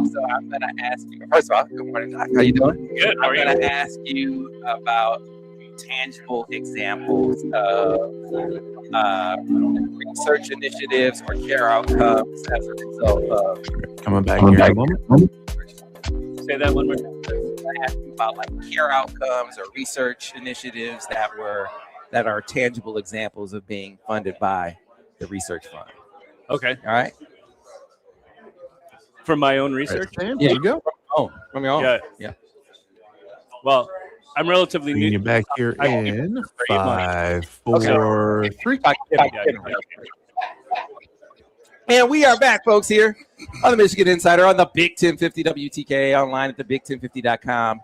So I'm going to ask you, first of all, good morning, Doc. How you doing? Good. How are you? I'm going to ask you about tangible examples of research initiatives or care outcomes as a result of. Coming back here in a moment. Say that one more time. I ask you about like care outcomes or research initiatives that are tangible examples of being funded by the research fund. Okay. All right. From my own research? Sam, here you go. From your own. Yeah. Yeah. Well, I'm relatively Bringing new. you back here in 5, 4, 3. And we are back, folks, here on the Michigan Insider on the Big 1050 WTKA, online at the big1050.com.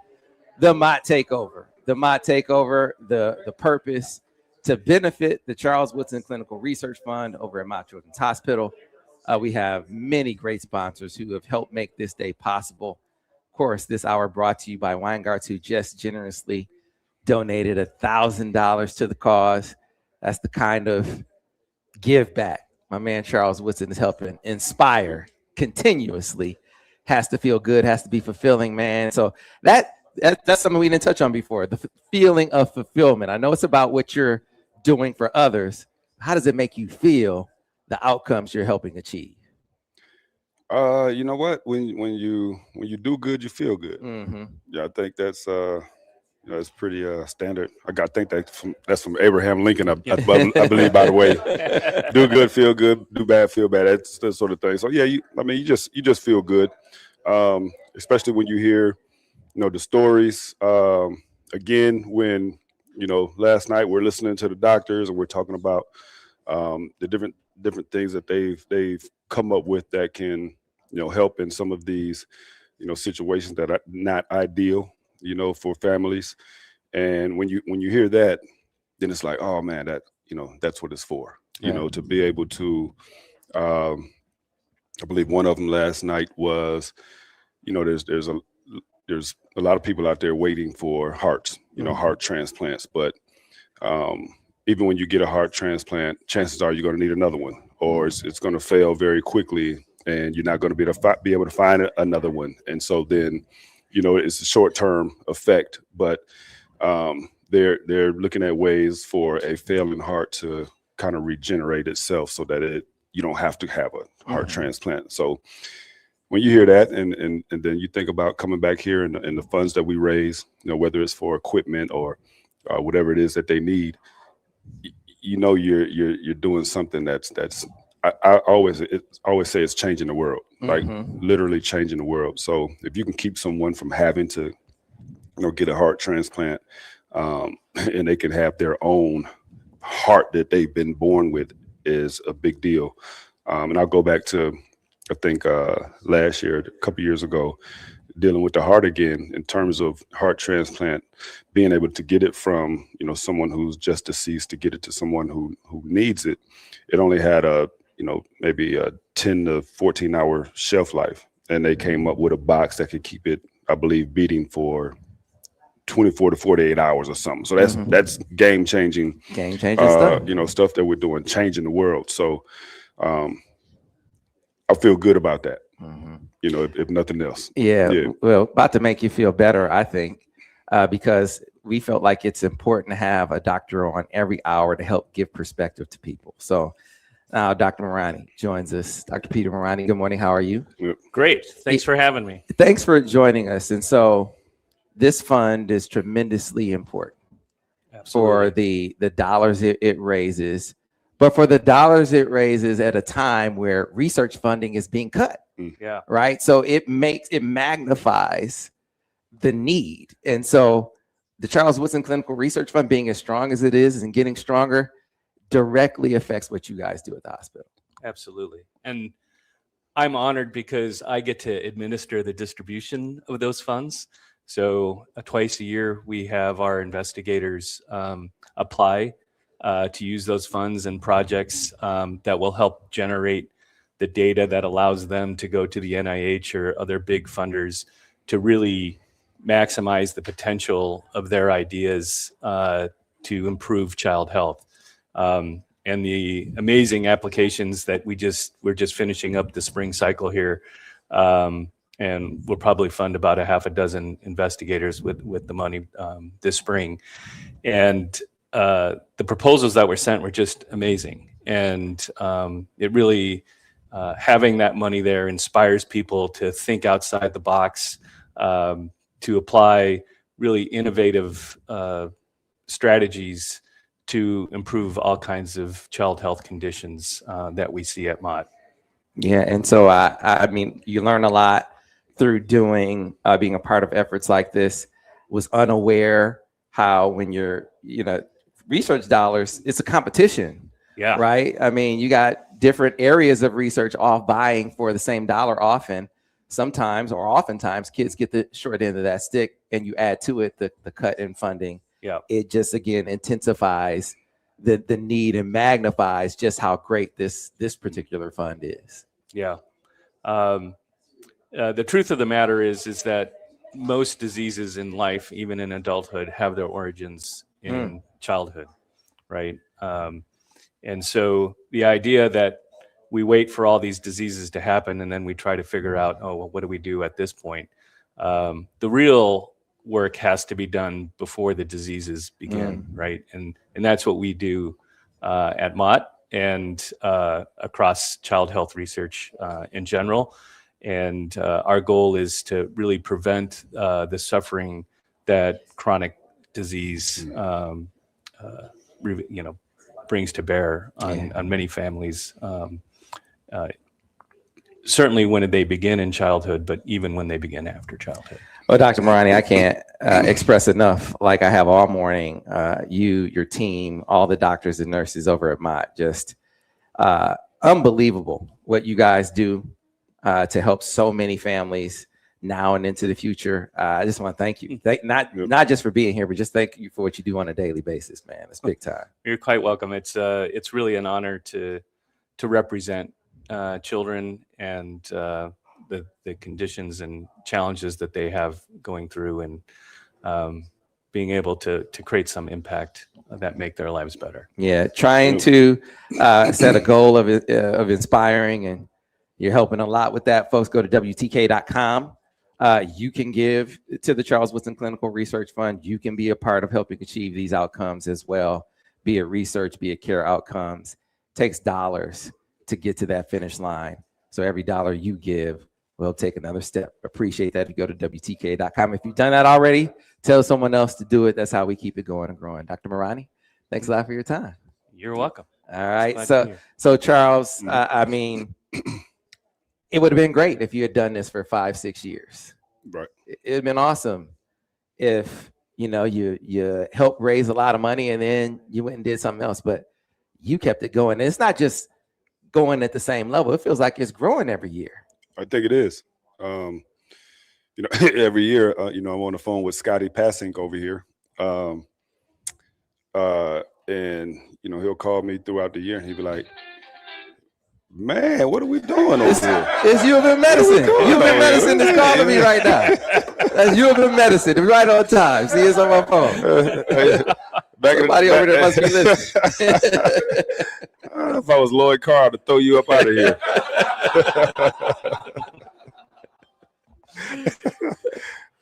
The MOTT Takeover. The MOTT Takeover, the purpose to benefit the Charles Woodson Clinical Research Fund over at Mott Children's Hospital. We have many great sponsors who have helped make this day possible. Of course, this hour brought to you by Weintraub, who just generously donated $1,000 to the cause. That's the kind of give back my man Charles Woodson is helping inspire continuously. Has to feel good, has to be fulfilling, man. So that's something we didn't touch on before, the feeling of fulfillment. I know it's about what you're doing for others. How does it make you feel, the outcomes you're helping achieve? You know what? When you do good, you feel good. Mm-hmm. Yeah, I think that's it's pretty standard. I think that's from Abraham Lincoln. I believe, by the way. Do good, feel good. Do bad, feel bad. That's the sort of thing. So yeah, you just feel good, especially when you hear, the stories. Again, when last night we're listening to the doctors and we're talking about the different things that they've come up with that can help in some of these situations that are not ideal for families. And when you hear that, then it's like, oh man, that's what it's for. To be able to I believe one of them last night was there's a lot of people out there waiting for hearts, heart transplants, but even when you get a heart transplant, chances are you're going to need another one, or it's going to fail very quickly and you're not going to be able to find another one. And so then it's a short-term effect, but they're looking at ways for a failing heart to kind of regenerate itself so that you don't have to have a heart transplant. So when you hear that and then you think about coming back here and the funds that we raise, whether it's for equipment or whatever it is that they need, you're doing something that's I always say it's changing the world, like literally changing the world. So if you can keep someone from having to, get a heart transplant, and they can have their own heart that they've been born with is a big deal. And I'll go back to, I think last year, a couple years ago, dealing with the heart again in terms of heart transplant, being able to get it from, you know, someone who's just deceased to get it to someone who needs it. It only had a, you know, maybe a 10 to 14 hour shelf life. And they came up with a box that could keep it, I believe, beating for 24 to 48 hours or something. So that's game changing stuff. you know, stuff that we're doing, changing the world. So I feel good about that. You know, if nothing else. Yeah. Well, about to make you feel better, I think, because we felt like it's important to have a doctor on every hour to help give perspective to people. So now Dr. Marani joins us. Dr. Peter Marani, good morning. How are you? Great. Thanks for having me. Thanks for joining us. And so this fund is tremendously important for the dollars it raises, but for the dollars it raises at a time where research funding is being cut. Yeah. Right. So it magnifies the need. And so the Charles Woodson Clinical Research Fund, being as strong as it is and getting stronger, directly affects what you guys do at the hospital. Absolutely. And I'm honored because I get to administer the distribution of those funds. So twice a year, we have our investigators apply to use those funds and projects that will help generate the data that allows them to go to the NIH or other big funders to really maximize the potential of their ideas to improve child health. And the amazing applications that we're just finishing up the spring cycle here. And we'll probably fund about a half a dozen investigators with the money this spring. And the proposals that were sent were just amazing. And it really, having that money there inspires people to think outside the box, to apply really innovative strategies to improve all kinds of child health conditions that we see at MOTT. Yeah, and so I mean, you learn a lot through doing, being a part of efforts like this. Was unaware how when you're, you know, research dollars, it's a competition. Yeah. Right. I mean, you got different areas of research off vying for the same dollar often. Sometimes or oftentimes kids get the short end of that stick, and you add to it the cut in funding. Yeah. It just again intensifies the need and magnifies just how great this particular fund is. Yeah. The truth of the matter is that most diseases in life, even in adulthood, have their origins in childhood, right? And so the idea that we wait for all these diseases to happen and then we try to figure out, oh, well, what do we do at this point? The real work has to be done before the diseases begin, right? And that's what we do at MOTT and across child health research in general. And our goal is to really prevent the suffering that chronic disease, brings to bear on many families. Certainly when they begin in childhood, but even when they begin after childhood. Well, Dr. Marani, I can't express enough, like I have all morning, you, your team, all the doctors and nurses over at MOTT, just unbelievable what you guys do to help so many families now and into the future. I just want to thank you. Not just for being here, but just thank you for what you do on a daily basis, man. It's big time. You're quite welcome. It's really an honor to represent children and the conditions and challenges that they have going through, and being able to create some impact that make their lives better. Yeah, trying to set a goal of inspiring, and you're helping a lot with that. Folks, go to WTKA.com. You can give to the Charles Woodson Clinical Research Fund. You can be a part of helping achieve these outcomes as well, be it research, be it care outcomes. It takes dollars to get to that finish line. So every dollar you give will take another step. Appreciate that. If you go to WTKA.com. If you've done that already, tell someone else to do it. That's how we keep it going and growing. Dr. Marani, thanks a lot for your time. You're welcome. All right. So Charles, I mean, it would have been great if you had done this for 5-6 years. Right. It'd have been awesome if, you know, you helped raise a lot of money and then you went and did something else. But you kept it going. And it's not just going at the same level. It feels like it's growing every year. I think it is. Every year, I'm on the phone with Scotty Passink over here. And he'll call me throughout the year and he'll be like, man, what are we doing over here? It's U of M Medicine. U of M Medicine is calling me right now. That's U of M Medicine. It's right on time. See, it's on my phone. Somebody over there must be listening. If I was Lloyd Carr, to throw you up out of here.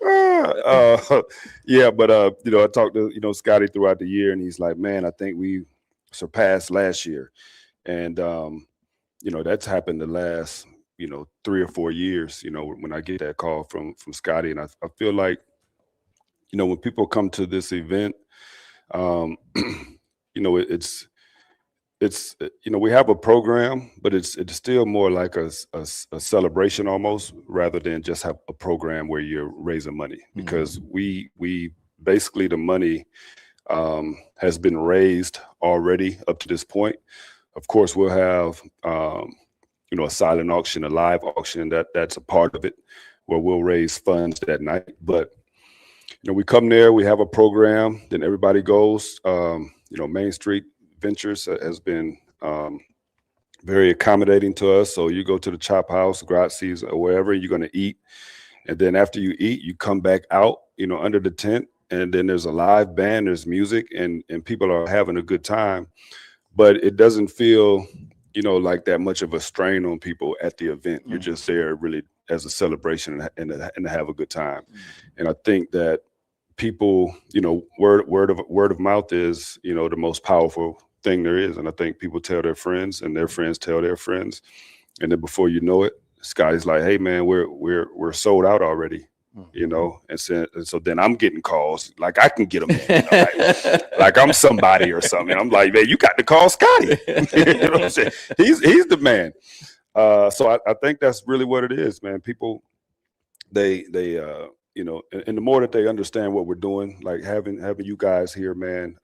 I talked to Scotty throughout the year, and he's like, man, I think we surpassed last year. And that's happened the last 3 or 4 years, when I get that call from Scotty. And I feel like when people come to this event, it's we have a program, but it's still more like a celebration almost, rather than just have a program where you're raising money, because we basically, the money has been raised already up to this point. Of course, we'll have a silent auction, a live auction, that's a part of it, where we'll raise funds that night. But we come there, we have a program, then everybody goes. Main Street Ventures has been very accommodating to us. So you go to the Chop House, Grazzi's, or wherever, you're going to eat. And then after you eat, you come back out, under the tent. And then there's a live band, there's music, and people are having a good time. But it doesn't feel, like that much of a strain on people at the event. You're just there really as a celebration and to have a good time. And I think that people, word of mouth is, the most powerful thing there is. And I think people tell their friends, and their friends tell their friends. And then before you know it, Scotty's like, hey man, we're sold out already. And so then I'm getting calls, like I can get them in, like I'm somebody or something. I'm like, man, you got to call Scotty. What I'm saying? He's the man. So I think that's really what it is, man. People, they and the more that they understand what we're doing, like having you guys here, man,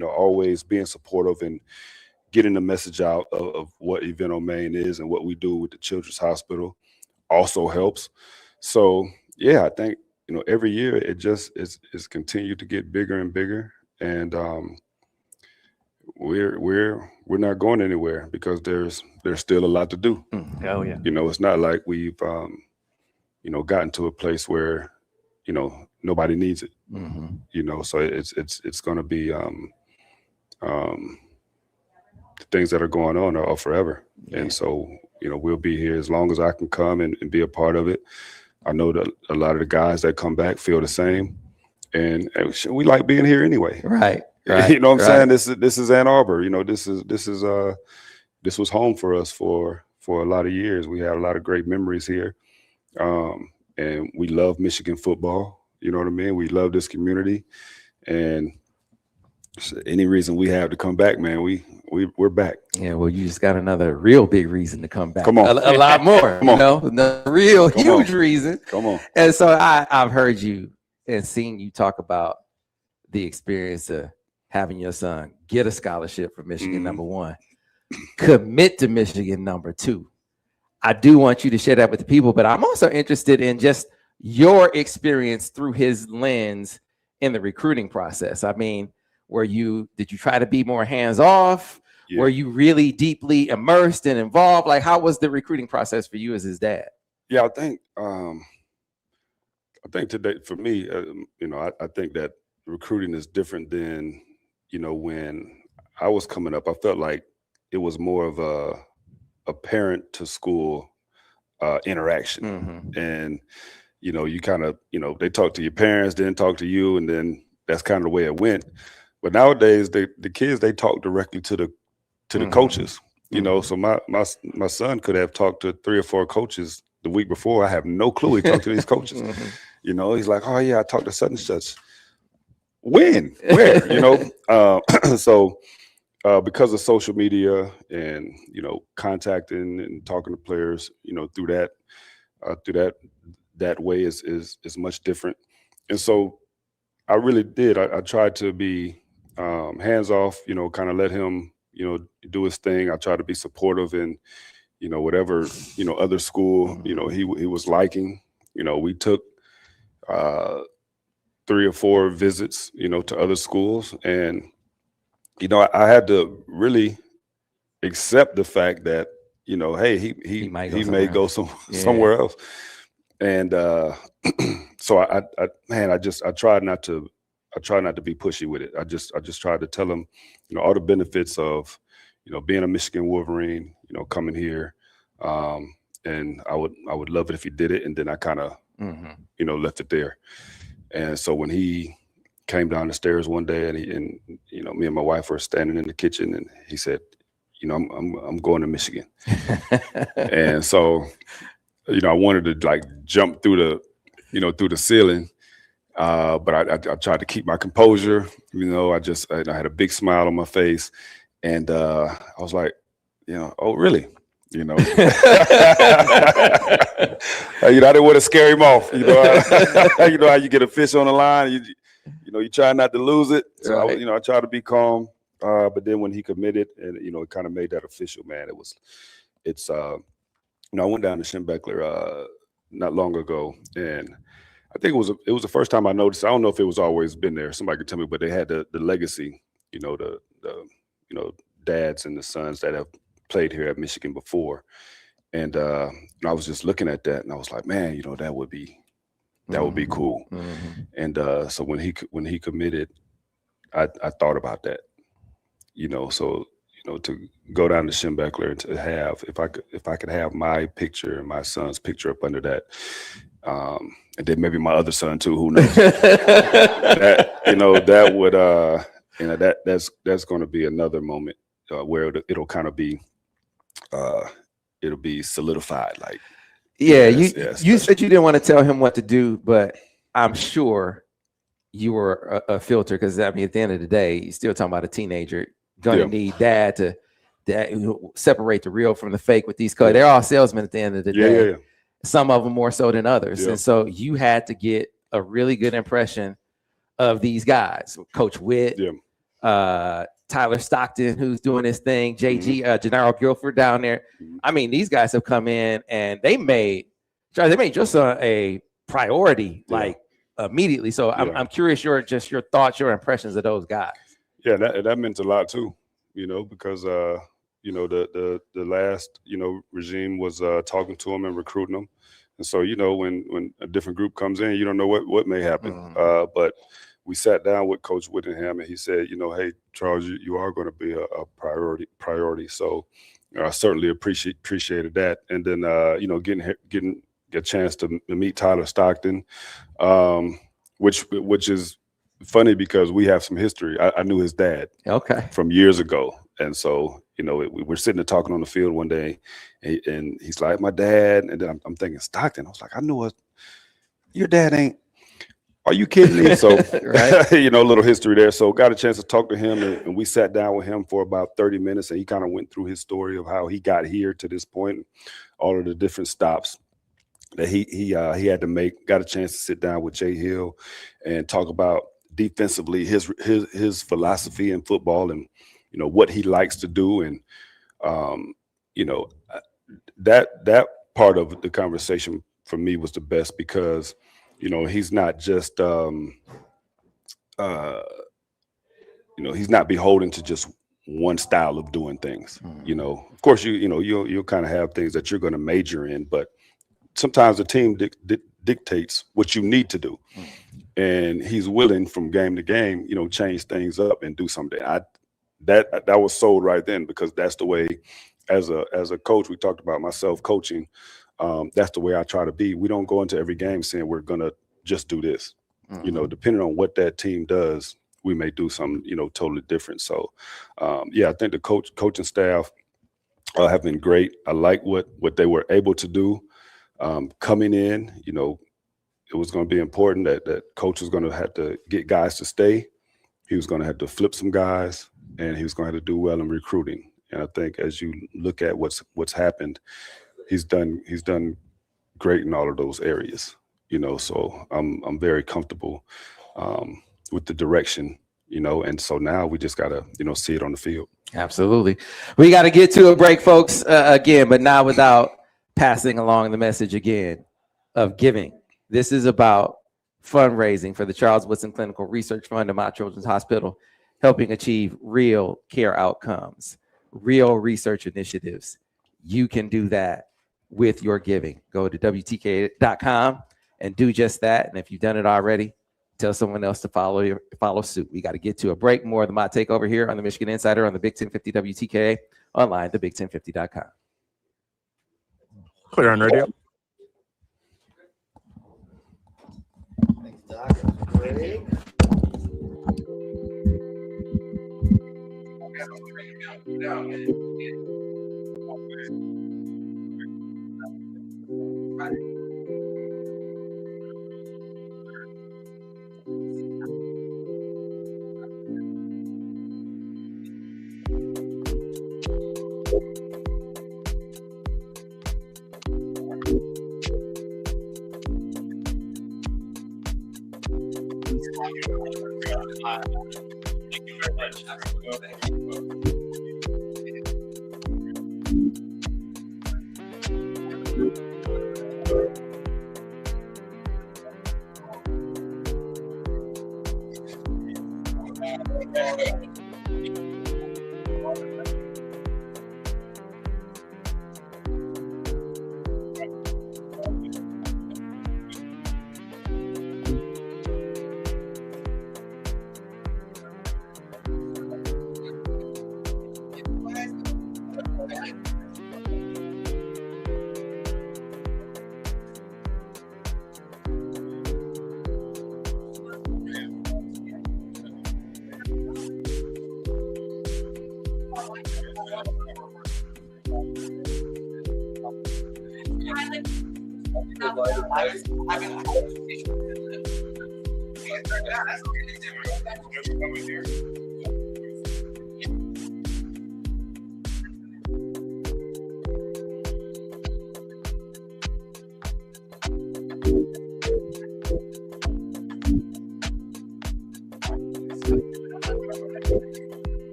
always being supportive and getting the message out of what Event on Main is and what we do with the Children's Hospital also helps. So yeah, I think every year it just is continued to get bigger and bigger, and we're not going anywhere, because there's still a lot to do. Oh yeah. It's not like we've gotten to a place where nobody needs it. So it's going to be the things that are going on are forever. And so we'll be here as long as I can come and be a part of it. I know that a lot of the guys that come back feel the same, and we like being here anyway. Right. You know what I'm saying? This is Ann Arbor. This was home for us for a lot of years. We had a lot of great memories here, and we love Michigan football. You know what I mean? We love this community, and any reason we have to come back, man, we're back. Yeah, well, you just got another real big reason to come back. Come on. A lot more. A real huge reason. Come on. And so I've heard you and seen you talk about the experience of having your son get a scholarship for Michigan, number one, commit to Michigan, number two. I do want you to share that with the people, but I'm also interested in just your experience through his lens in the recruiting process. I mean, did you try to be more hands-off? Yeah. Were you really deeply immersed and involved? Like, how was the recruiting process for you as his dad? Yeah, I think today for me, I think that recruiting is different than, when I was coming up. I felt like it was more of a parent to school interaction. And, you kind of, they talk to your parents, then talk to you, and then that's kind of the way it went. But nowadays, the kids, they talk directly to the coaches. So my son could have talked to 3 or 4 coaches the week before. I have no clue he talked to these coaches. He's like, oh yeah, I talked to such and such. When? Where? So because of social media and contacting and talking to players, through that way is much different. And so I really did. I tried to be hands off, kind of let him do his thing. I tried to be supportive in, whatever, other school, he was liking. We took 3 or 4 visits, to other schools. And, I had to really accept the fact that, hey, he may go somewhere else. And so I tried not to be pushy with it. I just tried to tell him, all the benefits of, being a Michigan Wolverine, coming here. And I would love it if he did it. And then I kind of, left it there. And so when he came down the stairs one day and me and my wife were standing in the kitchen and he said, I'm going to Michigan. And so, I wanted to like jump through the ceiling. But I tried to keep my composure. I had a big smile on my face, and I was like, oh really? I didn't want to scare him off. How you get a fish on the line. You try not to lose it. So Right. I tried to be calm. But then when he committed, and it kind of made that official, man. I went down to Schembechler not long ago, and I think it was the first time I noticed. I don't know if it was always been there. Somebody could tell me, but they had the legacy, the dads and the sons that have played here at Michigan before. And I was just looking at that and I was like, man, that would be cool. Mm-hmm. And so when he committed, I thought about that, so to go down to Schembechler and to have, if I could have my picture and my son's picture up under that, and then maybe my other son too, who knows? that would that's going to be another moment where it'll kind of be it'll be solidified. Like, Yeah, yes, you said you didn't want to tell him what to do, but I'm sure you were a filter, because at the end of the day, you're still talking about a teenager. Gonna need dad to separate the real from the fake with these coaches. They're all salesmen at the end of the day. Yeah. Some of them more so than others. Yeah. And so you had to get a really good impression of these guys. Coach Witt, Tyler Stockton, who's doing this thing, JG, Gennaro Guilford down there. These guys have come in and they made your son a priority, like immediately. So I'm curious your thoughts, your impressions of those guys. Yeah, that meant a lot too, because the last regime was talking to him and recruiting him, and so when a different group comes in, you don't know what may happen. But we sat down with Coach Whittingham and he said, hey Charles, you are going to be a priority. So I certainly appreciated that, and then getting a chance to meet Tyler Stockton, which is funny because we have some history. I knew his dad from years ago. And so, we're sitting there talking on the field one day and he's like, my dad. And then I'm thinking Stockton. I was like, I knew your dad ain't, are you kidding me? So, a little history there. So got a chance to talk to him and we sat down with him for about 30 minutes and he kind of went through his story of how he got here to this point, all of the different stops that he had to make. Got a chance to sit down with Jay Hill and talk about defensively his philosophy in football and what he likes to do, and that part of the conversation for me was the best because he's not just he's not beholden to just one style of doing things. Of course you'll kind of have things that you're going to major in, but sometimes the team dictates what you need to do. And he's willing from game to game, change things up and do something. That was sold right then, because that's the way, as a coach, we talked about myself coaching. That's the way I try to be. We don't go into every game saying we're gonna just do this. Depending on what that team does, we may do something totally different. So I think the coaching staff have been great. I like what they were able to do coming in. It was going to be important that coach was going to have to get guys to stay. He was going to have to flip some guys, and he was going to have to do well in recruiting. And I think as you look at what's happened, he's done great in all of those areas. So I'm very comfortable with the direction you know, and so now we just got to, you know, see it on the field. Absolutely. We got to get to a break, folks, again, but not without passing along the message again of giving. This is about fundraising for the Charles Woodson Clinical Research Fund and Mott Children's Hospital, helping achieve real care outcomes, real research initiatives. You can do that with your giving. Go to WTKA.com and do just that. And if you've done it already, tell someone else to follow suit. We got to get to a break. More of the MOTT Takeover here on the Michigan Insider on the Big 1050 WTKA, online, thebig1050.com. Clear on radio. Thanks, Doc. Great. Thank you very much.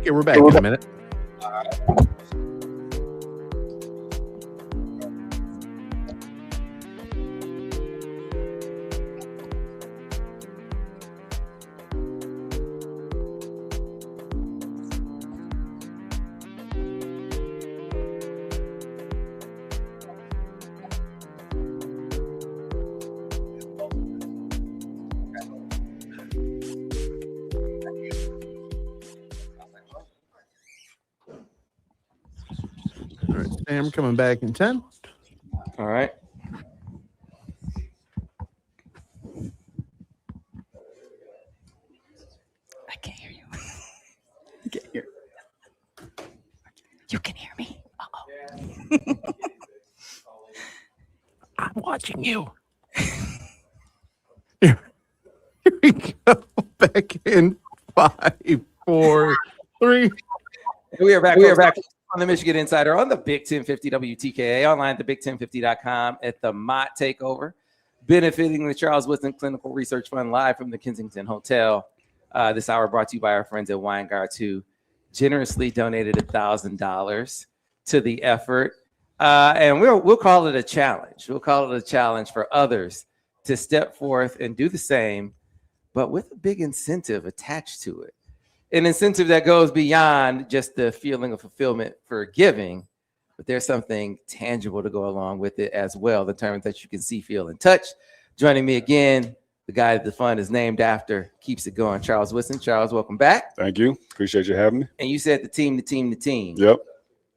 Okay, we're back in a minute. All right, Sam coming back in 10. All right. I can't hear you. You can't hear. You can hear me. Uh-oh. I'm watching you. Here we go. Back in 5, 4, 3. We are back. We are back on the Michigan Insider on the Big 1050 WTKA, online at thebig1050.com at the MOTT Takeover, benefiting the Charles Woodson Clinical Research Fund live from the Kensington Hotel. This hour brought to you by our friends at Weintraub, who generously donated $1,000 to the effort. And we'll call it a challenge. We'll call it a challenge for others to step forth and do the same, but with a big incentive attached to it. an incentive that goes beyond just the feeling of fulfillment for giving, but there's something tangible to go along with it as well, the terms that you can see, feel, and touch. Joining me again, the guy that the fund is named after, keeps it going, Charles Woodson. Charles, welcome back. Thank you. Appreciate you having me. And you said the team. Yep.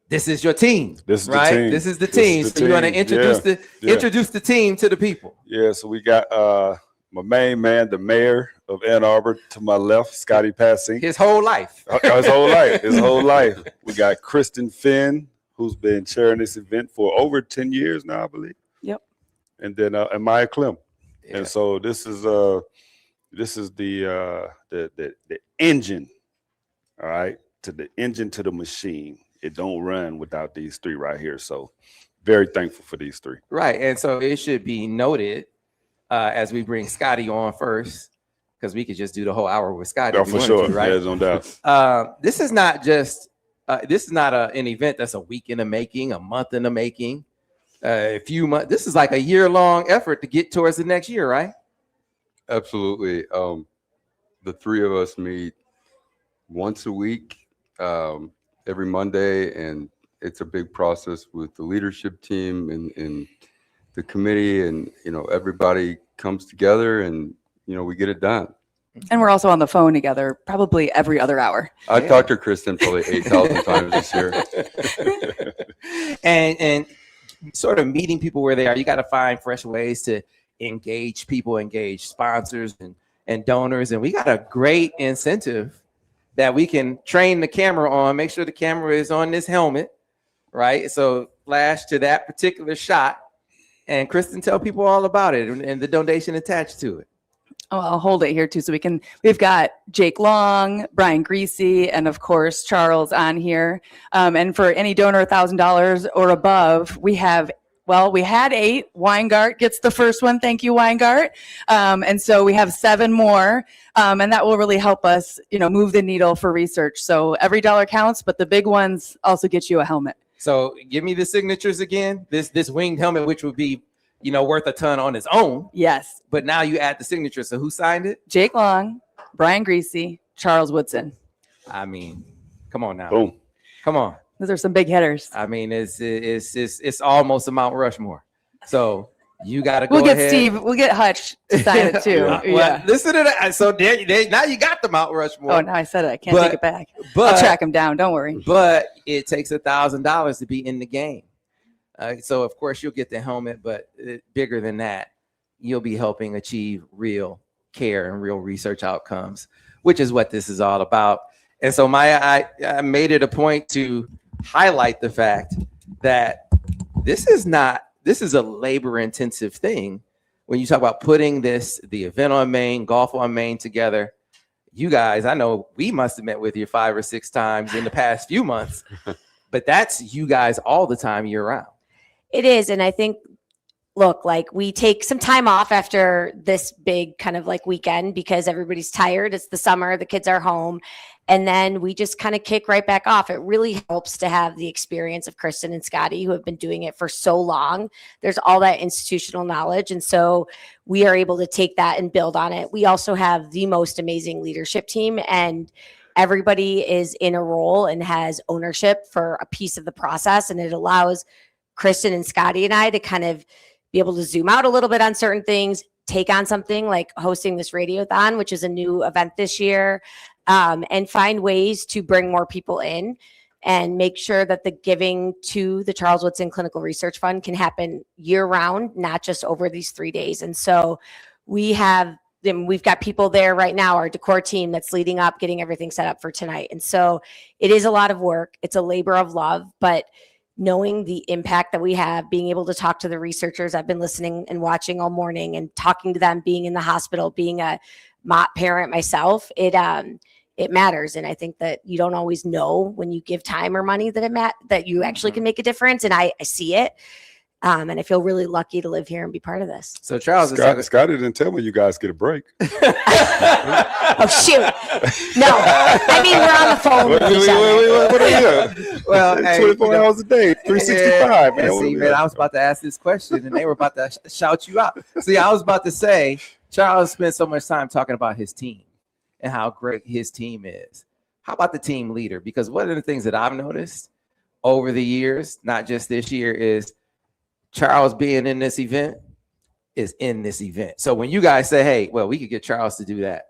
This is your team. This is right? the team. This is the team. So you want to introduce introduce the team to the people. Yeah. So we got my main man, the mayor of Ann Arbor, to my left, Scotty Passing. His whole life. His whole life. His whole life. We got Kristen Finn, who's been chairing this event for over 10 years now, I believe. Yep. And then and Maya Clem. Yeah. And so this is the engine, all right, to the engine to the machine. It don't run without these three right here. So very thankful for these three. Right. And so it should be noted as we bring Scotty on first, because we could just do the whole hour with Scotty. Yeah, for sure. right? Yeah, no doubt. This is not just an event that's a week in the making, a month in the making, a few months. This is like a year-long effort to get towards the next year, right? Absolutely. The three of us meet once a week, every Monday, and it's a big process with the leadership team and the committee, and everybody comes together, and we get it done. And we're also on the phone together probably every other hour. I talked to Kristen probably 8,000 times this year. and sort of meeting people where they are. You got to find fresh ways to engage people, engage sponsors and donors. And we got a great incentive that we can train the camera on, make sure the camera is on this helmet, right? So flash to that particular shot, and Kristen, tell people all about it and the donation attached to it. Oh, I'll hold it here too. So we've got Jake Long, Brian Greasy, and of course, Charles on here. And for any donor $1,000 or above, we had 8. Weingart gets the first one. Thank you, Weingart. And so we have 7 more, and that will really help us, move the needle for research. So every dollar counts, but the big ones also get you a helmet. So give me the signatures again. This winged helmet, which would be, worth a ton on its own. Yes. But now you add the signature. So who signed it? Jake Long, Brian Greasy, Charles Woodson. I mean, come on now. Boom. Come on. Those are some big hitters. I mean, it's almost a Mount Rushmore. So you got to go We'll get ahead. Steve. We'll get Hutch to sign it too. Well, Yeah. listen to that. So now you got the Mount Rushmore. Oh, now I said it. I can't take it back. But I'll track him down. Don't worry. But it takes $1,000 to be in the game. So of course you'll get the helmet, but bigger than that, you'll be helping achieve real care and real research outcomes, which is what this is all about. And so Maya, I made it a point to highlight the fact that this is a labor intensive thing. When you talk about putting the event on Main, golf on Main together, you guys, I know we must have met with you 5 or 6 times in the past few months, but that's you guys all the time year round. It is. And I think, look, like we take some time off after this big kind of like weekend because everybody's tired. It's the summer, the kids are home. And then we just kind of kick right back off. It really helps to have the experience of Kristen and Scotty, who have been doing it for so long. There's all that institutional knowledge. And so we are able to take that and build on it. We also have the most amazing leadership team, and everybody is in a role and has ownership for a piece of the process. And it allows Kristen and Scotty and I to kind of be able to zoom out a little bit on certain things, take on something like hosting this radiothon, which is a new event this year, and find ways to bring more people in and make sure that the giving to the Charles Woodson Clinical Research Fund can happen year round, not just over these 3 days. And so we've got people there right now, our decor team that's leading up, getting everything set up for tonight. And so it is a lot of work. It's a labor of love, but knowing the impact that we have, being able to talk to the researchers, I've been listening and watching all morning and talking to them, being in the hospital, being a MOTT parent myself, it matters. And I think that you don't always know when you give time or money that you actually can make a difference. And I see it. And I feel really lucky to live here and be part of this. So Charles, Scotty didn't tell me you guys get a break. Oh, shoot. No, I mean, we're on the phone with each other. What are you? Well, 24 hours a day, 365. Man, see, man, I was about to ask this question and they were about to shout you out. See, I was about to say, Charles spent so much time talking about his team and how great his team is. how about the team leader? Because one of the things that I've noticed over the years, not just this year, is Charles being in this event is in this event. So when you guys say, hey, well, we could get Charles to do that,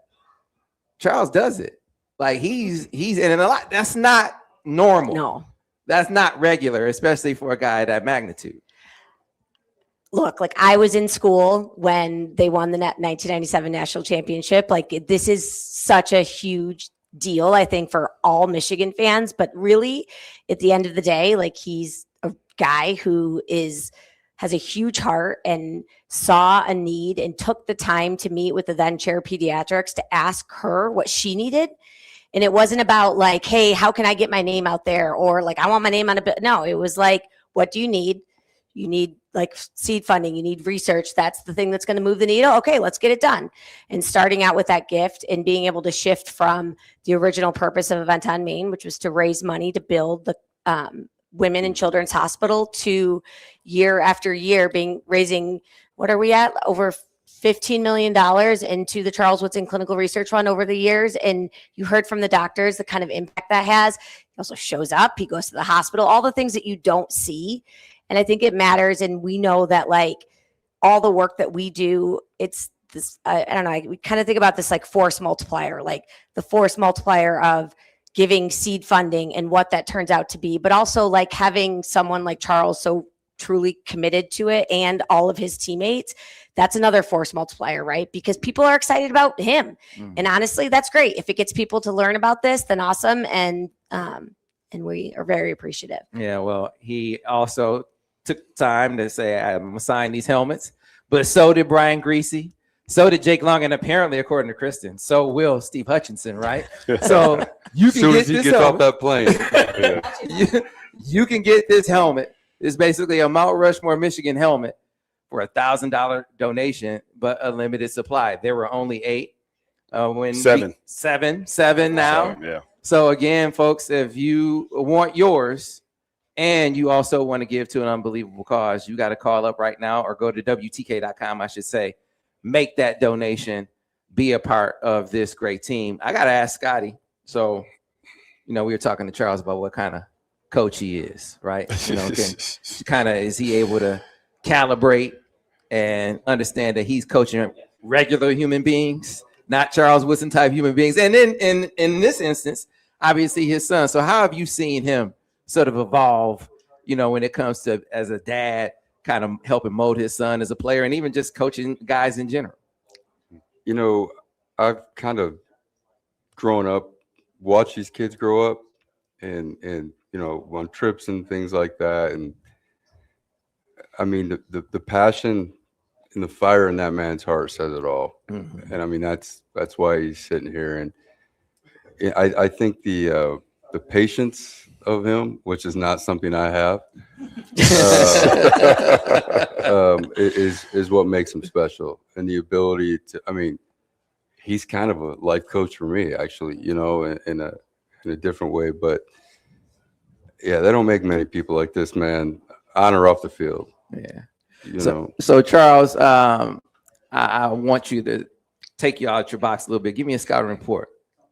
Charles does it. Like he's in it a lot. That's not normal. No. That's not regular, especially for a guy of that magnitude. Look, like I was in school when they won the 1997 national championship. Like this is such a huge deal, I think, for all Michigan fans. But really, at the end of the day, like he's a guy who has a huge heart and saw a need and took the time to meet with the then chair of pediatrics to ask her what she needed. And it wasn't about like, hey, how can I get my name out there? Or like, I want my name on a bit. No, it was like, what do you need? You need like seed funding. You need research. That's the thing that's going to move the needle. Okay, let's get it done. And starting out with that gift and being able to shift from the original purpose of Event on Main, which was to raise money to build the Women and Children's Hospital, to year after year raising, what are we at? Over $15 million into the Charles Woodson Clinical Research Fund over the years. And you heard from the doctors the kind of impact that has. He also shows up, he goes to the hospital, all the things that you don't see. And I think it matters. And we know that like all the work that we do, it's this, I don't know, we kind of think about this like force multiplier, like the force multiplier of giving seed funding and what that turns out to be, but also like having someone like Charles so truly committed to it and all of his teammates. That's another force multiplier, right? Because people are excited about him. And honestly, that's great. If it gets people to learn about this, then awesome. And we are very appreciative. Yeah, well, he also took time to say, I'm gonna sign these helmets, but so did Brian Greasy, so did Jake Long, and apparently, according to Kristen, so will Steve Hutchinson, right? So you can soon get as he this gets off helmet. that plane. You can get this helmet. It's basically a Mount Rushmore, Michigan helmet for $1,000 donation, but a limited supply. There were only 8. Seven now. 7, yeah. So again, folks, if you want yours and you also want to give to an unbelievable cause, you got to call up right now or go to WTK.com, I should say. Make that donation. Be a part of this great team. I got to ask Scotty. So, we were talking to Charles about what kind of coach he is, right? Is he able to calibrate and understand that he's coaching regular human beings, not Charles Woodson type human beings? And then in this instance, obviously his son. So how have you seen him sort of evolve, when it comes to, as a dad, kind of helping mold his son as a player and even just coaching guys in general? I've kind of grown up, watched these kids grow up and on trips and things like that. And I mean, the passion and the fire in that man's heart says it all. And I mean, that's why he's sitting here. And I think the patience of him, which is not something I have, is what makes him special. And the ability to, I mean, he's kind of a life coach for me, actually, in a different way. But yeah, they don't make many people like this, man, on or off the field. Yeah. So Charles, I want you to take you out your box a little bit. Give me a scouting report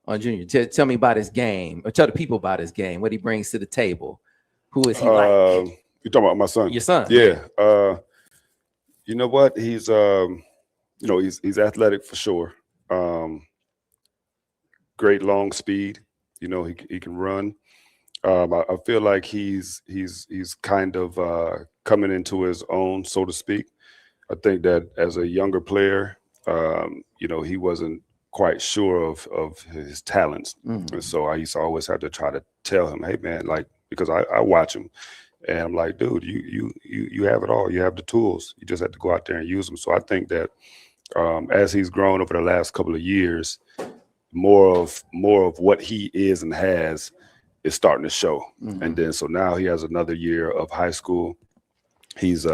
on Junior. Tell me about his game, or tell the people about his game, what he brings to the table. Who is he like? You're talking about my son? Your son. Yeah. You know what? He's he's athletic for sure. Great long speed. He can run. I feel like he's kind of coming into his own, so to speak. I think that as a younger player, he wasn't quite sure of his talents. And so I used to always have to try to tell him, hey man, like, because I watch him and I'm like, dude, you have it all. You have the tools. You just have to go out there and use them. So I think that as he's grown over the last couple of years, more of what he is and has is starting to show. And then so now he has another year of high school. He's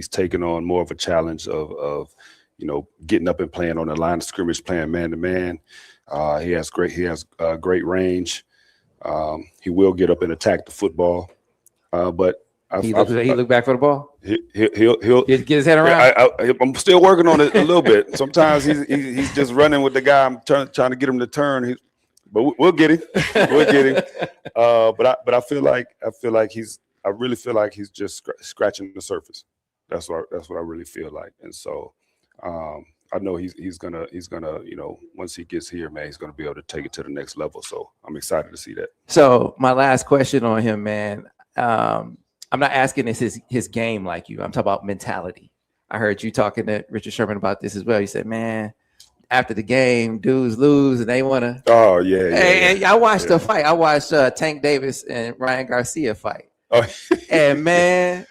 taken on more of a challenge of getting up and playing on the line of scrimmage, playing man to man. He has great range. He will get up and attack the football. But he look back for the ball. He'll get his head around. I'm still working on it a little bit. Sometimes he's just running with the guy. I'm trying to get him to turn. but we'll get him. We'll get him. But I feel like I really feel like he's just scratching the surface. That's what I really feel like. And so I know he's gonna once he gets here, man, he's gonna be able to take it to the next level. So I'm excited to see that. So my last question on him, man. I'm not asking his game like you. I'm talking about mentality. I heard you talking to Richard Sherman about this as well. You said, man, after the game, dudes lose and they want to. Oh yeah. Hey, I watched the fight. I watched Tank Davis and Ryan Garcia fight. Oh. And man,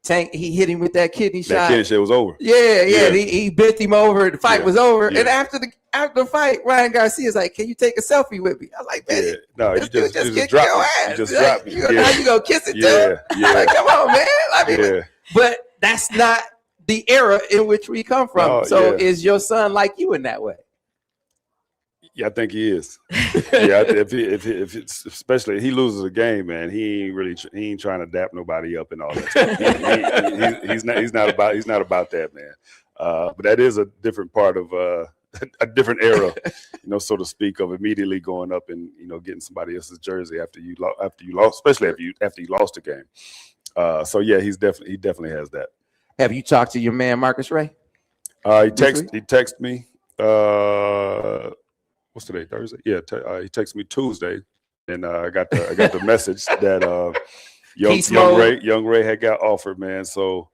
Tank, he hit him with that kidney shot. That kidney shot was over. Yeah. He bent him over. The fight was over. Yeah. And after the fight, Ryan Garcia's like, "Can you take a selfie with me?" I was like, "Man, no, you just get drop your me. ass. You just Like, drop me. Now you gonna kiss it Yeah, too? Like, come on, man. I mean, Yeah. but that's not the era in which we come from. Oh, So yeah. is your son like you in that way? Yeah, I think he is. Yeah, if it's especially if he loses a game, man, he ain't trying to dap nobody up and all that stuff. He's not about that, man. But that is a different part of a different era, so to speak, of immediately going up and getting somebody else's jersey after you lost, especially after you lost a game. So yeah, he definitely has that. Have you talked to your man Marcus Ray? He texted me. What's today? Thursday? Yeah, he texted me Tuesday, and I got the message that young Ray had got offered, man. So,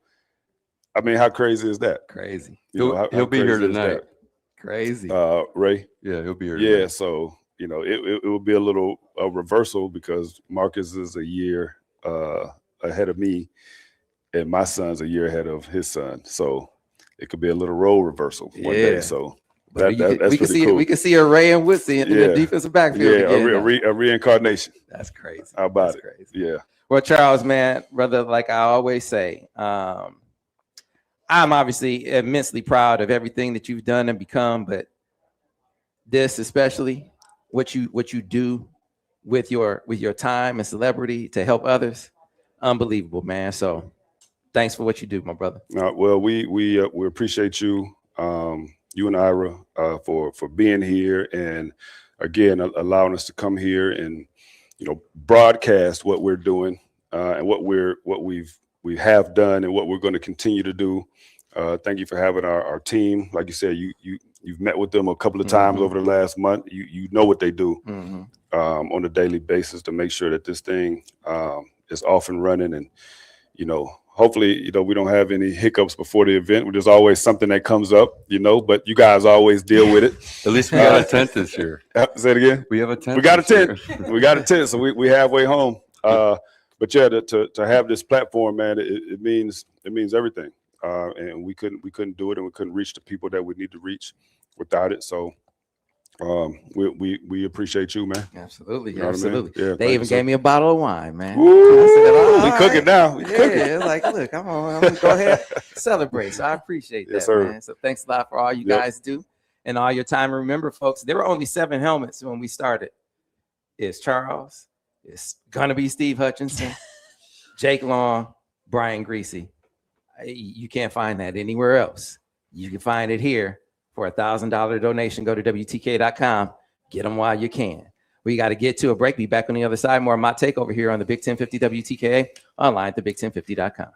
I mean, how crazy is that? Crazy. He'll be here tonight. Crazy. Ray. Yeah, he'll be here. Yeah, tonight. so it will be a little reversal because Marcus is a year ahead of me, and my son's a year ahead of his son. So it could be a little role reversal one day. So. That's pretty cool. We can see a Ray and Woodson in the defensive backfield. Yeah, again, a reincarnation. That's crazy. How about it? Crazy. Yeah. Well, Charles, man, brother, like I always say, I'm obviously immensely proud of everything that you've done and become, but this especially, what you do with your time and celebrity to help others, unbelievable, man. So thanks for what you do, my brother. Well, we appreciate you. You and Ira for being here and again allowing us to come here and broadcast what we're doing and what we have done and what we're going to continue to do. Thank you for having our team. Like you said, you've met with them a couple of times over the last month. You know what they do on a daily basis to make sure that this thing is off and running and hopefully, we don't have any hiccups before the event. There's always something that comes up, but you guys always deal with it. At least we got a tent this year. Say it again. We have a tent. We got a tent. We got a tent. So we halfway home. But yeah, to have this platform, man, it means everything. And we couldn't do it, and we couldn't reach the people that we need to reach without it. So we appreciate you, man. Absolutely, absolutely. Yeah, they even gave me a bottle of wine, man. Woo! I said, We cooking now. We cooking. It's like, look, I'm gonna go ahead celebrate. So I appreciate that, Yes, sir. man. So thanks a lot for all you guys do and all your time. Remember, folks, there were only 7 helmets when we started. It's Charles. It's gonna be Steve Hutchinson, Jake Long, Brian Greasy. You can't find that anywhere else. You can find it here. For $1,000 donation, go to WTKA.com. Get them while you can. We got to get to a break. Be back on the other side. More MOTT TakeOver here on the Big 1050 WTKA, online at thebig1050.com.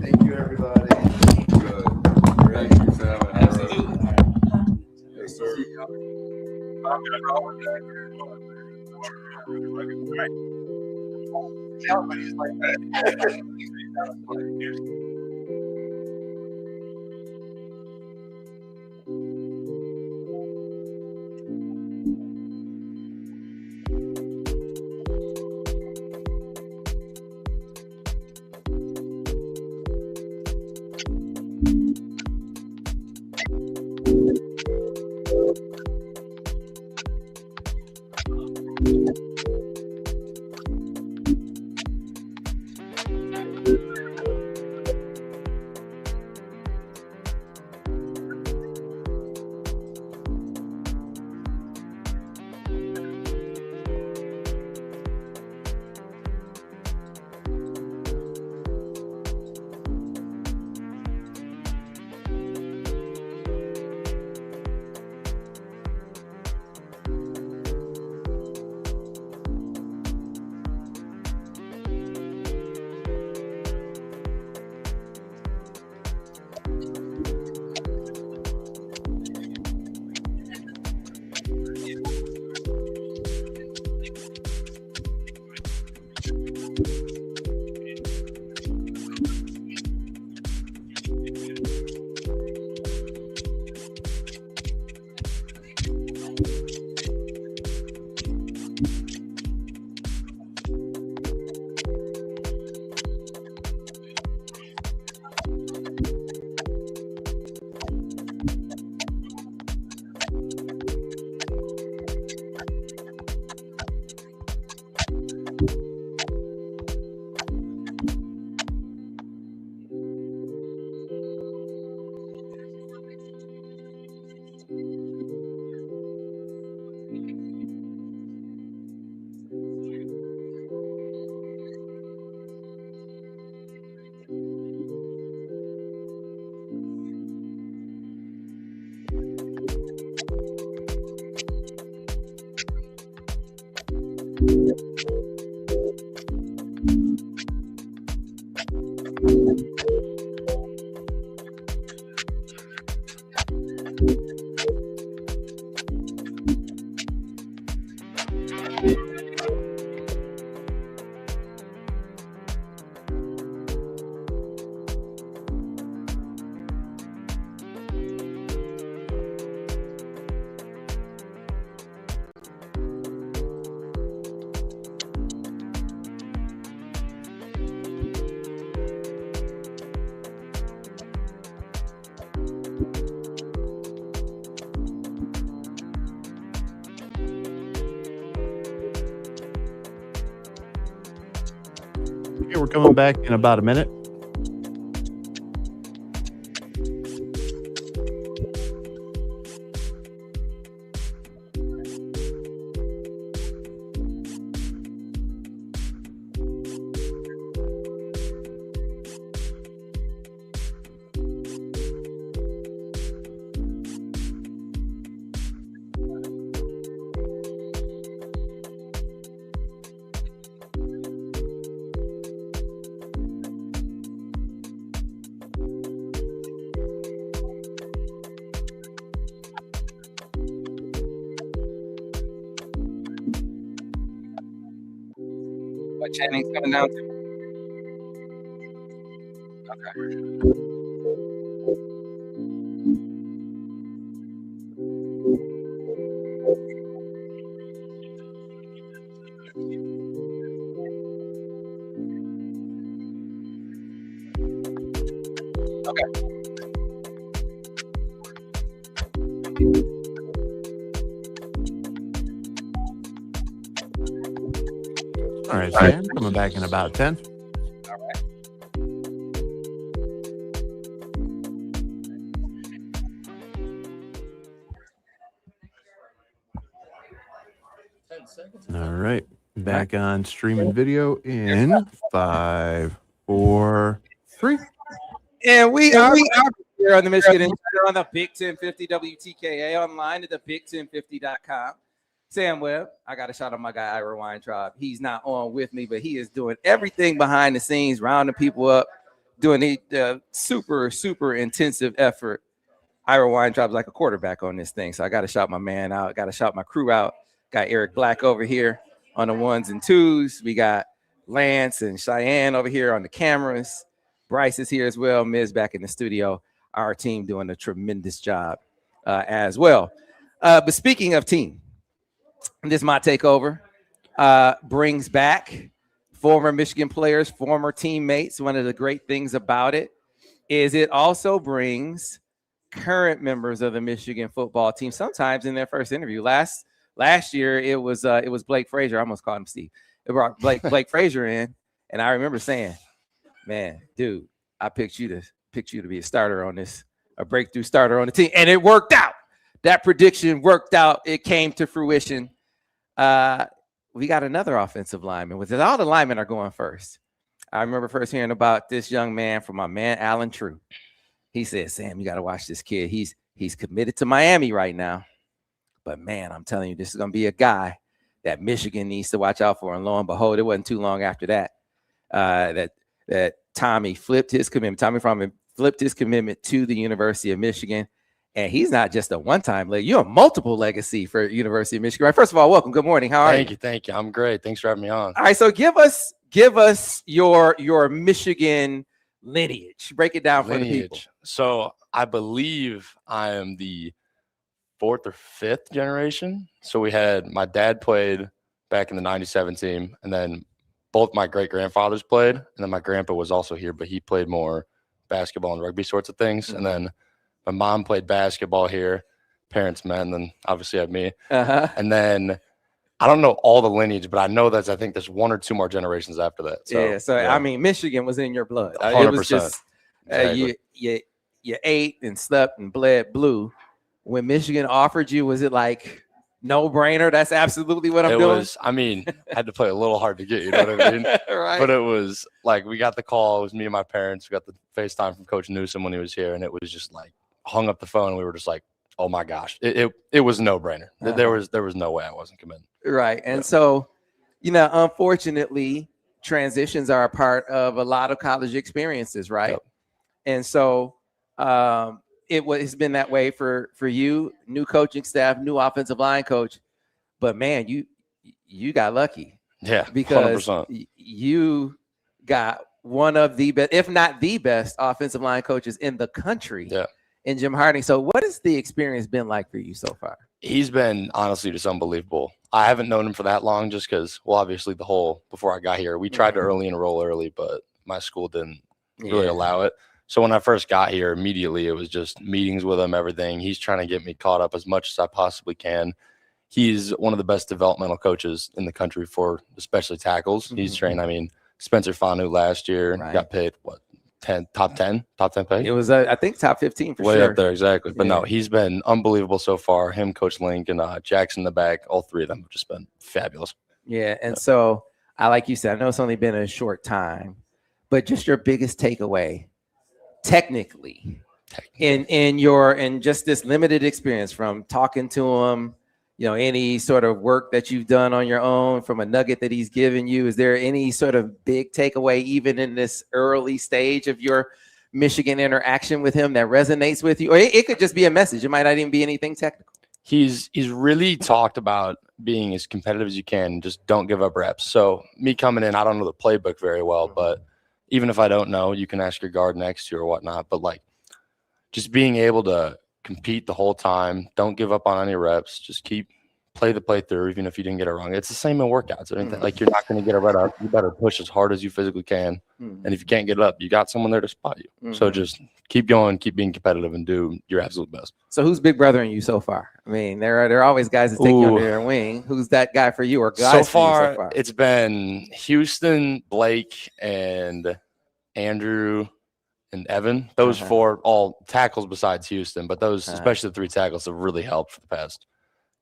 Thank you, everybody. Thank you, Sam. Absolutely. Yes, sir. Okay, we're coming back in about a minute. What Channing's coming down to? Okay. All right, Sam, coming back in about 10. All right, back on streaming video in 5, 4, 3. And we are here on the Michigan Insider on the Big 1050 WTKA, online at the big1050.com. Sam Webb, I got a shot on my guy, Ira Weintraub. He's not on with me, but he is doing everything behind the scenes, rounding people up, doing the super, super intensive effort. Ira Weintraub's like a quarterback on this thing. So I got to shout my man out. Got to shout my crew out. Got Eric Black over here on the 1s and 2s. We got Lance and Cheyenne over here on the cameras. Bryce is here as well. Miz back in the studio. Our team doing a tremendous job as well. But speaking of team, this MOTT Takeover brings back former Michigan players, former teammates. One of the great things about it is it also brings current members of the Michigan football team, sometimes in their first interview. Last year, it was Blake Frazier. I almost called him Steve. It brought Blake Frazier in, and I remember saying, "Man, dude, I picked you to be a starter on this, a breakthrough starter on the team," and it worked out. That prediction worked out. It came to fruition. We got another offensive lineman. With it, all the linemen are going first. I remember first hearing about this young man from my man Alan True. He said, "Sam, you got to watch this kid. He's committed to Miami right now, but man, I'm telling you, this is going to be a guy that Michigan needs to watch out for." And lo and behold, it wasn't too long after that that Tommy flipped his commitment. Tommy Froman flipped his commitment to the University of Michigan. And he's not just a one-time legacy. You're a multiple legacy for University of Michigan. Right? First of all, welcome. Good morning. How are you? Thank you. I'm great. Thanks for having me on. All right. So give us give us your Michigan lineage. Break it down for the people. So I believe I am the 4th or 5th generation. So we had my dad played back in the 97 team, and then both my great grandfathers played, and then my grandpa was also here, but he played more basketball and rugby sorts of things. And then my mom played basketball here, parents met, and then obviously I had me. And then I don't know all the lineage, but I think there's 1 or 2 more generations after that. So, I mean, Michigan was in your blood. 100%. It was just you ate and slept and bled blue. When Michigan offered you, was it like no brainer? That's absolutely what I'm doing. I mean, I had to play a little hard to get, you know what I mean? Right. But it was like we got the call. It was me and my parents. We got the FaceTime from Coach Newsom when he was here, and it was just like hung up the phone. And we were just like, oh my gosh, it was a no brainer. There was no way I wasn't committing. Right. And so, unfortunately, transitions are a part of a lot of college experiences, right? Yep. And so it's been that way for you, new coaching staff, new offensive line coach. But man, you got lucky. Yeah, because 100%. You got one of the best, if not the best, offensive line coaches in the country. Yeah. In Jim Harding. So what has the experience been like for you so far? He's been honestly just unbelievable. I haven't known him for that long just because, well, obviously before I got here, we tried to enroll early, but my school didn't really allow it. So when I first got here, immediately it was just meetings with him, everything. He's trying to get me caught up as much as I possibly can. He's one of the best developmental coaches in the country for especially tackles. He's trained, Spencer Fanu last year got paid, top 10 pay? It was, I think, top 15 for way sure. up there, exactly. But no, he's been unbelievable so far. Him, Coach Link, and Jackson in the back, all 3 of them have just been fabulous. Yeah, and so like you said, I know it's only been a short time, but just your biggest takeaway, technically, in just this limited experience from talking to him, any sort of work that you've done on your own from a nugget that he's given you. Is there any sort of big takeaway, even in this early stage of your Michigan interaction with him, that resonates with you? Or it could just be a message. It might not even be anything technical. He's really talked about being as competitive as you can. Just don't give up reps. So me coming in, I don't know the playbook very well, but even if I don't know, you can ask your guard next to you or whatnot. But like just being able to compete the whole time, don't give up on any reps, just play the play through, even if you didn't get it wrong. It's the same in workouts. Like you're not going to get a red up. You better push as hard as you physically can. And if you can't get it up, you got someone there to spot you. So just keep going, keep being competitive, and do your absolute best. So who's big brothering you so far? I mean, there are always guys that take you under their wing. Who's that guy for you, or guys so for you so far? It's been Houston, Blake, and Andrew and Evan. Those 4 all tackles besides Houston, but those, especially the 3 tackles, have really helped for the past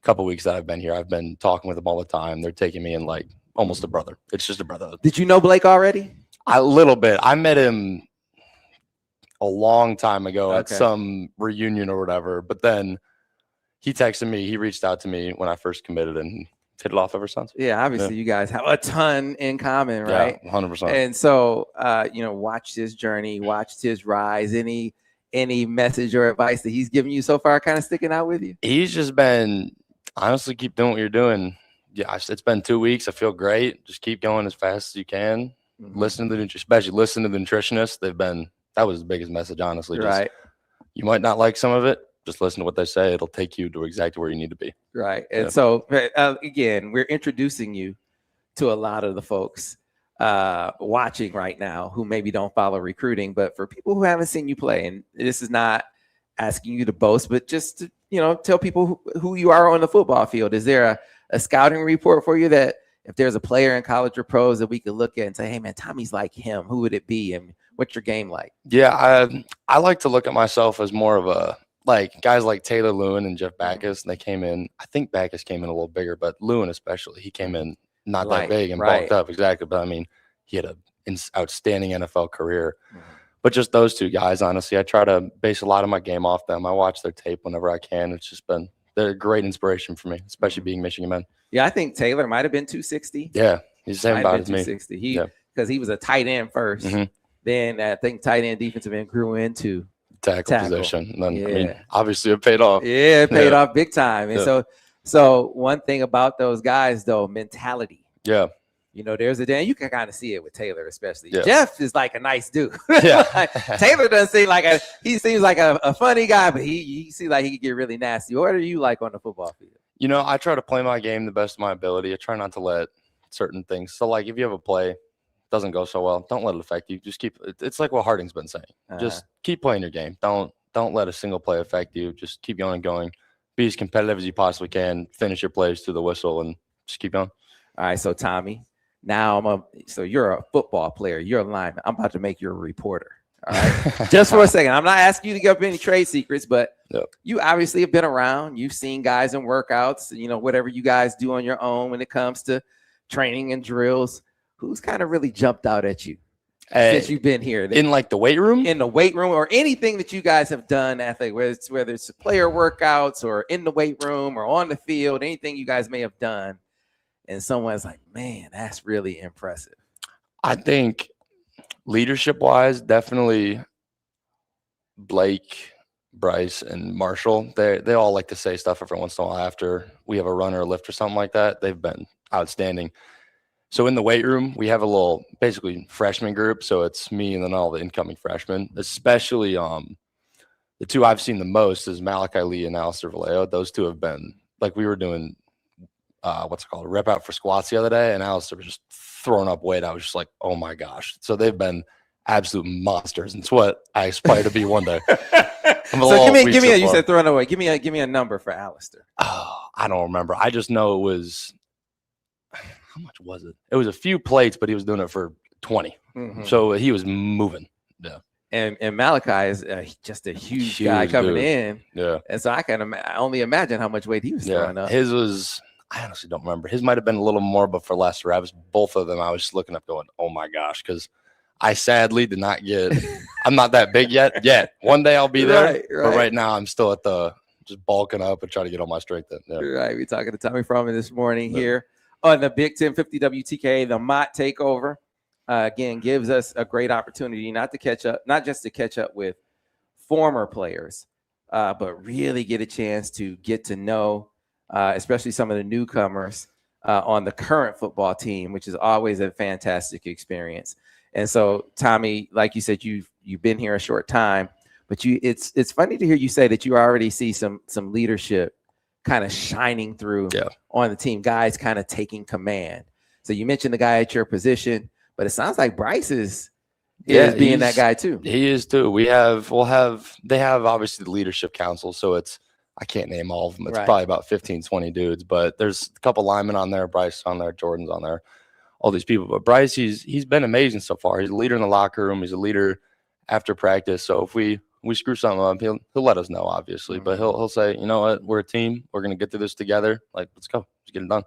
couple weeks that I've been here. I've been talking with them all the time. They're taking me in like almost a brother. It's just a brother. Did you know Blake already? A little bit. I met him a long time ago at some reunion or whatever, but then he texted me. He reached out to me when I first committed and hit it off ever since. Yeah, obviously you guys have a ton in common, right? Yeah, 100%. And so, watched his journey, watched his rise. Any message or advice that he's given you so far kind of sticking out with you? He's just been, honestly, keep doing what you're doing. Yeah, it's been 2 weeks. I feel great. Just keep going as fast as you can. Listen to the nutritionists. That was the biggest message, honestly. Right. You might not like some of it. Just listen to what they say. It'll take you to exactly where you need to be. Right. And so, again, we're introducing you to a lot of the folks watching right now who maybe don't follow recruiting, but for people who haven't seen you play, and this is not asking you to boast, but just to, tell people who you are on the football field. Is there a scouting report for you that if there's a player in college or pros that we could look at and say, hey man, Tommy's like him, who would it be? And what's your game like? Yeah, I like to look at myself as more of a, like guys like Taylor Lewin and Jeff Backus, and they came in, I think Backus came in a little bigger, but Lewin especially, he came in not that big and bulked up. Exactly. But I mean, he had an outstanding NFL career. But just those 2 guys, honestly, I try to base a lot of my game off them. I watch their tape whenever I can. It's just been, they're a great inspiration for me, especially being Michigan men. Yeah, I think Taylor might have been 260. Yeah, he's the same about as me. 260. Because he was a tight end first. Then I think tight end, defensive end grew into tackle position. And then, I mean, obviously it paid off. Yeah, it paid off big time. And so one thing about those guys, though, mentality. Yeah. You know, there's a day you can kind of see it with Taylor, especially. Yeah. Jeff is like a nice dude. Yeah. Taylor doesn't seem like he seems like a funny guy, but he seems like he could get really nasty. What are you like on the football field? You know, I try to play my game the best of my ability. I try not to let certain things. So, like, if you have a play doesn't go so well, don't let it affect you. Just keep. It's like what Harding's been saying. Just keep playing your game. Don't let a single play affect you. Just keep going and going. Be as competitive as you possibly can. Finish your plays to the whistle and just keep going. All right, so Tommy, now so you're a football player. You're a lineman. I'm about to make you a reporter. All right, just for a second. I'm not asking you to give up any trade secrets, but you obviously have been around. You've seen guys in workouts. You know, whatever you guys do on your own when it comes to training and drills. Who's kind of really jumped out at you since you've been here? In like the weight room? In the weight room, or anything that you guys have done athletic, whether it's player workouts or in the weight room or on the field, anything you guys may have done, and someone's like, man, that's really impressive. I think leadership-wise, definitely Blake, Bryce, and Marshall. They all like to say stuff every once in a while after we have a run or a lift or something like that. They've been outstanding. So in the weight room, we have a little basically freshman group. So it's me and then all the incoming freshmen, especially the two I've seen the most is Malachi Lee and Alistair Vallejo. Those two have been like we were doing what's it called, a rep out for squats the other day, and Alistair was just throwing up weight. I was just like, oh my gosh. So they've been absolute monsters, and it's what I aspire to be one day. So give me you said throwing away. Give me a number for Alistair. Oh, I don't remember. I just know it was. How much was it? It was a few plates, but he was doing it for 20. Mm-hmm. So he was moving. Yeah. And Malachi is just a huge guy coming dude. in. Yeah. And so I can only imagine how much weight he was throwing up. His was, I honestly don't remember. His might have been a little more, but for less reps, both of them, I was just looking up going, oh my gosh, because I sadly did not get, I'm not that big yet. One day I'll be there. Right. But right now I'm still at just bulking up and trying to get all my strength in. Yeah. Right. We're talking to Tommy Froman this morning here on the Big 1050 WTKA, the MOTT Takeover. Again, gives us a great opportunity not just to catch up with former players, but really get a chance to get to know, especially some of the newcomers on the current football team, which is always a fantastic experience. And so, Tommy, like you said, you've been here a short time, but it's funny to hear you say that you already see some leadership kind of shining through on the team, guys kind of taking command. So you mentioned the guy at your position, but it sounds like Bryce is being that guy too. He is too. They have obviously the leadership council. So I can't name all of them. It's probably about 15, 20 dudes, but there's a couple linemen on there, Bryce on there, Jordan's on there, all these people. But Bryce, he's been amazing so far. He's a leader in the locker room. He's a leader after practice. So if we screw something up, he'll let us know, obviously. But he'll say, you know what, we're a team. We're gonna get through this together. Like, let's go. Let's get it done.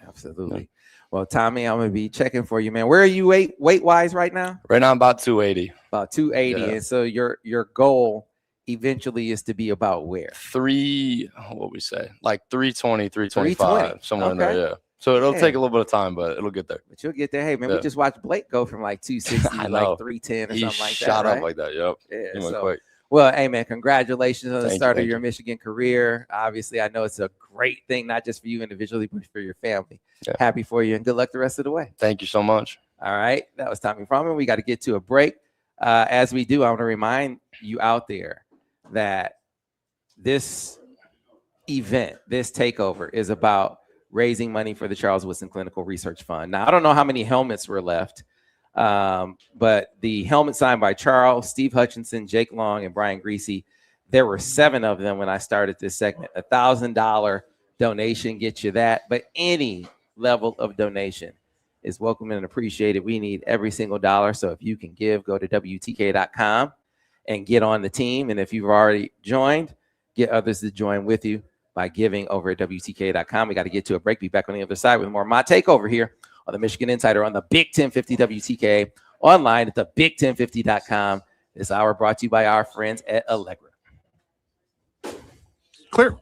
Absolutely. Yeah. Well, Tommy, I'm gonna be checking for you, man. Where are you weight wise right now? Right now, I'm about 280. About 280. Yeah. And so your goal eventually is to be about where? What we say? Like 320, 325, somewhere in there. Yeah. So it'll take a little bit of time, but it'll get there. But you'll get there. Hey, man, we just watched Blake go from like 260 to like 310 or something like that. He shot up like that. Yep. Yeah. He went quick. Well, hey, man, congratulations on the start of your you. Michigan career. Obviously, I know it's a great thing, not just for you individually, but for your family. Yeah. Happy for you, and good luck the rest of the way. Thank you so much. All right. That was Tommy Froman. We got to get to a break. As we do, I want to remind you out there that this event, this takeover, is about raising money for the Charles Woodson Clinical Research Fund. Now, I don't know how many helmets were left. But the helmet signed by Charles, Steve Hutchinson, Jake Long, and Brian Greasy, there were 7 of them when I started this segment. $1,000 donation gets you that, but any level of donation is welcome and appreciated. We need every single dollar. So if you can give, go to WTKA.com and get on the team. And if you've already joined, get others to join with you by giving over at WTKA.com. We got to get to a break. Be back on the other side with more MOTT Takeover here on the Michigan Insider on the Big 1050 WTKA, online at the big1050.com. This hour brought to you by our friends at Allegra. Clear.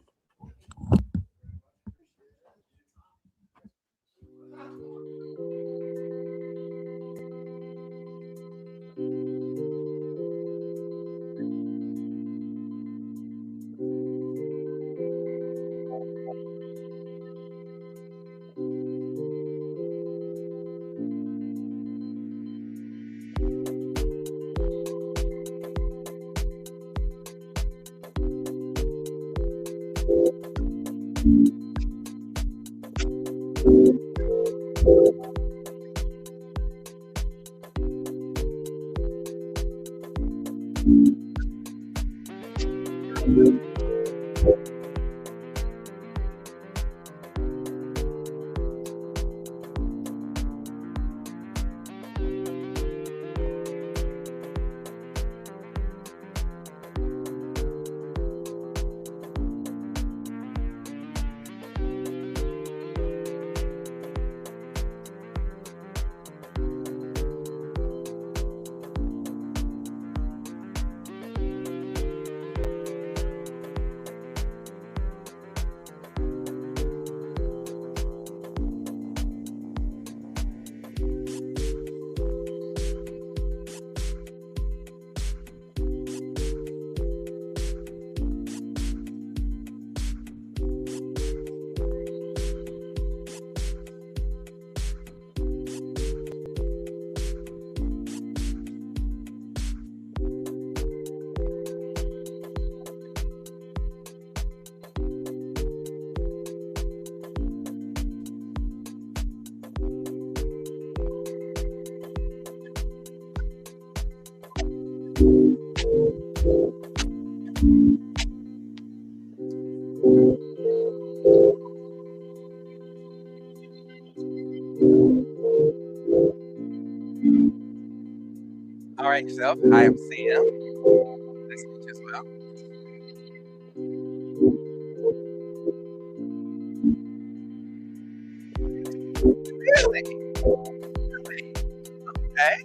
right, yourself. Hi, I'm Sam. Nice to meet you as well. Really? Okay.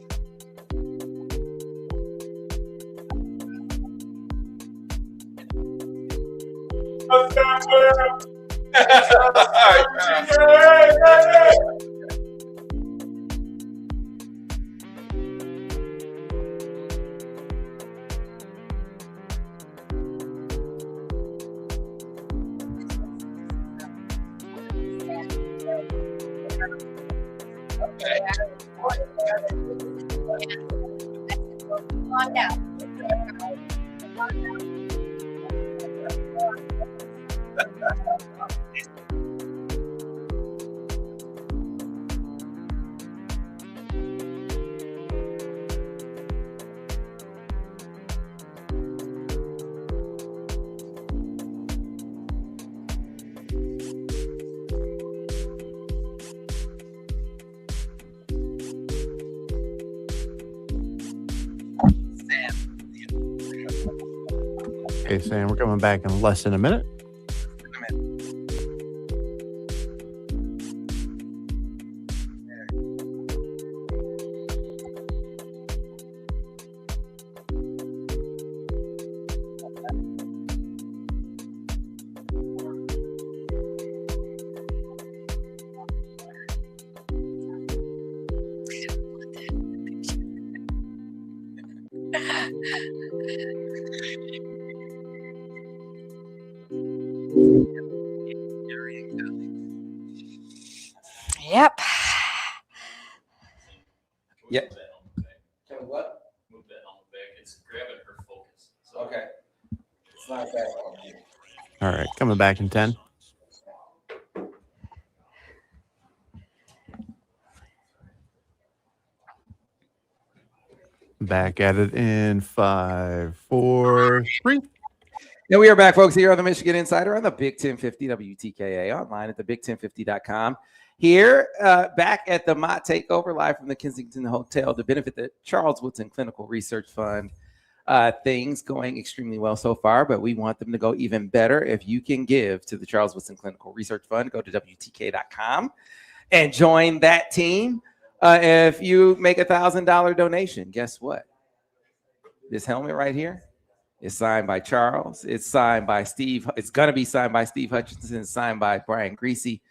Okay, Sam, we're coming back in less than a minute. Yep. Yeah. What? Move that on the back. It's grabbing her focus. Okay. It's not bad. All right, coming back in 10. Back at it in 5, 4, 3. And we are back, folks, here on the Michigan Insider on the Big 1050 WTKA, online at the big1050.com. Here, back at the MOTT Takeover, live from the Kensington Hotel to benefit the Charles Woodson Clinical Research Fund. Things going extremely well so far, but we want them to go even better. If you can give to the Charles Woodson Clinical Research Fund, go to WTKA.com and join that team. If you make $1,000 donation, guess what? This helmet right here is signed by Charles. It's signed by Steve. It's going to be signed by Steve Hutchinson, signed by Brian Greasy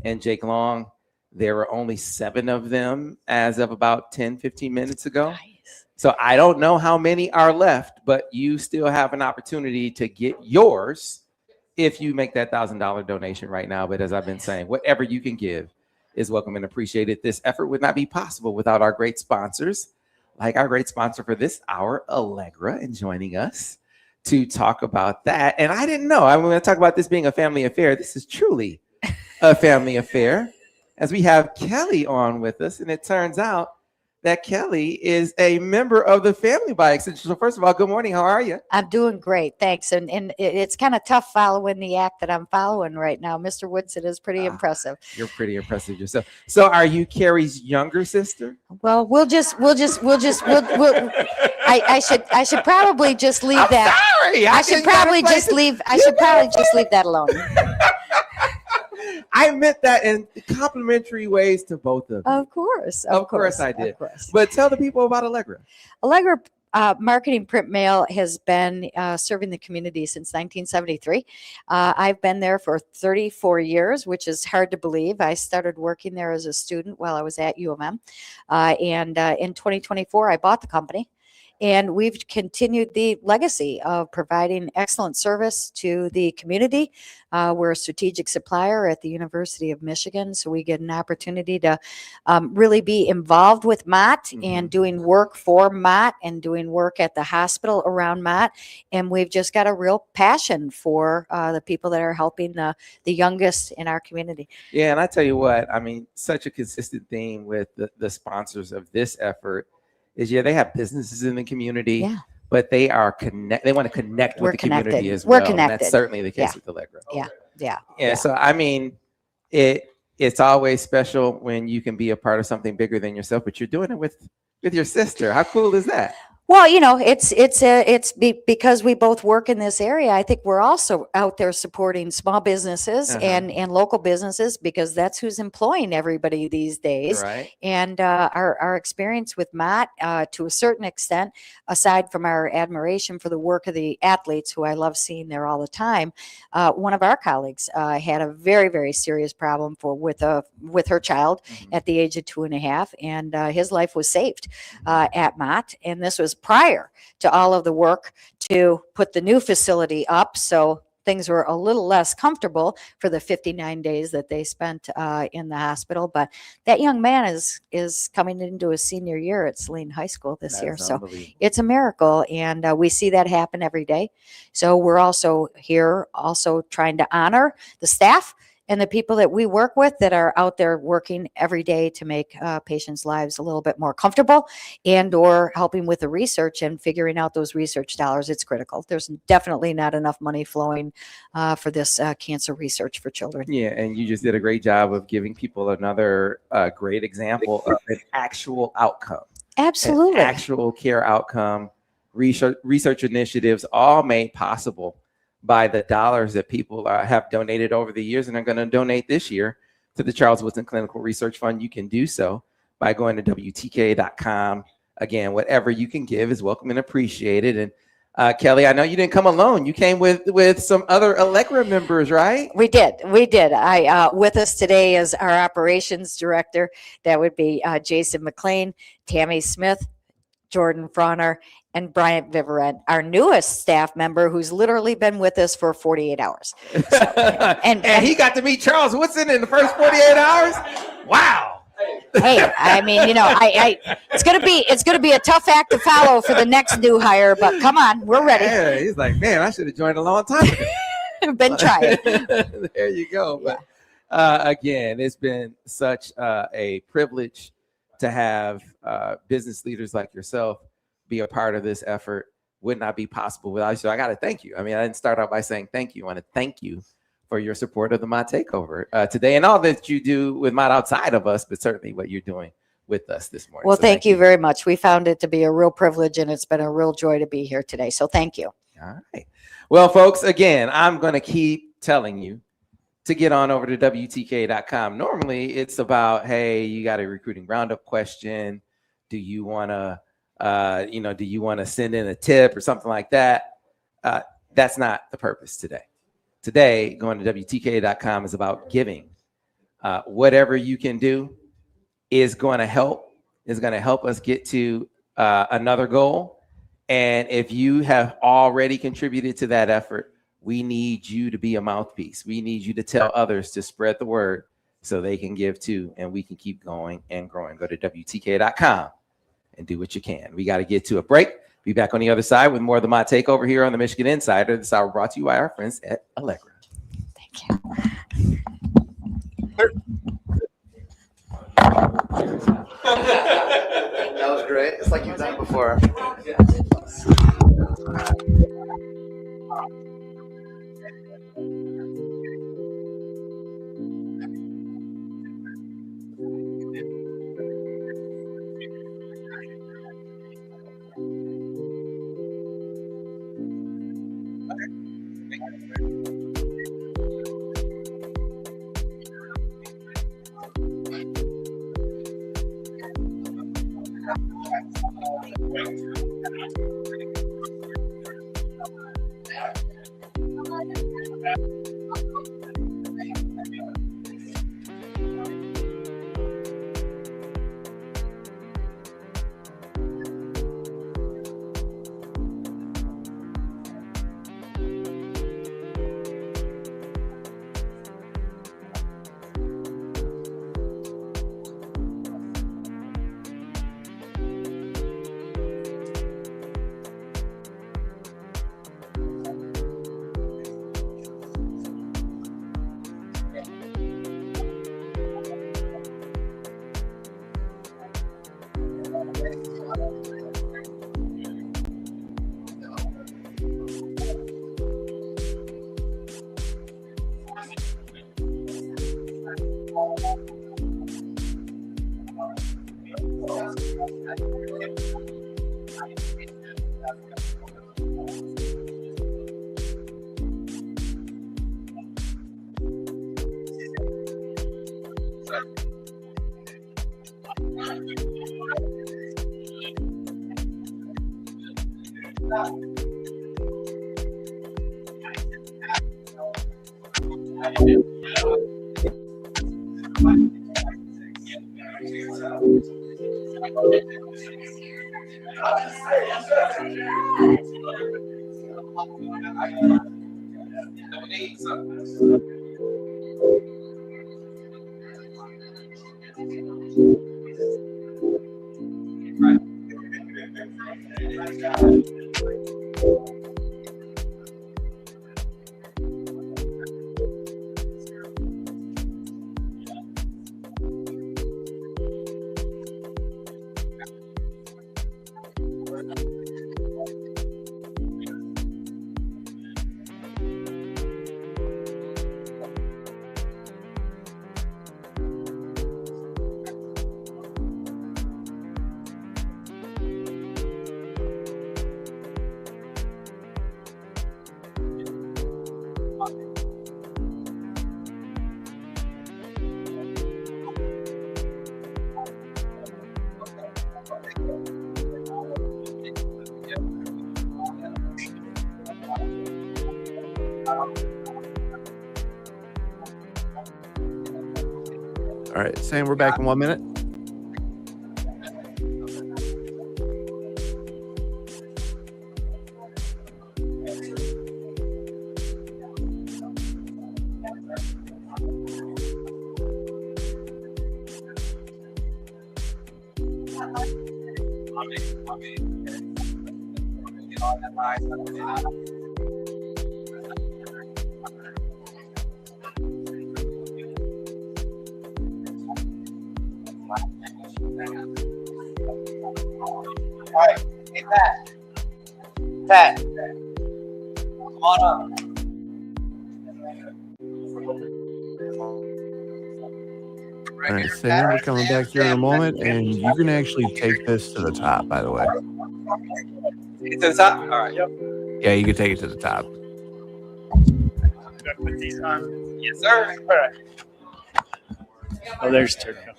and Jake Long. There were only 7 of them as of about 10, 15 minutes ago. Nice. So I don't know how many are left, but you still have an opportunity to get yours if you make that $1,000 donation right now. But as I've been saying, whatever you can give is welcome and appreciated. This effort would not be possible without our great sponsors, like our great sponsor for this hour, Allegra, and joining us to talk about that. And I didn't know. I'm going to talk about this being a family affair. This is truly a family affair, as we have Kelly on with us. And it turns out that Kelly is a member of the family by extension. So first of all, good morning. How are you? I'm doing great. Thanks. And it's kind of tough following the act that I'm following right now. Mr. Woodson is pretty impressive. You're pretty impressive yourself. So are you Carrie's younger sister? Well, I should probably just leave that. Sorry. I should probably just leave that alone. I meant that in complimentary ways to both of you. Of course. Of course I did. Of course. But tell the people about Allegra. Allegra Marketing Print Mail has been serving the community since 1973. I've been there for 34 years, which is hard to believe. I started working there as a student while I was at UMM. And in 2024, I bought the company. And we've continued the legacy of providing excellent service to the community. We're a strategic supplier at the University of Michigan, so we get an opportunity to really be involved with MOTT and doing work for MOTT and doing work at the hospital around MOTT. And we've just got a real passion for the people that are helping the youngest in our community. Yeah, and I tell you what, I mean, such a consistent theme with the sponsors of this effort is, yeah, they have businesses in the community, but they are they want to connect with the community as well. We're connected. And that's certainly the case with Allegra. Yeah. So I mean, it's always special when you can be a part of something bigger than yourself, but you're doing it with your sister. How cool is that? Well, because we both work in this area. I think we're also out there supporting small businesses and local businesses, because that's who's employing everybody these days. Right. And our experience with MOTT, to a certain extent, aside from our admiration for the work of the athletes, who I love seeing there all the time, one of our colleagues had a very, very serious problem with her child at the age of 2.5, and his life was saved at MOTT. And this was prior to all of the work to put the new facility up. So things were a little less comfortable for the 59 days that they spent in the hospital. But that young man is coming into his senior year at Saline High School this year. So it's a miracle. And we see that happen every day. So we're also here trying to honor the staff and the people that we work with that are out there working every day to make patients' lives a little bit more comfortable, and or helping with the research and figuring out those research dollars. It's critical. There's definitely not enough money flowing for this cancer research for children. Yeah, and you just did a great job of giving people another great example of an actual outcome. Absolutely. An actual care outcome, research initiatives, all made possible by the dollars that people have donated over the years and are going to donate this year to the Charles Woodson Clinical Research Fund. You can do so by going to WTKA.com. Again, whatever you can give is welcome and appreciated. And Kelly, I know you didn't come alone. You came with some other Allegra members, right? We did. With us today is our operations director. That would be Jason McLean, Tammy Smith, Jordan Frauner, and Bryant Viverent, our newest staff member, who's literally been with us for 48 hours. So, and he got to meet Charles Woodson in the first 48 hours. Wow. Hey, I mean, it's gonna be a tough act to follow for the next new hire, but come on, we're ready. Yeah, he's like, man, I should have joined a long time ago. Been trying. There you go. But again, it's been such a privilege to have business leaders like yourself be a part of this effort. Would not be possible without you. So I got to thank you. I mean, I didn't start out by saying thank you. I want to thank you for your support of the MOTT Takeover today, and all that you do with MOTT outside of us, but certainly what you're doing with us this morning. Well, so thank you very much. We found it to be a real privilege, and it's been a real joy to be here today. So thank you. All right. Well, folks, again, I'm going to keep telling you to get on over to WTKA.com. Normally, it's about, hey, you got a recruiting roundup question. Do you want to do you want to send in a tip or something like that? That's not the purpose today. Today, going to WTKA.com is about giving. Whatever you can do is going to help us get to another goal. And if you have already contributed to that effort, we need you to be a mouthpiece. We need you to tell others to spread the word so they can give too, and we can keep going and growing. Go to WTKA.com. and do what you can. We got to get to a break. Be back on the other side with more of the MOTT Takeover here on the Michigan Insider. This hour brought to you by our friends at Allegra. Thank you. That was great. It's like you've done it before. All right, Sam, we're back in 1 minute. All right, hey Pat. Pat, come on up. All right, Sam, we're coming back here in a moment, and you can actually take this to the top, by the way. Take it to the top? All right. Yep. Yeah, you can take it to the top. Put these on. Yes, sir. All right. Oh, there's Turco.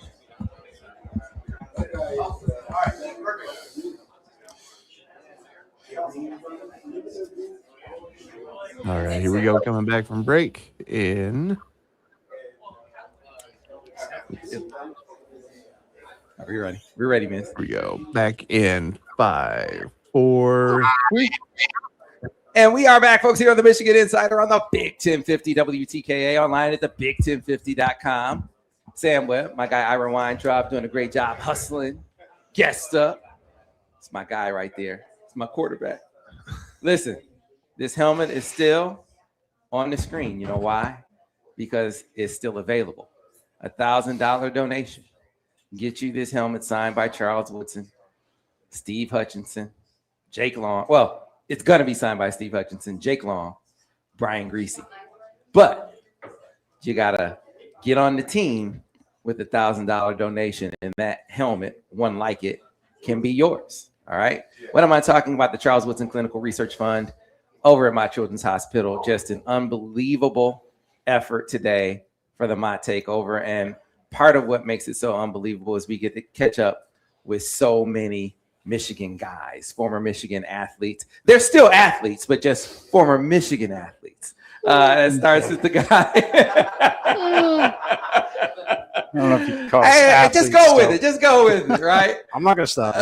All right, here we go. Coming back from break in. We're ready. We're ready, man. Here we go. Back in 5, 4, 3. And we are back, folks, here on the Michigan Insider on the Big 1050 WTKA, online at the big1050.com. Sam Webb, my guy Ira Weintraub, doing a great job hustling. Guest up. It's my guy right there. It's my quarterback. Listen, this helmet is still on the screen. You know why? Because it's still available. $1,000 donation. Get you this helmet signed by Charles Woodson, Steve Hutchinson, Jake Long. Well, it's going to be signed by Steve Hutchinson, Jake Long, Brian Greasy. But you got to get on the team with $1,000 donation, and that helmet, one like it, can be yours. All right. What am I talking about? The Charles Woodson Clinical Research Fund over at my Children's Hospital. Just an unbelievable effort today for the MOTT Takeover. And part of what makes it so unbelievable is we get to catch up with so many Michigan guys, former Michigan athletes. They're still athletes, but just former Michigan athletes. It starts with the guy. I don't know if you can call us Hey, athletes, just go with though. it. Just go with it, right? I'm not gonna stop.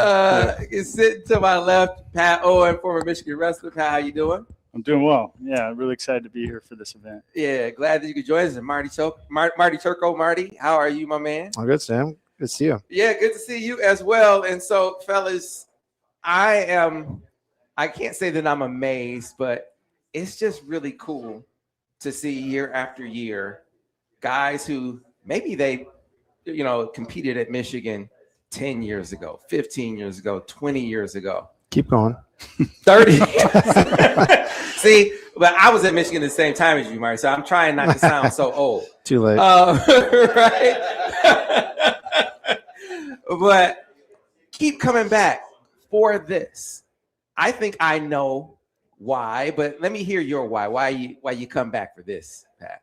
It's sitting to my left, Pat Owen, former Michigan wrestler. Pat, how you doing? I'm doing well. Yeah, I'm really excited to be here for this event. Yeah, glad that you could join us. And Marty Turco. Marty, how are you, my man? I'm good, Sam. Good to see you. Yeah, good to see you as well. And so, fellas, I can't say that I'm amazed, but it's just really cool to see year after year guys who maybe they, competed at Michigan 10 years ago, 15 years ago, 20 years ago. Keep going. 30 years. See, but I was at Michigan at the same time as you, Marty, so I'm trying not to sound so old. Too late. Right? But keep coming back for this. I think I know why, but let me hear your why. Why you come back for this, Pat?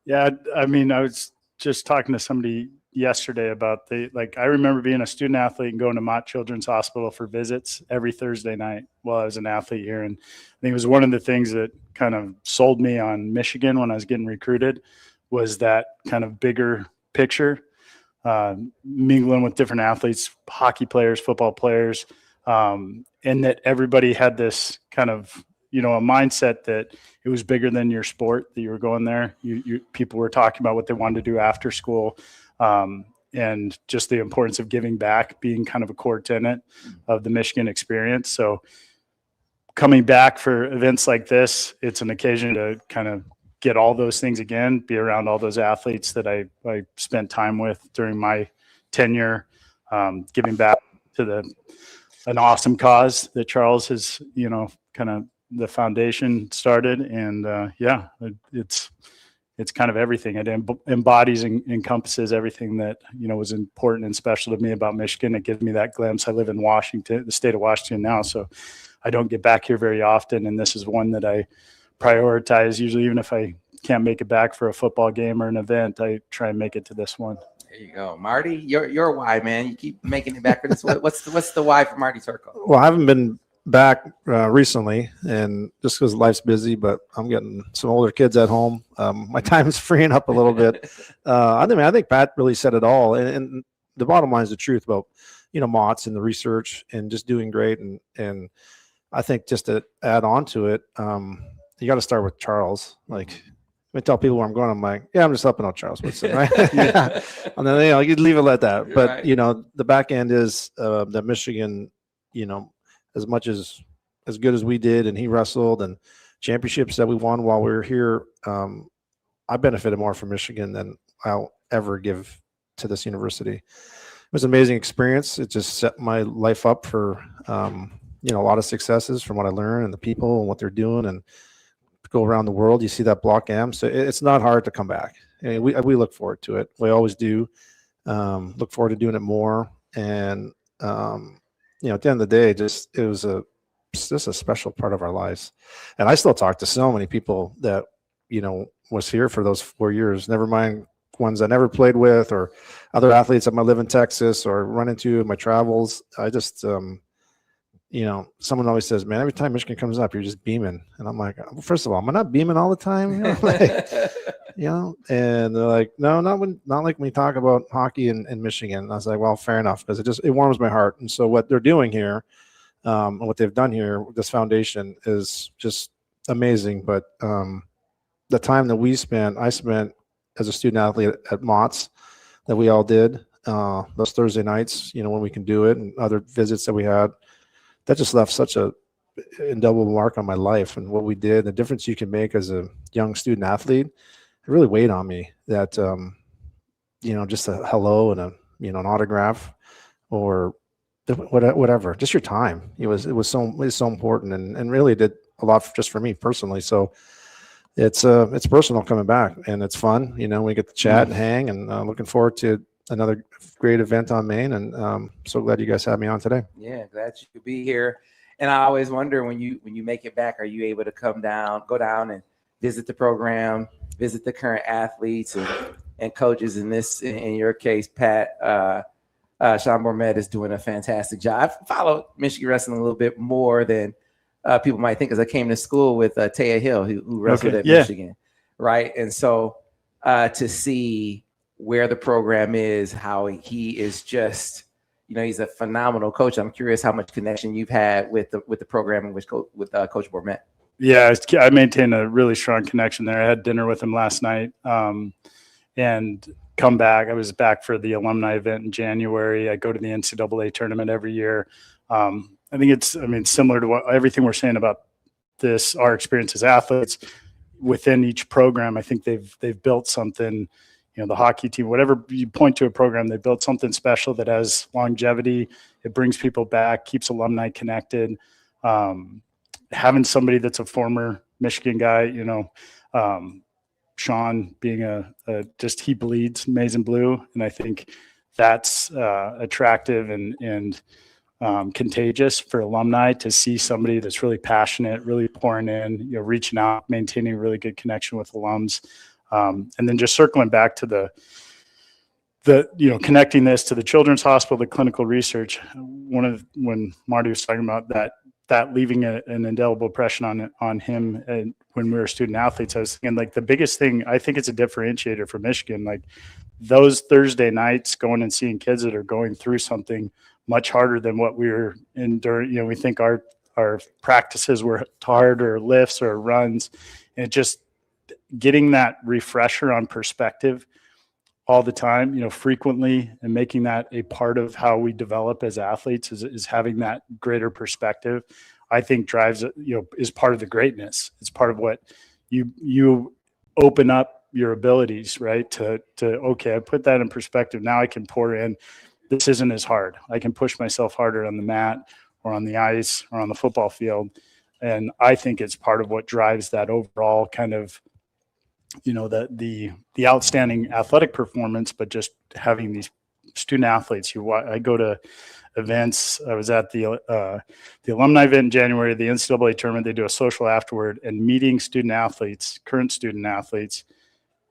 Yeah, I mean, I was just talking to somebody yesterday about I remember being a student athlete and going to Mott Children's Hospital for visits every Thursday night while I was an athlete here. And I think it was one of the things that kind of sold me on Michigan when I was getting recruited was that kind of bigger picture, mingling with different athletes, hockey players, football players, and that everybody had this kind of, a mindset that it was bigger than your sport, that you were going there. People were talking about what they wanted to do after school, and just the importance of giving back being kind of a core tenet of the Michigan experience. So coming back for events like this, it's an occasion to kind of get all those things again, be around all those athletes that I spent time with during my tenure, giving back to an awesome cause that Charles has, kind of the foundation started. And it's kind of everything. It embodies and encompasses everything that, was important and special to me about Michigan. It gives me that glimpse. I live in Washington, the state of Washington now, so I don't get back here very often. And this is one that I prioritize. Usually, even if I can't make it back for a football game or an event, I try and make it to this one. There you go, Marty. Your why, man. You keep making it back for this. What's the why for Marty Turco? Well, I haven't been back recently, and just because life's busy, but I'm getting some older kids at home. My time is freeing up a little bit. I think Pat really said it all, and the bottom line is the truth about MOTS and the research and just doing great. And I think just to add on to it, you got to start with Charles. Like, I tell people where I'm going, I'm like, yeah, I'm just helping out Charles Woodson, right? Yeah. And then you'd leave it at that. But right. The back end is that Michigan, as much as good as we did, and he wrestled, and championships that we won while we were here, I benefited more from Michigan than I'll ever give to this university. It was an amazing experience. It just set my life up for a lot of successes from what I learned and the people and what they're doing, and go around the world. You see that Block M, so it's not hard to come back. And we look forward to it. We always do. Look forward to doing it more. And at the end of the day, it was just a special part of our lives. And I still talk to so many people that was here for those 4 years. Never mind ones I never played with, or other athletes that might live in Texas or run into in my travels. I just someone always says, man, every time Michigan comes up, you're just beaming. And I'm like, well, first of all, am I not beaming all the time? And they're like, no, not like when we talk about hockey in Michigan. And I was like, well, fair enough, because it warms my heart. And so what they're doing here, and what they've done here, this foundation is just amazing. But the time that I spent as a student athlete at MOTS, that we all did, those Thursday nights, when we can do it, and other visits that we had, that just left such a indelible mark on my life and what we did, the difference you can make as a young student athlete. It really weighed on me that, just a hello and an autograph, or whatever, just your time. It was so important, and really did a lot just for me personally. So it's personal coming back, and it's fun. We get to chat and hang, and looking forward to another great event on Main, and so glad you guys had me on today. Yeah, glad you could be here. And I always wonder, when you make it back, are you able to go down and visit the program, visit the current athletes and coaches? In your case, Pat, Sean Bormet is doing a fantastic job. I follow Michigan wrestling a little bit more than people might think, because I came to school with Taya Hill, who wrestled at Michigan, right? And so to see where the program is, how he is just, he's a phenomenal coach. I'm curious how much connection you've had with the program with Coach Bormet. Yeah, I maintain a really strong connection there. I had dinner with him last night, and come back. I was back for the alumni event in January. I go to the NCAA tournament every year. I think it's similar to everything we're saying about this, our experience as athletes within each program. I think they've built something. The hockey team, whatever you point to a program, they built something special that has longevity. It brings people back, keeps alumni connected. Having somebody that's a former Michigan guy, Sean being he bleeds maize and blue. And I think that's attractive and contagious for alumni to see somebody that's really passionate, really pouring in, you know, reaching out, maintaining a really good connection with alums. And then just circling back to the you know, connecting this to the Children's Hospital, the clinical research, when Marty was talking about that leaving an indelible impression on him, and when we were student athletes, I was thinking, like, the biggest thing, I think it's a differentiator for Michigan, like those Thursday nights going and seeing kids that are going through something much harder than what we were in during, you know, we think our practices were hard, or lifts or runs, and just getting that refresher on perspective all the time, you know, frequently, and making that a part of how we develop as athletes is having that greater perspective, I think drives, you know, is part of the greatness. It's part of what you open up your abilities, right? To okay, I put that in perspective. Now I can pour in, this isn't as hard. I can push myself harder on the mat or on the ice or on the football field. And I think it's part of what drives that overall kind of, you know, the outstanding athletic performance, but just having these student athletes who I go to events. I was at the alumni event in January, the NCAA tournament. They do a social afterward, and meeting student athletes, current student athletes,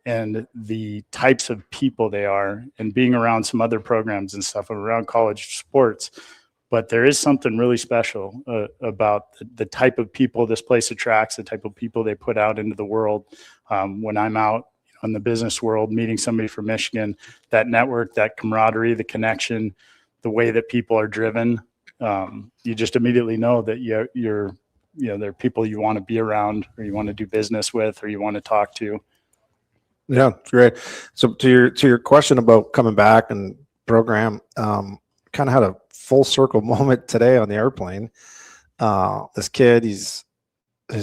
and the types of people they are, and being around some other programs and stuff around college sports. But there is something really special about the type of people this place attracts, the type of people they put out into the world. When I'm out in the business world, meeting somebody from Michigan, that network, that camaraderie, the connection, the way that people are driven, you just immediately know that you're they're people you want to be around, or you want to do business with, or you want to talk to. Yeah, great. So to your question about coming back and program, kind of had a full circle moment today on the airplane. This kid, his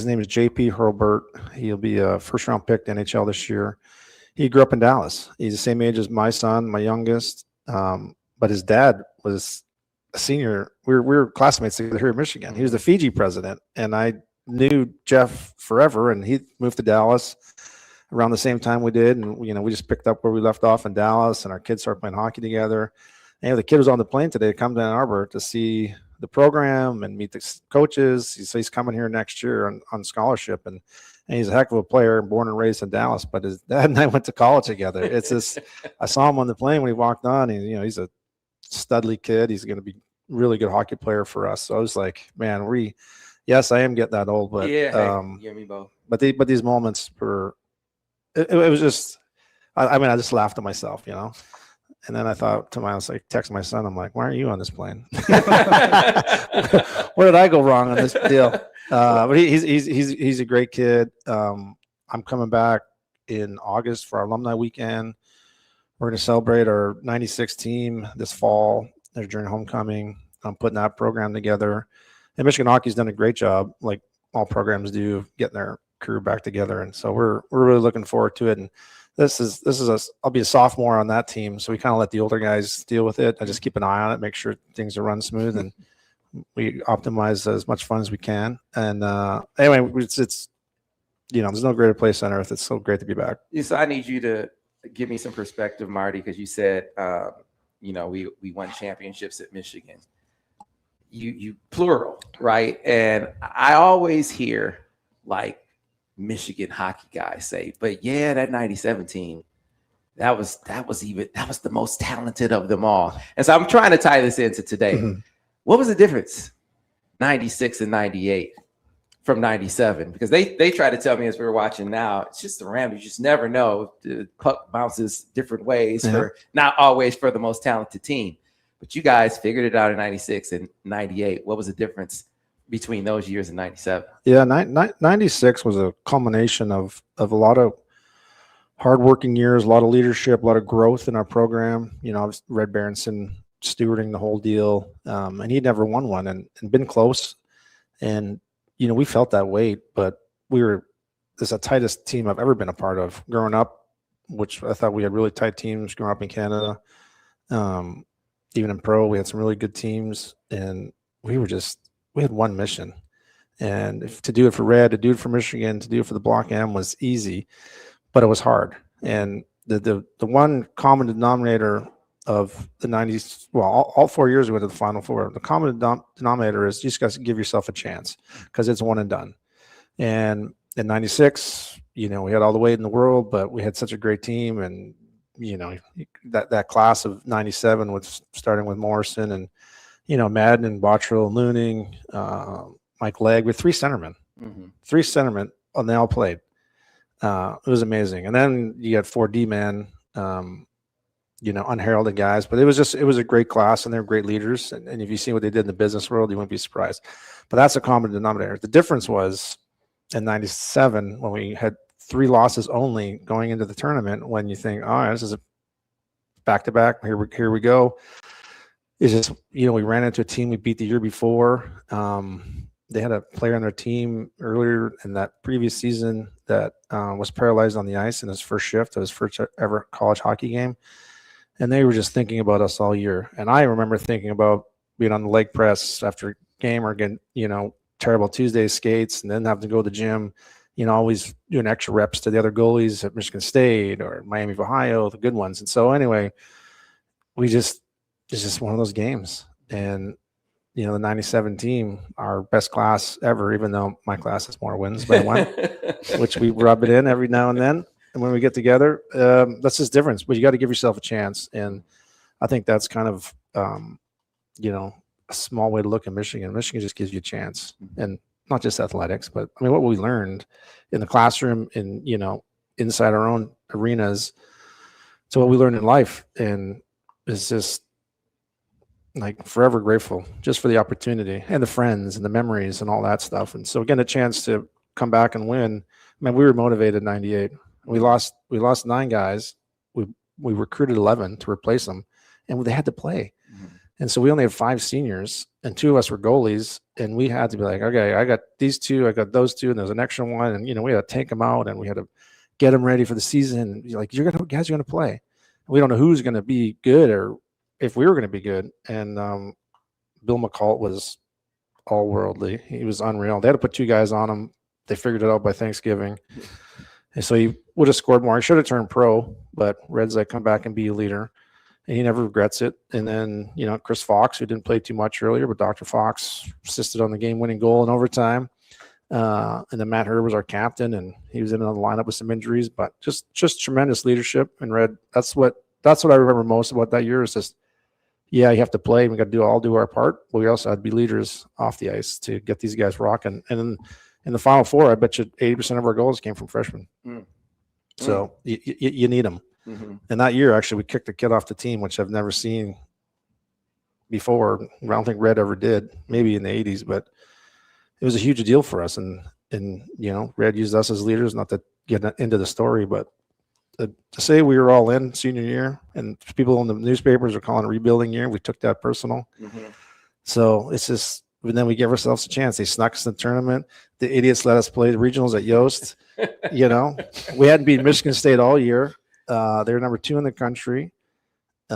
name is JP Hurlbert. He'll be a first round pick to NHL this year. He grew up in Dallas. He's the same age as my son, my youngest. But his dad was a senior. We were classmates together here in Michigan. He was the Fiji president, and I knew Jeff forever, and he moved to Dallas around the same time we did. And, you know, we just picked up where we left off in Dallas, and our kids started playing hockey together. And the kid was on the plane today to come to Ann Arbor to see the program and meet the coaches. He's coming here next year on scholarship, and he's a heck of a player, born and raised in Dallas, but his dad and I went to college together. It's just, I saw him on the plane when he walked on, and, you know, he's a studly kid. He's going to be a really good hockey player for us. So I was like, man, yes, I am getting that old, but yeah, hey, me both. But these moments were, it was just, I mean, I just laughed at myself, you know. And then I thought to myself, like, text my son. I'm like, why aren't you on this plane? Where did I go wrong on this deal? But he's a great kid. I'm coming back in August for our alumni weekend. We're going to celebrate our 96 team this fall during homecoming. I'm putting that program together. And Michigan Hockey's done a great job, like all programs do, getting their crew back together. And so we're really looking forward to it. And I'll be a sophomore on that team, so we kind of let the older guys deal with it. I just keep an eye on it, make sure things are run smooth, and we optimize as much fun as we can. And anyway, it's you know, there's no greater place on earth. It's so great to be back. So I need you to give me some perspective, Marty, because you said, you know, we won championships at Michigan. You plural, right? And I always hear, like, Michigan hockey guys say, but yeah, that 97 team, that was the most talented of them all. And so I'm trying to tie this into today. Mm-hmm. What was the difference 96 and 98 from 97? Because they try to tell me, as we were watching now, it's just the Rams. You just never know. The puck bounces different ways, for not always for the most talented team. But you guys figured it out in 96 and 98. What was the difference between those years and 97? Yeah, 96 was a culmination of a lot of hardworking years, a lot of leadership, a lot of growth in our program. You know, Red Berenson stewarding the whole deal, and he'd never won one and been close. And, you know, we felt that weight, but this is the tightest team I've ever been a part of growing up, which I thought we had really tight teams growing up in Canada. Even in pro, we had some really good teams, and we had one mission, and to do it for Red, to do it for Michigan, to do it for the Block M was easy, but it was hard. And the one common denominator of the 90s. Well, all 4 years we went to the Final Four. The common denominator is you just got to give yourself a chance because it's one and done. And in 96, you know, we had all the weight in the world, but we had such a great team. And, you know, that class of 97 was starting with Morrison and, you know, Madden and Bottrell, Looning, Mike Legg with three centermen, and they all played. It was amazing. And then you got 4D man, you know, unheralded guys, but it was a great class and they're great leaders. And if you see what they did in the business world, you wouldn't be surprised. But that's a common denominator. The difference was in 97 when we had 3 losses only going into the tournament, when you think, all right, this is a back-to-back, here we go. It's just, you know, we ran into a team we beat the year before. They had a player on their team earlier in that previous season that was paralyzed on the ice in his first shift of his first ever college hockey game. And they were just thinking about us all year. And I remember thinking about being on the leg press after a game or getting, you know, terrible Tuesday skates and then having to go to the gym, you know, always doing extra reps to the other goalies at Michigan State or Miami of Ohio, the good ones. And so anyway, it's just one of those games. And, you know, the 97 team, our best class ever, even though my class has more wins by one, which we rub it in every now and then. And when we get together, that's just difference. But you got to give yourself a chance. And I think that's kind of, you know, a small way to look at Michigan. Michigan just gives you a chance. And not just athletics, but I mean, what we learned in the classroom, in, you know, inside our own arenas, to what we learned in life. And it's just like forever grateful just for the opportunity and the friends and the memories and all that stuff. And so again, a chance to come back and win. I mean, we were motivated in 98. We lost 9 guys. We recruited 11 to replace them, and they had to play. And so we only had 5 seniors, and 2 of us were goalies, and we had to be like, okay, I got these 2, I got those 2, and there's an extra one, and you know, we had to take them out, and we had to get them ready for the season. Like, guys are going to play. We don't know who's going to be good or if we were going to be good. And Bill McCall was all worldly. He was unreal. They had to put 2 guys on him. They figured it out by Thanksgiving. And so he would have scored more. He should have turned pro, but Red's like, come back and be a leader. And he never regrets it. And then, you know, Chris Fox, who didn't play too much earlier, but Dr. Fox assisted on the game-winning goal in overtime. And then Matt Herb was our captain, and he was in the lineup with some injuries, but just tremendous leadership. And Red, that's what I remember most about that year is just, yeah, you have to play. We got to all do our part, but we also had to be leaders off the ice to get these guys rocking. And then in the Final Four, I bet you 80% of our goals came from freshmen. So you need them. And that year, actually, we kicked a kid off the team, which I've never seen before. I don't think Red ever did, maybe in the 80s, but it was a huge deal for us. And you know, Red used us as leaders, not to get into the story, but to say we were all in senior year, and people in the newspapers are calling it rebuilding year, we took that personal. So it's just, and then we give ourselves a chance. They snuck us in the tournament. The idiots let us play the regionals at Yost. You know, we hadn't beaten Michigan State all year. They were number 2 in the country.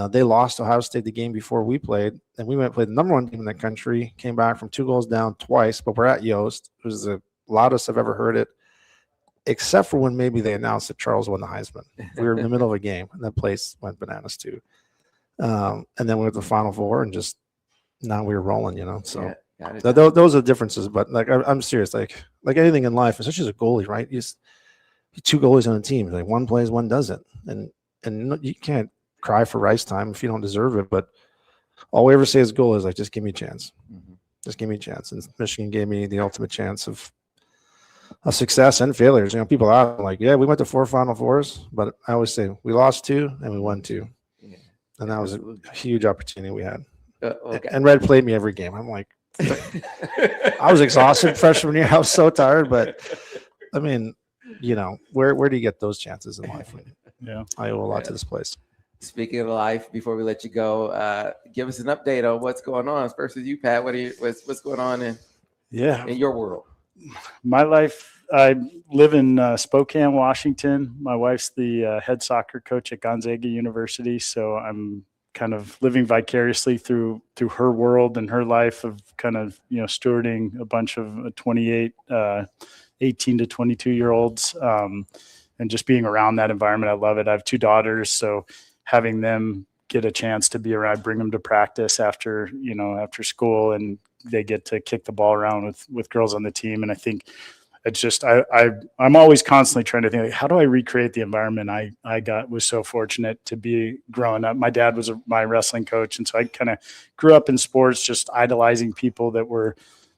They lost Ohio State the game before we played, and we went and played the number 1 team in the country, came back from 2 goals down twice, but we're at Yost. It was the loudest I've ever heard it, except for when maybe they announced that Charles won the Heisman. We were in the middle of a game, and that place went bananas too. And then we went to the Final Four, and just now we were rolling, you know. So those are the differences. But like, I'm serious. Like anything in life, especially as a goalie, right? You 2 goalies on a team. Like, one plays, one doesn't, and you can't cry for ice time if you don't deserve it. But all we ever say as goal is like, just give me a chance. Just give me a chance. And Michigan gave me the ultimate chance of success and failures. You know, people are like, yeah, we went to 4 Final Fours, but I always say we lost 2 and we won 2. And that was a huge opportunity we had. Okay. And Red played me every game. I'm like, I was exhausted freshman year. I was so tired, but I mean, you know, where do you get those chances in life? Yeah, I owe a lot to this place. Speaking of life, before we let you go, give us an update on what's going on. First with you, Pat. What's going on in your world? My life, I live in Spokane, Washington. My wife's the head soccer coach at Gonzaga University, so I'm kind of living vicariously through her world and her life of kind of, you know, stewarding a bunch of 18 to 22-year-olds, and just being around that environment. I love it. I have 2 daughters, so having them get a chance to be around, bring them to practice after school, and they get to kick the ball around with girls on the team. And I think it's just, I'm always constantly trying to think, like, how do I recreate the environment was so fortunate to be growing up. My dad was my wrestling coach. And so I kind of grew up in sports, just idolizing people that were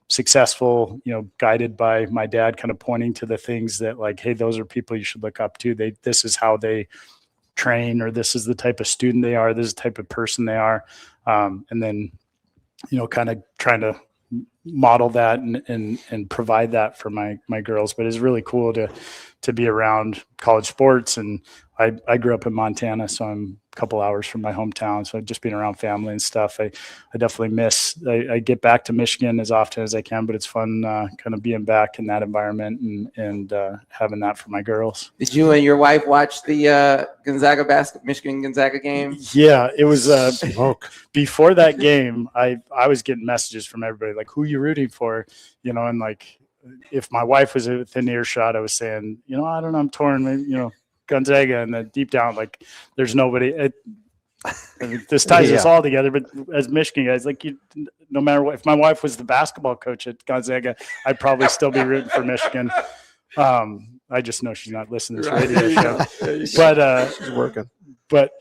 successful, guided by my dad, kind of pointing to the things that, like, hey, those are people you should look up to. This is how they train, or this is the type of student they are. This is the type of person they are. And then, kind of trying to model that and provide that for my girls. But it's really cool to be around college sports. And I grew up in Montana, so I'm a couple hours from my hometown. So just being around family and stuff, I definitely miss. I get back to Michigan as often as I can, but it's fun kind of being back in that environment and having that for my girls. Did you and your wife watch the Michigan Gonzaga game? Yeah, it was before that game. I was getting messages from everybody like, "Who you rooting for?" And like, if my wife was within earshot, I was saying, I don't know, I'm torn. Maybe, Gonzaga, and then deep down, like, there's nobody. This ties us all together. But as Michigan guys, like, no matter what, if my wife was the basketball coach at Gonzaga, I'd probably still be rooting for Michigan. I just know she's not listening to this radio show, but she's working. But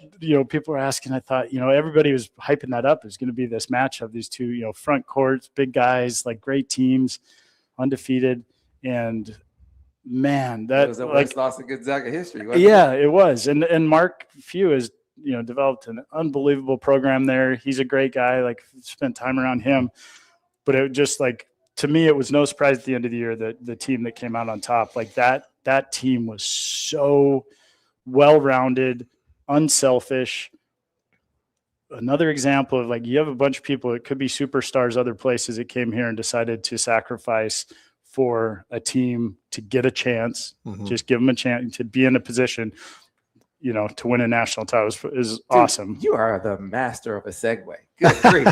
people are asking. I thought, everybody was hyping that up. It's going to be this match of these two, front courts, big guys, like great teams, undefeated, and man, that was the worst loss in Gonzaga history. Yeah, it was. And Mark Few has, developed an unbelievable program there. He's a great guy, like, spent time around him. But it just, like, to me, it was no surprise at the end of the year that the team that came out on top, like that team was so well-rounded, unselfish. Another example of, like, you have a bunch of people, it could be superstars other places, that came here and decided to sacrifice for a team to get a chance, just give them a chance to be in a position, to win a national title is awesome. You are the master of a segue. Good grief.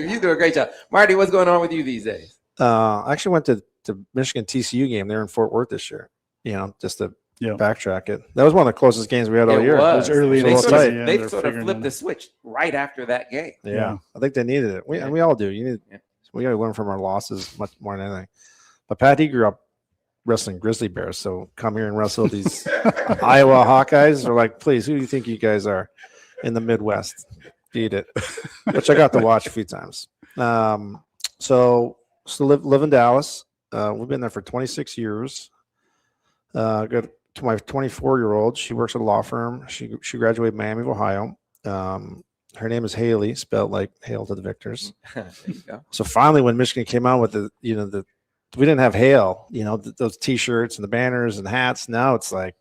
You do a great job. Marty, what's going on with you these days? I actually went to the Michigan TCU game there in Fort Worth this year, just to backtrack it. That was one of the closest games we had all year. It was early in the They sort of flipped the switch right after that game. Yeah. I think they needed it. We all do. We got to learn from our losses much more than anything. But Pat, he grew up wrestling grizzly bears, so come here and wrestle these Iowa Hawkeyes. They're like, please, who do you think you guys are in the Midwest? Beat it, which I got to watch a few times. So live in Dallas. We've been there for 26 years. Got to my 24-year-old. She works at a law firm. She graduated Miami of Ohio. Her name is Haley, spelled like Hail to the Victors. There you go. So finally, when Michigan came out with we didn't have Hail, those T-shirts and the banners and hats. Now it's like,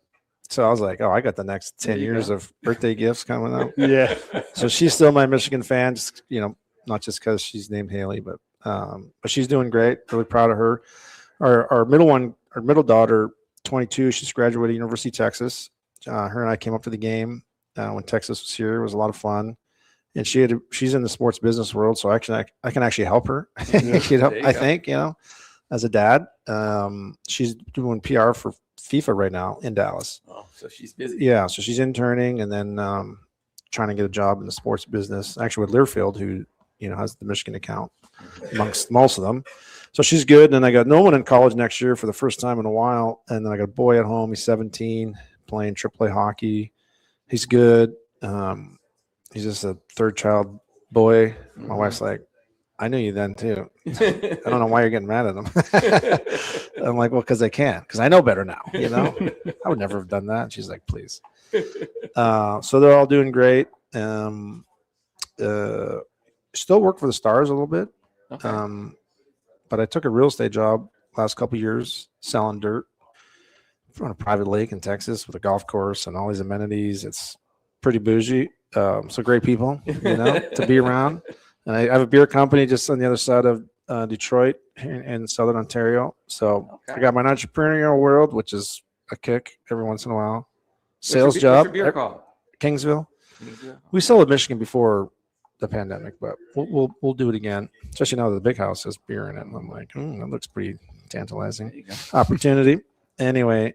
so I was like, oh, I got the next 10 years of birthday gifts coming up. Yeah. So she's still my Michigan fan, just, not just because she's named Haley, but she's doing great. Really proud of her. Our middle daughter, 22, she's graduated University of Texas. Her and I came up to the game when Texas was here. It was a lot of fun. And she's in the sports business world, so I can actually help her. I think, as a dad. She's doing PR for FIFA right now in Dallas. Oh, so she's busy. Yeah, so she's interning and then trying to get a job in the sports business, actually with Learfield, who has the Michigan account amongst most of them. So she's good. And then I got no one in college next year for the first time in a while. And then I got a boy at home. He's 17, playing AAA hockey. He's good. He's just a third child boy. My wife's like, I knew you then too. I don't know why you're getting mad at him. I'm like, well, because I can. Because I know better now. I would never have done that. And she's like, please. So they're all doing great. Still work for the Stars a little bit. Okay. But I took a real estate job last couple of years selling dirt on a private lake in Texas with a golf course and all these amenities. It's pretty bougie. So great people, to be around. And I have a beer company just on the other side of Detroit in Southern Ontario. So I got my entrepreneurial world, which is a kick every once in a while. Sales job. What's your beer called? Kingsville. We sold at Michigan before the pandemic, but we'll do it again. Especially now that the big house has beer in it. And I'm like, that looks pretty tantalizing. Opportunity. Anyway,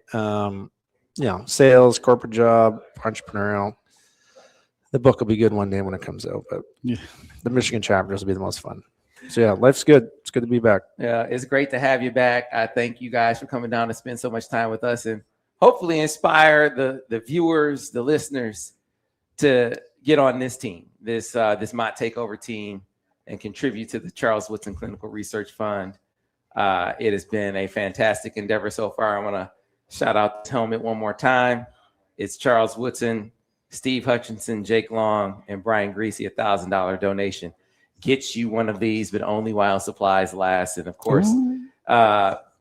sales, corporate job, entrepreneurial. the book will be good one day when it comes out, but Yeah. the Michigan chapters will be the most fun. So yeah, life's good. It's good to be back. Yeah, it's great to have you back. I thank you guys for coming down to spend so much time with us and hopefully inspire the viewers, the listeners to get on this team, this MOTT Takeover team, and contribute to the Charles Woodson Clinical Research Fund. It has been a fantastic endeavor so far. I want to shout out the helmet one more time. It's Charles Woodson, Steve Hutchinson, Jake Long, and Brian Greasy. $1,000 donation gets you one of these, but only while supplies last. And of course,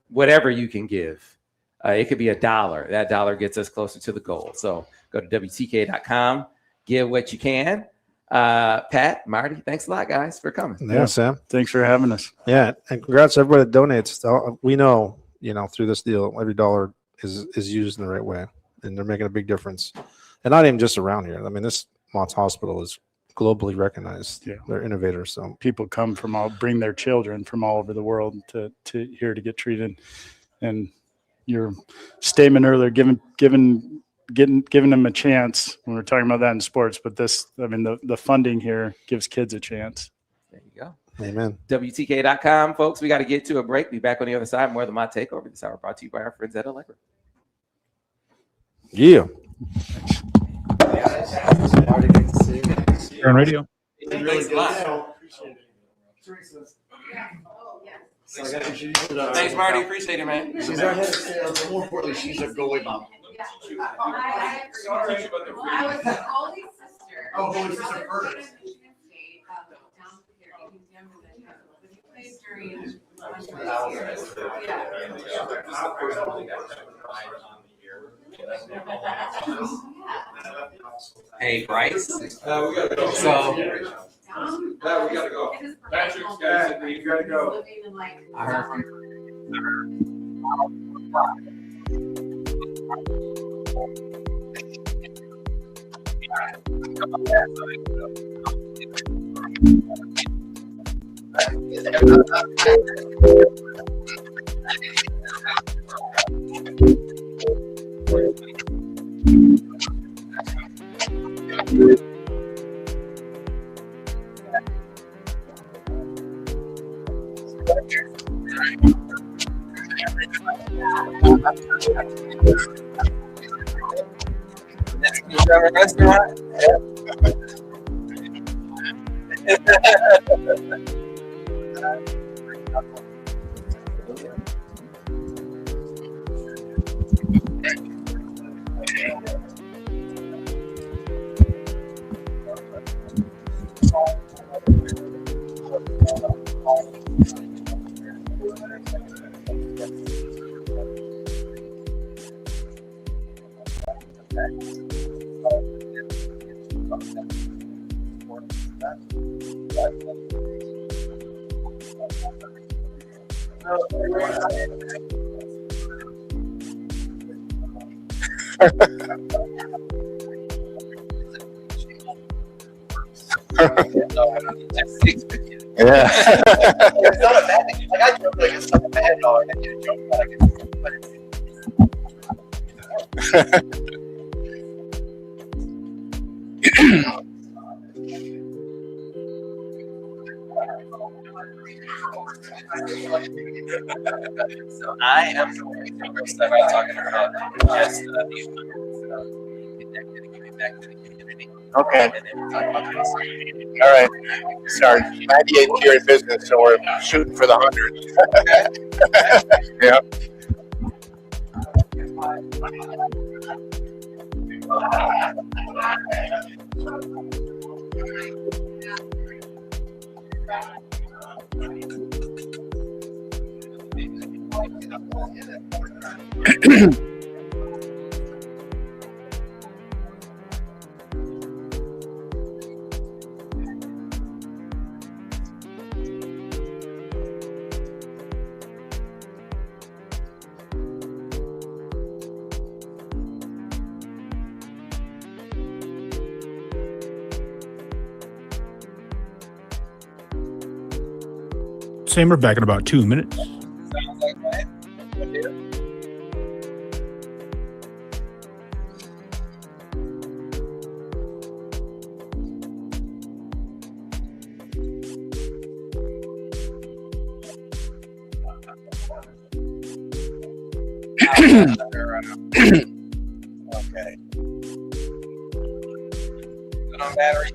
whatever you can give, it could be $1. That dollar gets us closer to the goal. So go to WTKA.com, give what you can. Pat, Marty, thanks a lot, guys, for coming. Yeah, Sam. Thanks for having us. Yeah, and congrats to everybody that donates. We know, through this deal, every dollar is used in the right way, and they're making a big difference. And not even just around here. I mean, this Mott's Hospital is globally recognized. Yeah. They're innovators. So people come bring their children from all over the world to here to get treated. And your statement earlier, giving them a chance when we're talking about that in sports, but the funding here gives kids a chance. There you go. Amen. WTKA.com, folks. We got to get to a break. Be back on the other side. More of the MOTT Takeover this hour brought to you by our friends at Allegra. Yeah. You're on radio. Thanks a lot. Thanks, Marty. Appreciate it, man. She's our head of sales, but more importantly, she's a goalie mom. Oh, goalie sister first. Hey, Bryce. We gotta go. So, we gotta go. Patrick's guys, we gotta go. Restaurant. Yeah. It's not a bad thing. Like I joke like it's not a bad dog. I get a joke like it's, but So I am stuff I'm talking about just these connected and giving back to the community. Okay. And then we're talking about this. all right. It's our 98th year in business, so we're shooting for the 100. Yeah. Sam, we're back in about 2 minutes. Sounds like that. Okay. Put on battery.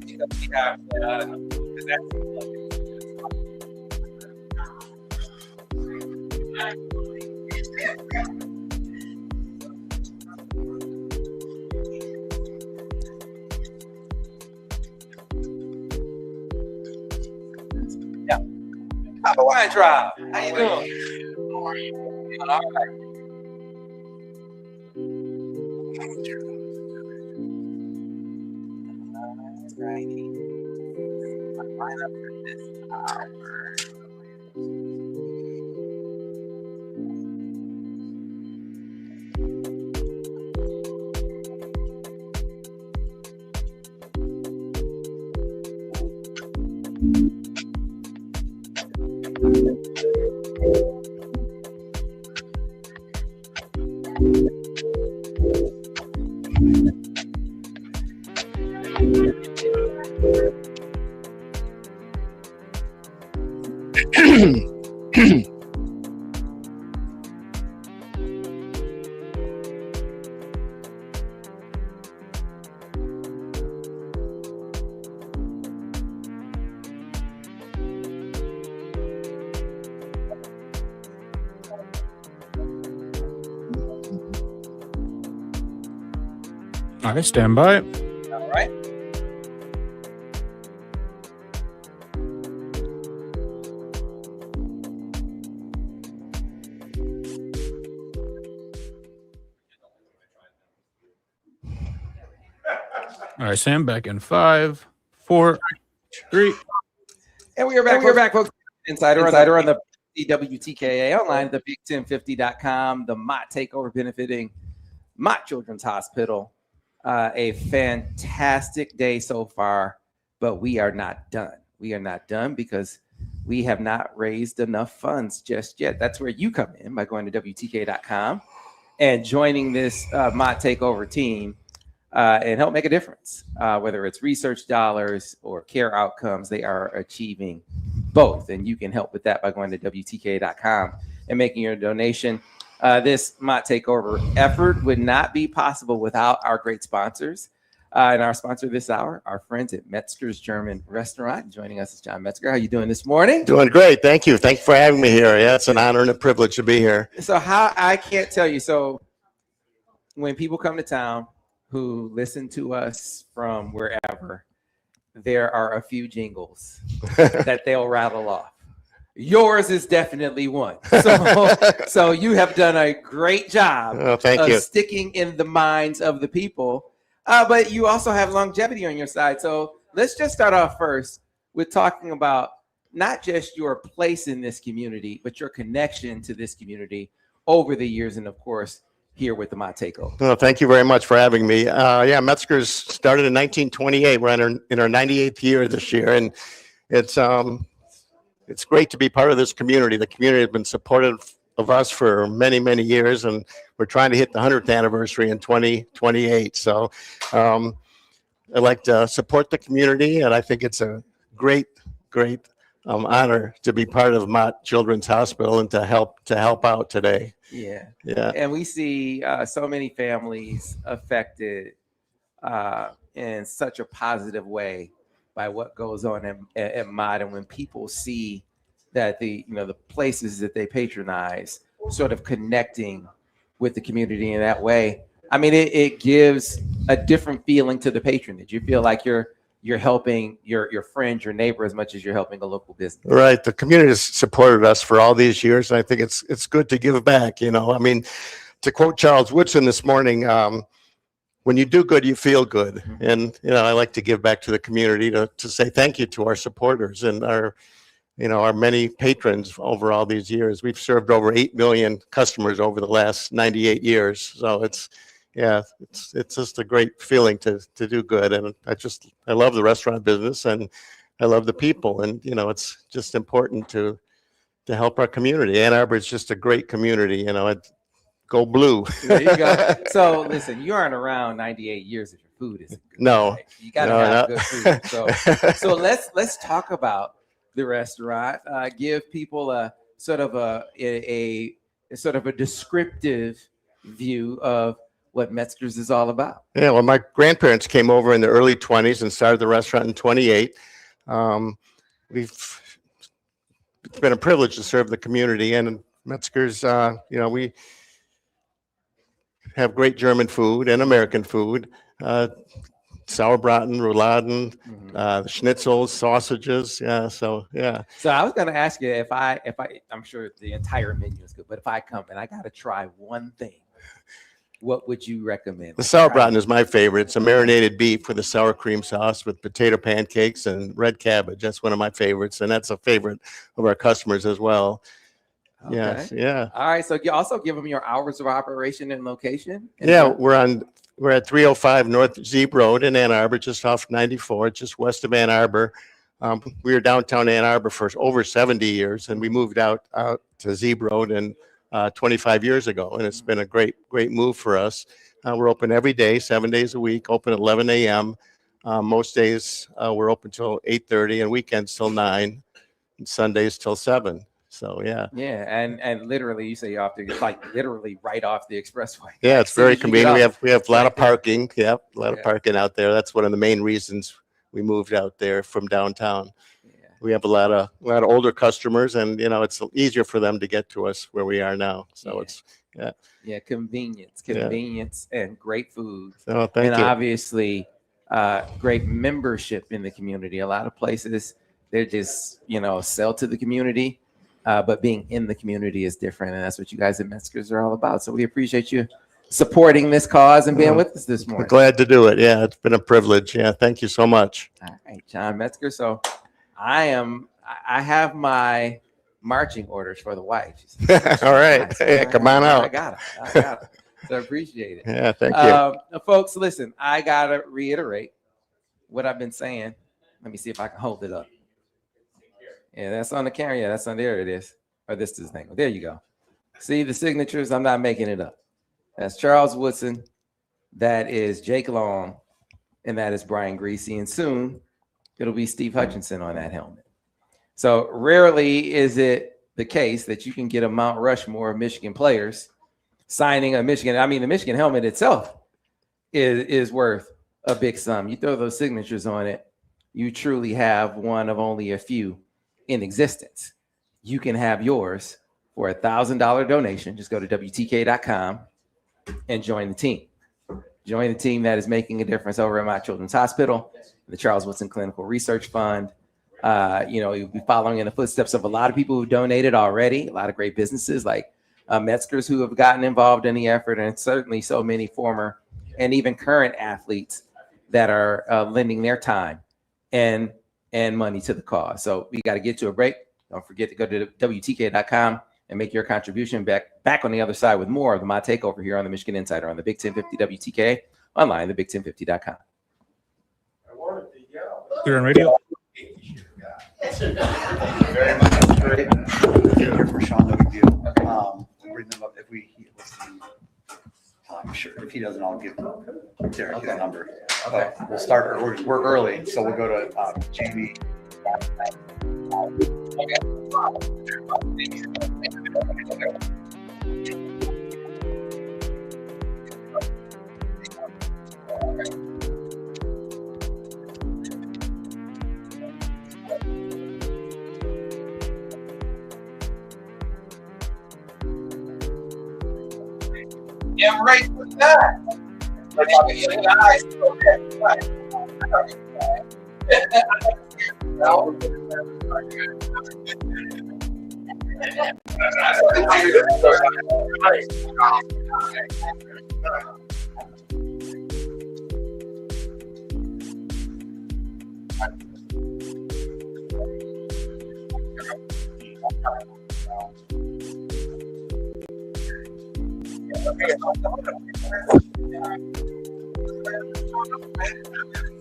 We have, yeah. Papa Weintraub, how you doing? All right. Alrighty. Line up for this hour. All right, stand by. All right. All right, Sam, back in 5, 4, 3. And we are back. We're back, folks. Insider on the WTKA online, the Big1050.com, the MOTT Takeover benefiting MOTT Children's Hospital. A fantastic day so far, but we are not done. We are not done because we have not raised enough funds just yet. That's where you come in by going to WTKA.com and joining this MOTT Takeover team and help make a difference. Whether it's research dollars or care outcomes, they are achieving both. And you can help with that by going to WTKA.com and making your donation. This MOTT Takeover effort would not be possible without our great sponsors. And our sponsor this hour, our friends at Metzger's German Restaurant. Joining us is John Metzger. How you doing this morning? Doing great. Thank you. Thank you for having me here. Yeah, it's an honor and a privilege to be here. So I can't tell you. So when people come to town who listen to us from wherever, there are a few jingles that they'll rattle off. Yours is definitely one. So you have done a great job of sticking in the minds of the people. But you also have longevity on your side. So let's just start off first with talking about not just your place in this community, but your connection to this community over the years. And of course, here with the MOTT Takeover. Well, thank you very much for having me. Yeah, Metzger's started in 1928. We're in our 98th year this year. And it's great to be part of this community. The community has been supportive of us for many, many years, and we're trying to hit the 100th anniversary in 2028. So I like to support the community, and I think it's a great honor to be part of MOTT Children's Hospital and to help out today. Yeah. Yeah. And we see so many families affected in such a positive way by what goes on at MOTT, and when people see that the places that they patronize sort of connecting with the community in that way, I mean, it gives a different feeling to the patronage. You feel like you're helping your friend, your neighbor, as much as you're helping a local business. Right. The community has supported us for all these years, and I think it's good to give back. I mean, to quote Charles Woodson this morning, when you do good, you feel good. And, I like to give back to the community to say thank you to our supporters and our many patrons over all these years. We've served over 8 million customers over the last 98 years. So it's just a great feeling to do good. And I love the restaurant business, and I love the people. And, it's just important to help our community. Ann Arbor is just a great community. Go blue. There you go. So listen, you aren't around 98 years if your food isn't good. No. Right? You gotta have good food. So let's talk about the restaurant. Give people a sort of a sort of a descriptive view of what Metzger's is all about. Yeah, well, my grandparents came over in the early 20s and started the restaurant in 28. It's been a privilege to serve the community, and Metzger's, you know, we have great German food and American food, sauerbraten, rouladen, schnitzels, sausages. Yeah, so yeah. So I was going to ask you if I'm sure the entire menu is good, but if I come and I got to try one thing, what would you recommend? The sauerbraten is my favorite. It's a marinated beef with a sour cream sauce with potato pancakes and red cabbage. That's one of my favorites, and that's a favorite of our customers as well. Okay. Yes, yeah. All right. So you also give them your hours of operation and location. Yeah, we're at 305 North Zeeb Road in Ann Arbor, just off 94, just west of Ann Arbor. We were downtown Ann Arbor for over 70 years, and we moved out to Zeeb Road and 25 years ago, and it's been a great move for us. We're open every day, 7 days a week, open at 11 a.m. Most days we're open till 8:30, and weekends till 9, and Sundays till 7. So yeah. Yeah, and literally, you say you're off it's like literally right off the expressway. Yeah, it's As soon very as you get convenient. off, We have it's a lot right of there. parking. Yep, a lot of parking out there. That's one of the main reasons we moved out there from downtown. We have a lot of older customers, and you know, it's easier for them to get to us where we are now. So it's convenience, and great food. Oh, thank and you. Obviously, great membership in the community. A lot of places they're just sell to the community, but being in the community is different, and that's what you guys at Metzger's are all about. So we appreciate you supporting this cause and being with us this We're morning. glad to do it. Yeah, it's been a privilege. Yeah, thank you so much. All right, John Metzger. So I have my marching orders for the wife. All right. Nice. Hey, come on out. I got it. So I appreciate it. Yeah, thank you. Folks, listen, I got to reiterate what I've been saying. Let me see if I can hold it up. Yeah, that's on the camera. Yeah, that's on there. It is. Or this is the thing. There you go. See the signatures? I'm not making it up. That's Charles Woodson. That is Jake Long. And that is Brian Greasy. And soon it'll be Steve Hutchinson on that helmet. So rarely is it the case that you can get a Mount Rushmore of Michigan players signing a Michigan. I mean, the Michigan helmet itself is worth a big sum. You throw those signatures on it, you truly have one of only a few in existence. You can have yours for $1,000 donation. Just go to WTKA.com and join the team. Join the team that is making a difference over at Mott Children's Hospital, the Charles Woodson Clinical Research Fund. You'll be following in the footsteps of a lot of people who donated already, a lot of great businesses like Metzger's who have gotten involved in the effort, and certainly so many former and even current athletes that are lending their time and money to the cause. So we got to get to a break. Don't forget to go to WTKA.com and make your contribution. Back on the other side with more of the MOTT Takeover here on the Michigan Insider on the Big 1050 WTKA, online, thebig1050.com. You're on radio. Very much. Great. Here for Sean, no big deal. We'll bring them up if we. I'm sure if he doesn't, I'll give Derek his number. Okay. We'll start. We're early, so we'll go to Jamie. Yeah, right with that. But I'll be in the eyes. Okay, right.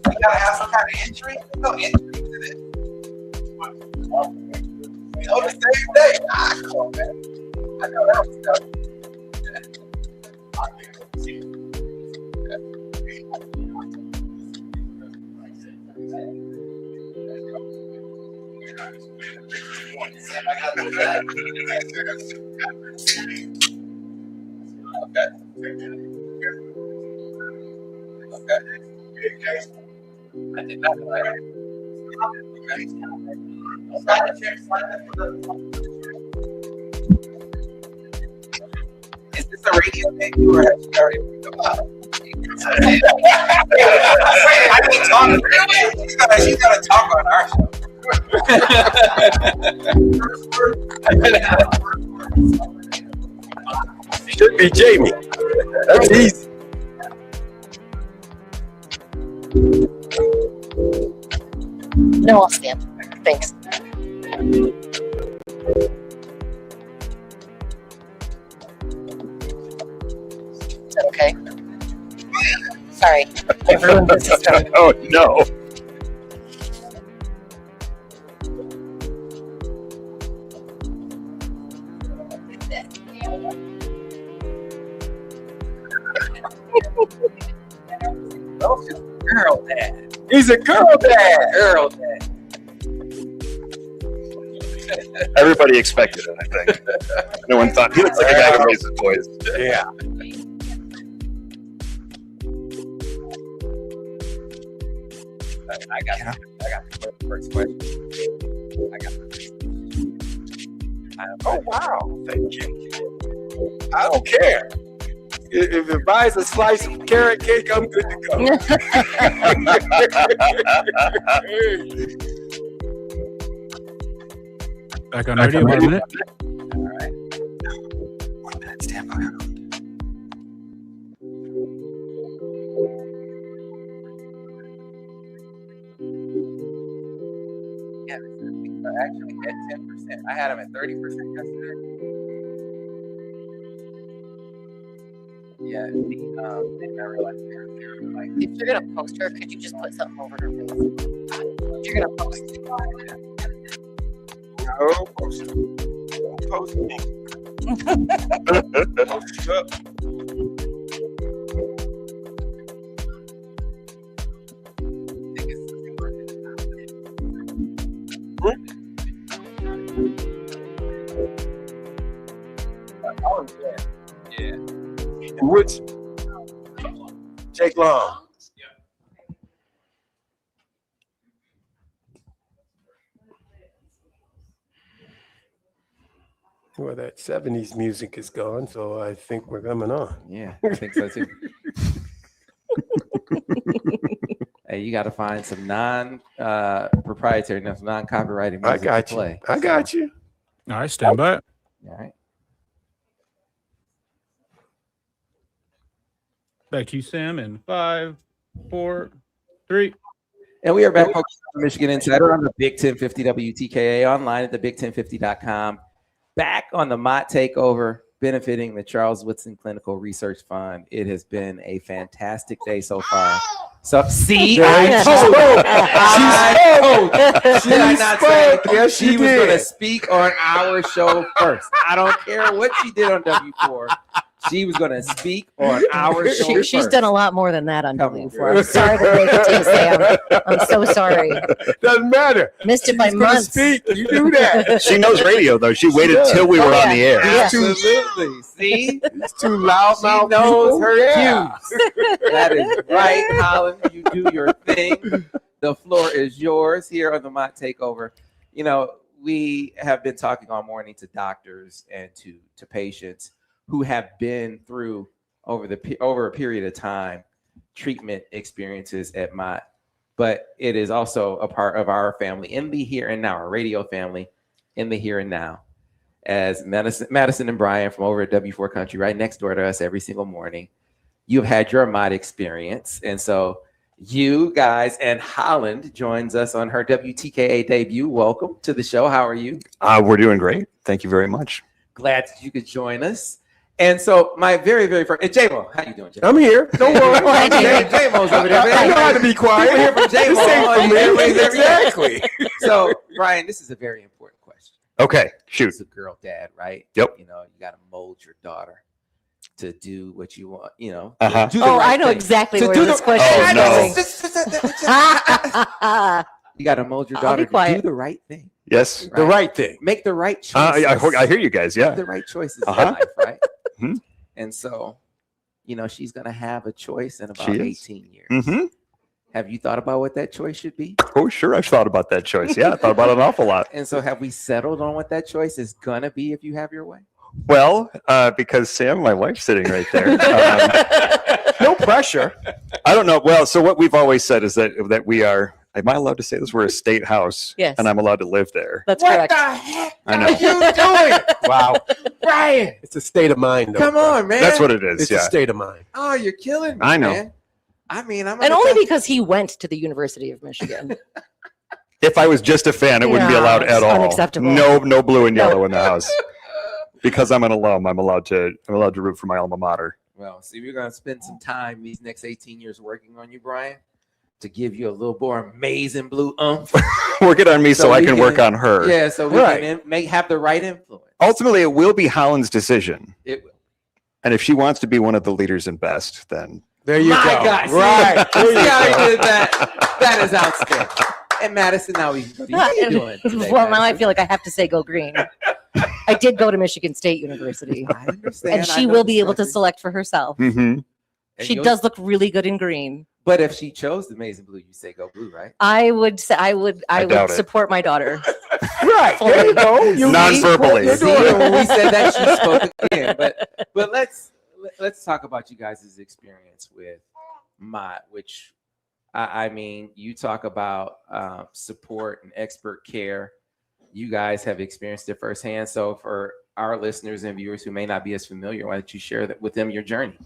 You gotta have some kind of entry. No entry to this. The same day. Come on, man. I know that was tough. I did not know that. Is this a radio debut or have you already come out? I can talk. You gotta talk on our show. Should be Jamie. That's easy. No, I'll stand. Thanks. Is that okay? Sorry. I ruined the system. Oh, no. Girl dad. He's a girl dad. Girl dad. Everybody expected it, I think. No one thought he looks like a bag of music toys. Yeah. I got the first question. Oh, wow. Thank you. I don't care. If it buys a slice of carrot cake, I'm good to go. Back on radio for a minute. All right. 1 minute, stand by. Yeah, they're actually at 10%. I had them at 30% yesterday. Yeah, they never realized they're like. If you're gonna post her, could you just put something over her face? If you're gonna post. No, post it. Don't post me. Post it up. Oh, yeah. And Woodson. Jake Long. Well, that 70s music is gone, so I think we're coming on. Yeah, I think so too. Hey, you got to find some non-proprietary, non-copyrighted music I got to you. play. I got you. All right, stand by. All right. Back to you, Sam, in 5, 4, 3. And we are back, folks, on Michigan Insider on the Big 1050 WTKA, online at thebig1050.com. Back on the MOTT Takeover, benefiting the Charles Woodson Clinical Research Fund. It has been a fantastic day so far. So, see, I told. Did I not say yes, she was going to speak on our show first? I don't care what she did on W4. She was going to speak on our show She's first. done a lot more than that on W4. I'm sorry to break it to you, Sam. I'm so sorry. Doesn't matter. Missed it by She's gonna months. speak. You do that. She knows radio, though. She waited till we were on the air. Absolutely. See? It's too loud. She knows her cues. That is right, Holland. You do your thing. The floor is yours here on the MOTT Takeover. You know, we have been talking all morning to doctors and to patients who have been through over a period of time treatment experiences at MOTT, but it is also a part of our family in the here and now, our radio family in the here and now. As Madison and Brian from over at W4 Country, right next door to us every single morning, you've had your MOTT experience, and so you guys and Holland joins us on her WTKA debut. Welcome to the show. How are you? We're doing great. Thank you very much. Glad that you could join us. And so my very, very first, and J-Mo, how you doing, J-Mo? I'm here. Don't worry. J-Mo's over there. I know how to be quiet. People hear from J-Mo. This ain't for me. Exactly. So, Brian, this is a very important question. Okay, shoot. It's a girl dad, right? Yep. You know, you got to mold your daughter to do what you want, you know. Uh-huh. Do the Oh, right I know thing. exactly To where do this the- question Oh, is no. going. You got to mold your I'll daughter be to do quiet. the right thing. Yes. The right thing. Make the right choices. I hear you guys. Yeah. Make the right choices in Uh-huh. life, right? Mhm. And so, she's going to have a choice in about She is. 18 years. Mm-hmm. Have you thought about what that choice should be? Oh, sure. I've thought about that choice. Yeah, I thought about it an awful lot. And so, have we settled on what that choice is going to be if you have your way? Well, because Sam, my wife's sitting right there. No pressure. I don't know. Well, so what we've always said is that we are. Am I allowed to say this? We're a state house. Yes. And I'm allowed to live there. That's what correct. the heck I know. are you doing? Wow. Brian, It's a state of mind. Though, come on, man. That's what it is. It's Yeah. a state of mind. Oh, you're killing me. I know. Man. I mean, I'm And gonna only tell- because he went to the University of Michigan. If I was just a fan, it wouldn't be Yeah, allowed it's at all. unacceptable. No blue and No. yellow in the house. Because I'm an alum, I'm allowed to root for my alma mater. Well, see, we're going to spend some time these next 18 years working on you, Brian, to give you a little more amazing blue umph. Work it on me so I we can work on her. Yeah, so we Right. can have the right influence. Ultimately, it will be Holland's decision. It will. And if she wants to be one of the leaders in best, then There you My go. God, see? Right. There See you how go. he did that? That is outstanding. And Madison, now we how you doing today, Well, now I Madison? feel like I have to say go green. I did go to Michigan State University, I understand. and I she know will the be able to story. select for herself. mm-hmm. And She you'll- does look really good in green. But if she chose the amazing blue, you say go blue, right? I would say I would doubt it. support my daughter. Right. There you go. You Non-verbally. See, when we said that, she spoke again. But let's talk about you guys' experience with MOTT, which I mean, you talk about support and expert care. You guys have experienced it firsthand. So for our listeners and viewers who may not be as familiar, why don't you share that with them your journey?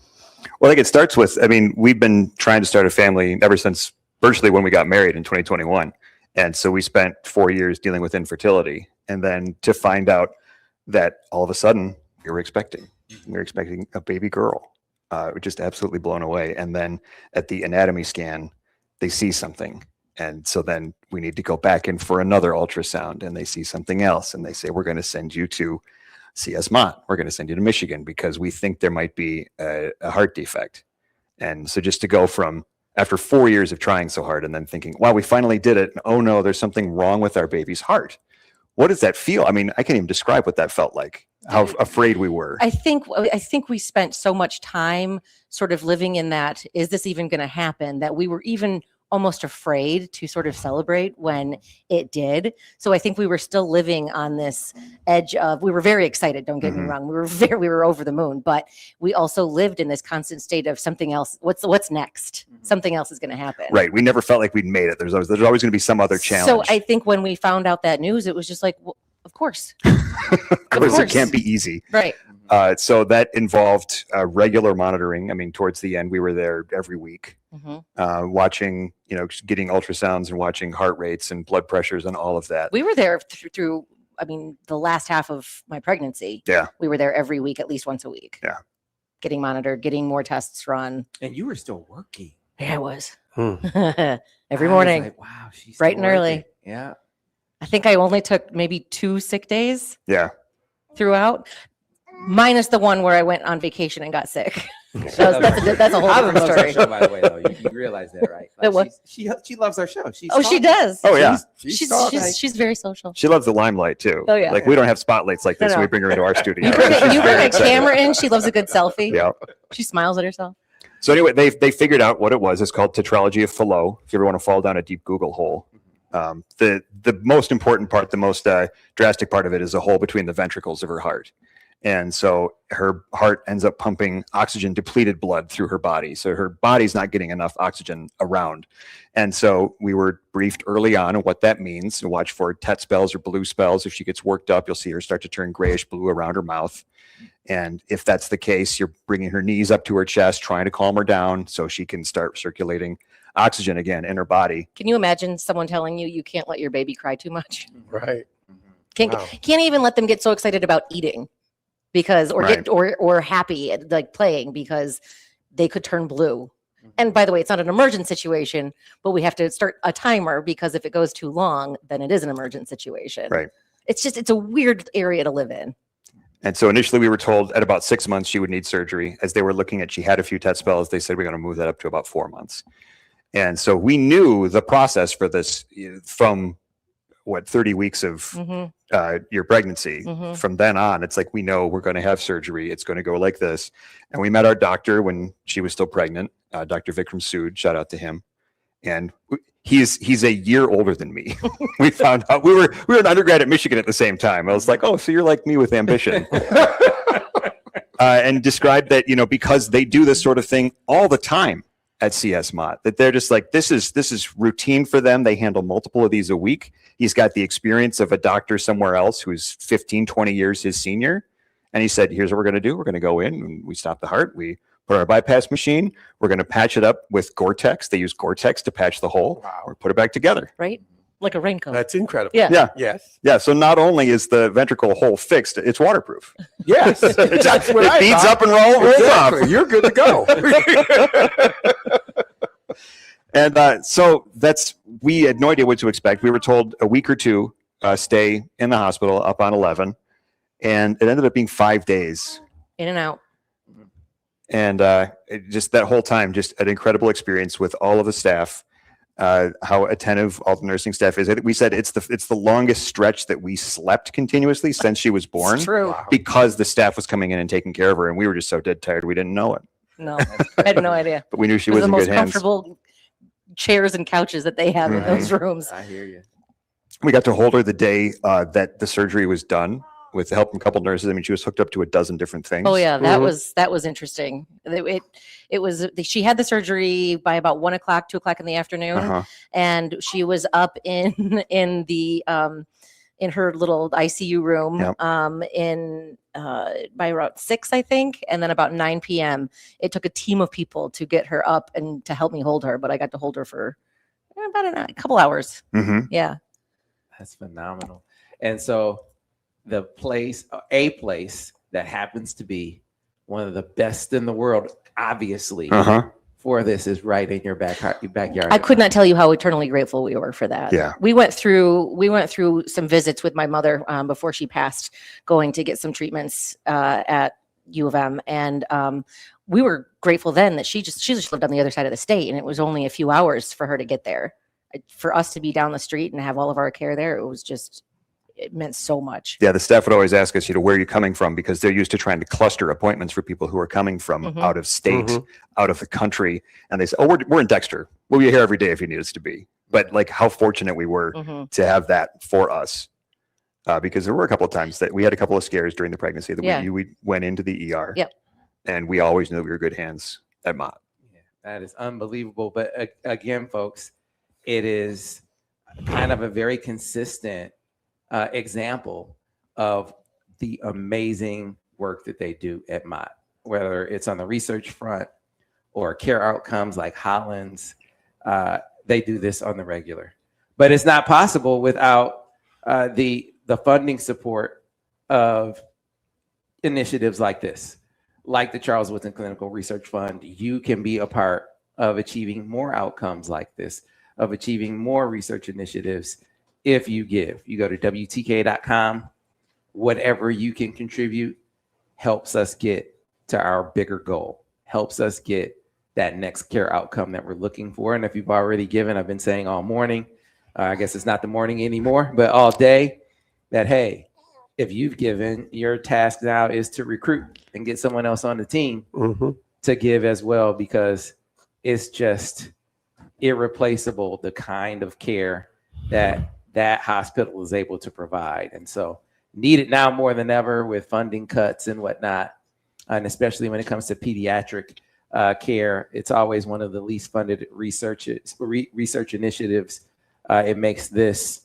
Well, I think it starts with, I mean, we've been trying to start a family ever since virtually when we got married in 2021. And so we spent 4 years dealing with infertility. And then to find out that all of a sudden we were expecting a baby girl, we're just absolutely blown away. And then at the anatomy scan, they see something. And so then we need to go back in for another ultrasound, and they see something else. And they say, we're going to send you to CS MOTT. We're going to send you to Michigan because we think there might be a heart defect. And so just to go from after 4 years of trying so hard and then thinking, wow, we finally did it. Oh no, there's something wrong with our baby's heart. What does that feel? I mean, I can't even describe what that felt like, how afraid we were. I think we spent so much time sort of living in that, is this even going to happen, that we were even almost afraid to sort of celebrate when it did. So I think we were still living on this edge of, we were very excited, don't get me wrong. We were over the moon, but we also lived in this constant state of something else. What's next? Something else is going to happen. Right. We never felt like we'd made it. There's always going to be some other challenge. So I think when we found out that news, it was just like, well, of course. Of course, it can't be easy. Right. So that involved regular monitoring. I mean, towards the end, we were there every week, watching, getting ultrasounds and watching heart rates and blood pressures and all of that. We were there through, I mean, the last half of my pregnancy. Yeah. We were there every week, at least once a week. Yeah. Getting monitored, getting more tests run. And you were still working. Yeah, I was. I Every was morning. like, wow, she's bright still and early. working. Yeah. I think I only took maybe 2 sick days Yeah. throughout, minus the one where I went on vacation and got sick. That's a whole I different love story. Our show, by the way, though. You realize that, right? That what? She loves our show. She's Oh, she does. Oh, yeah. She's very social. She loves the limelight too. Oh, yeah. Like we don't have spotlights like this. No, So no. we bring her into our studio. You bring, She's you bring very a excited. camera in. She loves a good selfie. Yeah. She smiles at herself. So anyway, they figured out what it was. It's called tetralogy of Fallot. If you ever want to fall down a deep Google hole, the most important part, the most drastic part of it, is a hole between the ventricles of her heart, and so her heart ends up pumping oxygen depleted blood through her body. So her body's not getting enough oxygen around, and so we were briefed early on on what that means. To watch for TET spells or blue spells. If she gets worked up, you'll see her start to turn grayish blue around her mouth. And if that's the case, you're bringing her knees up to her chest, trying to calm her down so she can start circulating oxygen again in her body. Can you imagine someone telling you you can't let your baby cry too much? Right. Can't even let them get so excited about eating because or happy like playing because they could turn blue. And by the way, it's not an emergent situation, but we have to start a timer because if it goes too long, then it is an emergent situation. Right. It's a weird area to live in. And so initially we were told at about 6 months she would need surgery. As they were looking at, she had a few TET spells. They said, we're going to move that up to about 4 months. And so we knew the process for this from 30 weeks of Mhm. your pregnancy. Mhm. From then on, it's like we know we're going to have surgery. It's going to go like this. And we met our doctor when she was still pregnant, Dr. Vikram Sood. Shout out to him. And he's a year older than me. We found out we were an undergrad at Michigan at the same time. I was like, oh, so you're like me with ambition. And described that, because they do this sort of thing all the time at CS Mott, that they're just like, this is routine for them. They handle multiple of these a week. He's got the experience of a doctor somewhere else who's 15, 20 years his senior. And he said, here's what we're going to do. We're going to go in and we stop the heart. We put our bypass machine. We're going to patch it up with Gore-Tex. They use Gore-Tex to patch the hole. Or put it back together. Right? Like a raincoat. That's incredible. Yeah. Yeah. Yes. Yeah. So not only is the ventricle hole fixed, it's waterproof. Yes. That's what it I feeds thought. up and rolls Exactly. off. You're good to go. And so we had no idea what to expect. We were told a week or two, stay in the hospital up on 11. And it ended up being 5 days. In and out. And just that whole time, just an incredible experience with all of the staff, how attentive all the nursing staff is. We said it's the longest stretch that we slept continuously since she was born. It's true. Because the staff was coming in and taking care of her. And we were just so dead tired, we didn't know it. No, I had no idea. But we knew she It was in the good most hands. comfortable chairs and couches that they have in those rooms. I hear you. We got to hold her the day that the surgery was done with the help from a couple nurses. I mean, she was hooked up to a dozen different things. Oh yeah, that was interesting. It was she had the surgery by about 1 o'clock, 2 o'clock in the afternoon, and she was up in the in her little ICU room by around 6, I think, and then about 9 p.m. It took a team of people to get her up and to help me hold her, but I got to hold her for about a couple hours. Yeah, that's phenomenal. And so a place that happens to be one of the best in the world, obviously, for this is right in your backyard. I could not tell you how eternally grateful we were for that. Yeah. We went through some visits with my mother before she passed, going to get some treatments at U of M, and we were grateful then that she just lived on the other side of the state, and it was only a few hours for her to get there. For us to be down the street and have all of our care there, it meant so much. Yeah, the staff would always ask us, where are you coming from? Because they're used to trying to cluster appointments for people who are coming from out of state, out of the country. And they say, oh, we're in Dexter. We'll be here every day if you need us to be. But like how fortunate we were to have that for us. Because there were a couple of times that we had a couple of scares during the pregnancy that we went into the ER. Yep. And we always knew we were good hands at Mott. Yeah, that is unbelievable. But again, folks, it is kind of a very consistent example of the amazing work that they do at Mott, whether it's on the research front or care outcomes like Hollins. They do this on the regular, but it's not possible without the funding support of initiatives like this, like the Charles Woodson Clinical Research Fund. You can be a part of achieving more outcomes like this, of achieving more research initiatives. If you give, you go to WTKA.com. Whatever you can contribute helps us get to our bigger goal, helps us get that next care outcome that we're looking for. And if you've already given, I've been saying all morning, I guess it's not the morning anymore, but all day, that, hey, if you've given, your task now is to recruit and get someone else on the team to give as well, because it's just irreplaceable, the kind of care that hospital is able to provide. And so need it now more than ever with funding cuts and whatnot. And especially when it comes to pediatric care, it's always one of the least funded research initiatives. It makes this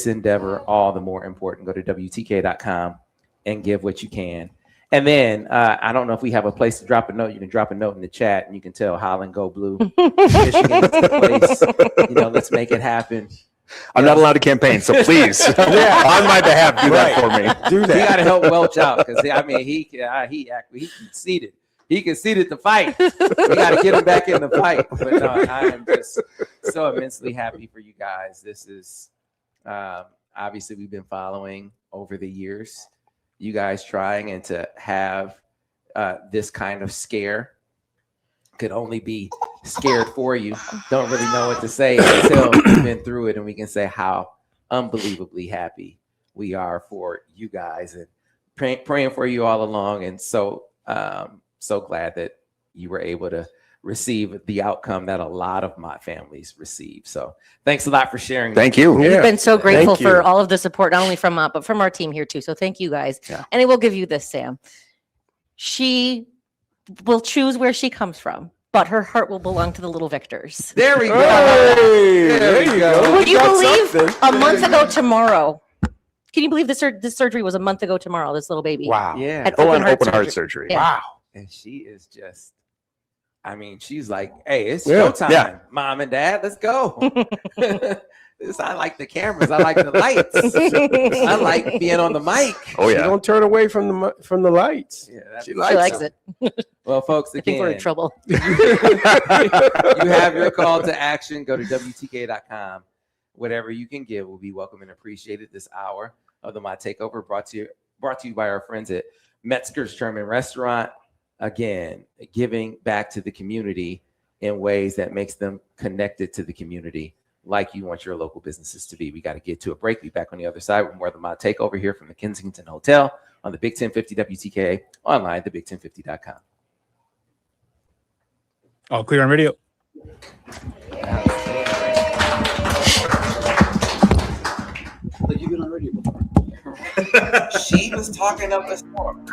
endeavor all the more important. Go to WTK.com and give what you can. And then I don't know if we have a place to drop a note. You can drop a note in the chat and you can tell Holland go blue. Michigan is the place. Let's make it happen. I'm not allowed to campaign, so please, on my behalf, do that for me. Do that. You got to help Welch out, because he conceded. He conceded the fight. We got to get him back in the fight. But no, I am just so immensely happy for you guys. This is obviously we've been following over the years. You guys trying, and to have this kind of scare could only be scared for you. Don't really know what to say until you've been through it, and we can say how unbelievably happy we are for you guys and praying for you all along. And so glad that you were able to receive the outcome that a lot of my families receive. So thanks a lot for sharing. Thank you. We've been so grateful Thank you. for all of the support, not only from Mott, but from our team here too. So thank you guys. Yeah. And I will give you this, Sam. She will choose where she comes from, but her heart will belong to the little victors. There we go. Hey, there you go. Would you Got believe something. a month ago tomorrow? Can you believe this surgery was a month ago tomorrow? This little baby. Wow. Yeah. Had Full-on open heart surgery. Yeah. Wow. And she is just, I mean, she's like, hey, it's Yeah. showtime, Yeah. Mom and Dad, let's go. I like the cameras. I like the lights. I like being on the mic. Oh, She yeah. don't turn away from the lights. Yeah, she She likes it. it. Well, folks, I think we're in again, trouble. you have your call to action. Go to WTKA.com. Whatever you can give will be welcome and appreciated. This hour of the MOTT Takeover brought to you by our friends at Metzger's German Restaurant. Again, giving back to the community in ways that makes them connected to the community like you want your local businesses to be. We got to get to a break. Be back on the other side with more of the MOTT Takeover here from the Kensington Hotel on the Big 1050 WTKA, online, thebig1050.com. All clear on radio. Like you've been on radio before. She was talking up a storm.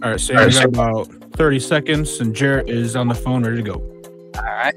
All right, Sam, we got about 30 seconds, and Jarrett is on the phone, ready to go. All right.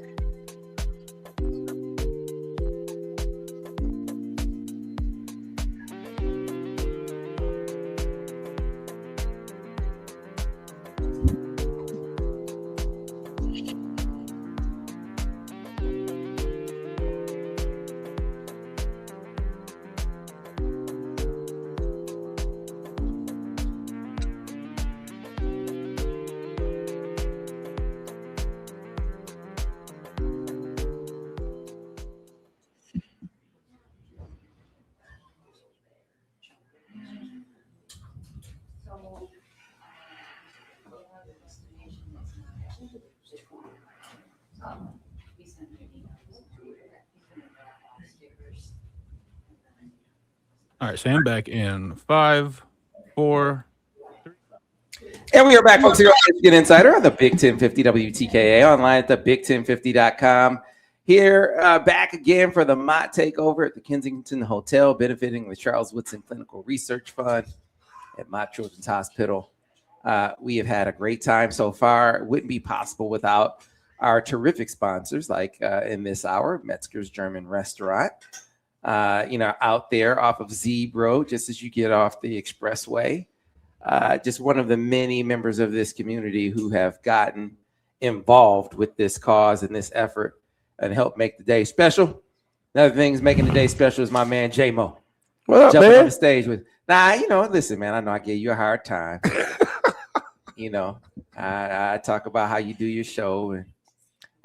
All right, Sam, back in 5, 4. And we are back, folks, here on Michigan Insider on the Big 1050 WTKA, online at the big1050.com. Here, back again for the MOTT Takeover at the Kensington Hotel, benefiting the Charles Woodson Clinical Research Fund at Mott Children's Hospital. We have had a great time so far. It wouldn't be possible without our terrific sponsors, like in this hour, Metzger's German Restaurant. Out there off of Zeeb Road, just as you get off the expressway. Just one of the many members of this community who have gotten involved with this cause and this effort and helped make the day special. Another thing is making the day special is my man J-Mo. What up, jumping man? on the stage with, listen, man, I know I gave you a hard time. I talk about how you do your show, and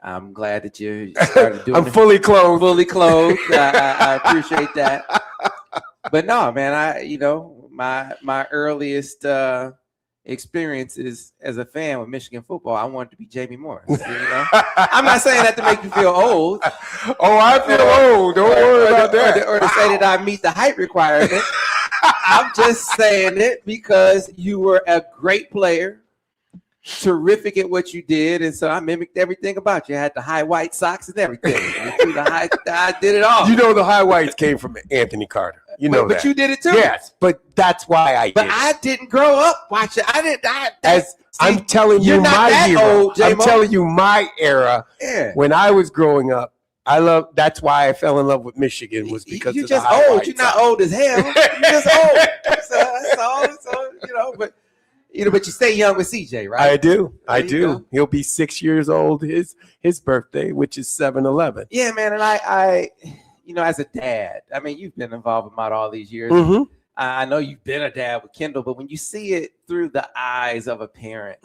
I'm glad that you started doing I'm fully clothed. Fully clothed. I appreciate that. But no, man, my earliest experiences as a fan with Michigan football, I wanted to be Jamie Morris. I'm not saying that to make you feel old. Oh, I feel old. Don't worry about that. Or to say that I meet the height requirement. I'm just saying it because you were a great player. Terrific at what you did, and so I mimicked everything about you. I had the high white socks and everything. I did it all. You know the high whites came from Anthony Carter. You know but that. you did it too. Yes, but that's why I did. But I didn't grow up watching. I didn't. I'm telling you my hero. I'm telling you my era. Yeah. When I was growing up, that's why I fell in love with Michigan, was because you're of the just high old. whites. You're not old as hell. You're just old. That's all. So, but you stay young with CJ, right? I do. There you go. He'll be 6 years old. His birthday, which is 7/11. Yeah, man. And I as a dad, I mean, you've been involved with Mott all these years. Mm-hmm. I know you've been a dad with Kendall, but when you see it through the eyes of a parent,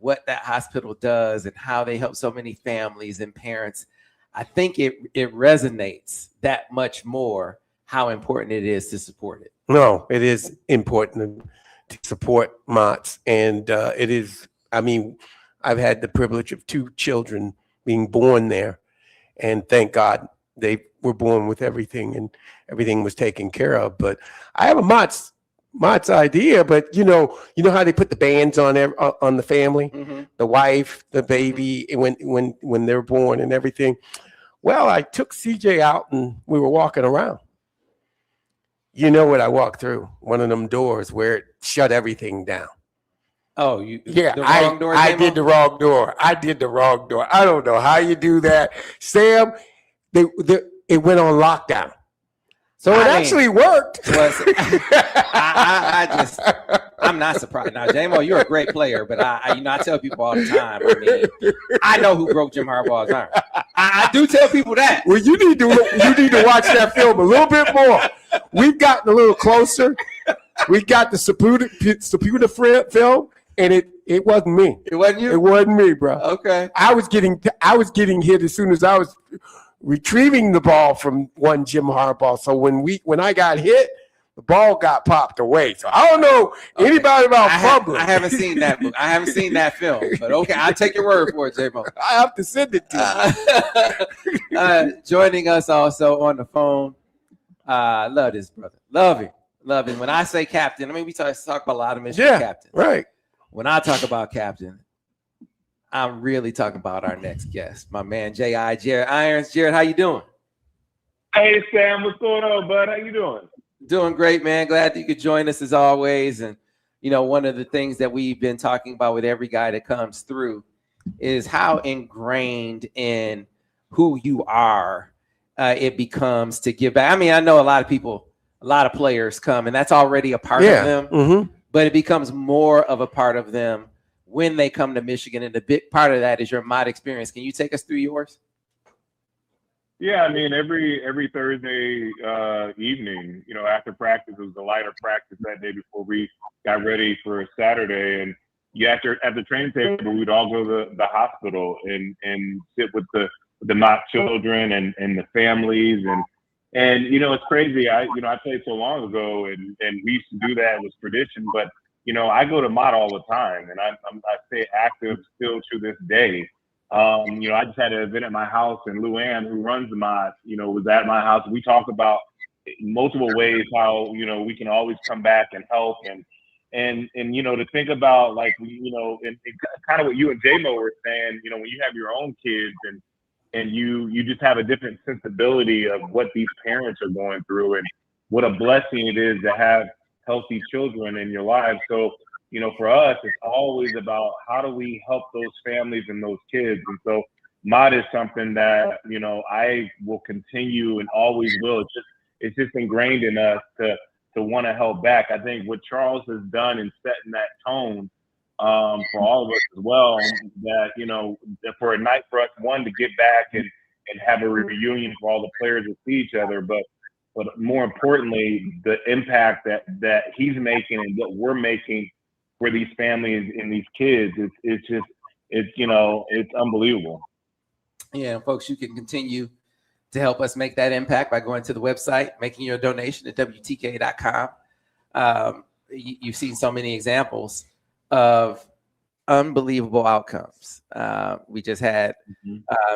what that hospital does and how they help so many families and parents, I think it resonates that much more how important it is to support it. No, it is important to support Mott's, and it is. I mean, I've had the privilege of 2 children being born there, and thank God they were born with everything, and everything was taken care of. But I have a Mott's idea, but you know how they put the bands on the family, the wife, the baby, when they're born and everything. Well, I took CJ out and we were walking around. You know what I walked through? One of them doors where it shut everything down. Oh, yeah, the wrong door, I did the wrong door. I don't know how you do that, Sam. It went on lockdown, so it actually worked. I'm not surprised. Now, J-Mo, you're a great player, but I tell people all the time. I mean, I know who broke Jim Harbaugh's arm. I do tell people that. Well, you need to watch that film a little bit more. We've gotten a little closer. We got the Saputo film, and it wasn't me. It wasn't you? It wasn't me, bro. Okay. I was getting hit as soon as I was retrieving the ball from one Jim Harbaugh. So when I got hit, the ball got popped away. So I don't know anybody about fumbling. I haven't seen that book. I haven't seen that film. But okay, I'll take your word for it, J-Mo. I have to send it to you. Joining us also on the phone. Love this brother. Love him. When I say captain, I mean we talk about a lot of Michigan captains. Right. When I talk about captain, I'm really talking about our next guest, my man J.I. Jared Irons. Jared, how you doing? Hey Sam, what's going on, bud? How you doing? Doing great, man. Glad that you could join us as always. And you know, one of the things that we've been talking about with every guy that comes through is how ingrained in who you are it becomes to give back. I mean, I know a lot of people, a lot of players come, and that's already a part of them, but it becomes more of a part of them when they come to Michigan. And the big part of that is your MOTT experience. Can you take us through yours? Yeah, I mean, every Thursday evening, you know, after practice, it was a lighter practice that day before we got ready for Saturday. And at the training table, we'd all go to the hospital and sit with the MOTT children and the families. And you know, it's crazy. I played so long ago, and we used to do that. It was tradition. But you know, I go to MOTT all the time, and I stay active still to this day. You know, I just had an event at my house, and Luann, who runs the MOTT, you know, was at my house. We talk about multiple ways how, you know, we can always come back and help, and you know, to think about, like, you know, and kind of what you and J-Mo were saying, you know, when you have your own kids and you just have a different sensibility of what these parents are going through, and what a blessing it is to have healthy children in your lives. So, you know, for us, it's always about how do we help those families and those kids. And so MOTT is something that, you know, I will continue and always will. It's just ingrained in us to want to help back. I think what Charles has done in setting that tone for all of us as well, that, you know, for a night for us, one, to get back and have a reunion for all the players to see each other, but more importantly, the impact that he's making and what we're making for these families and these kids, it's you know, it's unbelievable. Yeah, folks, you can continue to help us make that impact by going to the website, making your donation at WTKA.com. You've seen so many examples of unbelievable outcomes. We just had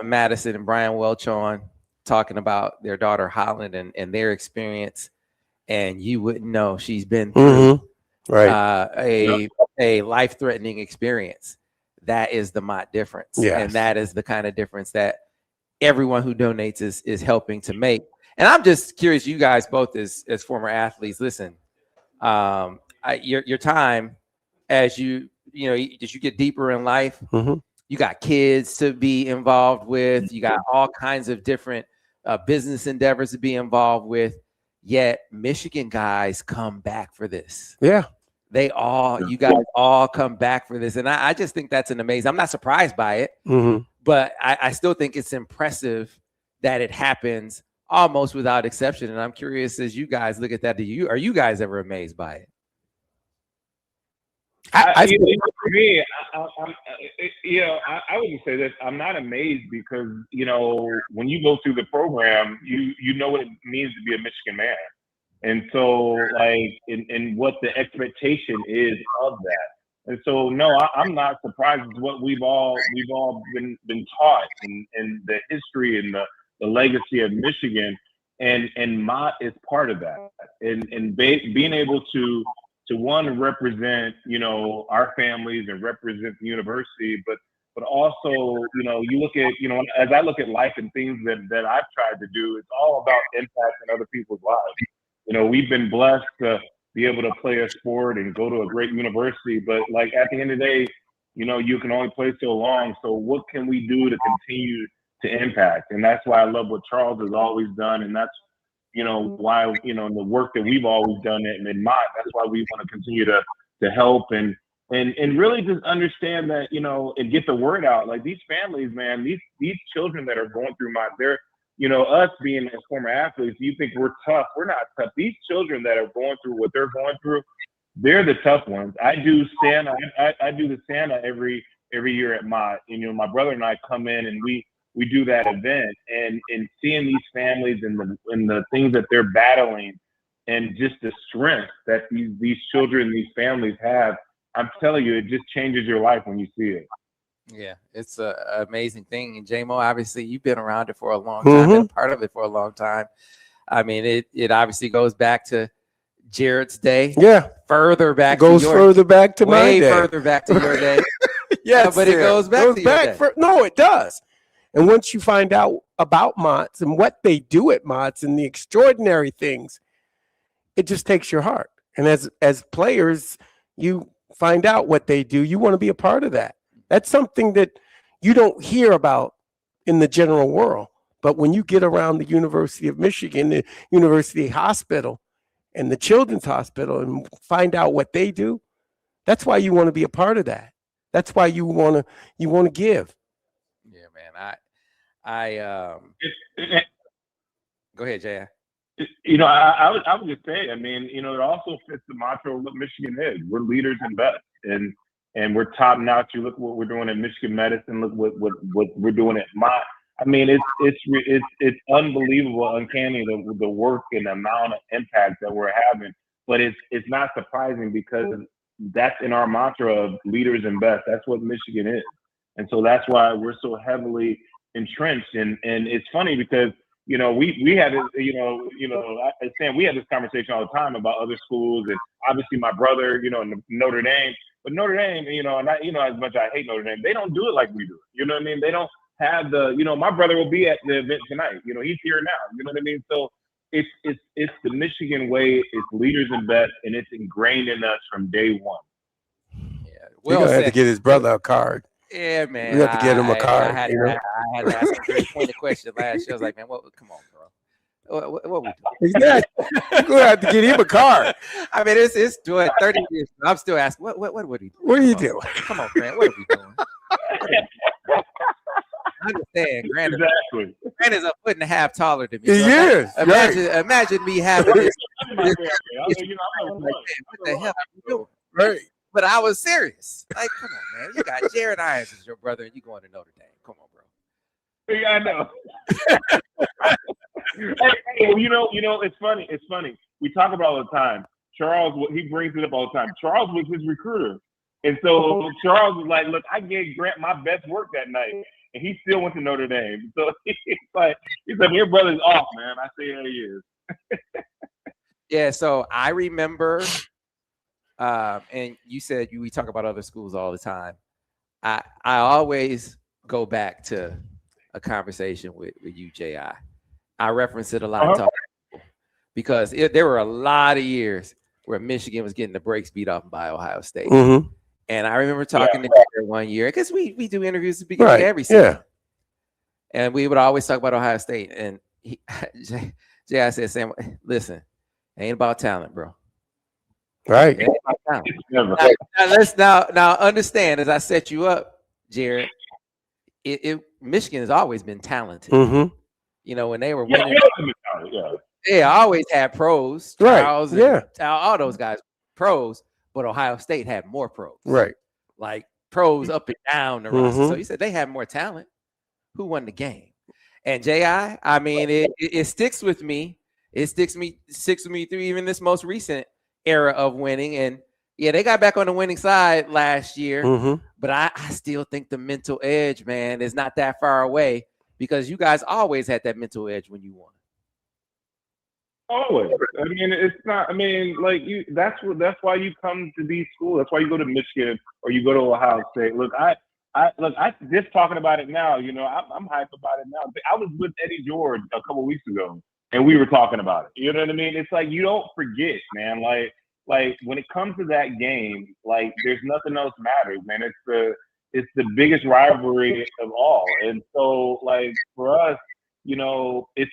Madison and Brian Welch on talking about their daughter Holland and their experience, and you wouldn't know she's been through a life-threatening experience. That is the MOTT difference. And that is the kind of difference that everyone who donates is helping to make. And I'm just curious, you guys both as former athletes, listen, your time as you get deeper in life, you got kids to be involved with, you got all kinds of different business endeavors to be involved with, yet Michigan guys come back for this. You guys all come back for this. And I just think that's an amazing, I'm not surprised by it, but I still think it's impressive that it happens almost without exception. And I'm curious, as you guys look at that, are you guys ever amazed by it? I wouldn't say that I'm not amazed, because, you know, when you go through the program, you know what it means to be a Michigan man. And so, like, and what the expectation is of that. And so, no, I'm not surprised with what we've all been taught, and the history and the legacy of Michigan, and MOTT is part of that. And being able to one, represent, you know, our families and represent the university, but also, you know, you look at, you know, as I look at life and things that I've tried to do, it's all about impacting other people's lives. You know, we've been blessed to be able to play a sport and go to a great university, but, like, at the end of the day, you know, you can only play so long. So what can we do to continue to impact? And that's why I love what Charles has always done. And that's, you know, why, you know, the work that we've always done in MOTT, that's why we want to continue to help and really just understand that, you know, and get the word out. Like, these families, man, these children that are going through MOTT, they're, you know, us being as former athletes, you think we're tough. We're not tough. These children that are going through what they're going through, they're the tough ones. I do Santa. I do the Santa every year at MOTT. You know, my brother and I come in and we do that event, and seeing these families and the things that they're battling, and just the strength that these children, these families have, I'm telling you, it just changes your life when you see it. Yeah, it's an amazing thing. And J-Mo, obviously, you've been around it for a long time, been a part of it for a long time. I mean, it obviously goes back to Jared's day. Further back. Further back to my day. Way further back to your day. Yes, but it goes back to your day. No, it does. And once you find out about MOTTs and what they do at MOTTs and the extraordinary things, it just takes your heart. And as players, you find out what they do. You want to be a part of that. That's something that you don't hear about in the general world. But when you get around the University of Michigan, the University Hospital, and the Children's Hospital and find out what they do, that's why you want to be a part of that. That's why you want to give. Yeah, man. Go ahead, Jay. You know, I would just say, I mean, you know, it also fits the mantra of what Michigan is. We're leaders in best, and we're top notch. You look what we're doing at Michigan Medicine. Look what we're doing at Mott. I mean, it's unbelievable, uncanny the work and the amount of impact that we're having. But it's not surprising because that's in our mantra of leaders in best. That's what Michigan is, and so that's why we're so heavily entrenched. And it's funny because, you know, we had Sam, we had this conversation all the time about other schools, and obviously my brother, you know, Notre Dame. But Notre Dame, you know, and as much as I hate Notre Dame, they don't do it like we do it. You know what I mean? They don't have my brother will be at the event tonight. You know, he's here now. You know what I mean? So it's the Michigan way. It's leaders in best, and it's ingrained in us from day one. Yeah, we're gonna have to get his brother a card. Yeah, man. We have to get him a card. I had to ask him a very pointed question last year. I was like, man, come on, bro. What we doing? Exactly. You're gonna have to get him a card. I mean, it's doing 30 years. I'm still asking, what are we doing? What are you doing? Come on, man. What are we doing? I understand. Granted, a foot and a half taller than me. He is. Imagine me having this. What the hell are you doing? Right. But I was serious. Like, come on, man. You got Jared Irons as your brother, and you going to Notre Dame. Come on, bro. Yeah, I know. Hey, you know, it's funny. It's funny. We talk about it all the time. Charles, he brings it up all the time. Charles was his recruiter. And so Charles was like, look, I gave Grant my best work that night, and he still went to Notre Dame. So he's like, your brother's off, man. I say, yeah, he is. Yeah, so I remember, and you said we talk about other schools all the time. I always go back to a conversation with you, J.I. I reference it a lot because there were a lot of years where Michigan was getting the brakes beat off by Ohio State. Mm-hmm. And I remember talking to Jared one year because we do interviews at the beginning of every season. Yeah. And we would always talk about Ohio State. And J.I. said, Sam, listen, it ain't about talent, bro. Right. It ain't about talent. Now understand, as I set you up, Jared, Michigan has always been talented. Mm-hmm. You know, when they were winning, they always had pros. Right. Charles and all those guys, pros, but Ohio State had more pros. Right. Like pros up and down the roster. So you said they had more talent. Who won the game? And J.I., I mean, it sticks with me. It sticks with me through even this most recent era of winning. And yeah, they got back on the winning side last year. Mm-hmm. But I still think the mental edge, man, is not that far away because you guys always had that mental edge when you won. Always. I mean, it's not. I mean, like that's why you come to these schools. That's why you go to Michigan or you go to Ohio State. Look, I just talking about it now. You know, I'm hyped about it now. I was with Eddie George a couple of weeks ago, and we were talking about it. You know what I mean? It's like you don't forget, man. Like when it comes to that game, like there's nothing else matters, man. It's the biggest rivalry of all, and so like for us, you know, it's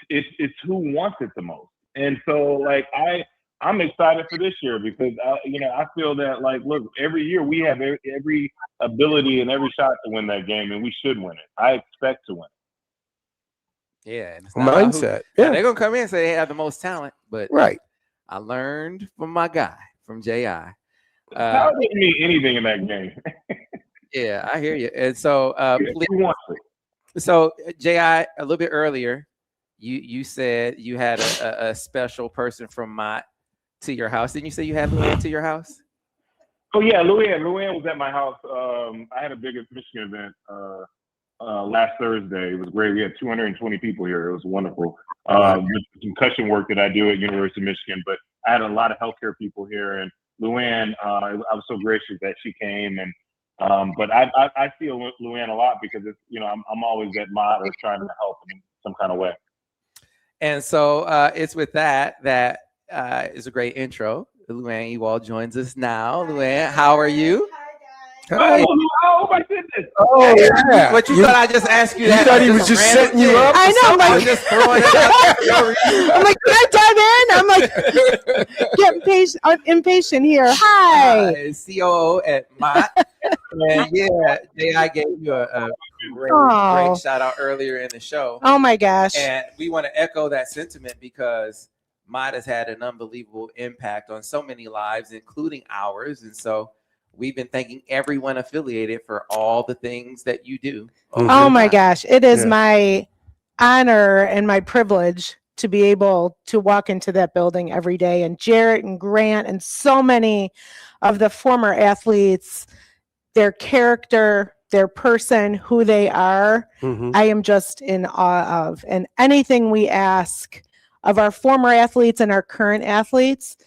who wants it the most. And so like I'm excited for this year because I feel that like look, every year we have every ability and every shot to win that game, and we should win it. I expect to win it. Yeah, and mindset. They're gonna come in and say they have the most talent, but right. I learned from my guy, from J.I. How didn't mean anything in that game? Yeah, I hear you. And so, so J.I., a little bit earlier, you said you had a special person from Mott to your house. Didn't you say you had Luann to your house? Oh yeah, Luann was at my house. I had a big Michigan event last Thursday. It was great. We had 220 people here. It was wonderful. With concussion work that I do at University of Michigan, but I had a lot of healthcare people here, and Luann, I was so gracious that she came. And but I feel Luann a lot because it's I'm always at Mott or trying to help in some kind of way. And so it's with that is a great intro. Luann Ewald joins us now. Luann, how are you? Oh my goodness! Oh, yeah. What you thought I just asked you? That thought he was just setting you up? I know. I'm I like, was just throwing it out. I'm like, can I dive in? I'm like, getting patient. I'm impatient here. Hi. COO at MOTT. And yeah, I gave you a great, Oh. great shout out earlier in the show. Oh my gosh. And we want to echo that sentiment because MOTT has had an unbelievable impact on so many lives, including ours. And so we've been thanking everyone affiliated for all the things that you do. Oh my gosh. It is Yeah. my honor and my privilege to be able to walk into that building every day. And Jarrett and Grant and so many of the former athletes, their character, their person, who they are, I am just in awe of. And anything we ask of our former athletes and our current athletes,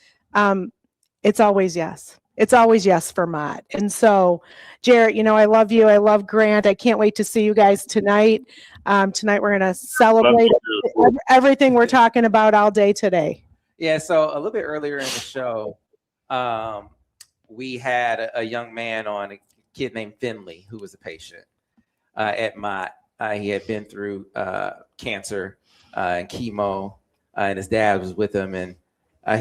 it's always yes. It's always yes for MOTT. And so, Jarrett, I love you. I love Grant. I can't wait to see you guys tonight. Tonight we're going to celebrate everything we're talking about all day today. Yeah, so a little bit earlier in the show, we had a young man on, a kid named Finley, who was a patient at MOTT. He had been through cancer and chemo, and his dad was with him. And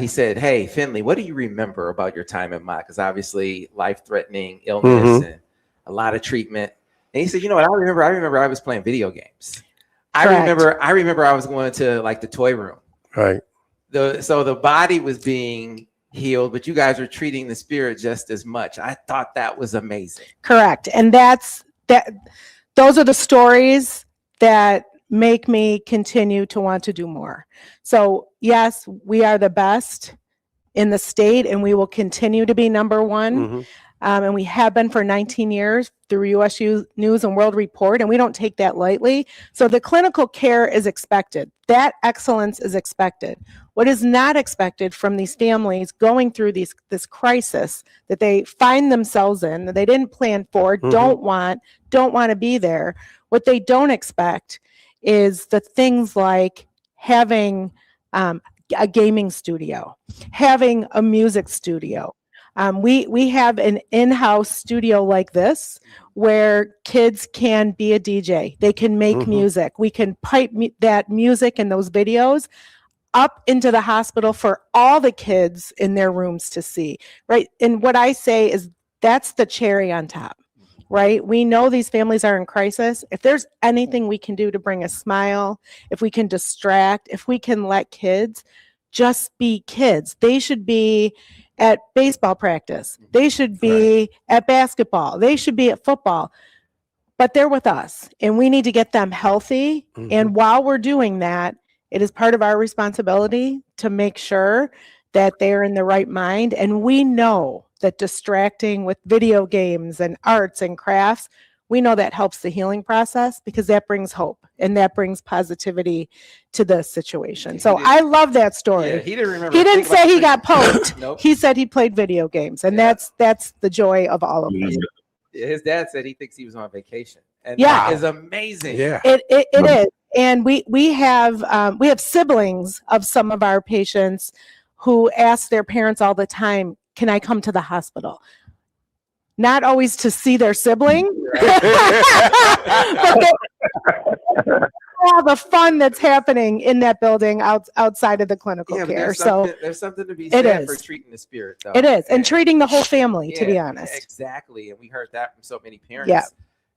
he said, "Hey, Finley, what do you remember about your time at MOTT? Because obviously life-threatening illness and a lot of treatment." And he said, "You know what? I remember I was playing video games. I remember I was going to like the toy room. Right. So the body was being healed, but you guys are treating the spirit just as much." I thought that was amazing. Correct. And those are the stories that make me continue to want to do more. So yes, we are the best in the state and we will continue to be number one. And we have been for 19 years through USU News and World Report, and we don't take that lightly. So the clinical care is expected. That excellence is expected. What is not expected from these families going through this crisis that they find themselves in, that they didn't plan for, don't want to be there. What they don't expect is the things like having a gaming studio, having a music studio. We have an in-house studio like this where kids can be a DJ. They can make music. We can pipe that music and those videos up into the hospital for all the kids in their rooms to see, right? And what I say is that's the cherry on top, right? We know these families are in crisis. If there's anything we can do to bring a smile, if we can distract, if we can let kids just be kids, they should be at baseball practice. They should be at basketball. They should be at football. But they're with us and we need to get them healthy. And while we're doing that, it is part of our responsibility to make sure that they're in the right mind. And we know that distracting with video games and arts and crafts, we know that helps the healing process because that brings hope and that brings positivity to the situation. So I love that story. Yeah, he didn't remember. He didn't say he got poked. Nope. He said he played video games, and that's the joy of all of us. His dad said he thinks he was on vacation, and Yeah. that is amazing. It is, and we have siblings of some of our patients who ask their parents all the time, "Can I come to the hospital?" Not always to see their sibling, but all the fun that's happening in that building outside of the clinical Yeah, but care. there's something to be it said for is. treating the spirit, though. It is, and treating the whole family, to be Yeah, honest. Exactly, and we heard that from so many parents Yeah.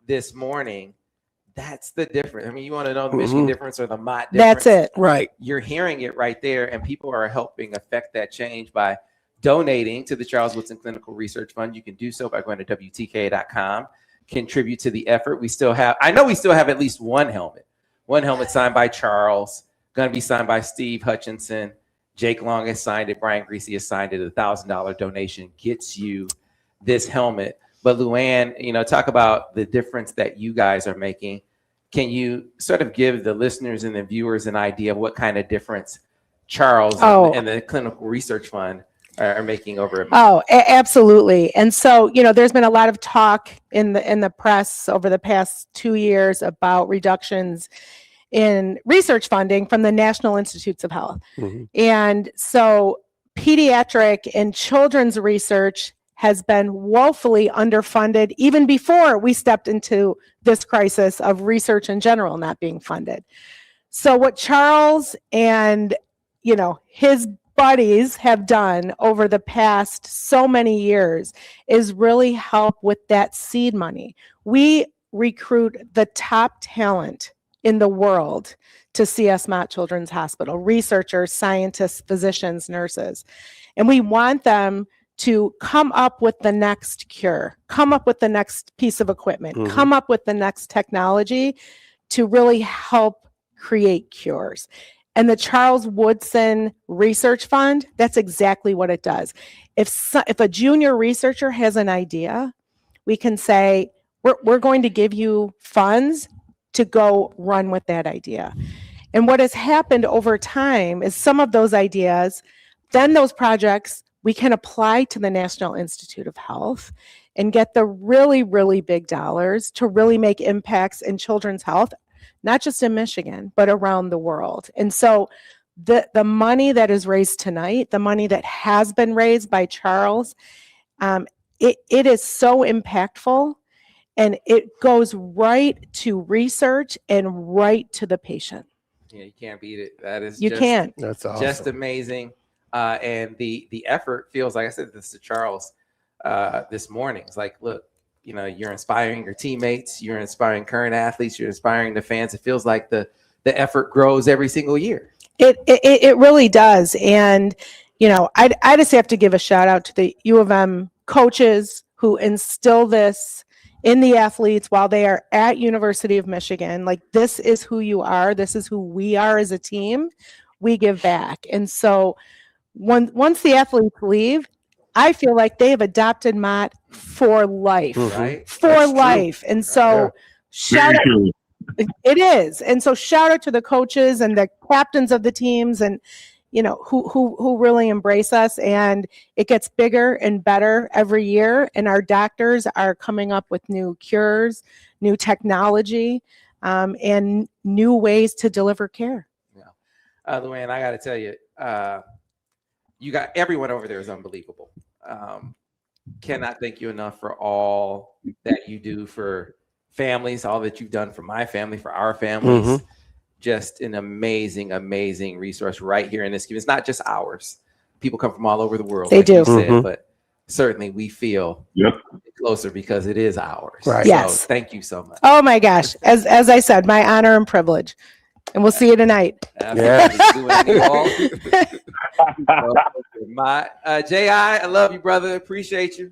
this morning. That's the difference. I mean, you want to know the Michigan difference or the MOTT That's difference? it. Right. You're hearing it right there, and people are helping affect that change by donating to the Charles Woodson Clinical Research Fund. You can do so by going to WTKA.com, contribute to the effort. I know we still have at least one helmet signed by Charles, going to be signed by Steve Hutchinson. Jake Long has signed it. Brian Greasy has signed it. $1,000 donation gets you this helmet. But Luann, talk about the difference that you guys are making. Can you sort of give the listeners and the viewers an idea of what kind of difference Charles and the Clinical Research Fund are making over at Absolutely. And so, there's been a lot of talk in the press over the past 2 years about reductions in research funding from the National Institutes of Health. And so pediatric and children's research has been woefully underfunded even before we stepped into this crisis of research in general not being funded. So what Charles and, his buddies have done over the past so many years is really help with that seed money. We recruit the top talent in the world to CS Mott Children's Hospital, researchers, scientists, physicians, nurses. And we want them to come up with the next cure, come up with the next piece of equipment, come up with the next technology to really help create cures. And the Charles Woodson Research Fund, that's exactly what it does. If a junior researcher has an idea, we can say, we're going to give you funds to go run with that idea. And what has happened over time is some of those ideas, then those projects, we can apply to the National Institute of Health and get the really, really big dollars to really make impacts in children's health, not just in Michigan, but around the world. And so the money that is raised tonight, the money that has been raised by Charles, it is so impactful, and it goes right to research and right to the patient. Yeah, you can't beat it. That is You can't. That's awesome. Just amazing. And the effort feels like I said this to Charles this morning. It's like, look, you're inspiring your teammates, you're inspiring current athletes, you're inspiring the fans. It feels like the effort grows every single year. It really does. And, I just have to give a shout out to the U of M coaches who instill this in the athletes while they are at University of Michigan. Like, this is who you are. This is who we are as a team. We give back. And so once the athletes leave, I feel like they have adopted Mott for life, Right? for That's life. true. And so shout out, it is. And so shout out to the coaches and the captains of the teams and, who really embrace us, and it gets bigger and better every year. And our doctors are coming up with new cures, new technology, and new ways to deliver care. Yeah. Luann, I got to tell you, you got everyone over there is unbelievable. Cannot thank you enough for all that you do for families, all that you've done for my family, for our families. Just an amazing, amazing resource right here in this community. It's not just ours. People come from all over the world. They like do. you said, but certainly we feel closer because it is ours. Right. So Yes. thank you so much. Oh my gosh. As I said, my honor and privilege. And we'll see you tonight. J.I., I love you, brother. Appreciate you.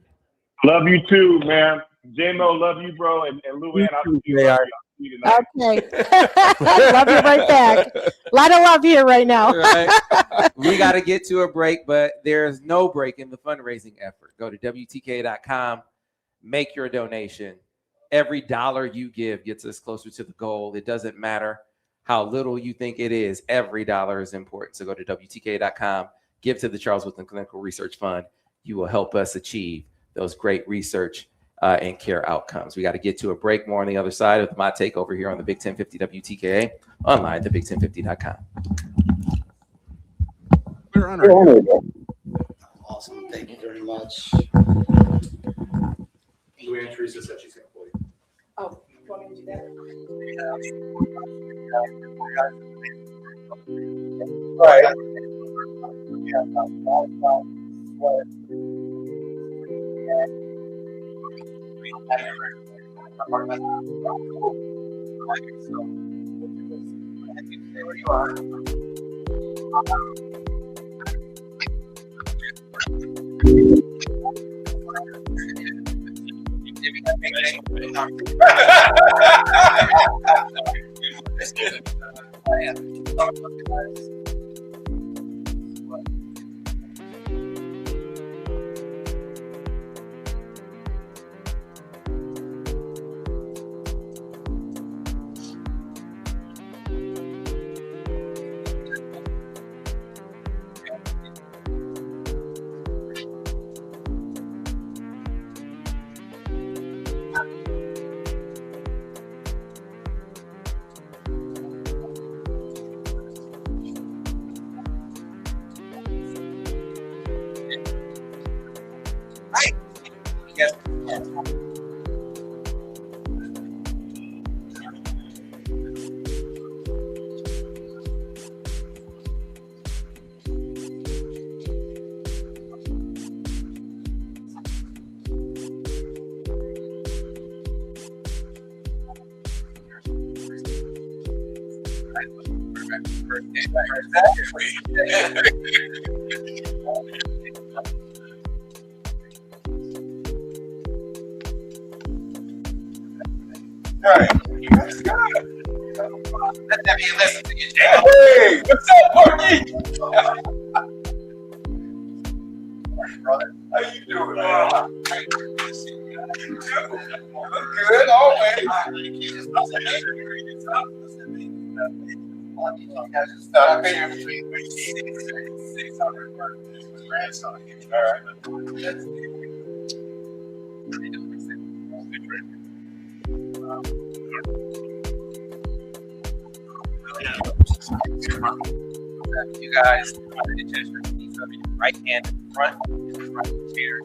Love you too, man. J-Mo, love you, bro. And Luann, I'll see you tonight. Okay. Love you right back. A lot of love here right now. Right. We got to get to a break, but there's no break in the fundraising effort. Go to WTKA.com, make your donation. Every dollar you give gets us closer to the goal. It doesn't matter how little you think it is. Every dollar is important. So go to WTKA.com, give to the Charles Woodson Clinical Research Fund. You will help us achieve those great research and care outcomes. We got to get to a break. More on the other side of my takeover here on the Big 1050 WTKA, online, thebig1050.com. We're on our Awesome. Thank you very much. Luann Teresa said she's going to pull you. Oh, you want me to do that? Right. Yes. Right. Let that be a lesson to you, Jay. Hey, what's up, Marky? Brother, how you doing, man? You too. Look good, always. I pay you between 600 per grandson. All right. You guys, right hand in front, right chair.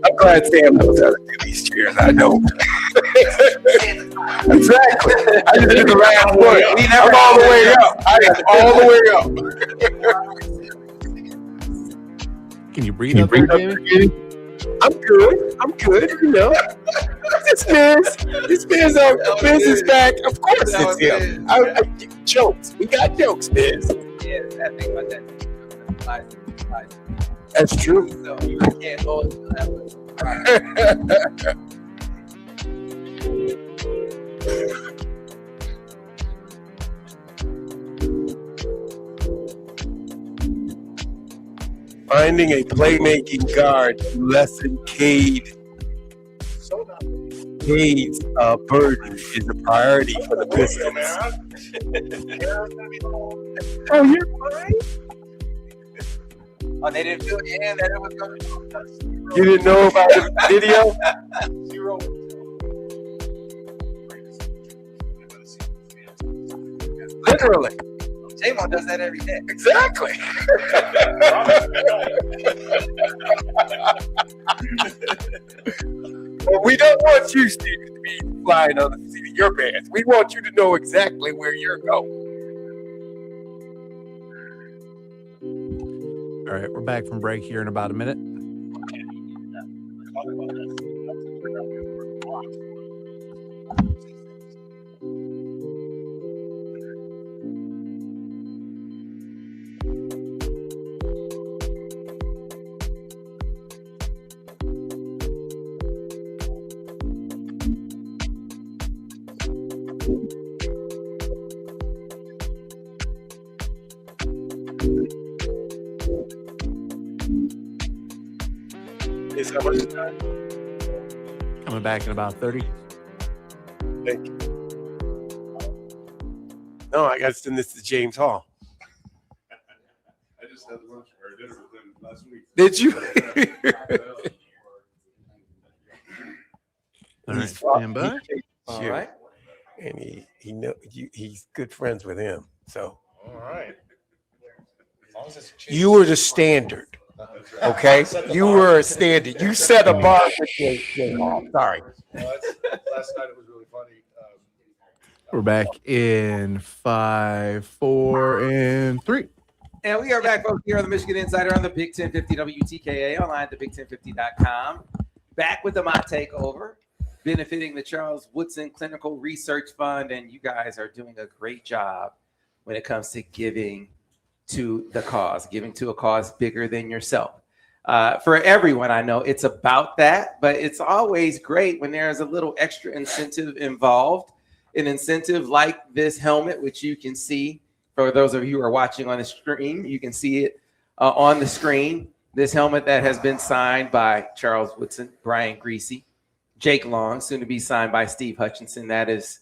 I'm glad Sam knows how to do these chairs. I don't. Exactly. I just did the last one. I'm all the way up. I am all the way up. Can you breathe up there, Jamie? I'm good. I'm good. You know, this Miz is back. Of course, it's him. Jokes. We got jokes, Miz. Yeah, that thing about that. That's true. So you can't hold that one. Finding a playmaking guard to lessen Cade's burden is a priority for the Pistons. Oh, you're fine? Oh, they didn't feel it in that it was going to You didn't know about the video? 0. Literally. J-Mo does that every day. Exactly. Well, we don't want you, Steve, to be flying on the seat of your pants. We want you to know exactly where you're going. All right, we're back from break here in about a minute. Is how much time? Coming back in about 30. Thank you. No, I got to send this to James Hall. I just had lunch or dinner with him last week. Did you? All right, stand by. All right. And he's good friends with him. So All right. As long as it's cheap. you were the standard. Okay? You were a standard. You set a bar for James Hall. Sorry. Last night it was really funny. We're back in 5, 4, and 3. And we are back, folks, here on the Michigan Insider on the Big 1050 WTKA, online at thebig1050.com. Back with the MOTT Takeover, benefiting the Charles Woodson Clinical Research Fund. And you guys are doing a great job when it comes to giving to the cause, giving to a cause bigger than yourself. For everyone, I know it's about that, but it's always great when there's a little extra incentive involved. An incentive like this helmet, which you can see for those of you who are watching on the screen, you can see it on the screen. This helmet that has been signed by Charles Woodson, Brian Greasy, Jake Long, soon to be signed by Steve Hutchinson. That is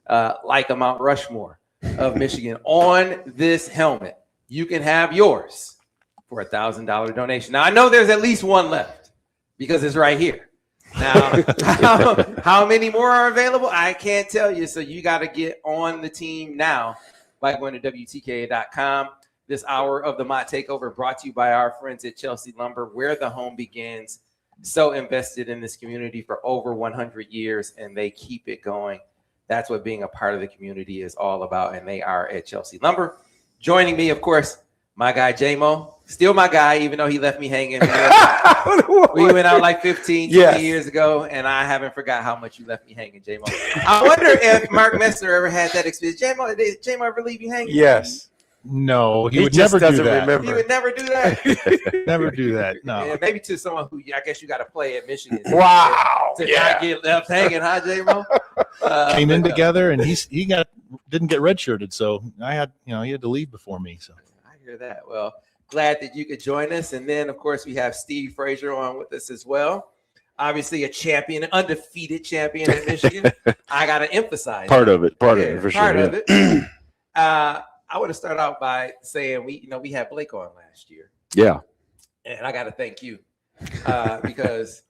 like a Mount Rushmore of Michigan. On this helmet, you can have yours for a $1,000 donation. Now, I know there's at least one left because it's right here. Now, how many more are available? I can't tell you. So you got to get on the team now by going to WTKA.com. This hour of the MOTT Takeover brought to you by our friends at Chelsea Lumber, where the home begins. So invested in this community for over 100 years, and they keep it going. That's what being a part of the community is all about, and they are at Chelsea Lumber. Joining me, of course, my guy J-Mo. Still my guy, even though he left me hanging. We went out like 15, 20 years ago, and I haven't forgot how much you left me hanging, J-Mo. I wonder if Mark Messner ever had that experience. Did J-Mo ever leave you hanging? Yes. No, he would just never do doesn't that. remember. He would never do that? Never do that. No. Yeah, maybe to someone who I guess you got to play at Michigan. Wow. To not get left hanging, huh, J-Mo? Came in together, and he didn't get redshirted, so I had he had to leave before me. So I hear that. Well, glad that you could join us, and then of course we have Steve Frazier on with us as well. Obviously a champion, an undefeated champion at Michigan. I got to emphasize part that. of it for sure. Part of it. I want to start out by saying we had Blake on last year. Yeah. And I got to thank you because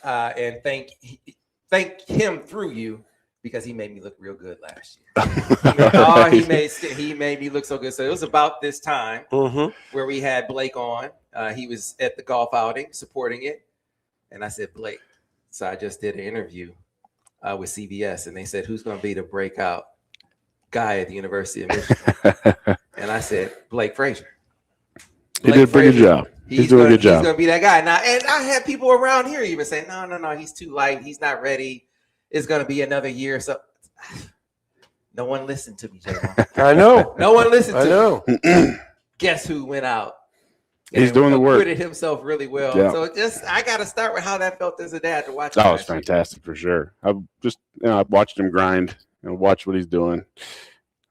and thank him through you because he made me look real good last year. He made me look so good. So it was about this time where we had Blake on. He was at the golf outing supporting it, and I said, Blake. So I just did an interview with CBS, and they said, who's going to be the breakout guy at the University of Michigan? And I said, Blake Frazier. He did a pretty good job. He's doing a good job. He's going to be that guy. Now, and I had people around here even saying, no, he's too light. He's not ready. It's going to be another year. So no one listened to me, J-Mo. I know. No one listened to me. I know. Guess who went out? He's doing the work. Acquitted himself really well. Yeah. So I got to start with how that felt as a dad to watch. That was fantastic for sure. I've just I've watched him grind and watch what he's doing.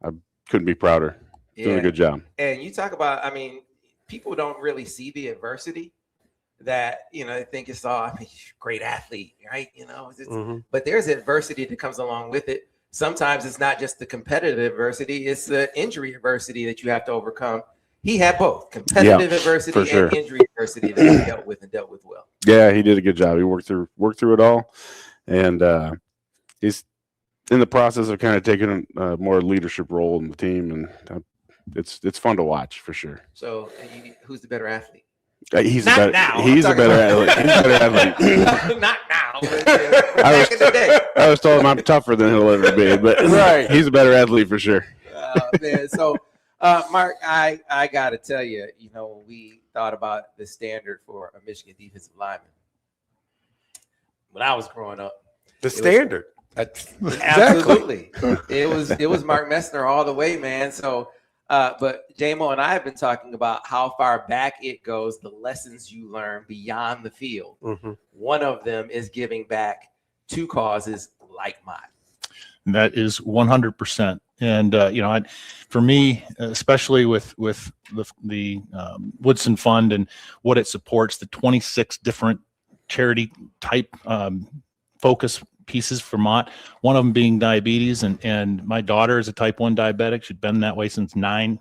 I couldn't be prouder. Doing a good job. And you talk about, people don't really see the adversity that, they think it's all, great athlete, right? But there's adversity that comes along with it. Sometimes it's not just the competitive adversity, it's the injury adversity that you have to overcome. He had both competitive adversity and injury adversity that he dealt with well. Yeah, he did a good job. He worked through it all. And he's in the process of kind of taking a more leadership role in the team, and it's fun to watch for sure. So, who's the better athlete? He's a better athlete. He's a better athlete. Not now. But back in the day. I was told him I'm tougher than he'll ever be, but he's a better athlete for sure. Man. So, Mark, I got to tell you, when we thought about the standard for a Michigan defensive lineman, when I was growing up, the standard. Absolutely. It was Mark Messner all the way, man. So, but J-Mo and I have been talking about how far back it goes, the lessons you learn beyond the field. One of them is giving back to causes like mine. That is 100%. And for me, especially with the Woodson Fund and what it supports, the 26 different charity type focus pieces for MOTT, one of them being diabetes, and my daughter is a type 1 diabetic. She's been that way since 9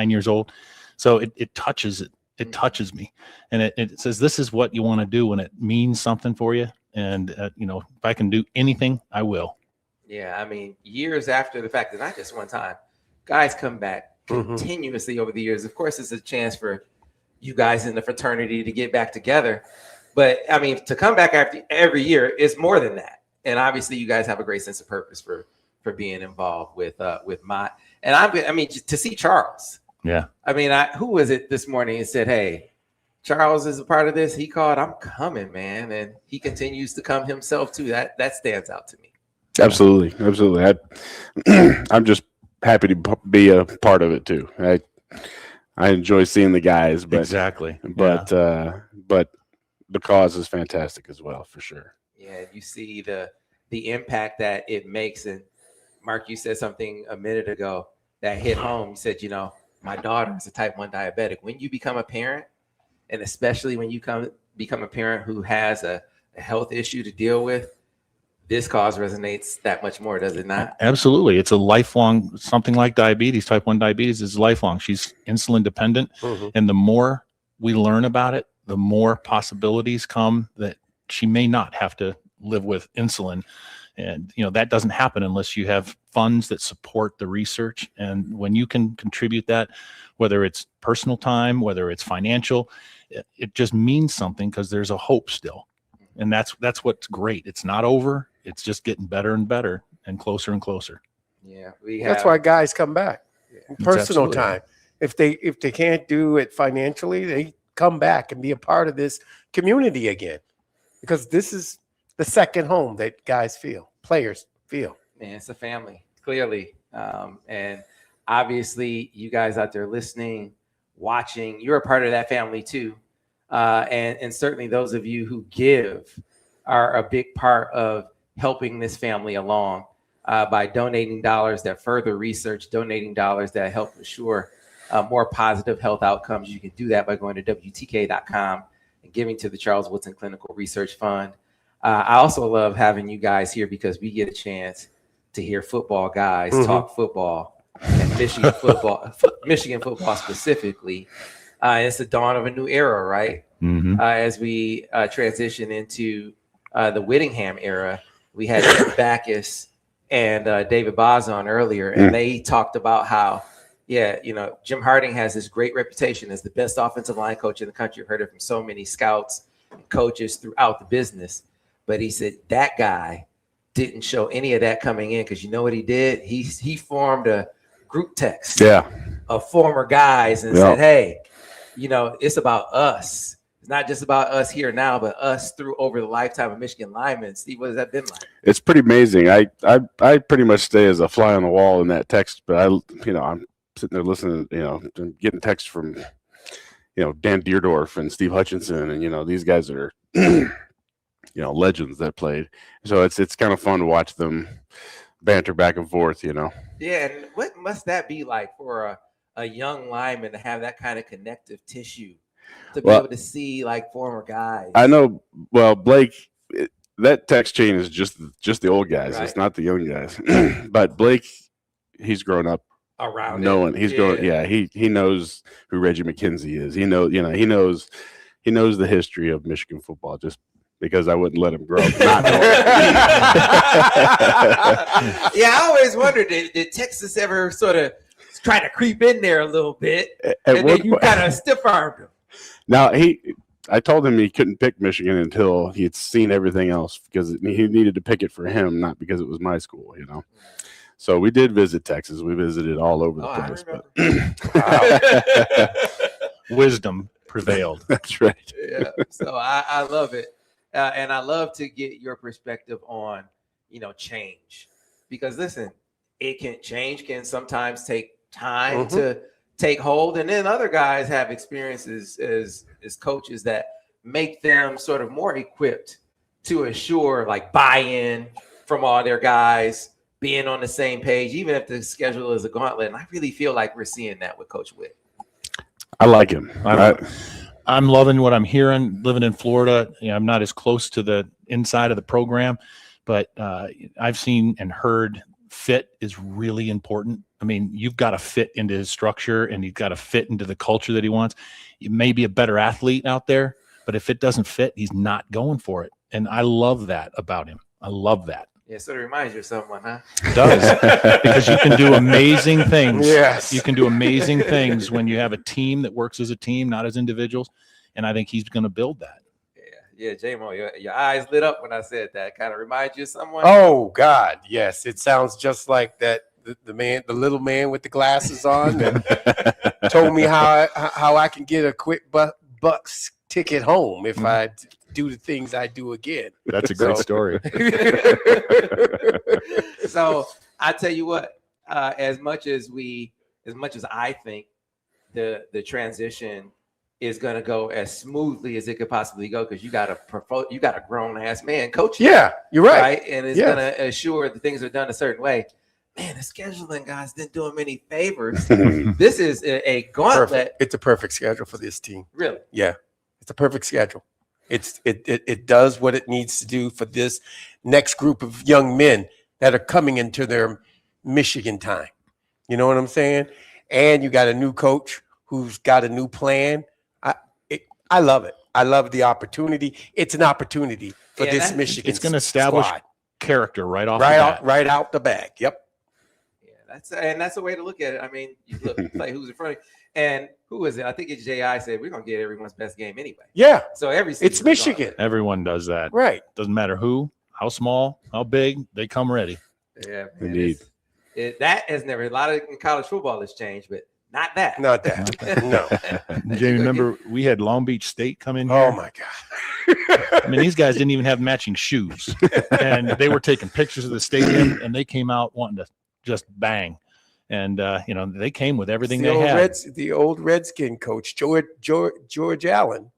years old. So it touches touches me, and it says this is what you want to do when it means something for you. And if I can do anything, I will. Yeah, years after the fact, and not just one time, guys come back continuously over the years. Of course, it's a chance for you guys in the fraternity to get back together. But to come back after every year is more than that. And obviously, you guys have a great sense of purpose for being involved with MOTT. And to see Charles. Yeah. Who was it this morning and said, "Hey, Charles is a part of this." He called, "I'm coming, man," and he continues to come himself too. That stands out to me. Absolutely. I'm just happy to be a part of it too. I enjoy seeing the guys, but but the cause is fantastic as well, for sure. Yeah, you see the impact that it makes. And Mark, you said something a minute ago that hit home. You said, my daughter is a type 1 diabetic. When you become a parent, and especially when you become a parent who has a health issue to deal with, this cause resonates that much more, does it not? Absolutely. It's a lifelong, something like diabetes, type 1 diabetes is lifelong. She's insulin dependent. And the more we learn about it, the more possibilities come that she may not have to live with insulin. And, that doesn't happen unless you have funds that support the research. And when you can contribute that, whether it's personal time, whether it's financial, it just means something because there's a hope still. And that's what's great. It's not over. It's just getting better and better and closer and closer. Yeah, that's why guys come back. Personal Absolutely. time. If they can't do it financially, they come back and be a part of this community again, because this is the second home that players feel. Man, it's a family, clearly. And obviously, you guys out there listening, watching, you're a part of that family too. And certainly those of you who give are a big part of helping this family along by donating dollars that further research, donating dollars that help ensure more positive health outcomes. You can do that by going to WTKA.com and giving to the Charles Woodson Clinical Research Fund. I also love having you guys here because we get a chance to hear football guys talk football and Michigan football specifically. It's the dawn of a new era, right? As we transition into the Whittingham era. We had Jeff Backus and David Boz on earlier, and they talked about how, Jim Harding has this great reputation as the best offensive line coach in the country. I've heard it from so many scouts and coaches throughout the business. But he said that guy didn't show any of that coming in, because you know what he did? He formed a group text of former guys and said, hey, it's about us. It's not just about us here now, but us through over the lifetime of Michigan linemen. Steve, what has that been like? It's pretty amazing. I pretty much stay as a fly on the wall in that text, but I'm sitting there listening, getting texts from, Dan Deerdorf and Steve Hutchinson, and these guys are, legends that played. So it's kind of fun to watch them banter back and forth. Yeah, and what must that be like for a young lineman to have that kind of connective tissue? To be able to see like former guys. I know. Well, Blake, that text chain is just the old guys. Right. It's not the young guys. But Blake, he's grown up around knowing. He's grown. Yeah, he knows who Reggie McKenzie is. He knows. He knows the history of Michigan football. Just because I wouldn't let him grow up not knowing. I always wondered, did Texas ever sort of try to creep in there a little bit, and then you kind of stiff-armed him? Now, I told him he couldn't pick Michigan until he had seen everything else, because he needed to pick it for him, not because it was my school, So we did visit Texas. We visited all over the place. But wisdom prevailed. That's right. Yeah. So I love it. And I love to get your perspective on, change. Because listen, change can sometimes take time to take hold, and then other guys have experiences as coaches that make them sort of more equipped to assure like buy-in from all their guys, being on the same page, even if the schedule is a gauntlet. And I really feel like we're seeing that with Coach Witt. I like him. I'm loving what I'm hearing. Living in Florida, I'm not as close to the inside of the program, but I've seen and heard fit is really important. I mean, you've got to fit into his structure, and you've got to fit into the culture that he wants. You may be a better athlete out there, but if it doesn't fit, he's not going for it. And I love that about him. I love that. Yeah, so it reminds you of someone, huh? It does. Because you can do amazing things. Yes. You can do amazing things when you have a team that works as a team, not as individuals. And I think he's going to build that. Yeah, J-Mo, your eyes lit up when I said that. Kind of reminds you of someone? Oh, God, yes. It sounds just like that. The little man with the glasses on that told me how I can get a quick bucks ticket home if I do the things I do again. That's a great story. So I tell you what, as much as I think the transition is going to go as smoothly as it could possibly go, because you got a grown ass man coaching. Yeah, you're right. And it's going to assure that things are done a certain way. Man, the scheduling guys didn't do him any favors. This is a gauntlet. Perfect. It's a perfect schedule for this team. Really? Yeah, it's a perfect schedule. It does what it needs to do for this next group of young men that are coming into their Michigan time. You know what I'm saying? And you got a new coach who's got a new plan. I love it. I love the opportunity. It's an opportunity for this Michigan. It's going to establish character right off Right the out, bat. right out the back. Yep. That's a way to look at it. I mean, you look, play who's in front of you. And who is it? I think it's J.I. said we're gonna get everyone's best game anyway. Yeah. So every It's season Michigan. Everyone does that. Right. Doesn't matter who, how small, how big, they come ready. Yeah, man, Indeed. that has never. A lot of in college football has changed, but not that. Not that. No. Jamie, remember we had Long Beach State come in here? Oh my God. I mean, these guys didn't even have matching shoes, and they were taking pictures of the stadium, and they came out wanting to just bang. And they came with everything they had. The old Redskin coach, George Allen,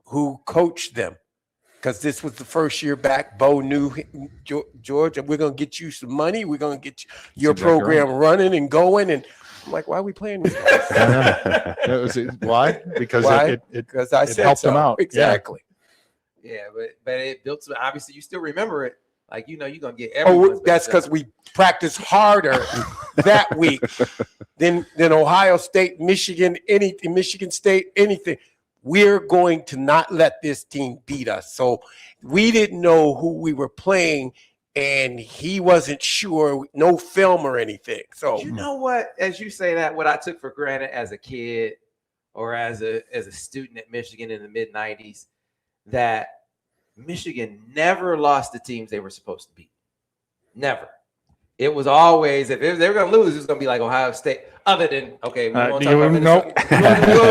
who coached them, because this was the first year back. Bo knew George, and we're gonna get you some money. We're gonna get your program running and going. And I'm like, why are we playing this? Why? Because because I it said helped so. them out. Exactly. Yeah, but it built. Obviously, you still remember it. Like you're gonna get everyone's That's because we practiced harder that week than Ohio State, Michigan, Michigan State, anything. We're going to not let this team beat us. So we didn't know who we were playing, and he wasn't sure, no film or anything. So you know what? As you say that, what I took for granted as a kid or as a student at Michigan in the mid-90s, that Michigan never lost the teams they were supposed to beat. Never. It was always, if they were going to lose, it was going to be like Ohio State. Other than, okay, we won't talk about Minnesota. We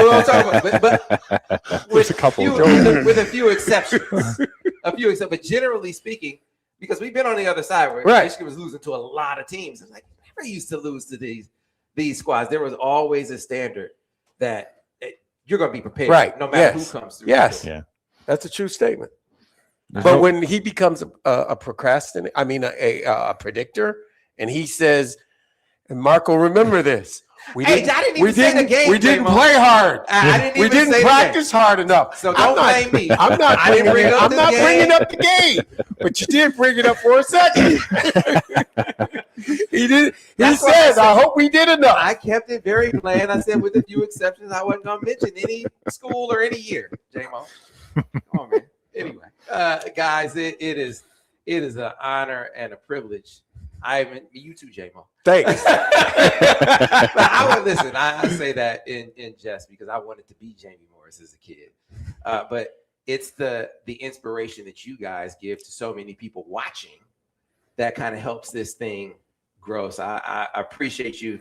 won't talk about, but with a couple. with a few exceptions. But generally speaking, because we've been on the other side where Michigan was losing to a lot of teams. It's like, never used to lose to these squads. There was always a standard that you're going to be prepared, no matter who comes through. Yes. Yeah. That's a true statement. But when he becomes a procrastinator, I mean a predictor, and he says, and Marco, remember this. I didn't even say the game. We didn't play hard. I didn't we even didn't say practice hard enough. So don't blame me. I'm not bringing up the game, but you did bring it up for a second. He did. He says, "I hope we did enough." I kept it very bland. I said, with a few exceptions, I wasn't going to mention any school or any year. J-Mo, come on, man. Anyway, guys, it is an honor and a privilege. You too, J-Mo. Thanks. I say that in jest because I wanted to be Jamie Morris as a kid. But it's the inspiration that you guys give to so many people watching that kind of helps this thing grow. So I appreciate you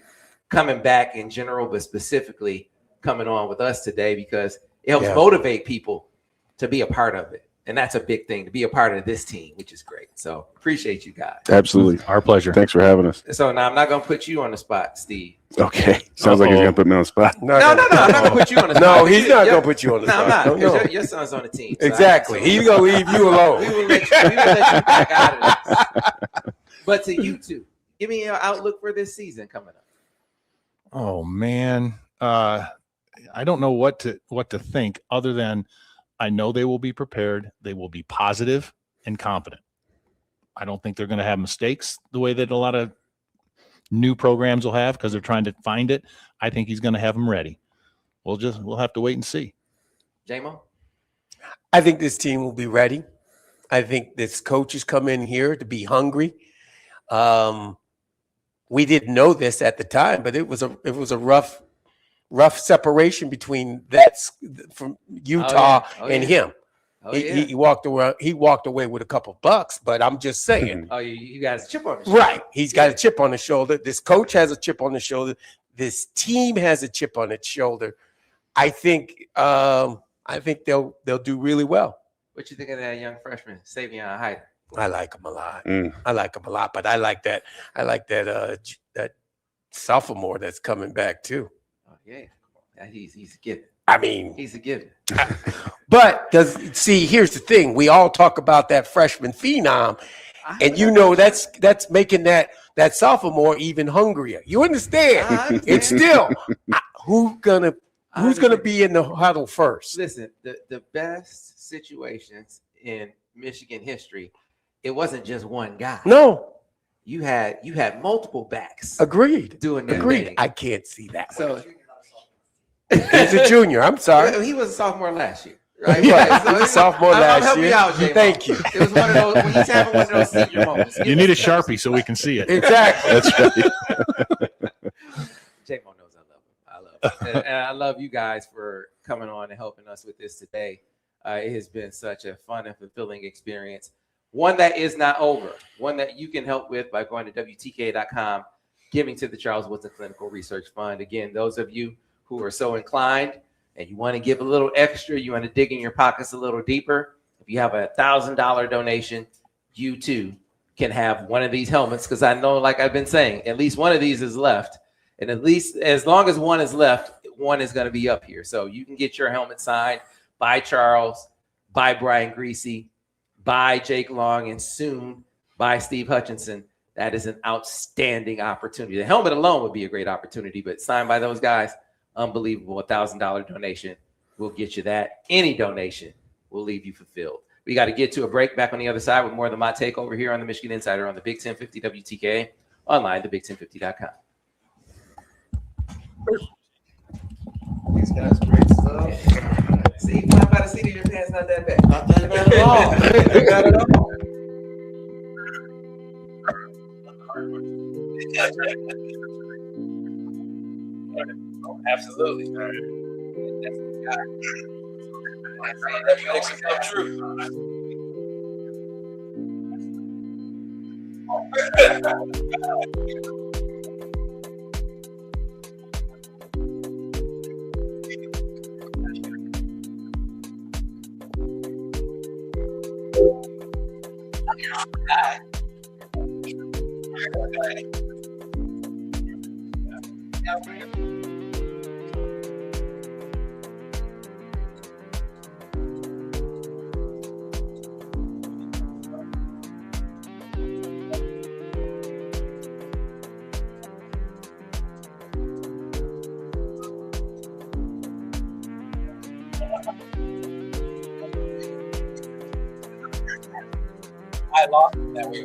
coming back in general, but specifically coming on with us today because it helps motivate people to be a part of it. And that's a big thing, to be a part of this team, which is great. So appreciate you guys. Absolutely. Our pleasure. Thanks for having us. So now I'm not going to put you on the spot, Steve. Okay. Sounds like he's going to put me on the spot. No. I'm not going to put you on the spot. No, he's not going to put you on the spot. No, I'm not. Your son's on the team. So exactly. He's going to leave you alone. We will let you back out of this. But to you two, give me your outlook for this season coming up. Oh, man. I don't know what to think other than I know they will be prepared. They will be positive and confident. I don't think they're going to have mistakes the way that a lot of new programs will have because they're trying to find it. I think he's going to have them ready. We'll have to wait and see. J-Mo? I think this team will be ready. I think this coach has come in here to be hungry. We didn't know this at the time, but it was a rough separation between from Utah and him. He walked away with a couple bucks, but I'm just saying. Oh, you got a chip on his shoulder. Right. He's got a chip on his shoulder. This coach has a chip on his shoulder. This team has a chip on its shoulder. I think they'll do really well. What you think of that young freshman, Savion Hyder? I like him a lot. I like him a lot, but I like that sophomore that's coming back too. Yeah, he's a given. I mean, he's a given. But here's the thing: we all talk about that freshman phenom, and that's making that sophomore even hungrier. You understand? It's still who's gonna be in the huddle first? Listen, the best situations in Michigan history, it wasn't just one guy. No. You had multiple backs. Agreed. Doing their Agreed. thing. I can't see that. So he's a junior. I'm sorry. He was a sophomore last year. Right? Yeah, sophomore I'm last helping year. you out, J-Mo. Thank you. It was one of those, when he's having one of those senior moments. You need a Sharpie so we can see it. Exactly. That's right. J-Mo knows I love him. I love him. And I love you guys for coming on and helping us with this today. It has been such a fun and fulfilling experience. One that is not over. One that you can help with by going to WTKA.com, giving to the Charles Woodson Clinical Research Fund. Again, those of you who are so inclined and you want to give a little extra, you want to dig in your pockets a little deeper, if you have a $1,000 donation, you too can have one of these helmets, because I know, like I've been saying, at least one of these is left. And at least as long as one is left, one is going to be up here. So you can get your helmet signed by Charles, by Brian Greasy, by Jake Long, and soon by Steve Hutchinson. That is an outstanding opportunity. The helmet alone would be a great opportunity, but signed by those guys, unbelievable. A $1,000 donation will get you that. Any donation will leave you fulfilled. We got to get to a break. Back on the other side with more of the MOTT Takeover here on the Michigan Insider on the Big 1050 WTKA, online, thebig1050.com. These guys, great stuff. See, flying by the seat of your pants, not that bad. Not that bad at all. Not at all. Absolutely. That makes it come true. I lost it that way.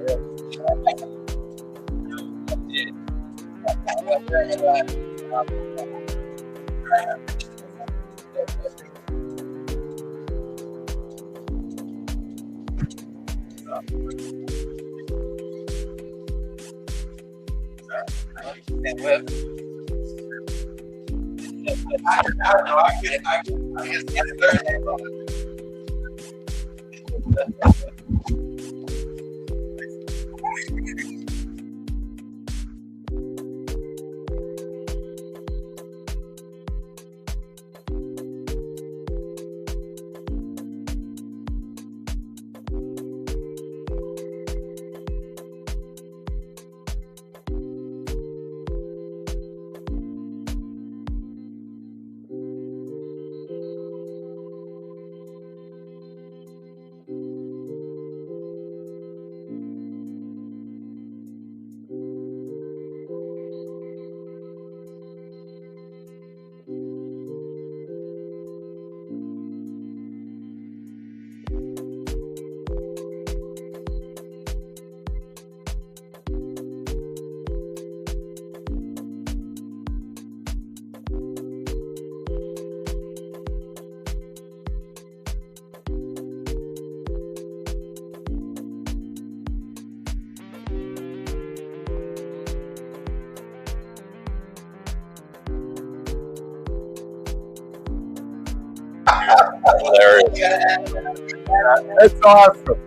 And Webb. I don't know. I guess Thursday. Hilarious. That's awesome.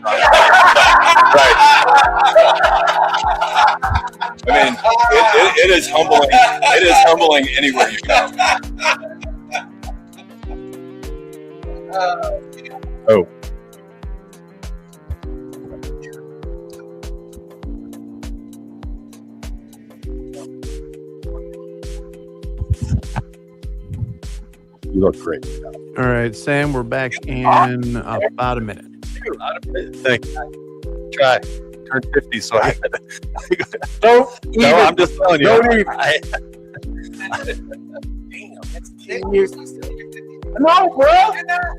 Right. I mean, it is humbling. It is humbling anywhere you go. Oh. You look great. All right, Sam, we're back in about a minute. Thank you. Try. Turn 50, so I No, I'm just telling you. Don't even. Damn, that's 10 years. No, bro.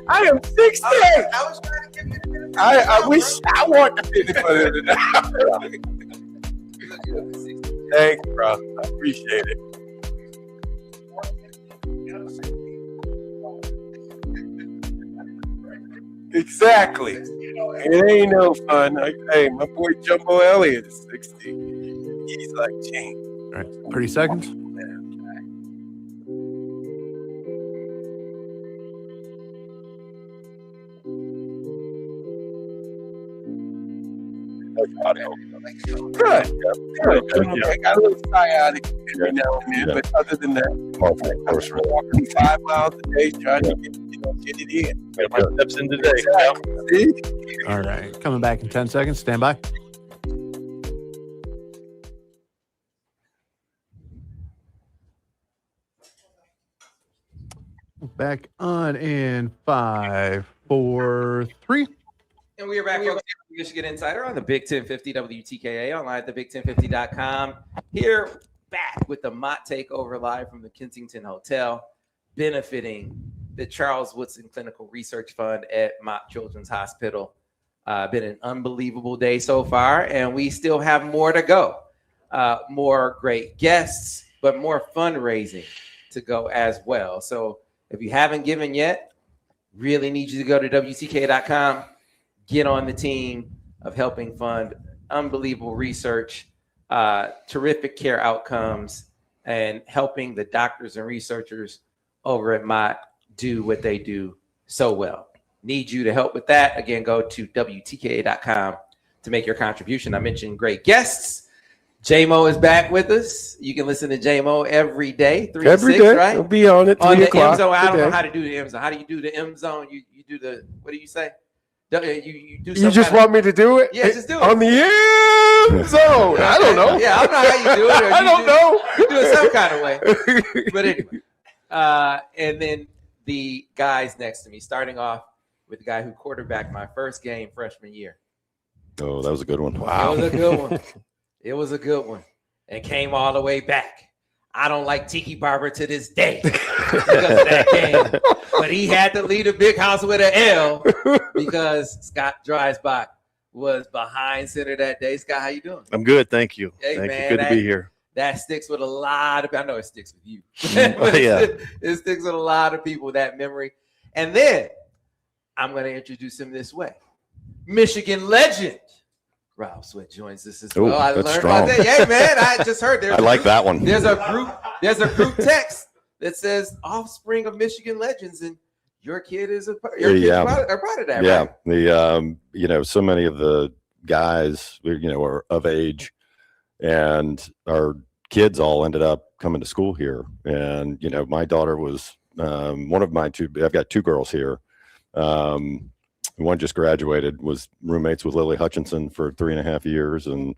I am 60. I was trying to give you I wish I want the 50 for it. Thanks, bro. I appreciate it. Exactly. It ain't no fun. Hey, my boy Jumbo Elliott is 60. He's like, James. All right, 30 seconds. Good. I got a little sciatic every now and then, but other than that, I'm walking 5 miles a day trying to get it in. Get my steps in today. All right, coming back in 10 seconds. Stand by. Back on in 5, 4, 3. And we are back, folks, here with Michigan Insider on the Big 1050 WTKA, online at thebig1050.com. Here, back with the MOTT Takeover live from the Kensington Hotel, benefiting the Charles Woodson Clinical Research Fund at Mott Children's Hospital. Been an unbelievable day so far, and we still have more to go. More great guests, but more fundraising to go as well. So if you haven't given yet, really need you to go to WTKA.com. Get on the team of helping fund unbelievable research, terrific care outcomes, and helping the doctors and researchers over at Mott do what they do so well. Need you to help with that. Again, go to WTKA.com to make your contribution. I mentioned great guests. J-Mo is back with us. You can listen to J-Mo every day, 3 every to 6, day. right? We'll be on at 3 on the o'clock M Zone. I don't know today. how to do the M Zone. How do you do the M Zone? You do the, what do you say? You do You just want me to do it? Yeah, just do it. On the end zone. I don't know. Yeah, I don't know how you do it. Or I you don't know. You do it some kind of way. But anyway, and then the guys next to me, starting off with the guy who quarterbacked my first game freshman year. Oh, that was a good one. Wow. It was a good one. It was a good one. And came all the way back. I don't like Tiki Barber to this day because of that game. But he had to leave the big house with an L because Scott Dreisbach was behind center that day. Scott, how you doing? I'm good, thank you. Hey, Thank man, you. Good to be here. That sticks with a lot of, I know it sticks with you. Yeah. It sticks with a lot of people, that memory. And then I'm going to introduce him this way. Michigan legend. Rob Sweat joins us as Ooh, well. I that's learned strong. about that. Hey, man, I just heard there's I like that one. There's a group text that says offspring of Michigan legends, and your kid is a part of that, Yeah, right? the so many of the guys are of age, and our kids all ended up coming to school here. And my daughter was one of my two. I've got two girls here. One just graduated, was roommates with Lily Hutchinson for 3.5 years, and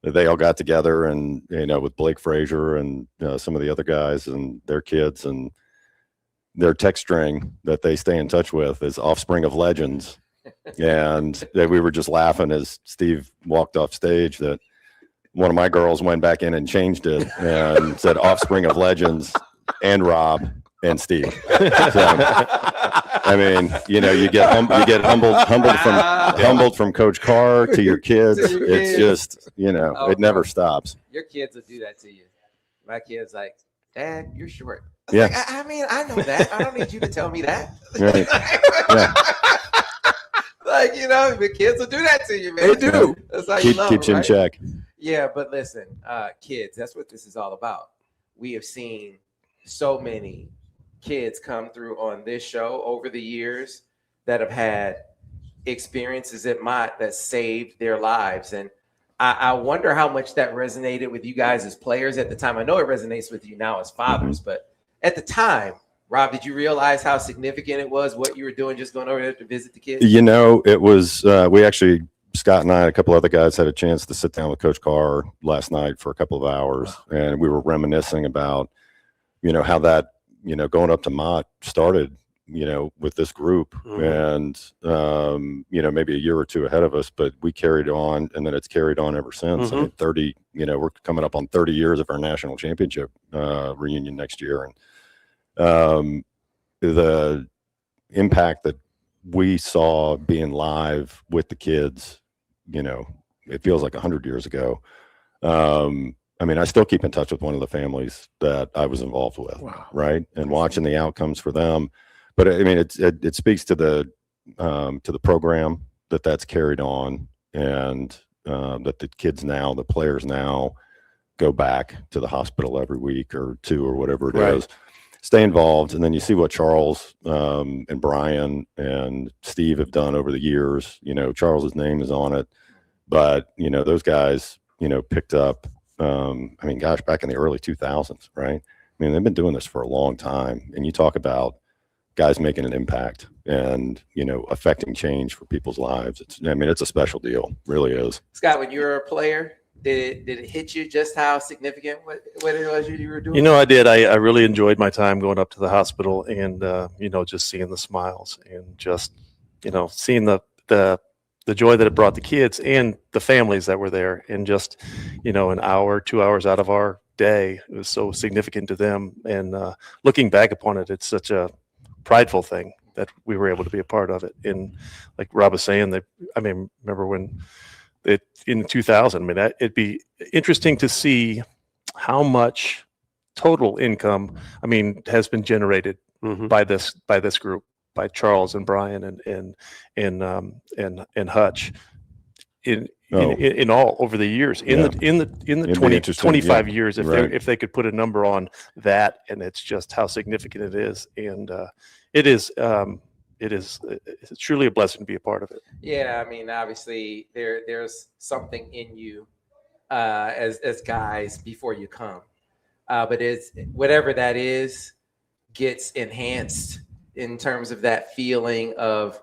they all got together, and with Blake Frazier and some of the other guys and their kids, and their text string that they stay in touch with is offspring of legends. And we were just laughing as Steve walked off stage that one of my girls went back in and changed it and said offspring of legends and Rob and Steve. So, I mean, you get humbled from Coach Carr to your kids. It's just, it never stops. Your kids will do that to you. My kid's like, Dad, you're short. Yeah. I mean, I know that. I don't need you to tell me that. Right. Yeah. Like, the kids will do that to you, man. They do. That's how you love Keeps them, you in right? check. Yeah, but listen, kids, that's what this is all about. We have seen so many kids come through on this show over the years that have had experiences at Mott that saved their lives. And I wonder how much that resonated with you guys as players at the time. I know it resonates with you now as fathers, but at the time, Rob, did you realize how significant it was, what you were doing, just going over there to visit the kids? It was, we actually, Scott and I and a couple other guys had a chance to sit down with Coach Carr last night for a couple of hours, and we were reminiscing about, how that, going up to Mott started, with this group, and, maybe a year or two ahead of us, but we carried on, and then it's carried on ever since. I mean, 30, we're coming up on 30 years of our national championship reunion next year. And the impact that we saw being live with the kids, it feels like 100 years ago. I mean, I still keep in touch with one of the families that I was involved with, right? And watching the outcomes for them. But I mean, it speaks to the program that's carried on, and that the kids now, the players now, go back to the hospital every week or two or whatever it is, stay involved. And then you see what Charles and Brian and Steve have done over the years. You know, Charles's name is on it, but you know, those guys, you know, picked up, I mean, gosh, back in the early 2000s, right? I mean, they've been doing this for a long time. And you talk about guys making an impact and, you know, affecting change for people's lives. I mean, it's a special deal, really is. Scott, when you were a player, did it hit you just how significant what it was you were doing? You know, I did. I really enjoyed my time going up to the hospital and, you know, just seeing the smiles and just, you know, seeing the joy that it brought the kids and the families that were there. And just, you know, an hour, 2 hours out of our day, it was so significant to them. And looking back upon it, it's such a prideful thing that we were able to be a part of it. And like Rob was saying, I mean, remember when in 2000, I mean, it'd be interesting to see how much total income, I mean, has been generated by this group, by Charles and Brian and Hutch in all over the years, in the 25 years, if they could put a number on that. And it's just how significant it is. And it's truly a blessing to be a part of it. Yeah, I mean, obviously there's something in you as guys before you come, but it's whatever that is gets enhanced in terms of that feeling of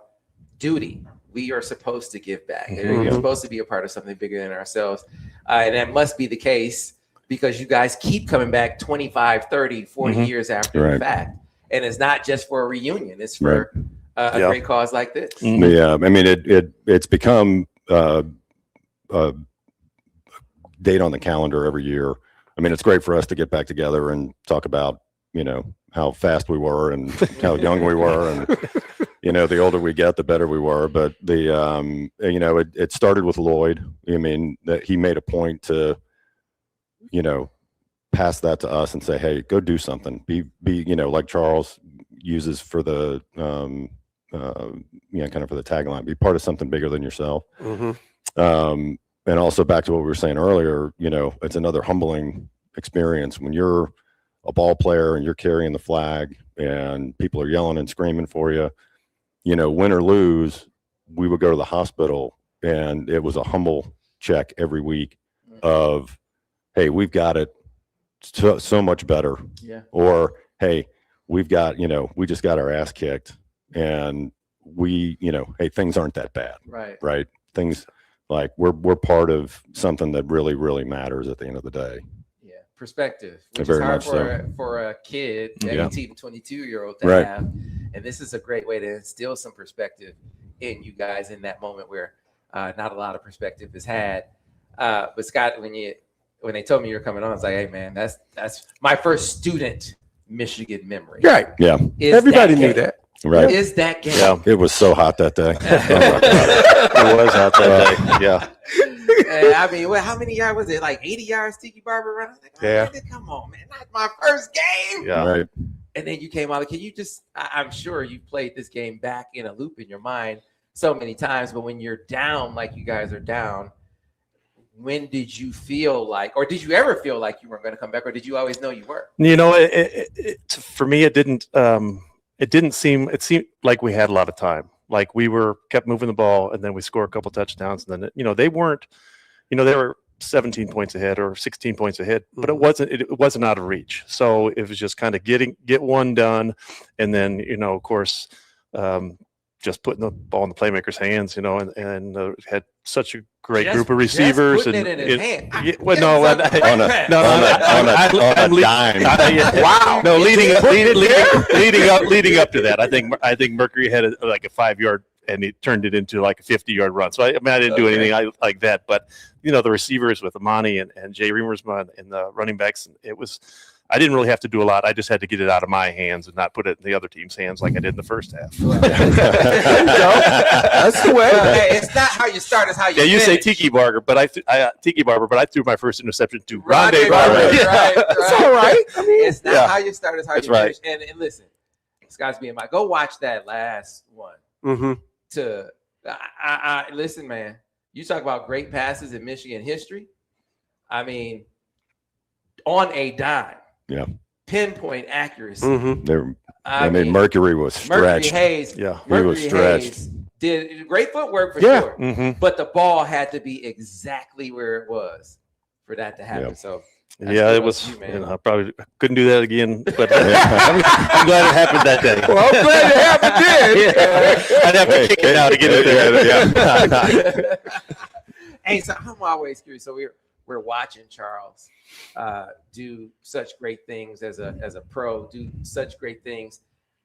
duty. We are supposed to give back. You're supposed to be a part of something bigger than ourselves, and that must be the case because you guys keep coming back 25, 30, 40 years after the fact, and it's not just for a reunion; it's for a great cause like this. Yeah, I mean, it's become a date on the calendar every year. I mean, it's great for us to get back together and talk about, you know, how fast we were and how young we were, and you know, the older we get, the better we were. But you know, it started with Lloyd. I mean, that he made a point to, you know, pass that to us and say, hey, go do something. Be you know, like Charles uses for the you know, kind of for the tagline, be part of something bigger than yourself. And also back to what we were saying earlier, you know, it's another humbling experience when you're a ball player and you're carrying the flag and people are yelling and screaming for you. You know, win or lose, we would go to the hospital and it was a humble check every week of, hey, we've got it so much better. Yeah. Or, hey, we've got, you know, we just got our ass kicked and we, you know, hey, things aren't that bad. Right. Things like we're part of something that really, really matters at the end of the day. Yeah. Perspective, which Very is hard much for a kid, 18 to 22-year-old to Right. have. And this is a great way to instill some perspective in you guys in that moment where not a lot of perspective is had. But Scott, when they told me you were coming on, I was like, hey man, that's my first student Michigan memory. Right. Yeah. Everybody knew that. Right. Is that game? Yeah. It was so hot that day. It was hot that day. Yeah. I mean, how many yards was it? Like 80 yards, Tiki Barber run? I was like, Yeah. man, come on, man, not my first game. Yeah. Right. And then you came out. Can you just? I'm sure you played this game back in a loop in your mind so many times. But when you're down, like you guys are down, when did you feel like, or did you ever feel like you weren't going to come back, or did you always know you were? You know, for me, it didn't. It seemed like we had a lot of time. Like we kept moving the ball, and then we score a couple touchdowns, and then they weren't. They were 17 points ahead or 16 points ahead, but it wasn't out of reach. So it was just kind of get one done, and then of course, just putting the ball in the playmaker's hands. And had such a great group of receivers. Just putting it in his hand. Wow. No, leading up to that, I think Mercury had like a 5-yard. And he turned it into like a 50-yard run. So I didn't do anything like that. But the receivers with Amani and Jay Riemersma and the running backs, it was I didn't really have to do a lot. I just had to get it out of my hands and not put it in the other team's hands like I did in the first half. That's the way. Well, hey, it's not how you start; it's how you. Yeah, you say finish. Tiki Barber, but I threw my first interception to Rondé Rondé Barber. Barber. Right. It's all right. I mean, It's not how you start; it's how That's you right. finish. And listen, Scott's being go watch that last one. mm-hmm. Listen, man. You talk about great passes in Michigan history. I mean, on a dime. Yeah. Pinpoint accuracy. Mm-hmm. I mean, Mercury was stretched. Mercury Hayes. Yeah. He was stretched. Hayes did great footwork for Yeah. sure. Mm-hmm. But the ball had to be exactly where it was for that to happen. Yeah. So Yeah, it was. I probably couldn't do that again, but I'm glad it happened that day. Well, I'm glad it happened then. Yeah. I'd have to kick it out to get it there. Hey, so I'm always curious. So we're watching Charles do such great things as a pro, do such great things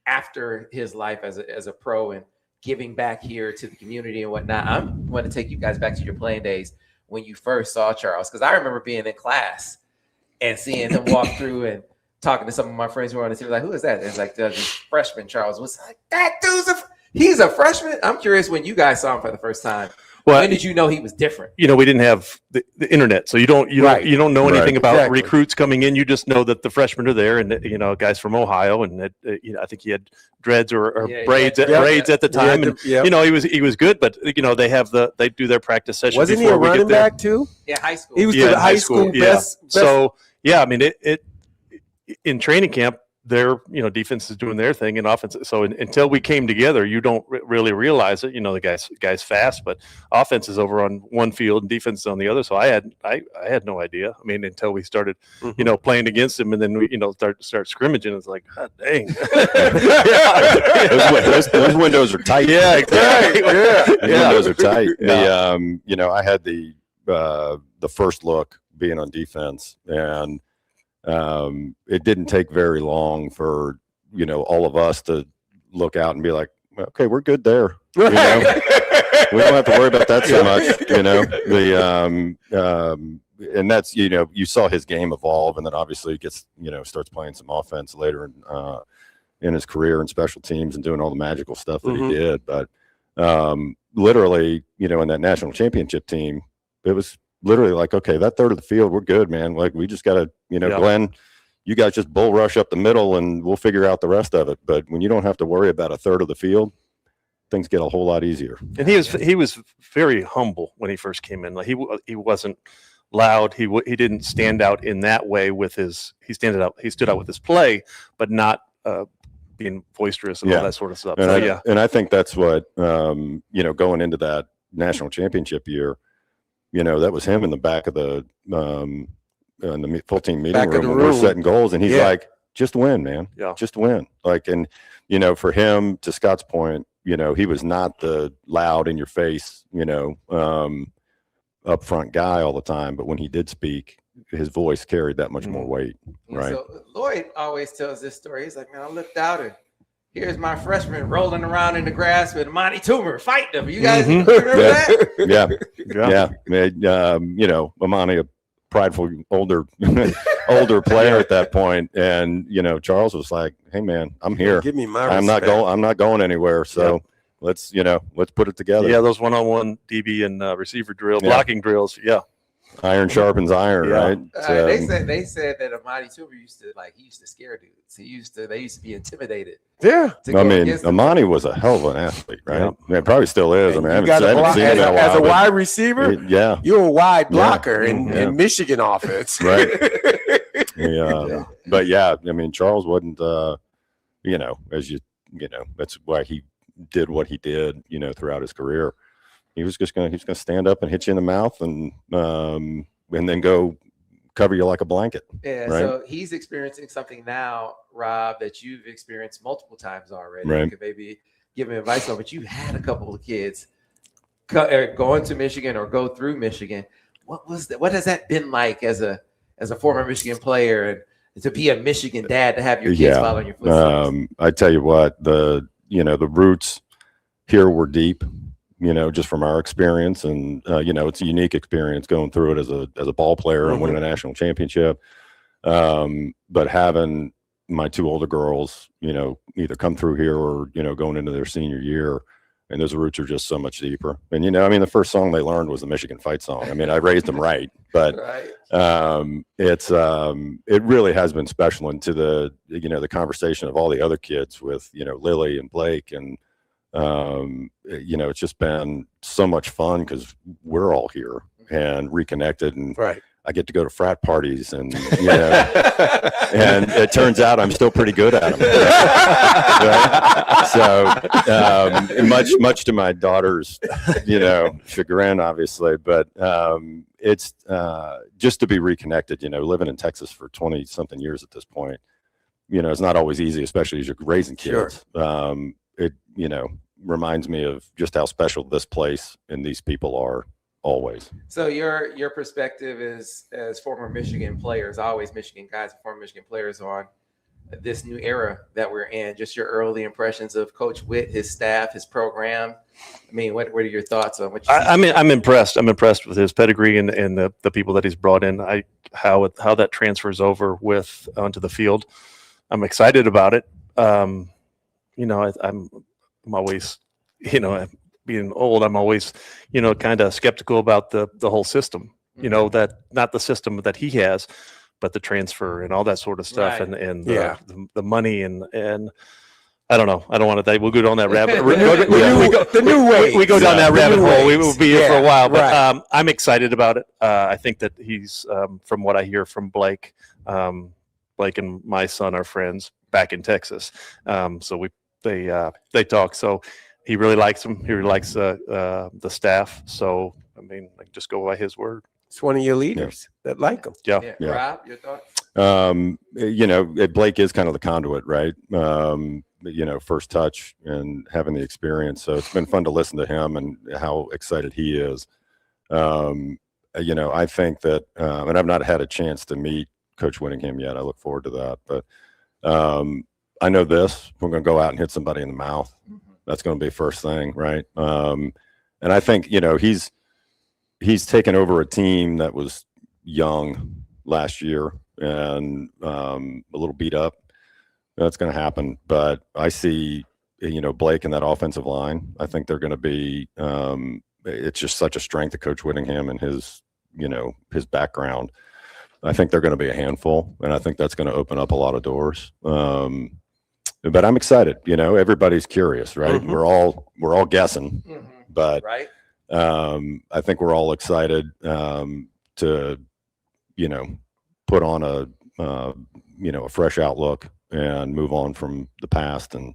after his life as a pro, and giving back here to the community and whatnot. I want to take you guys back to your playing days when you first saw Charles, because I remember being in class and seeing him walk through and talking to some of my friends who were on the team, like, who is that? And it's like this freshman Charles was like, that dude's he's a freshman. I'm curious when you guys saw him for the first time. Well, when did you know he was different? We didn't have the internet, so you don't know anything about recruits coming in. You just know that the freshmen are there, and guys from Ohio, and I think he had dreads or braids at the time, and he was good, but they do their practice session. Wasn't he a running back too? Yeah, high school. He was the high school best. So yeah, I mean it in training camp. Their defense is doing their thing, and offense. So until we came together, you don't really realize it. The guy's fast, but offense is over on one field and defense is on the other. So I had no idea. I mean, until we started, playing against him, and then we start scrimmaging. It's like, God dang, those windows are tight. Yeah, exactly. Those windows are tight. Yeah. I had the first look being on defense, and it didn't take very long for all of us to look out and be like, okay, we're good there. We don't have to worry about that so much. And that's you saw his game evolve, and then obviously he gets starts playing some offense later in his career and special teams and doing all the magical stuff that he did. But literally, in that national championship team, it was literally like, okay, that third of the field, we're good, man. Like, we just got to, Glenn, you guys just bull rush up the middle and we'll figure out the rest of it. But when you don't have to worry about a third of the field, things get a whole lot easier. And he was very humble when he first came in. Like he wasn't loud. He didn't stand out in that way with he stood out with his play, but not being boisterous and all that sort of stuff. And and I think that's what going into that national championship year, that was him in the back of the in the full team meeting room when we're setting goals, and he's like, just win, man. Yeah. Just win. Like, and for him, to Scott's point, he was not the loud in your face, upfront guy all the time, but when he did speak, his voice carried that much more weight. Right. So Lloyd always tells this story. He's like, man, I looked out and here's my freshman rolling around in the grass with Monty Toomer fighting him. You guys remember that? Yeah. Amani, a prideful older player at that point, and Charles was like, "Hey man, I'm here. Give me my I'm not going anywhere. So let's put it together." Yeah, those one-on-one DB and receiver drills, blocking drills. Yeah. Iron sharpens iron, right? They said that Amani Toomer used to scare dudes. They used to be intimidated. Yeah. I mean, Amani was a hell of an athlete, right? Yeah. I mean, probably still is. I mean, I haven't seen him in a while. As a wide receiver, you're a wide blocker in Michigan offense. Right. But I mean, Charles wasn't, that's why he did what he did, throughout his career. He was going to stand up and hit you in the mouth and then go cover you like a blanket. Yeah. Right? So he's experiencing something now, Rob, that you've experienced multiple times already. Right. You could maybe give him advice on, but you had a couple of kids going to Michigan or go through Michigan. What has that been like as a former Michigan player and to be a Michigan dad, to have your kids following your footsteps? I tell you what, the roots here were deep. Just from our experience, and it's a unique experience going through it as a ball player and winning a national championship. But having my two older girls, either come through here or, going into their senior year, and those roots are just so much deeper. And, the first song they learned was the Michigan Fight song. I mean, I raised them right, but it really has been special. And to the conversation of all the other kids with, Lily and Blake, and, it's just been so much fun because we're all here and reconnected, and I get to go to frat parties, and and it turns out I'm still pretty good at them. Right? So much to my daughter's chagrin, obviously, but it's just to be reconnected. Living in Texas for 20 something years at this point, it's not always easy, especially as you're raising kids. It reminds me of just how special this place and these people are. Always. So your perspective is, as former Michigan players, always Michigan guys, former Michigan players, on this new era that we're in. Just your early impressions of Coach Witt, his staff, his program. I mean, what are your thoughts on what you see? I'm impressed. I'm impressed with his pedigree and the people that he's brought in. How that transfers over onto the field. I'm excited about it. I'm always, being old, I'm always, kind of skeptical about the whole system, that not the system that he has, but the transfer and all that sort of stuff, and the money and I don't know. I don't want to. We'll go down that rabbit. The new way. We go down that rabbit hole. We will be here for a while, but I'm excited about it. I think that he's, from what I hear from Blake, Blake and my son are friends back in Texas, so they talk. So. He really likes him. He really likes the staff. So, I mean, I just go by his word. It's one of your leaders that like him. Yeah. Rob, your thoughts? Blake is kind of the conduit, right? First touch and having the experience. So it's been fun to listen to him and how excited he is. I think that, and I've not had a chance to meet Coach Whittingham yet. I look forward to that. But I know this. We're going to go out and hit somebody in the mouth. That's going to be first thing, right? And I think he's taken over a team that was young last year and a little beat up. That's going to happen, but I see Blake in that offensive line. I think they're going to be. It's just such a strength of Coach Whittingham and his background. I think they're going to be a handful, and I think that's going to open up a lot of doors. But I'm excited. Everybody's curious, right? Mm-hmm. We're all guessing, but I think we're all excited to put on a fresh outlook and move on from the past, and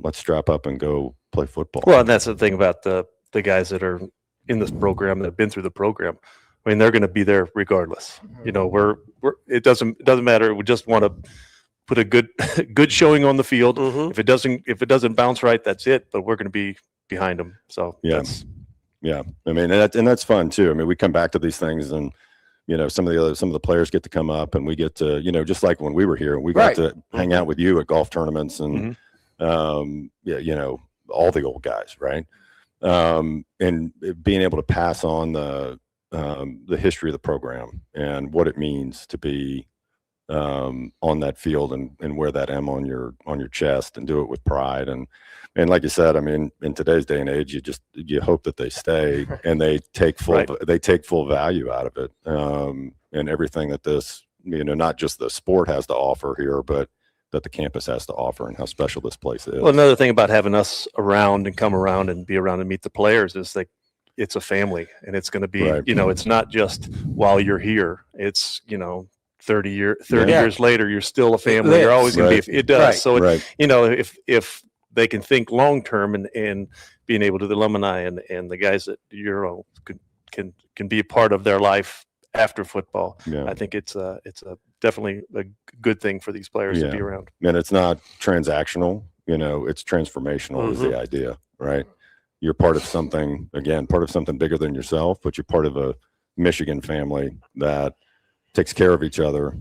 let's strap up and go play football. Well, and that's the thing about the guys that are in this program that have been through the program. I mean, they're going to be there regardless. It doesn't matter. We just want to put a good showing on the field. Mm-hmm. If it doesn't bounce right, that's it. But we're going to be behind them. So yeah. I mean, and that's fun too. I mean, we come back to these things, and some of the players get to come up, and we get to just like when we were here, we got to hang out with you at golf tournaments, and all the old guys, right? And being able to pass on the history of the program and what it means to be on that field and wear that M on your chest and do it with pride. And like you said, I mean, in today's day and age, you hope that they stay and they take full value out of it. And everything that this, not just the sport has to offer here, but that the campus has to offer, and how special this place is. Well, another thing about having us around and come around and be around and meet the players is like, it's a family, and it's going to be, it's not just while you're here. It's, 30 years later, you're still a family. You're always going to be. It does. Right. So, if they can think long term and being able to, the alumni and the guys that can be a part of their life after football, I think it's definitely a good thing for these players to be around. And it's not transactional. It's transformational is the idea, right? You're part of something bigger than yourself, but you're part of a Michigan family that takes care of each other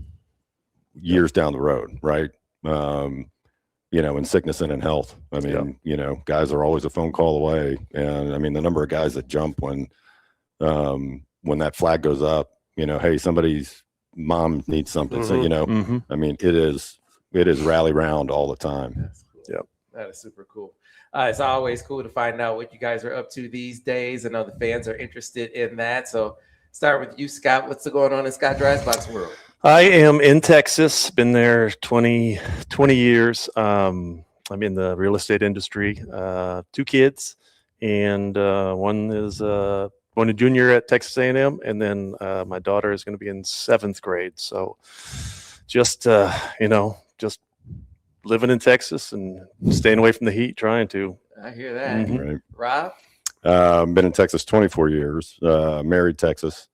years down the road, right? In sickness and in health. I mean, guys are always a phone call away. And I mean, the number of guys that jump when that flag goes up, hey, somebody's, mom needs something. So, you know, Mhm. I mean, it is rally round all the time. Yep. That is super cool. It's always cool to find out what you guys are up to these days. I know the fans are interested in that. So start with you, Scott. What's going on in Scott Drysbox world? I am in Texas, been there 20 years. I'm in the real estate industry, 2 kids, and one is a junior at Texas A&M, and then my daughter is going to be in 7th grade. So just, just living in Texas and staying away from the heat, trying to. I hear that. Right. Rob? Been in Texas 24 years, married Texas.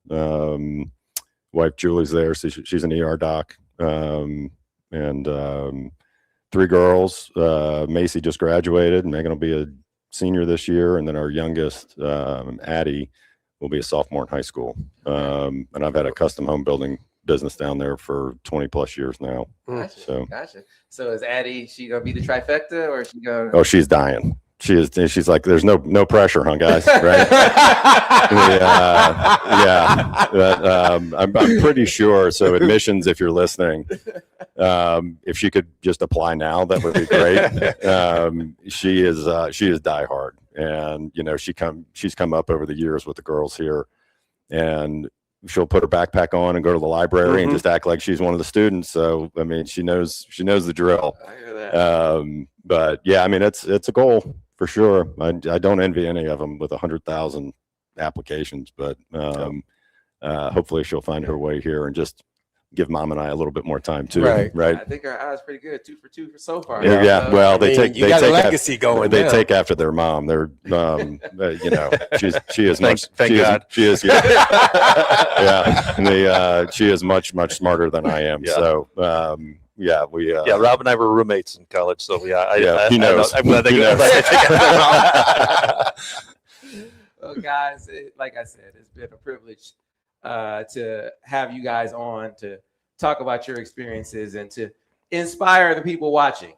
Wife Julie's there. So she's an ER doc. And 3 girls. Macy just graduated. Megan will be a senior this year. And then our youngest, Addie, will be a sophomore in high school. And I've had a custom home building business down there for 20 plus years now. Gotcha. So is Addie, she gonna be the trifecta, or is she gonna? Oh, she's dying. She's like, there's no pressure, huh, guys? Right? I'm pretty sure. So admissions, if you're listening, if she could just apply now, that would be great. She is diehard, and you know, she's come up over the years with the girls here, and she'll put her backpack on and go to the library and just act like she's one of the students. So I mean, she knows the drill. I hear that. But yeah, I mean, it's a goal for sure. I don't envy any of them with 100,000 applications, but hopefully she'll find her way here and just give Mom and I a little bit more time too. Right. I think our odds pretty good. 2 for 2 for so far. Yeah. Well, they take got a legacy going. They now. take after their mom. They're you know, she is much. Thank God. She is. Yeah. And she is much smarter than I am. Yeah. So Rob and I were roommates in college, so he knows. I'm glad they He go. Well, guys, like I said, it's been a privilege to have you guys on to talk about your experiences and to inspire the people watching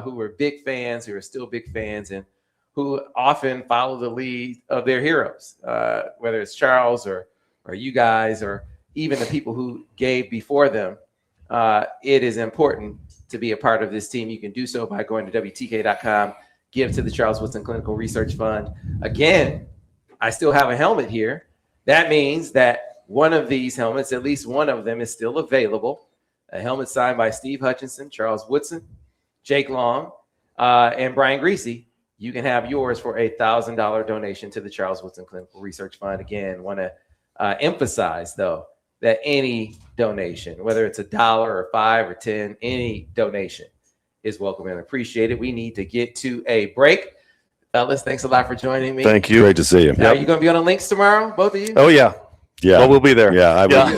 who were big fans, who are still big fans, and who often follow the lead of their heroes, whether it's Charles or you guys, or even the people who gave before them. It is important to be a part of this team. You can do so by going to WTKA.com, give to the Charles Woodson Clinical Research Fund. Again, I still have a helmet here. That means that one of these helmets, at least one of them, is still available. A helmet signed by Steve Hutchinson, Charles Woodson, Jake Long, and Brian Greasy. You can have yours for a $1,000 donation to the Charles Woodson Clinical Research Fund. Again, want to emphasize, though, that any donation, whether it's $1 or $5 or $10, any donation is welcome and appreciated. We need to get to a break. Fellas, thanks a lot for joining me. Thank you. Great to see you. Are you going to be on the links tomorrow, both of you? Oh yeah. Yeah. Well, we'll be there. Yeah. I will.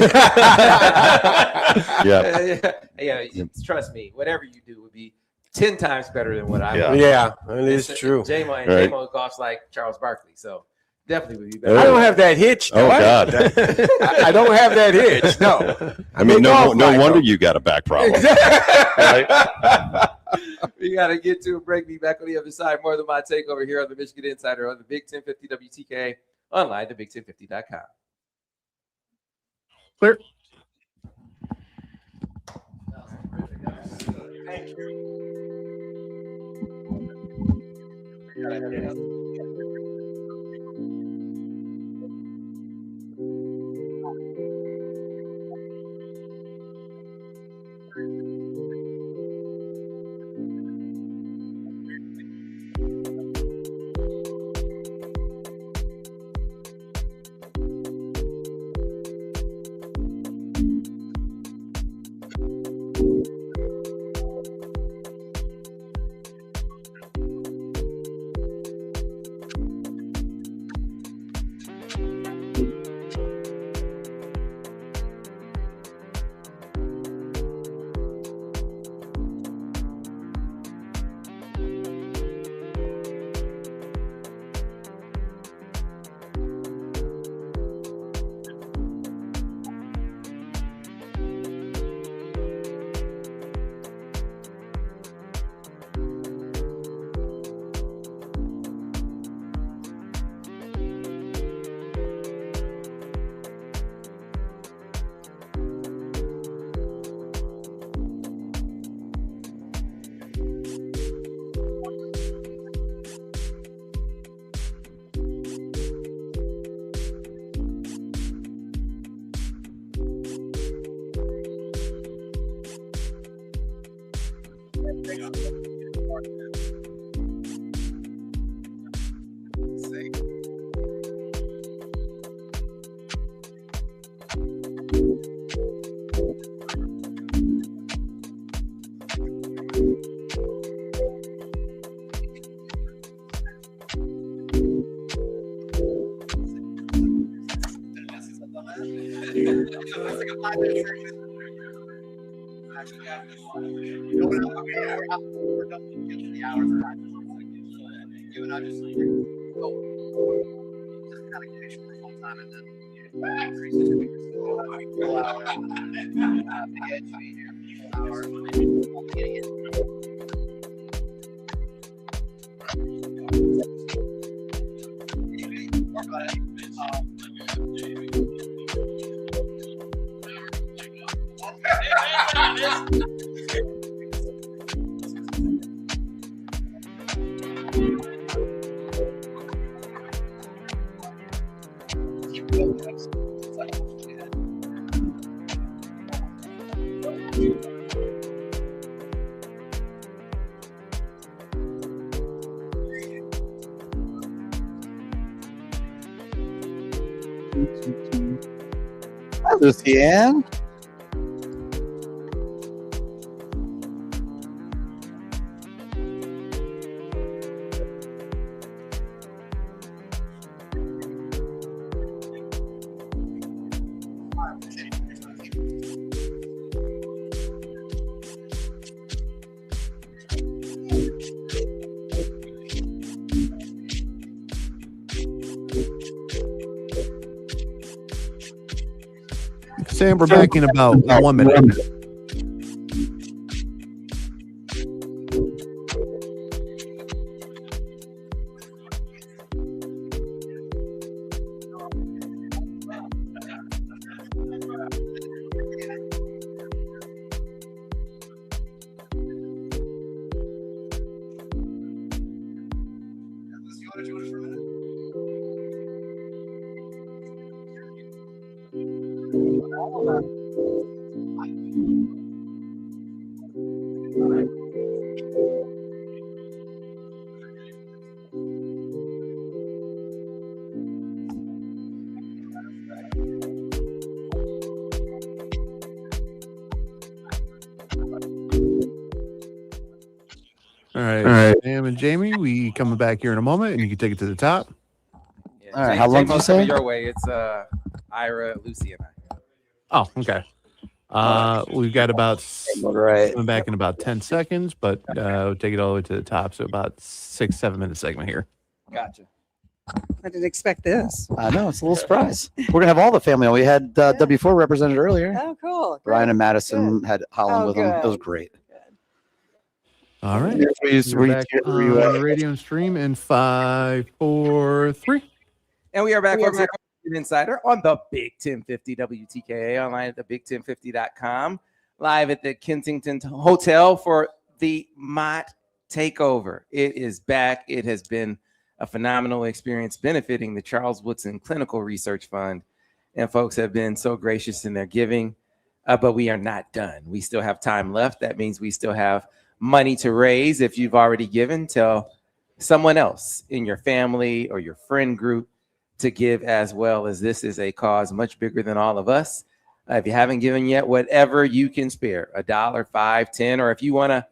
Yeah. Trust me, whatever you do would be 10 times better than what I would. Yeah, that is true. J-Mo golfs like Charles Barkley, so definitely would be better. I don't have that hitch. Oh God. I don't have that hitch. No. I mean, no wonder you got a back problem. We got to get to a break. Be back on the other side. More than MOTT TakeOver here on the Michigan Insider on the Big 1050 WTKA, online to big1050.com. Clear. Thank you. Hi, Lucianne. Sam, we're back in about 1 minute. All right, Sam and Jamie, we coming back here in a moment, and you can take it to the top. All right, how long did you say? Your way. It's Ira, Lucy, and I. Oh, okay. We've got about coming back in about 10 seconds, but we'll take it all the way to the top. So about 6-7 minute segment here. Gotcha. I didn't expect this. I know, it's a little surprise. We're going to have all the family on. We had W4 represented earlier. Oh, cool. Ryan and Madison had Holland Oh, with them. It good. was great. All right. We're We're back on the radio and stream in 5, 4, 3. And we are back, folks, here on Insider on the Big 1050 WTKA, online at the big1050.com, live at the Kensington Hotel for the MOTT Takeover. It is back. It has been a phenomenal experience benefiting the Charles Woodson Clinical Research Fund. And folks have been so gracious in their giving, but we are not done. We still have time left. That means we still have money to raise. If you've already given, tell someone else in your family or your friend group to give as well, as this is a cause much bigger than all of us. If you haven't given yet, whatever you can spare, $1, $5, $10, or if you want to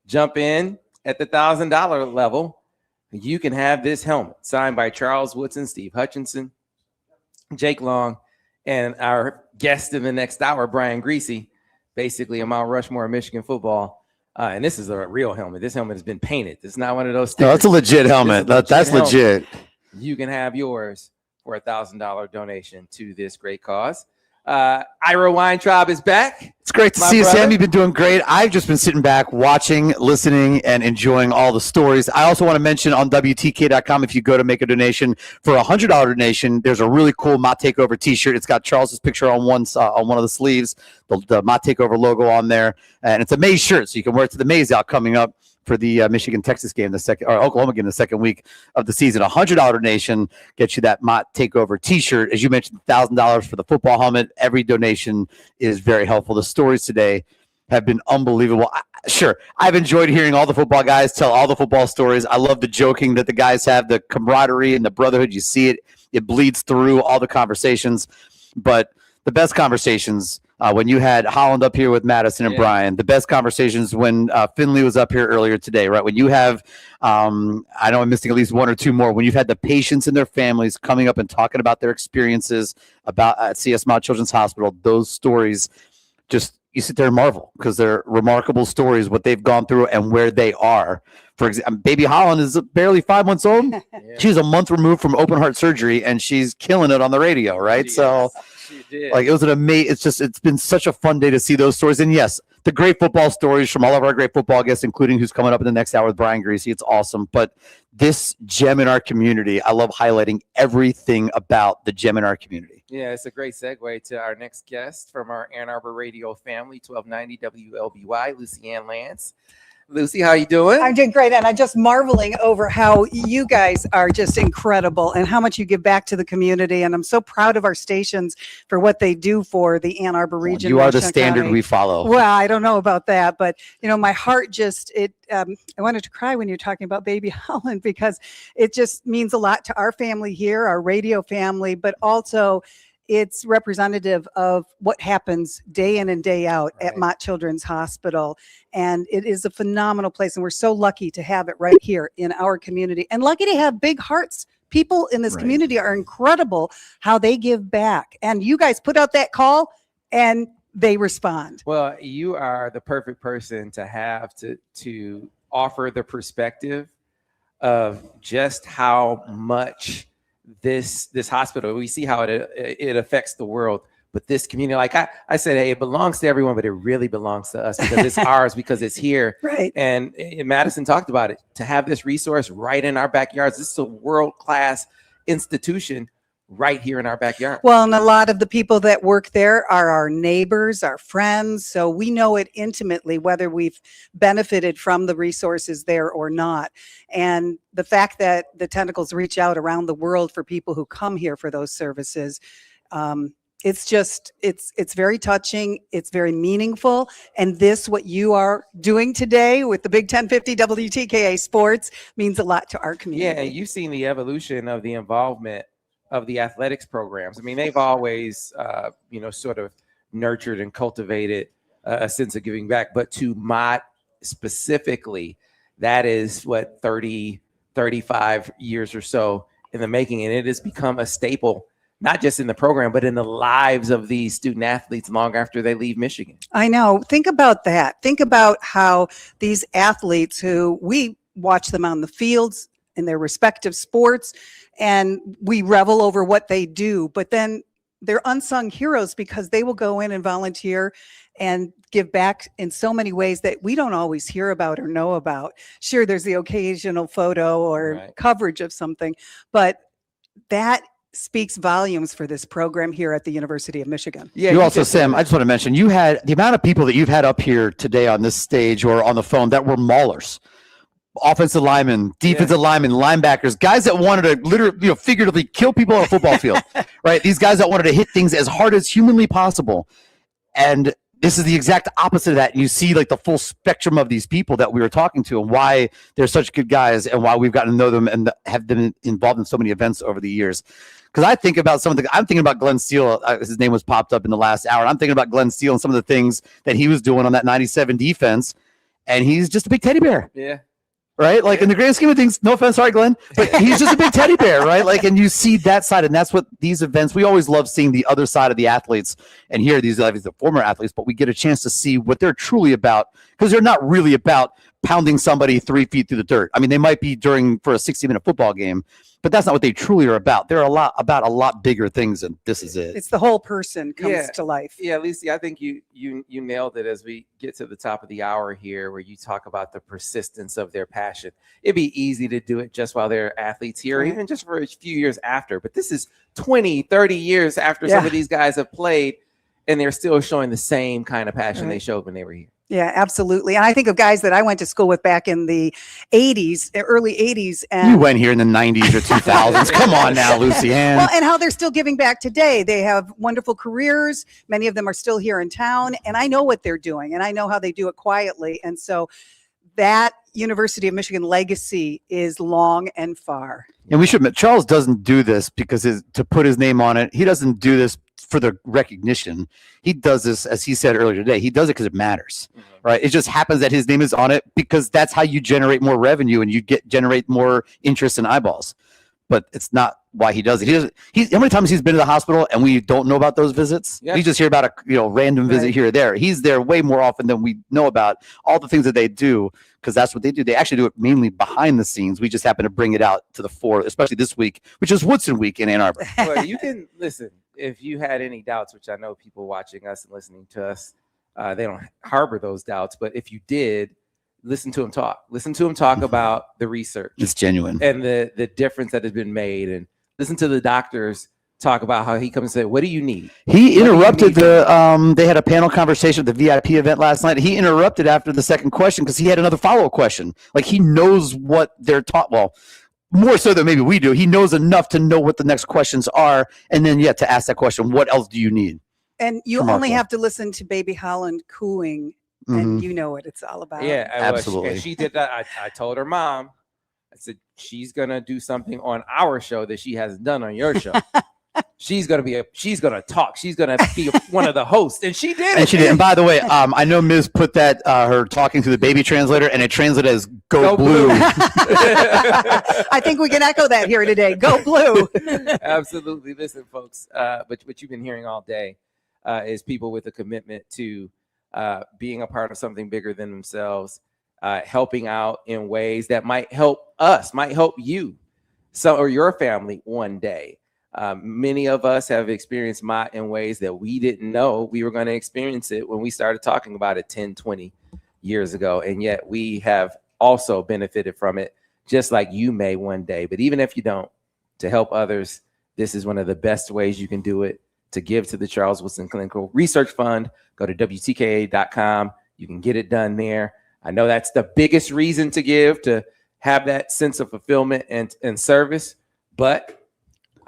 jump in at the $1,000 level, you can have this helmet signed by Charles Woodson, Steve Hutchinson, Jake Long, and our guest in the next hour, Brian Greasy, basically a Mount Rushmore of Michigan football. And this is a real helmet. This helmet has been painted. It's not one of those. No, that's a legit helmet. That's legit. You can have yours for a $1,000 donation to this great cause. Ira Weintraub is back. It's great to see you, Sam. You've been doing great. I've just been sitting back, watching, listening, and enjoying all the stories. I also want to mention on WTKA.com, if you go to make a donation for a $100 donation, there's a really cool MOTT Takeover T-shirt. It's got Charles's picture on one of the sleeves, the MOTT Takeover logo on there, and it's a Maze shirt, so you can wear it to the Maze out coming up for the Michigan-Texas game, or Oklahoma game, the second week of the season. A $100 donation gets you that MOTT Takeover T-shirt. As you mentioned, $1,000 for the football helmet. Every donation is very helpful. The stories today have been unbelievable. Sure, I've enjoyed hearing all the football guys tell all the football stories. I love the joking that the guys have, the camaraderie and the brotherhood. You see it. It bleeds through all the conversations. But the best conversations when you had Holland up here with Madison and Brian, the best conversations when Finley was up here earlier today, right? When you have, I know I'm missing at least one or two more, when you've had the patients and their families coming up and talking about their experiences about at CS Mott Children's Hospital, those stories just, you sit there and marvel because they're remarkable stories, what they've gone through and where they are. For example, baby Holland is barely 5 months old. She's a month removed from open heart surgery and she's killing it on the radio, right? Like it was an amazing, it's been such a fun day to see those stories. And yes, the great football stories from all of our great football guests, including who's coming up in the next hour with Brian Greasy. It's awesome. But this gem in our community, I love highlighting everything about the gem in our community. Yeah, it's a great segue to our next guest from our Ann Arbor radio family, 1290 WLBY, Lucy Ann Lance. Lucy, how you doing? I'm doing great, and I'm just marveling over how you guys are just incredible and how much you give back to the community. And I'm so proud of our stations for what they do for the Ann Arbor region. You are the Washington standard County. we follow. Well, I don't know about that, but you know, my heart just I wanted to cry when you're talking about baby Holland because it just means a lot to our family here, our radio family, but also it's representative of what happens day in and day out at Mott Children's Hospital. And it is a phenomenal place. And we're so lucky to have it right here in our community and lucky to have big hearts. People in this community are incredible how they give back. And you guys put out that call and they respond. Well, you are the perfect person to have to offer the perspective of just how much this hospital, we see how it affects the world, but this community, like I said, hey, it belongs to everyone, but it really belongs to us because it's ours, because it's here. Right. And Madison talked about it, to have this resource right in our backyards. This is a world-class institution right here in our backyard. Well, and a lot of the people that work there are our neighbors, our friends. So we know it intimately, whether we've benefited from the resources there or not. And the fact that the tentacles reach out around the world for people who come here for those services, it's very touching. It's very meaningful. And what you are doing today with the Big 1050 WTKA Sports means a lot to our community. Yeah, and you've seen the evolution of the involvement of the athletics programs. I mean, they've always, sort of nurtured and cultivated a sense of giving back. But to Mott specifically, that is what 30, 35 years or so in the making. And it has become a staple, not just in the program, but in the lives of these student athletes long after they leave Michigan. I know. Think about that. Think about how these athletes who we watch them on the fields in their respective sports, and we revel over what they do, but then they're unsung heroes because they will go in and volunteer and give back in so many ways that we don't always hear about or know about. Sure, there's the occasional photo or coverage of something, but that speaks volumes for this program here at the University of Michigan. Yeah, you also, Sam, I just want to mention, you had the amount of people that you've had up here today on this stage or on the phone that were maulers. Offensive linemen, defensive linemen, linebackers, guys that wanted to literally, figuratively kill people on a football field, right? These guys that wanted to hit things as hard as humanly possible. And this is the exact opposite of that. You see like the full spectrum of these people that we were talking to and why they're such good guys and why we've gotten to know them and have been involved in so many events over the years. Because I think about I'm thinking about Glenn Steele. His name was popped up in the last hour. I'm thinking about Glenn Steele and some of the things that he was doing on that 97 defense. And he's just a big teddy bear. Yeah. Right? Like in the grand scheme of things, no offense, sorry, Glenn, but he's just a big teddy bear, right? Like, and you see that side, and that's what these events, we always love seeing the other side of the athletes and here these the former athletes, but we get a chance to see what they're truly about because they're not really about pounding somebody 3 feet through the dirt. I mean, they might be for a 60-minute football game, but that's not what they truly are about. They're about a lot bigger things, and this is it. It's the whole person comes to life. Yeah, Lucy, I think you nailed it as we get to the top of the hour here, where you talk about the persistence of their passion. It'd be easy to do it just while they're athletes here, or even just for a few years after. But this is 20, 30 years after some of these guys have played, and they're still showing the same kind of passion they showed when they were here. Yeah, absolutely. And I think of guys that I went to school with back in the 80s, early 80s. And you went here in the 90s or 2000s. Come on now, Lucy Ann. Well, and how they're still giving back today. They have wonderful careers. Many of them are still here in town. And I know what they're doing. And I know how they do it quietly. And so that University of Michigan legacy is long and far. And we should admit, Charles doesn't do this because to put his name on it. He doesn't do this for the recognition. He does this, as he said earlier today, he does it because it matters, right? It just happens that his name is on it because that's how you generate more revenue and you generate more interest and eyeballs. But it's not why he does it. How many times he's been to the hospital and we don't know about those visits? Yeah. We just hear about a random visit here or there. He's there way more often than we know about all the things that they do, because that's what they do. They actually do it mainly behind the scenes. We just happen to bring it out to the fore, especially this week, which is Woodson week in Ann Arbor. Well, you can listen. If you had any doubts, which I know people watching us and listening to us, they don't harbor those doubts. But if you did, listen to him talk. Listen to him talk about the research. It's genuine. And the difference that has been made. And listen to the doctors talk about how he comes and says, what do you need? He interrupted they had a panel conversation at the VIP event last night. He interrupted after the second question because he had another follow-up question. Like, he knows what they're taught. Well, more so than maybe we do. He knows enough to know what the next questions are. And then, to ask that question, what else do you need? And you only have to listen to Baby Holland cooing, and you know what it's all about. Yeah, absolutely. And she did that. I told her mom, I said, she's going to do something on our show that she hasn't done on your show. She's gonna talk. She's gonna be one of the hosts, and she did. And she did. And by the way, I know Ms. put that her talking to the baby translator, and it translated as "Go Blue." I think we can echo that here today. Go Blue. Absolutely. Listen, folks. But what you've been hearing all day is people with a commitment to being a part of something bigger than themselves, helping out in ways that might help us, might help you, or your family one day. Many of us have experienced MOTT in ways that we didn't know we were going to experience it when we started talking about it 10, 20 years ago. And yet we have also benefited from it, just like you may one day. But even if you don't, to help others, this is one of the best ways you can do it. To give to the Charles Woodson Clinical Research Fund, go to WTKA.com. You can get it done there. I know that's the biggest reason to give, to have that sense of fulfillment and service, but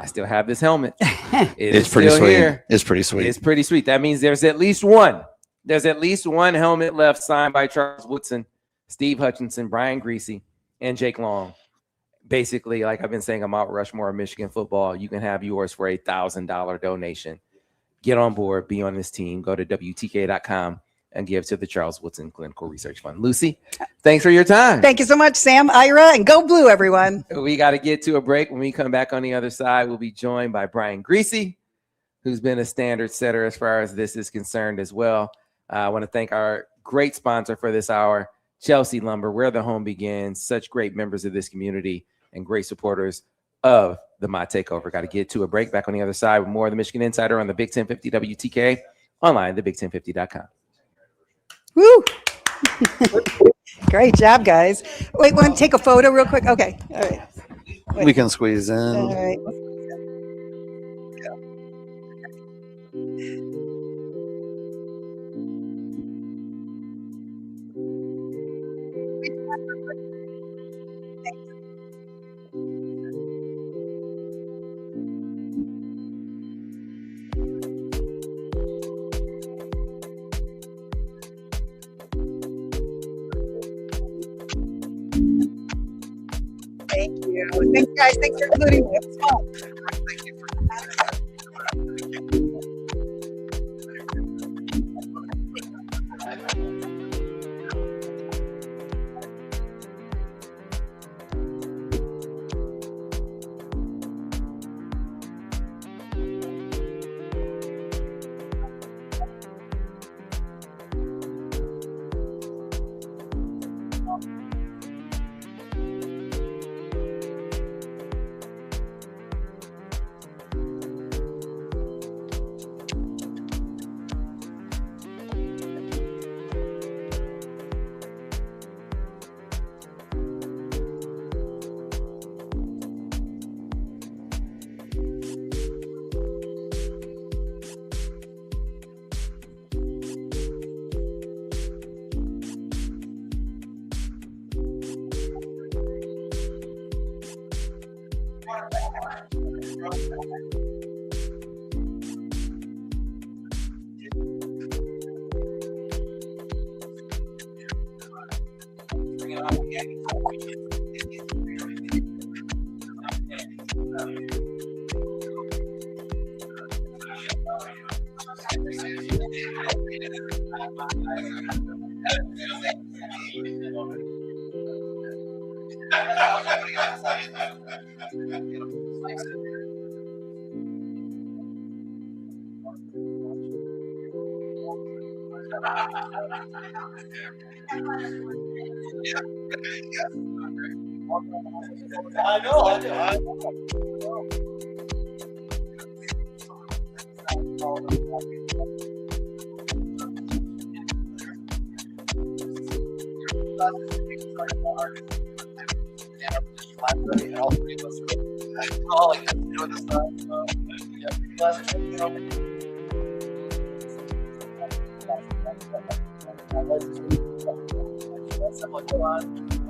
I still have this helmet. It's pretty sweet. Here. It's pretty sweet. It's pretty sweet. That means there's at least one. There's at least one helmet left signed by Charles Woodson, Steve Hutchinson, Brian Greasy, and Jake Long. Basically, like I've been saying, I'm Mount Rushmore of Michigan football. You can have yours for $1,000 donation. Get on board. Be on this team. Go to WTKA.com and give to the Charles Woodson Clinical Research Fund. Lucy, thanks for your time. Thank you so much, Sam, Ira, and Go Blue, everyone. We got to get to a break. When we come back on the other side, we'll be joined by Brian Greasy, who's been a standard setter as far as this is concerned as well. I want to thank our great sponsor for this hour, Chelsea Lumber, where the home begins. Such great members of this community and great supporters of the MOTT Takeover. Got to get to a break. Back on the other side with more of the Michigan Insider on the Big 1050 WTKA, online, thebig1050.com. Woo! Great job, guys. Wait, want to take a photo real quick? Okay. All right. Wait. We can squeeze in. All right. Thank you. Thanks, guys. Thanks for including me. It was fun. Thank you I know.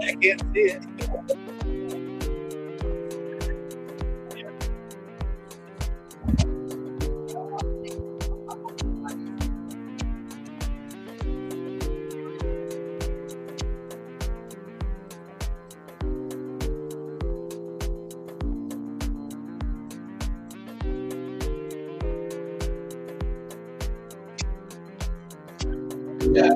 I can't see it. Yeah.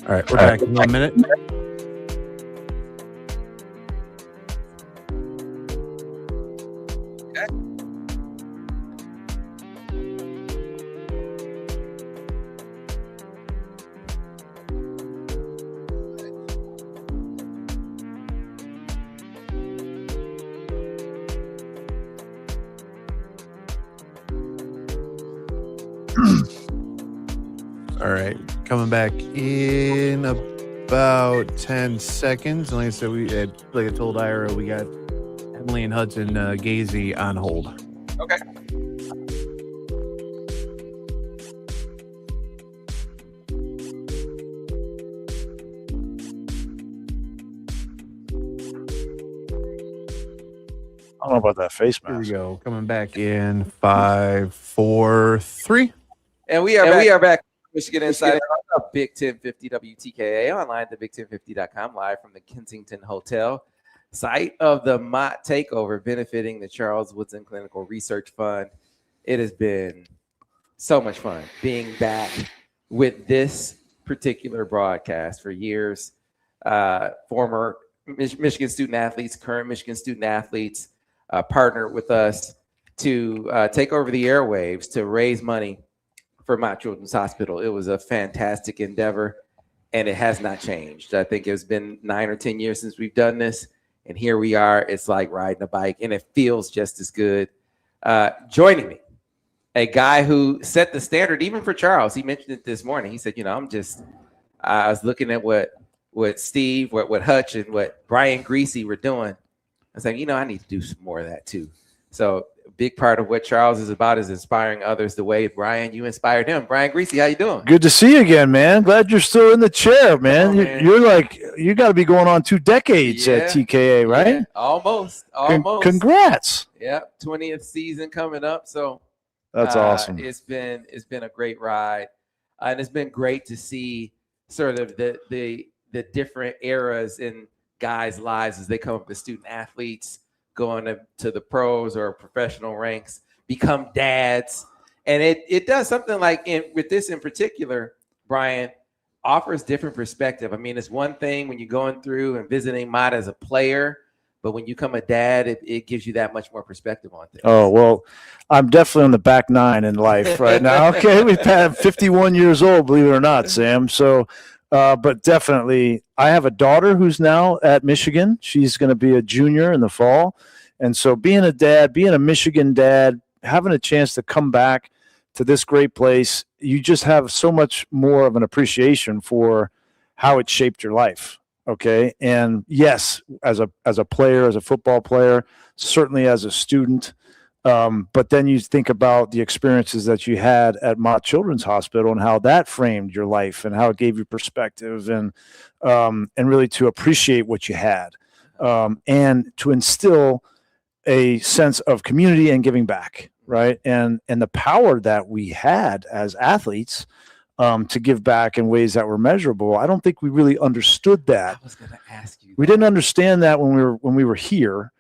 All right, we're back in 1 minute. All right, coming back in about 10 seconds. And like I said, like I told Ira, we got Emily and Hudson Gazy on hold. Okay. I don't know about that face mask. Here we go. Coming back in 5, 4, 3. And we are back. Michigan Insider on the Big 1050 WTKA online at Big1050.com, live from the Kensington Hotel, site of the MOTT Takeover, benefiting the Charles Woodson Clinical Research Fund. It has been so much fun being back with this particular broadcast for years. Former Michigan student athletes, current Michigan student athletes partnered with us to take over the airwaves to raise money for Mott Children's Hospital. It was a fantastic endeavor, and it has not changed. I think it's been 9 or 10 years since we've done this, and here we are. It's like riding a bike, and it feels just as good. Joining me, a guy who set the standard even for Charles. He mentioned it this morning. He said, I was looking at what Steve, what Hutch, and what Brian Greasy were doing. I was like, I need to do some more of that too. So a big part of what Charles is about is inspiring others the way, Brian, you inspired him. Brian Greasy, how you doing? Good to see you again, man. Glad you're still in the chair, man. You're like, you got to be going on 2 decades at TKA, right? Yeah, almost. Congrats. Yep, 20th season coming up. So that's awesome. It's been a great ride, and it's been great to see sort of the different eras in guys' lives as they come up as student athletes, going to the pros or professional ranks. become dads. And it does something like with this in particular, Brian, offers different perspective. I mean, it's one thing when you're going through and visiting Mott as a player, but when you become a dad, it gives you that much more perspective on things. Oh, well, I'm definitely on the back nine in life right now. Okay, we've had 51 years old, believe it or not, Sam. So, but definitely, I have a daughter who's now at Michigan. She's going to be a junior in the fall. And so being a dad, being a Michigan dad, having a chance to come back to this great place, you just have so much more of an appreciation for how it shaped your life. Okay. And yes, as a player, as a football player, certainly as a student. But then you think about the experiences that you had at Mott Children's Hospital and how that framed your life and how it gave you perspective and really to appreciate what you had and to instill a sense of community and giving back. Right. And the power that we had as athletes to give back in ways that were measurable. I don't think we really understood that. I was going to ask you. We didn't understand that when we were here.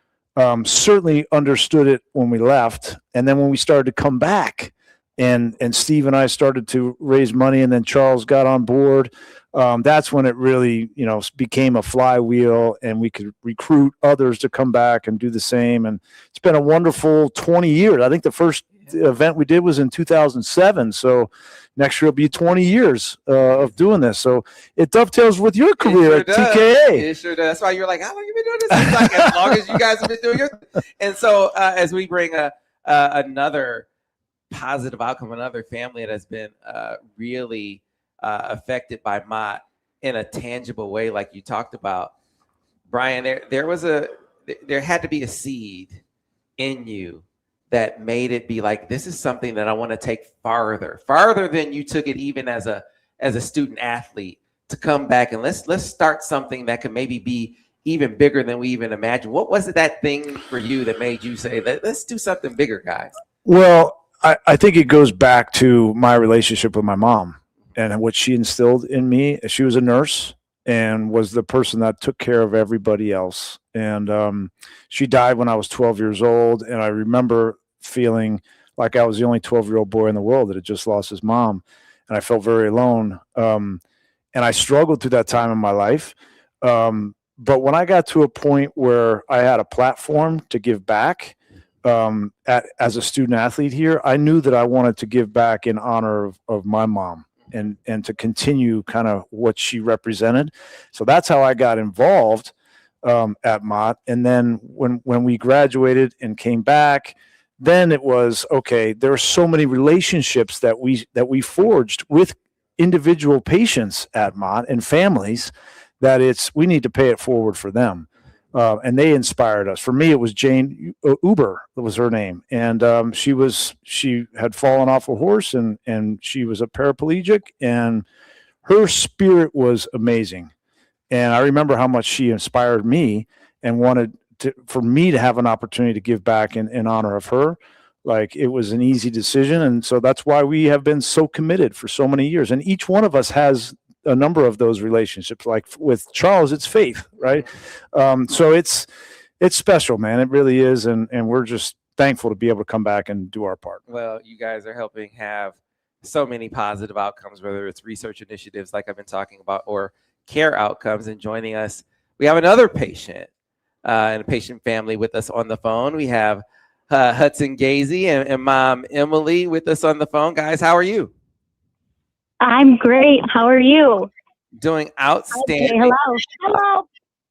Certainly understood it when we left, and then when we started to come back, and Steve and I started to raise money, and then Charles got on board. That's when it really, became a flywheel, and we could recruit others to come back and do the same. And it's been a wonderful 20 years. I think the first event we did was in 2007. So next year will be 20 years of doing this. So it dovetails with your career at TKA. It sure does. That's why you're like, how long have you been doing this? It's like as long as you guys have been doing it. And so as we bring another positive outcome, another family that has been really affected by Mott in a tangible way, like you talked about, Brian, there had to be a seed in you that made it be like, this is something that I want to take farther than you took it even as a student athlete, to come back and let's start something that could maybe be even bigger than we even imagined. What was it, that thing for you that made you say, let's do something bigger, guys? Well, I think it goes back to my relationship with my mom and what she instilled in me. She was a nurse and was the person that took care of everybody else. And she died when I was 12 years old. And I remember feeling like I was the only 12-year-old boy in the world that had just lost his mom. And I felt very alone. And I struggled through that time in my life. But when I got to a point where I had a platform to give back as a student athlete here, I knew that I wanted to give back in honor of my mom and to continue kind of what she represented. So that's how I got involved at Mott. And then when we graduated and came back, then it was, okay, there are so many relationships that we forged with individual patients at Mott and families that we need to pay it forward for them. And they inspired us. For me, it was Jane Uber, that was her name. And she had fallen off a horse and she was a paraplegic, and her spirit was amazing. And I remember how much she inspired me and wanted for me to have an opportunity to give back in honor of her. Like, it was an easy decision. And so that's why we have been so committed for so many years. And each one of us has a number of those relationships. Like with Charles, it's faith, right? So it's special, man. It really is. And we're just thankful to be able to come back and do our part. Well, you guys are helping have so many positive outcomes, whether it's research initiatives like I've been talking about or care outcomes. And joining us, we have another patient and a patient family with us on the phone. We have Hudson Gazy and mom Emily with us on the phone. Guys, how are you? I'm great. How are you? Doing outstanding. Okay, hello.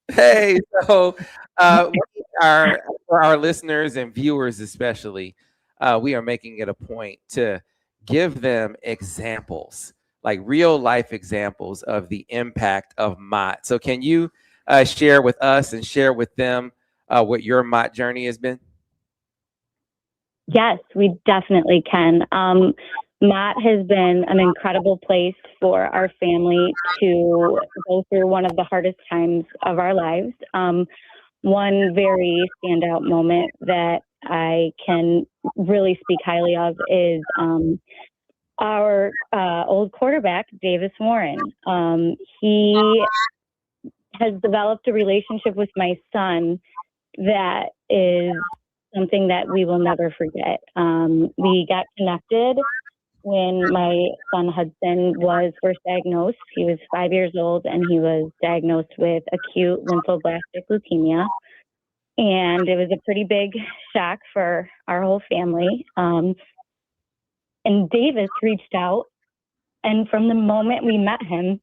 Hey, so for our listeners and viewers especially, we are making it a point to give them examples, like real life examples of the impact of Mott. So can you share with us and share with them what your Mott journey has been? Yes, we definitely can. Mott has been an incredible place for our family to go through one of the hardest times of our lives. One very standout moment that I can really speak highly of is our old quarterback, Davis Warren. He has developed a relationship with my son that is something that we will never forget. We got connected when my son Hudson was first diagnosed. He was 5 years old, and he was diagnosed with acute lymphoblastic leukemia. And it was a pretty big shock for our whole family. And Davis reached out, and from the moment we met him,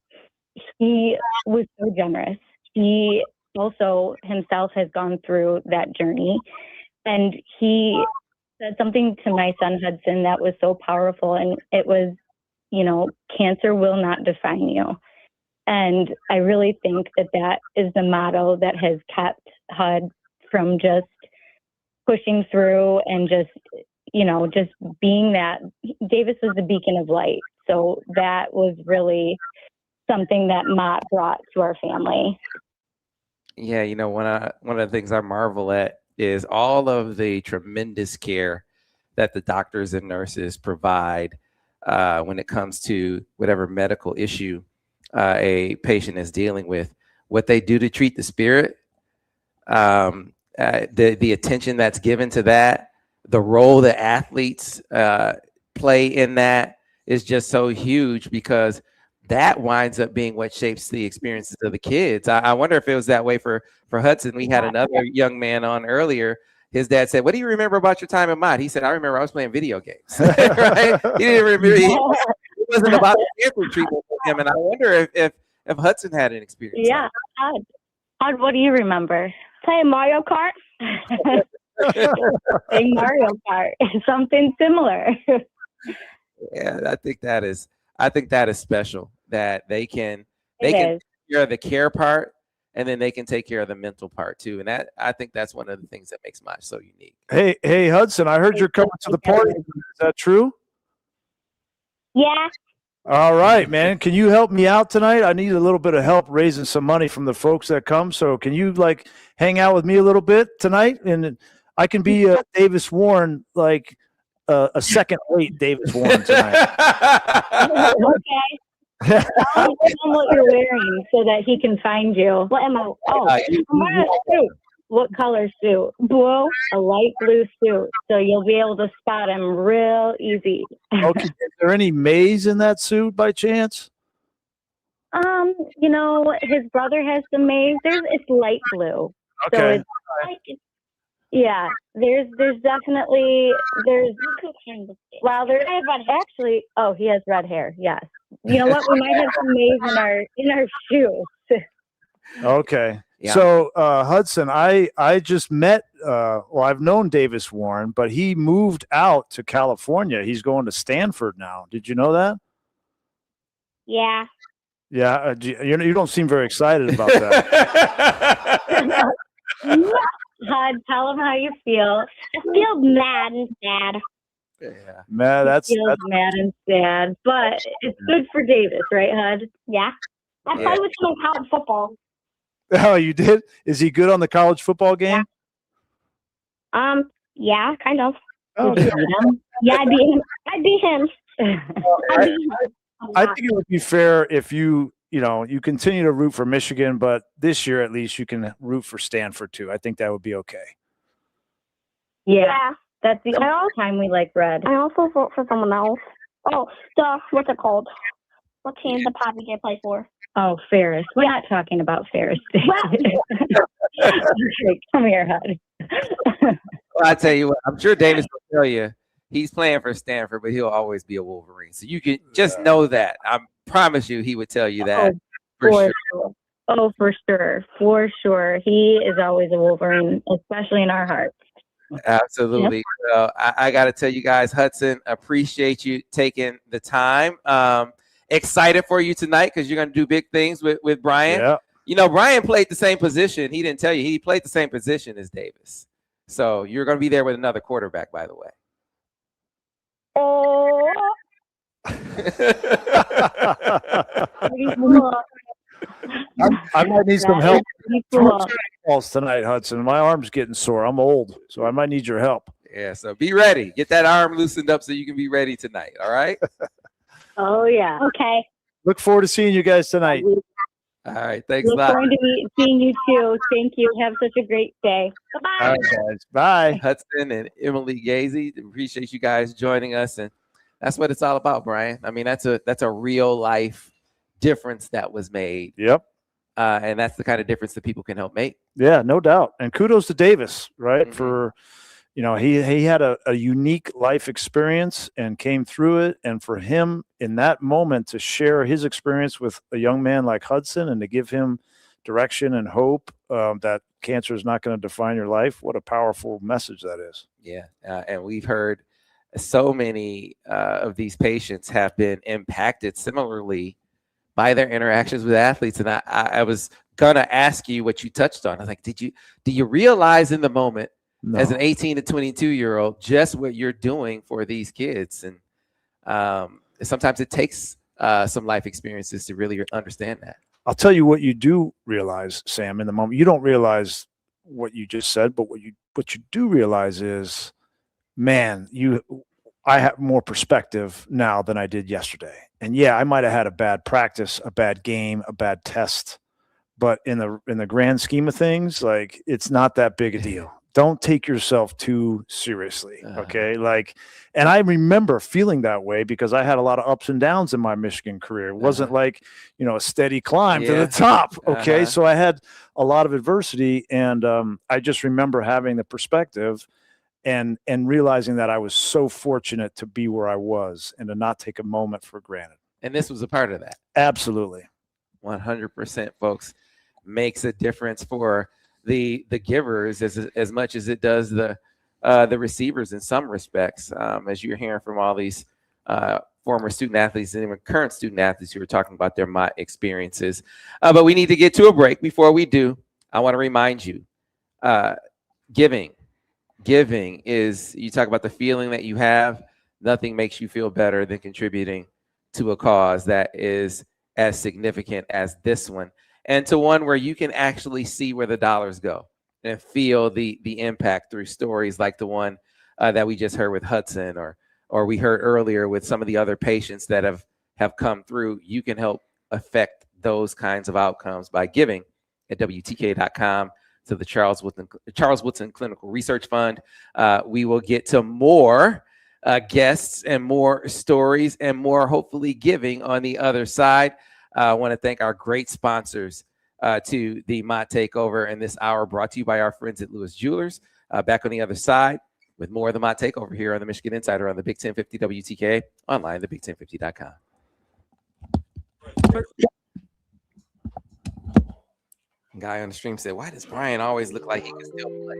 he was so generous. He also himself has gone through that journey. And he said something to my son Hudson that was so powerful. And it was, cancer will not define you. And I really think that that is the motto that has kept HUD from just pushing through and just being that. Davis was the beacon of light. So that was really something that Mott brought to our family. Yeah, one of the things I marvel at is all of the tremendous care that the doctors and nurses provide when it comes to whatever medical issue a patient is dealing with. What they do to treat the spirit, the attention that's given to that, the role that athletes play in that is just so huge, because that winds up being what shapes the experiences of the kids. I wonder if it was that way for Hudson. We had another young man on earlier. His dad said, "What do you remember about your time at Mott?" He said, "I remember I was playing video games." Right? He didn't remember. It wasn't about the cancer treatment for him. And I wonder if Hudson had an experience. Yeah, Hud, what do you remember? Playing Mario Kart. Playing Mario Kart, something similar. Yeah, I think that is special, that they can take care of the care part, and then they can take care of the mental part too. And that, I think that's one of the things that makes Mott so unique. Hey, Hudson, I heard you're coming to the party. Is that true? Yeah. All right, man. Can you help me out tonight? I need a little bit of help raising some money from the folks that come. So can you hang out with me a little bit tonight? And I can be Davis Warren, a second rate Davis Warren tonight. Okay. Tell him what you're wearing so that he can find you. What am I? Oh, I'm wearing a suit. What color suit? Blue, a light blue suit. So you'll be able to spot him real easy. Okay. Is there any maize in that suit by chance? His brother has some maize. It's light blue. Okay. So it's yeah. There's definitely there's actually. Oh, he has red hair. Yes. You know what? We might have some maize in our shoes. Okay. Yeah. So Hudson, I just met I've known Davis Warren, but he moved out to California. He's going to Stanford now. Did you know that? Yeah. Yeah, you don't seem very excited about that. Hud, tell him how you feel. I feel mad and sad. Yeah. Man, that's mad and sad, but it's good for Davis, right, Hud? Yeah. I played with him in college football. Oh, you did? Is he good on the college football game? Yeah, kind of. Oh, Did you beat him? Yeah, I beat him. I think it would be fair if you continue to root for Michigan, but this year at least you can root for Stanford too. I think that would be okay. Yeah. That's the only time we like red. I also vote for someone else. Oh, what's it called? What team did Poppy J play for? Oh, Ferris. We're not talking about Ferris. Okay, come here, Hud. Well, I tell you what, I'm sure Davis will tell you he's playing for Stanford, but he'll always be a Wolverine. So you can just know that. I promise you, he would tell you that for sure. Oh, for sure. For sure. He is always a Wolverine, especially in our hearts. Absolutely. Yep. So I got to tell you guys, Hudson, appreciate you taking the time. Excited for you tonight because you're going to do big things with Brian. Yeah. Brian played the same position. He didn't tell you. He played the same position as Davis. So you're going to be there with another quarterback, by the way. Oh. I might need some help balls tonight, Hudson. My arm's getting sore. I'm old, so I might need your help. Yeah, so be ready. Get that arm loosened up so you can be ready tonight. All right? Oh, yeah. Okay. Look forward to seeing you guys tonight. All right. Thanks a Look lot. forward to seeing you too. Thank you. Have such a great day. Bye-bye. All right, guys. Bye. Hudson and Emily Gazy. Appreciate you guys joining us. And that's what it's all about, Brian. I mean, that's a real life difference that was made. Yep. And that's the kind of difference that people can help make. Yeah, no doubt. And kudos to Davis, right? Mm-hmm. For, he had a unique life experience and came through it. And for him in that moment to share his experience with a young man like Hudson and to give him direction and hope that cancer is not going to define your life. What a powerful message that is. Yeah. And we've heard so many of these patients have been impacted similarly by their interactions with athletes. And I was going to ask you what you touched on. I was like, do you realize in the moment as an 18 to 22-year-old just what you're doing for these kids? And sometimes it takes some life experiences to really understand that. I'll tell you what you do realize, Sam, in the moment. You don't realize what you just said, but what you do realize is, man, I have more perspective now than I did yesterday. And yeah, I might have had a bad practice, a bad game, a bad test, but in the grand scheme of things, like, it's not that big a deal. Don't take yourself too seriously. Okay. And I remember feeling that way because I had a lot of ups and downs in my Michigan career. It wasn't like, a steady climb to the top. Okay. So I had a lot of adversity, and I just remember having the perspective and realizing that I was so fortunate to be where I was and to not take a moment for granted. And this was a part of that. Absolutely. 100%, folks. Makes a difference for the givers as much as it does the receivers in some respects, as you're hearing from all these former student athletes and even current student athletes who are talking about their MOTT experiences. But we need to get to a break. Before we do, I want to remind you, giving is, you talk about the feeling that you have. Nothing makes you feel better than contributing to a cause that is as significant as this one, and to one where you can actually see where the dollars go and feel the impact through stories like the one that we just heard with Hudson, or we heard earlier with some of the other patients that have come through. You can help affect those kinds of outcomes by giving at WTKA.com to the Charles Woodson Clinical Research Fund. We will get to more guests and more stories and more, hopefully, giving on the other side. I want to thank our great sponsors to the MOTT Takeover in this hour, brought to you by our friends at Lewis Jewelers. Back on the other side with more of the MOTT Takeover here on the Michigan Insider on the Big 1050 WTKA, online, thebig1050.com. Guy on the stream said, why does Brian always look like he can still play?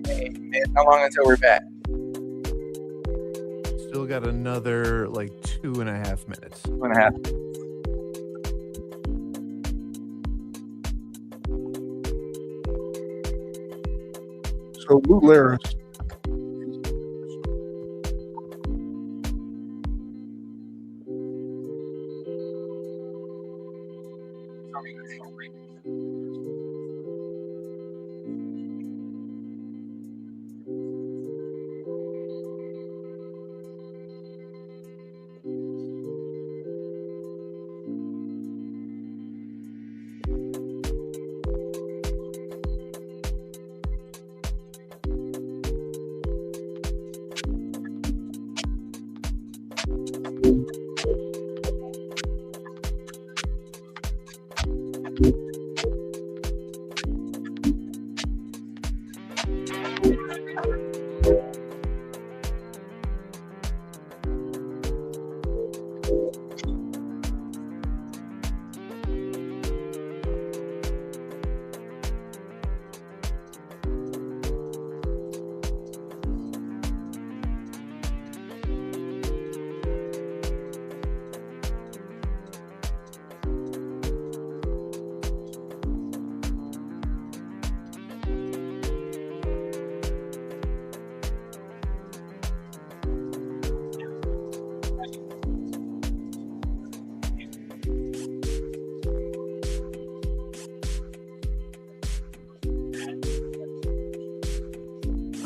Hey, man, how long until we're back? Still got another 2.5 minutes. 2.5. So Lou Laris.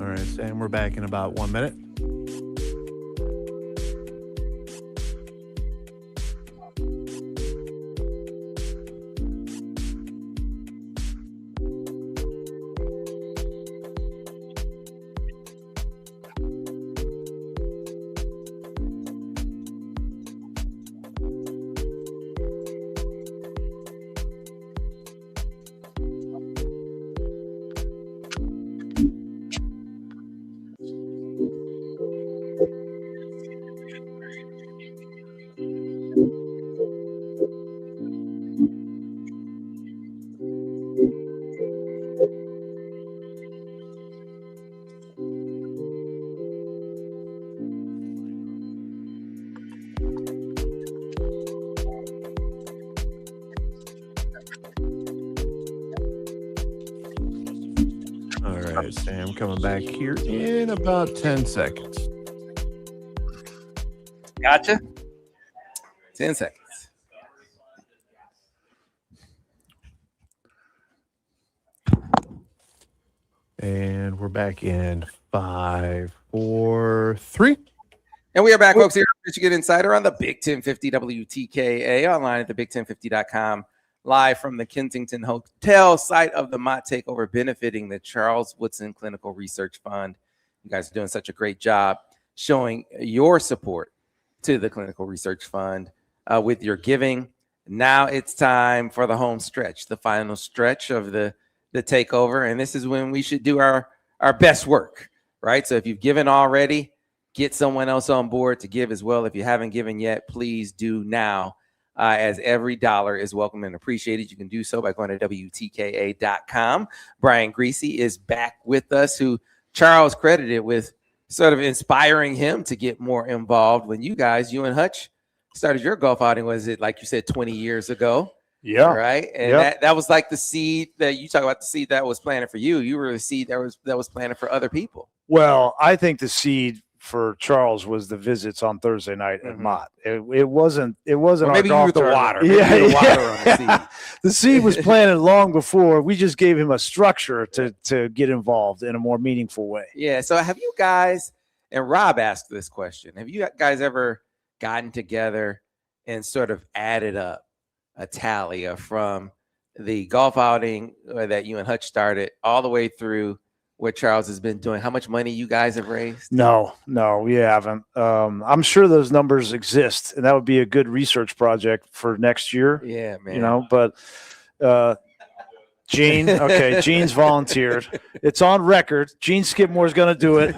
All right, Sam, we're back in about 1 minute. All right, Sam, coming back here in about 10 seconds. Gotcha. 10 seconds. And we're back in 5, 4, 3. And we are back, folks, here at Michigan Insider on the Big 1050 WTKA, online at thebig1050.com, live from the Kensington Hotel site of the MOTT Takeover, benefiting the Charles Woodson Clinical Research Fund. You guys are doing such a great job showing your support to the Clinical Research Fund with your giving. Now it's time for the home stretch, the final stretch of the takeover. And this is when we should do our best work, right? So if you've given already, get someone else on board to give as well. If you haven't given yet, please do now, as every dollar is welcome and appreciated. You can do so by going to WTKA.com. Brian Greasy is back with us, who Charles credited with sort of inspiring him to get more involved when you and Hutch started your golf outing. Was it, like you said, 20 years ago? Yeah. Right. And that was like the seed that you talk about, the seed that was planted for you. You were the seed that was planted for other people. Well, I think the seed for Charles was the visits on Thursday night at Mott. It wasn't Well, our maybe you golf were the tournament. water. Maybe you were the water on the seed. The seed was planted long before. We just gave him a structure to get involved in a more meaningful way. Yeah. So have you guys, and Rob asked this question, have you guys ever gotten together and sort of added up a tally from the golf outing that you and Hutch started all the way through what Charles has been doing? How much money you guys have raised? No, we haven't. I'm sure those numbers exist, and that would be a good research project for next year. Yeah, man. You know, but Gene, okay, Gene's volunteered. It's on record. Gene Skidmore's going to do it.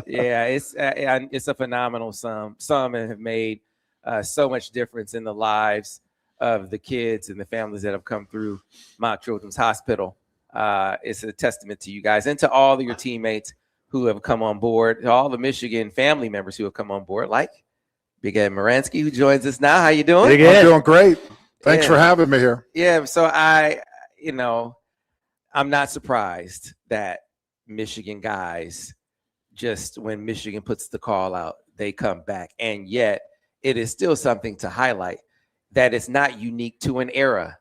Yeah, it's a phenomenal sum. Some have made so much difference in the lives of the kids and the families that have come through Mount Children's Hospital. It's a testament to you guys and to all of your teammates who have come on board, to all the Michigan family members who have come on board, like Big Ed Moransky, who joins us now. How you doing? I'm doing great. Thanks for having me here. Yeah, so I'm not surprised that Michigan guys, just when Michigan puts the call out, they come back. And yet it is still something to highlight that it's not unique to an era.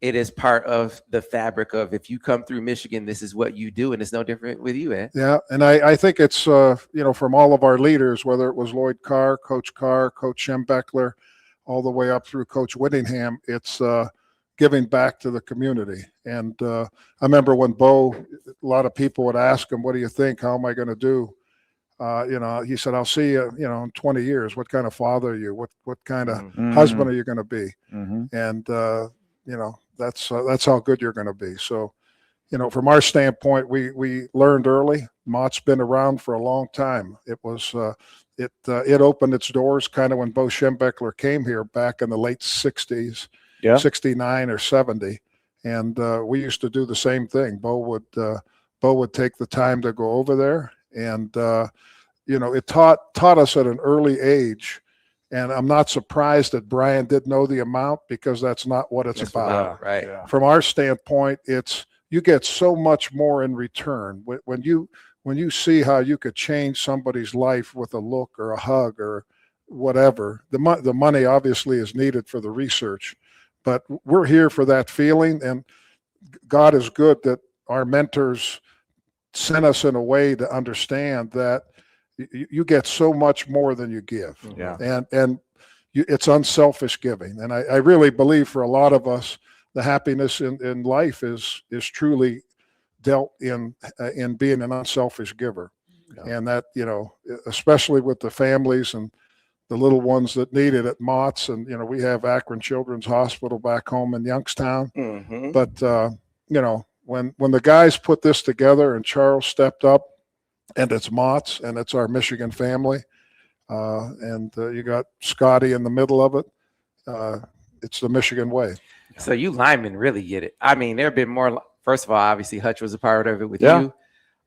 It is part of the fabric of, if you come through Michigan, this is what you do. And it's no different with you, Ed. Yeah, and I think it's, from all of our leaders, whether it was Lloyd Carr, Coach Schembeckler, all the way up through Coach Whittingham, it's giving back to the community. And I remember when Bo, a lot of people would ask him, what do you think? How am I going to do? He said, I'll see you, in 20 years. What kind of father are you? What kind of husband are you going to be? And, that's how good you're going to be. So, from our standpoint, we learned early. Mott's been around for a long time. It was, it opened its doors kind of when Bo Schembeckler came here back in the late 60s, 69 or 70. And we used to do the same thing. Bo would take the time to go over there. And, it taught us at an early age. And I'm not surprised that Brian did know the amount, because that's not what it's about. Right. Yeah. From our standpoint, you get so much more in return. When you see how you could change somebody's life with a look or a hug or whatever, the money obviously is needed for the research, but we're here for that feeling. And God is good that our mentors sent us in a way to understand that you get so much more than you give. Yeah. And it's unselfish giving. And I really believe for a lot of us, the happiness in life is truly dealt in being an unselfish giver. And that, you know, especially with the families and the little ones that need it at MOTT's, and, you know, we have Akron Children's Hospital back home in Youngstown. But, you know, when the guys put this together and Charles stepped up, and it's MOTT's and it's our Michigan family, and you got Scotty in the middle of it, it's the Michigan way. So you linemen really get it. I mean, there have been more. First of all, obviously Hutch was a part of it with you.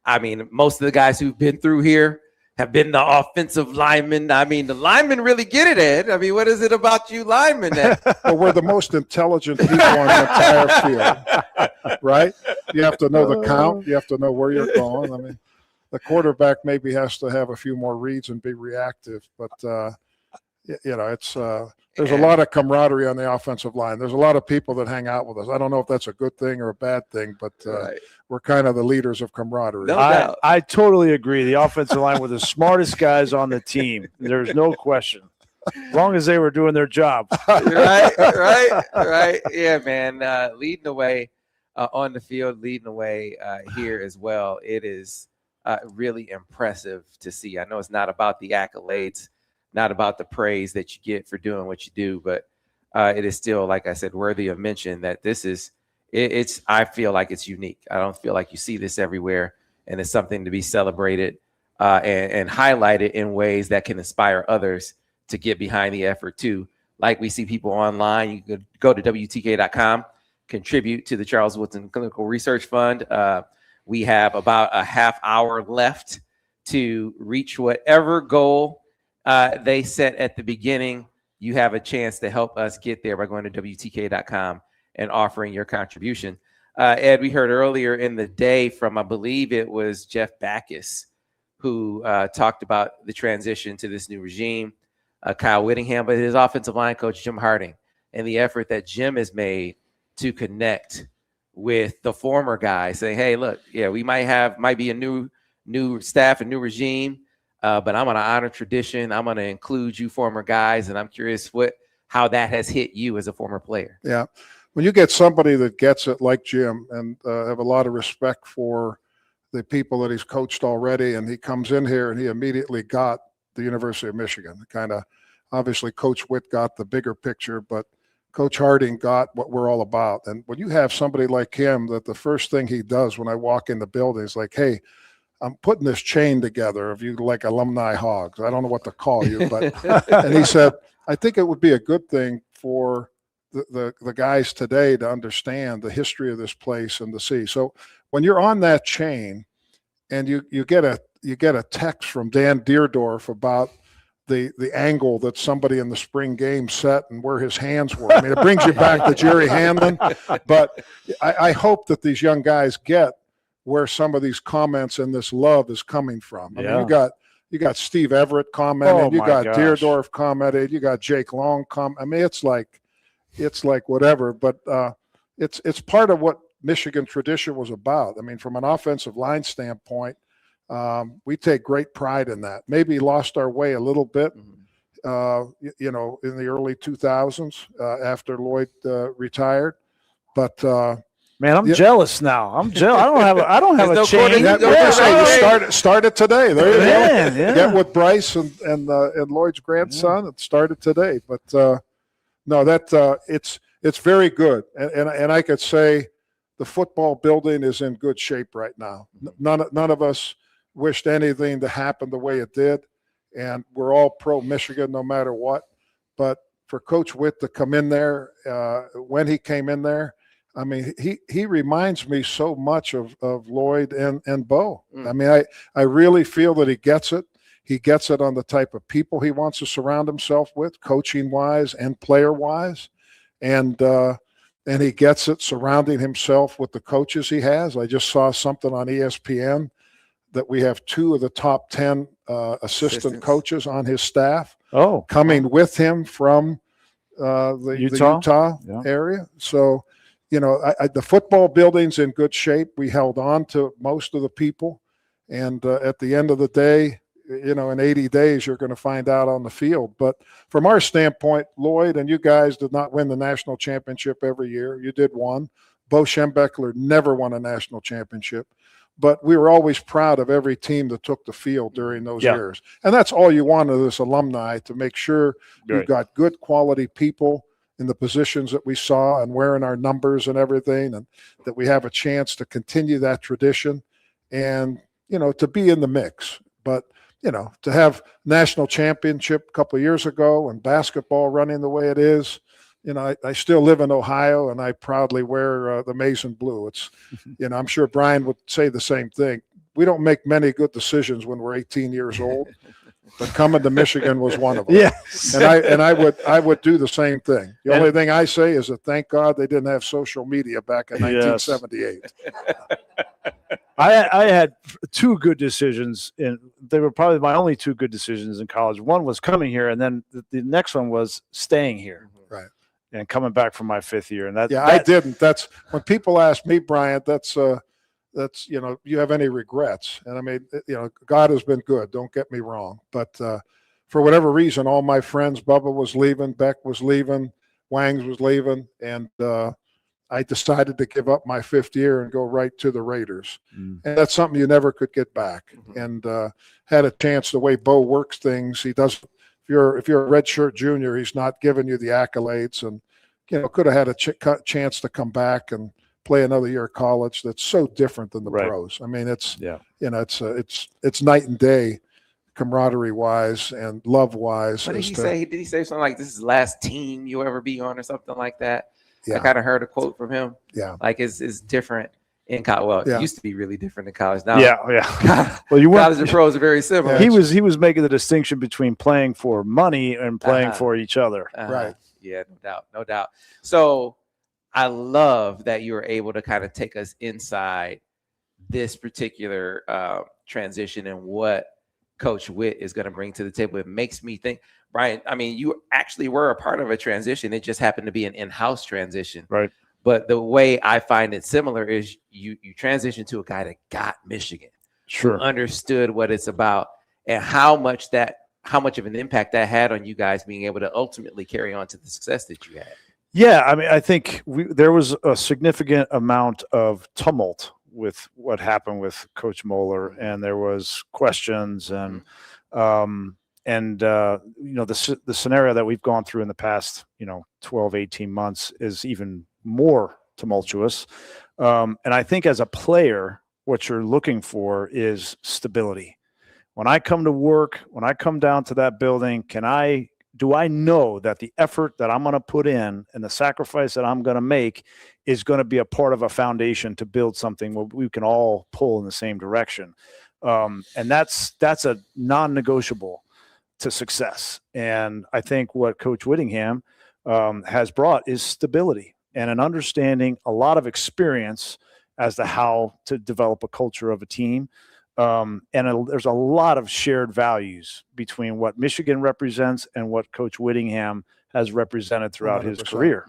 I mean, most of the guys who've been through here have been the offensive linemen. I mean, the linemen really get it, Ed. I mean, what is it about you linemen that Well, we're the most intelligent people on the entire field, right? You have to know the count. You have to know where you're going. I mean, the quarterback maybe has to have a few more reads and be reactive, but you know, it's there's a lot of camaraderie on the offensive line. There's a lot of people that hang out with us. I don't know if that's a good thing or a bad thing, but we're kind of the leaders of camaraderie. I totally agree. The offensive line were the smartest guys on the team. There's no question. As long as they were doing their job. right. Yeah, man. Leading the way on the field, leading the way here as well. It is really impressive to see. I know it's not about the accolades, not about the praise that you get for doing what you do, but it is still, like I said, worthy of mention that this is, I feel like it's unique. I don't feel like you see this everywhere, and it's something to be celebrated and highlighted in ways that can inspire others to get behind the effort too. Like we see people online, you could go to WTKA.com, contribute to the Charles Woodson Clinical Research Fund. We have about a half hour left to reach whatever goal they set at the beginning. You have a chance to help us get there by going to WTKA.com and offering your contribution. Ed, we heard earlier in the day from, I believe it was Jeff Backus, who talked about the transition to this new regime, Kyle Whittingham, but his offensive line coach, Jim Harding, and the effort that Jim has made to connect with the former guys, saying, hey, look, yeah, we might be a new staff, a new regime, but I'm going to honor tradition. I'm going to include you former guys, and I'm curious how that has hit you as a former player. Yeah. When you get somebody that gets it like Jim and have a lot of respect for the people that he's coached already, and he comes in here and he immediately got the University of Michigan. Kind of, obviously, Coach Witt got the bigger picture, but Coach Harding got what we're all about. And when you have somebody like him, that the first thing he does when I walk in the building is like, hey, I'm putting this chain together of you like alumni hogs. I don't know what to call you, but and he said, I think it would be a good thing for the guys today to understand the history of this place and to see. So when you're on that chain and you get a text from Dan Deerdorf about the angle that somebody in the spring game set and where his hands were. I mean, it brings you back to Jerry Hanlon, but I hope that these young guys get where some of these comments and this love is coming from. I mean, you got Steve Everett commented, you got Deerdorf commented, you got Jake Long I mean, it's like whatever, but it's part of what Michigan tradition was about. I mean, from an offensive line standpoint, we take great pride in that. Maybe lost our way a little bit, you know, in the early 2000s after Lloyd retired. But man, I'm jealous now. I'm jealous. I don't have a chain. Started today. There you go. Yeah. Get with Bryce and Lloyd's grandson and started today. But no, that it's very good. And I could say the football building is in good shape right now. None of us wished anything to happen the way it did, and we're all pro Michigan no matter what. But for Coach Witt to come in there when he came in there, I mean, he reminds me so much of Lloyd and Bo. I mean, I really feel that he gets it. He gets it on the type of people he wants to surround himself with, coaching wise and player wise, and he gets it surrounding himself with the coaches he has. I just saw something on ESPN that we have 2 of the top 10 assistant coaches on his staff coming with him from the Utah area. So, the football building's in good shape. We held on to most of the people. And at the end of the day, in 80 days, you're going to find out on the field. But from our standpoint, Lloyd and you guys did not win the national championship every year. You did one. Bo Schembechler never won a national championship. But we were always proud of every team that took the field during those years. And that's all you want of this alumni, to make sure you've got good quality people in the positions that we saw and wearing our numbers and everything, and that we have a chance to continue that tradition and, to be in the mix. But, to have national championship a couple of years ago and basketball running the way it is, I still live in Ohio, and I proudly wear the maize and blue. It's, I'm sure Brian would say the same thing. We don't make many good decisions when we're 18 years old, but coming to Michigan was one of them. Yes. And I would do the same thing. The only thing I say is that thank God they didn't have social media back in 1978. I had two good decisions, and they were probably my only two good decisions in college. One was coming here, and then the next one was staying here. Right. And coming back from my fifth year. And I didn't. That's when people ask me, Brian, that's you have any regrets? And I mean, God has been good. Don't get me wrong. But for whatever reason, all my friends, Bubba was leaving, Beck was leaving, Wangs was leaving, and I decided to give up my fifth year and go right to the Raiders. And that's something you never could get back. And had a chance, the way Bo works things, he doesn't. If you're a redshirt junior, he's not giving you the accolades, and could have had a chance to come back and play another year of college. That's so different than the pros. I mean, it's it's night and day, camaraderie wise and love wise. What did he say? Did he say something like, "This is the last team you'll ever be on," or something like that? Yeah. I kind of heard a quote from him. Yeah, like it's different in college. Well, it used to be really different in college. Now, well, college and pros are very similar. He was making the distinction between playing for money and playing for each other. Right. Yeah, no doubt. So I love that you were able to kind of take us inside this particular transition and what Coach Witt is going to bring to the table. It makes me think, Brian, I mean, you actually were a part of a transition. It just happened to be an in-house transition. Right. But the way I find it similar is you transitioned to a guy that got Michigan, sure, who understood what it's about, and how much of an impact that had on you guys being able to ultimately carry on to the success that you had. Yeah, I mean, I think there was a significant amount of tumult with what happened with Coach Moeller, and there was questions and the scenario that we've gone through in the past 12, 18 months is even more tumultuous. And I think as a player, what you're looking for is stability. When I come to work, when I come down to that building, do I know that the effort that I'm going to put in and the sacrifice that I'm going to make is going to be a part of a foundation to build something where we can all pull in the same direction? And that's a non-negotiable to success. And I think what Coach Whittingham has brought is stability and an understanding, a lot of experience as to how to develop a culture of a team. There's a lot of shared values between what Michigan represents and what Coach Whittingham has represented throughout 100%. His career.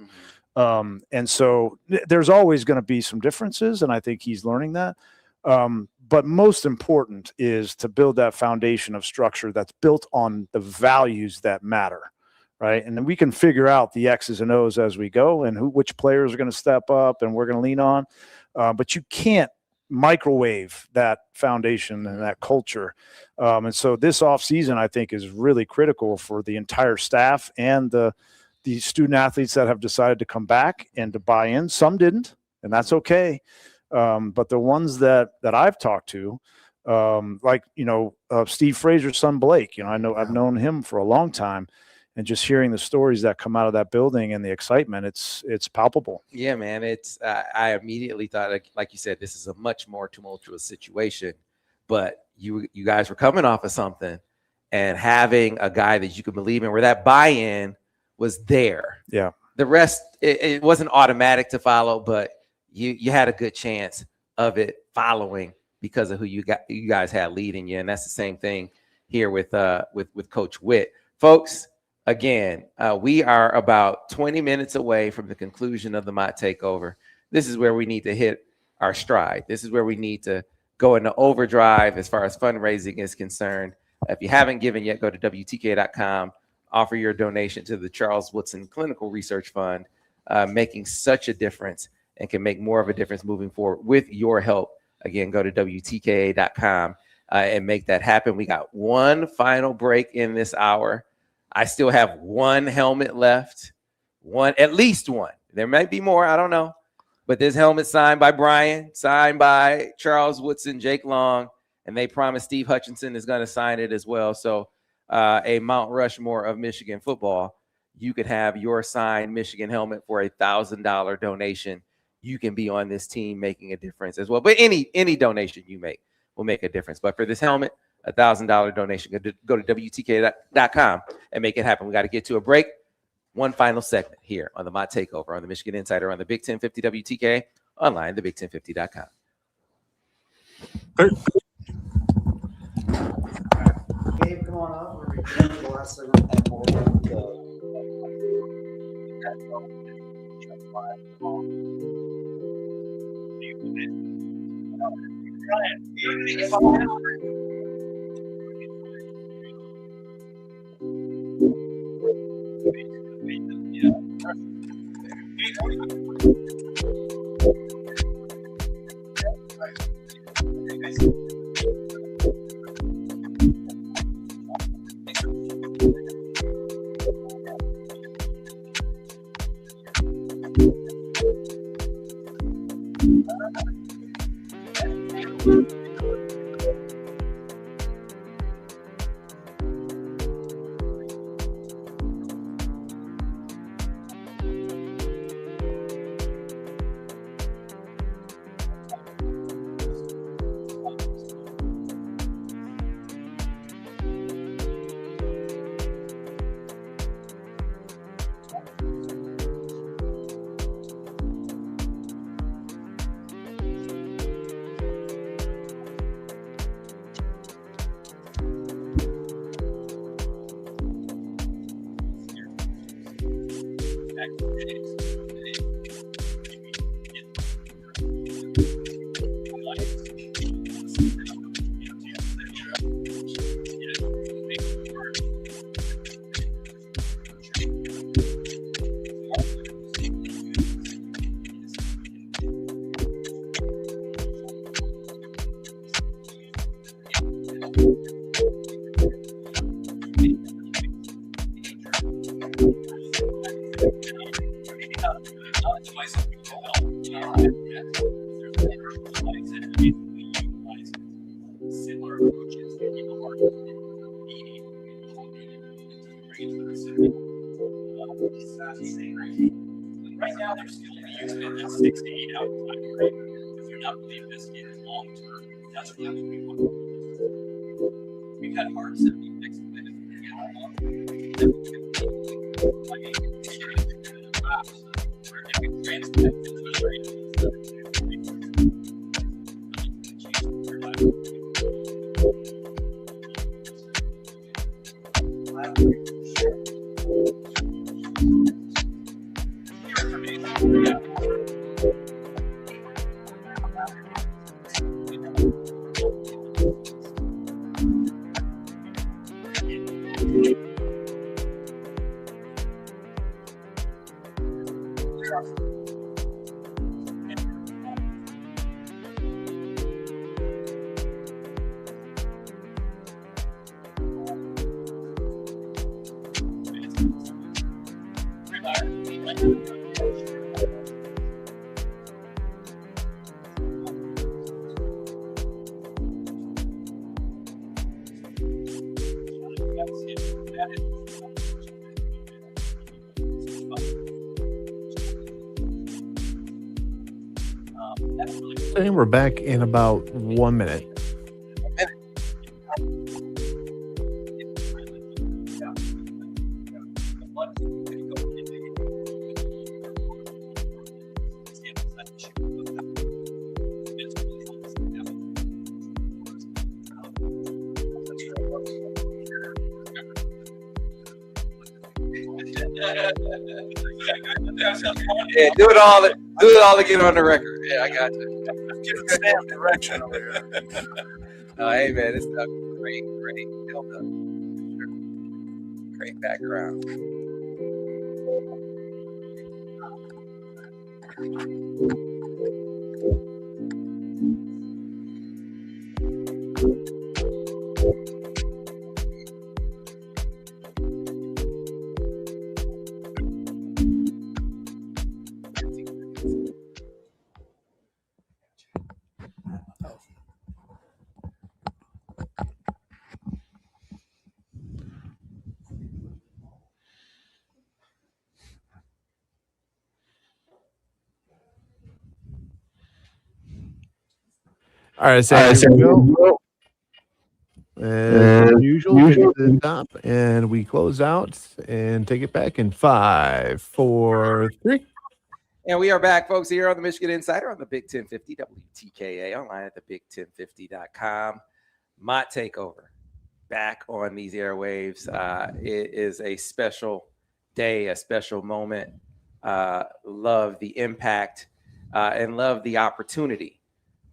And so there's always going to be some differences, and I think he's learning that. But most important is to build that foundation of structure that's built on the values that matter, right? And then we can figure out the X's and O's as we go and which players are going to step up and we're going to lean on. But you can't microwave that foundation and that culture. And so this offseason, I think, is really critical for the entire staff and the student athletes that have decided to come back and to buy in. Some didn't, and that's okay. But the ones that I've talked to, Steve Frazier's son, Blake, I've known him for a long time, and just hearing the stories that come out of that building and the excitement, it's palpable. Yeah, man. I immediately thought, like you said, this is a much more tumultuous situation, but you guys were coming off of something and having a guy that you could believe in, where that buy-in was there. Yeah. The rest, it wasn't automatic to follow, but you had a good chance of it following because of who you guys had leading you. And that's the same thing here with Coach Witt. Folks, again, we are about 20 minutes away from the conclusion of the MOTT Takeover. this is where we need to hit our stride. This is where we need to go into overdrive as far as fundraising is concerned. If you haven't given yet, go to WTKA.com, offer your donation to the Charles Woodson Clinical Research Fund, making such a difference and can make more of a difference moving forward with your help. Again, go to WTKA.com and make that happen. We got one final break in this hour. I still have one helmet left, at least one. There might be more, I don't know. But this helmet signed by Brian, signed by Charles Woodson, Jake Long, and they promise Steve Hutchinson is going to sign it as well. So a Mount Rushmore of Michigan football, you could have your signed Michigan helmet for $1,000 donation. You can be on this team making a difference as well. But any donation you make will make a difference. But for this helmet, $1,000 donation. Go to WTKA.com and make it happen. We got to get to a break. One final segment here on the MOTT Takeover on the Michigan Insider on the Big 1050 WTKA, online, thebig1050.com. Gabe, come on up. We're recording the last segment. Right now, they're still using it at 6 to 8 hour time frame. If you're not believing this is long term, that's what happens. We've had hard 70 fixed with it. And we're back in about 1 minute. Yeah, do it all Do it all again on the record. Yeah, I got you. Give the damn direction over here. Hey man, it's a great build up. Great background. All right, so here we go. As usual, take it to the top, and we close out and take it back in 5, 4, 3. And we are back, folks, here on the Michigan Insider on the Big 1050 WTKA, online at the big1050.com. MOTT TAKEOVer, back on these airwaves. It is a special day, a special moment. Love the impact and love the opportunity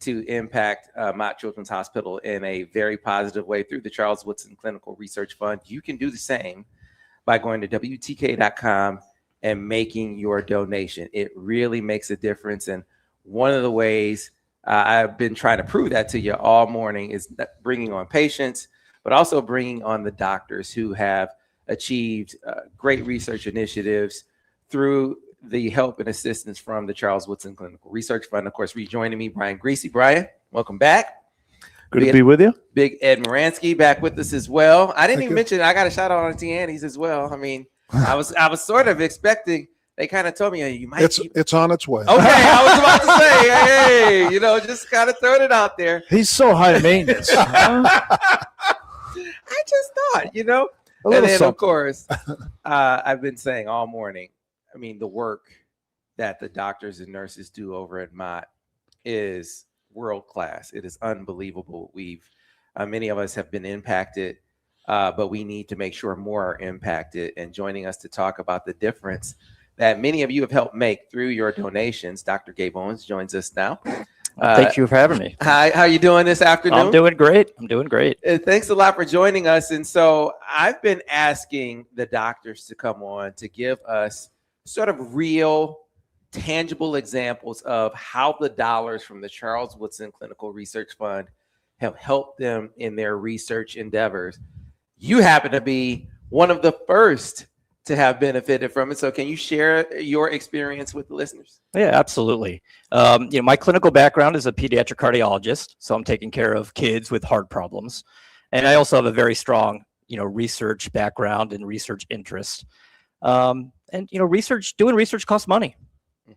to impact Mott Children's Hospital in a very positive way through the Charles Woodson Clinical Research Fund. You can do the same by going to WTKA.com and making your donation. It really makes a difference. And one of the ways I've been trying to prove that to you all morning is that bringing on patients, but also bringing on the doctors who have achieved great research initiatives through the help and assistance from the Charles Woodson Clinical Research Fund. Of course, rejoining me, Brian Greasy. Brian, welcome back. Good to be with you. Big Ed Moransky back with us as well. I didn't even mention I got a shout out on T. Annie's as well. I mean, I was sort of expecting. They kind of told me you might. It's on its way. Okay, I was about to say, hey, just kind of throwing it out there. He's so high maintenance. I just thought, and then something. of course, I've been saying all morning. I mean, the work that the doctors and nurses do over at Mott is world class. It is unbelievable. Many of us have been impacted, but we need to make sure more are impacted. And joining us to talk about the difference that many of you have helped make through your donations, Dr. Gabe Owens joins us now. Thank you for having me. Hi, how you doing this afternoon? I'm doing great. Thanks a lot for joining us. And so I've been asking the doctors to come on to give us sort of real, tangible examples of how the dollars from the Charles Woodson Clinical Research Fund have helped them in their research endeavors. You happen to be one of the first to have benefited from it. So can you share your experience with the listeners? Yeah, absolutely. My clinical background is a pediatric cardiologist, so I'm taking care of kids with heart problems. And I also have a very strong, research background and research interest. Doing research costs money.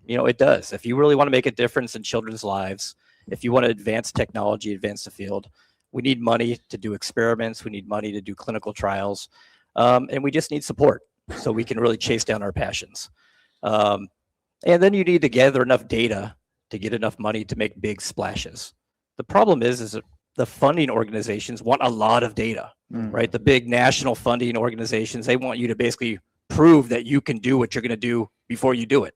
It does. If you really want to make a difference in children's lives, if you want to advance technology, advance the field, we need money to do experiments. We need money to do clinical trials. And we just need support so we can really chase down our passions. And then you need to gather enough data to get enough money to make big splashes. The problem is that the funding organizations want a lot of data, right? The big national funding organizations, they want you to basically prove that you can do what you're going to do before you do it.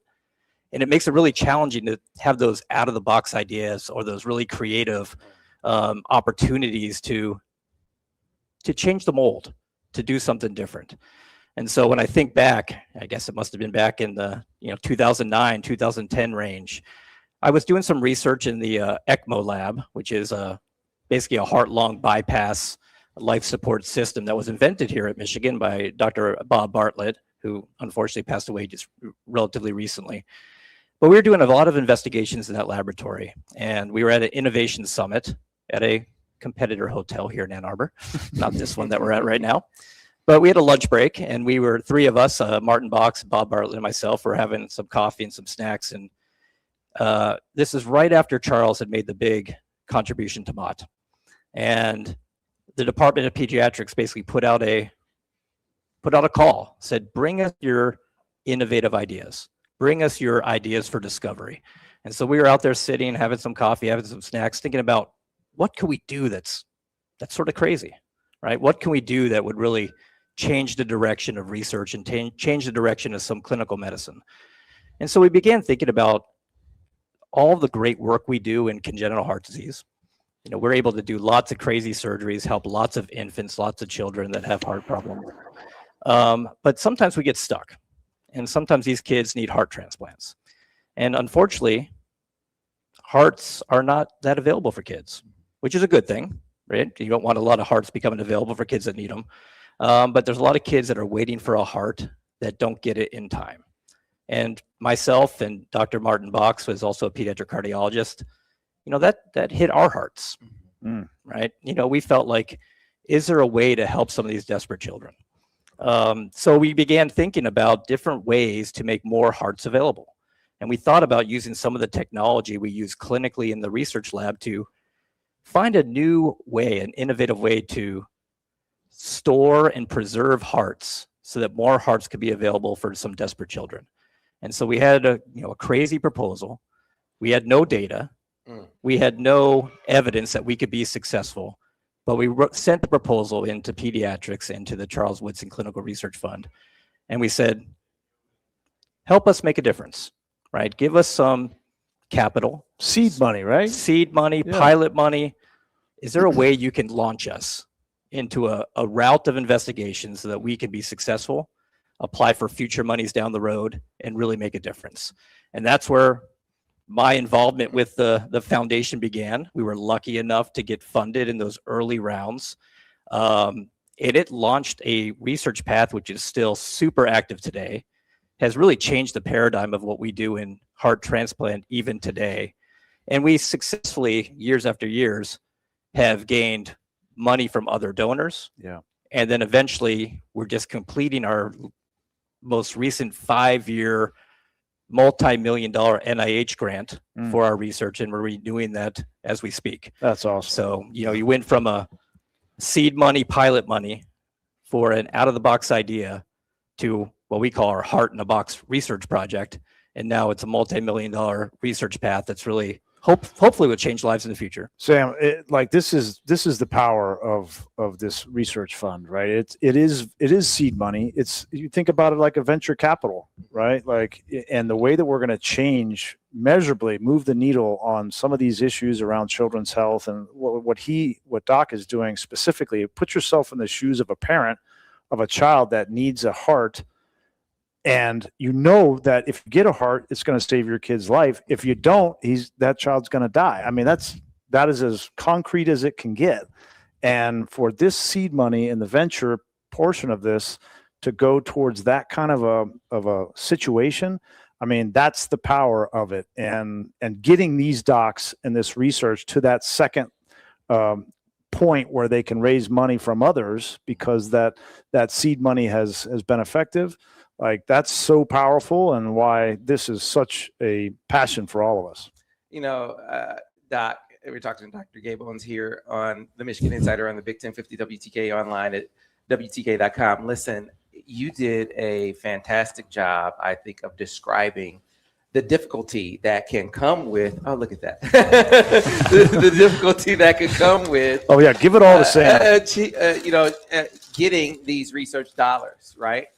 And it makes it really challenging to have those out of the box ideas or those really creative opportunities to change the mold, to do something different. And so when I think back, I guess it must have been back in the 2009, 2010 range, I was doing some research in the ECMO lab, which is basically a heart-lung bypass life support system that was invented here at Michigan by Dr. Bob Bartlett, who unfortunately passed away just relatively recently. But we were doing a lot of investigations in that laboratory, and we were at an innovation summit at a competitor hotel here in Ann Arbor, not this one that we're at right now. But we had a lunch break, and we were three of us, Martin Box, Bob Bartlett, and myself, were having some coffee and some snacks. And this is right after Charles had made the big contribution to Mott. And the Department of Pediatrics basically put out a call, said, bring us your innovative ideas. Bring us your ideas for discovery. And so we were out there sitting, having some coffee, having some snacks, thinking about what could we do that's sort of crazy, right? What can we do that would really change the direction of research and change the direction of some clinical medicine? And so we began thinking about all the great work we do in congenital heart disease. You know, we're able to do lots of crazy surgeries, help lots of infants, lots of children that have heart problems. But sometimes we get stuck, and sometimes these kids need heart transplants. And unfortunately, hearts are not that available for kids, which is a good thing, right? You don't want a lot of hearts becoming available for kids that need them. But there's a lot of kids that are waiting for a heart that don't get it in time. And myself and Dr. Martin Box was also a pediatric cardiologist. You know, that hit our hearts, right? You know, we felt like, is there a way to help some of these desperate children? So we began thinking about different ways to make more hearts available. And we thought about using some of the technology we use clinically in the research lab to find a new way, an innovative way to store and preserve hearts so that more hearts could be available for some desperate children. And so we had a crazy proposal. We had no data. We had no evidence that we could be successful, but we sent the proposal into pediatrics, into the Charles Woodson Clinical Research Fund. And we said, help us make a difference, right? Give us some capital. Seed money, right? Seed money, Yeah. pilot money. Is there a way you can launch us into a route of investigation so that we can be successful, apply for future monies down the road, and really make a difference? And that's where my involvement with the foundation began. We were lucky enough to get funded in those early rounds. And it launched a research path, which is still super active today, has really changed the paradigm of what we do in heart transplant even today. And we successfully, years after years, have gained money from other donors. Yeah. And then eventually we're just completing our most recent 5-year multi-million-dollar NIH grant for our research, and we're renewing that as we speak. That's awesome. So, you went from a seed money, pilot money for an out-of-the-box idea to what we call our Heart in a Box research project. And now it's a multi-million-dollar research path that's really hopefully will change lives in the future. Sam, this is the power of this research fund, right? It is seed money. You think about it like a venture capital, right? And the way that we're going to change measurably, move the needle on some of these issues around children's health, and what Doc is doing specifically. Put yourself in the shoes of a parent of a child that needs a heart. And you know that if you get a heart, it's going to save your kid's life. If you don't, that child's going to die. I mean, that is as concrete as it can get. And for this seed money and the venture portion of this to go towards that kind of a situation, I mean, that's the power of it. And getting these docs and this research to that second point where they can raise money from others because that seed money has been effective. That's so powerful, and why this is such a passion for all of us. Doc, we're talking to Dr. Gabons here on the Michigan Insider on the Big 1050 WTKA online at WTKA.com. Listen, you did a fantastic job, I think, of describing the difficulty that can come with, oh, look at that. the difficulty that could come with. Oh, yeah, give it all to Sam. Getting these research dollars, right?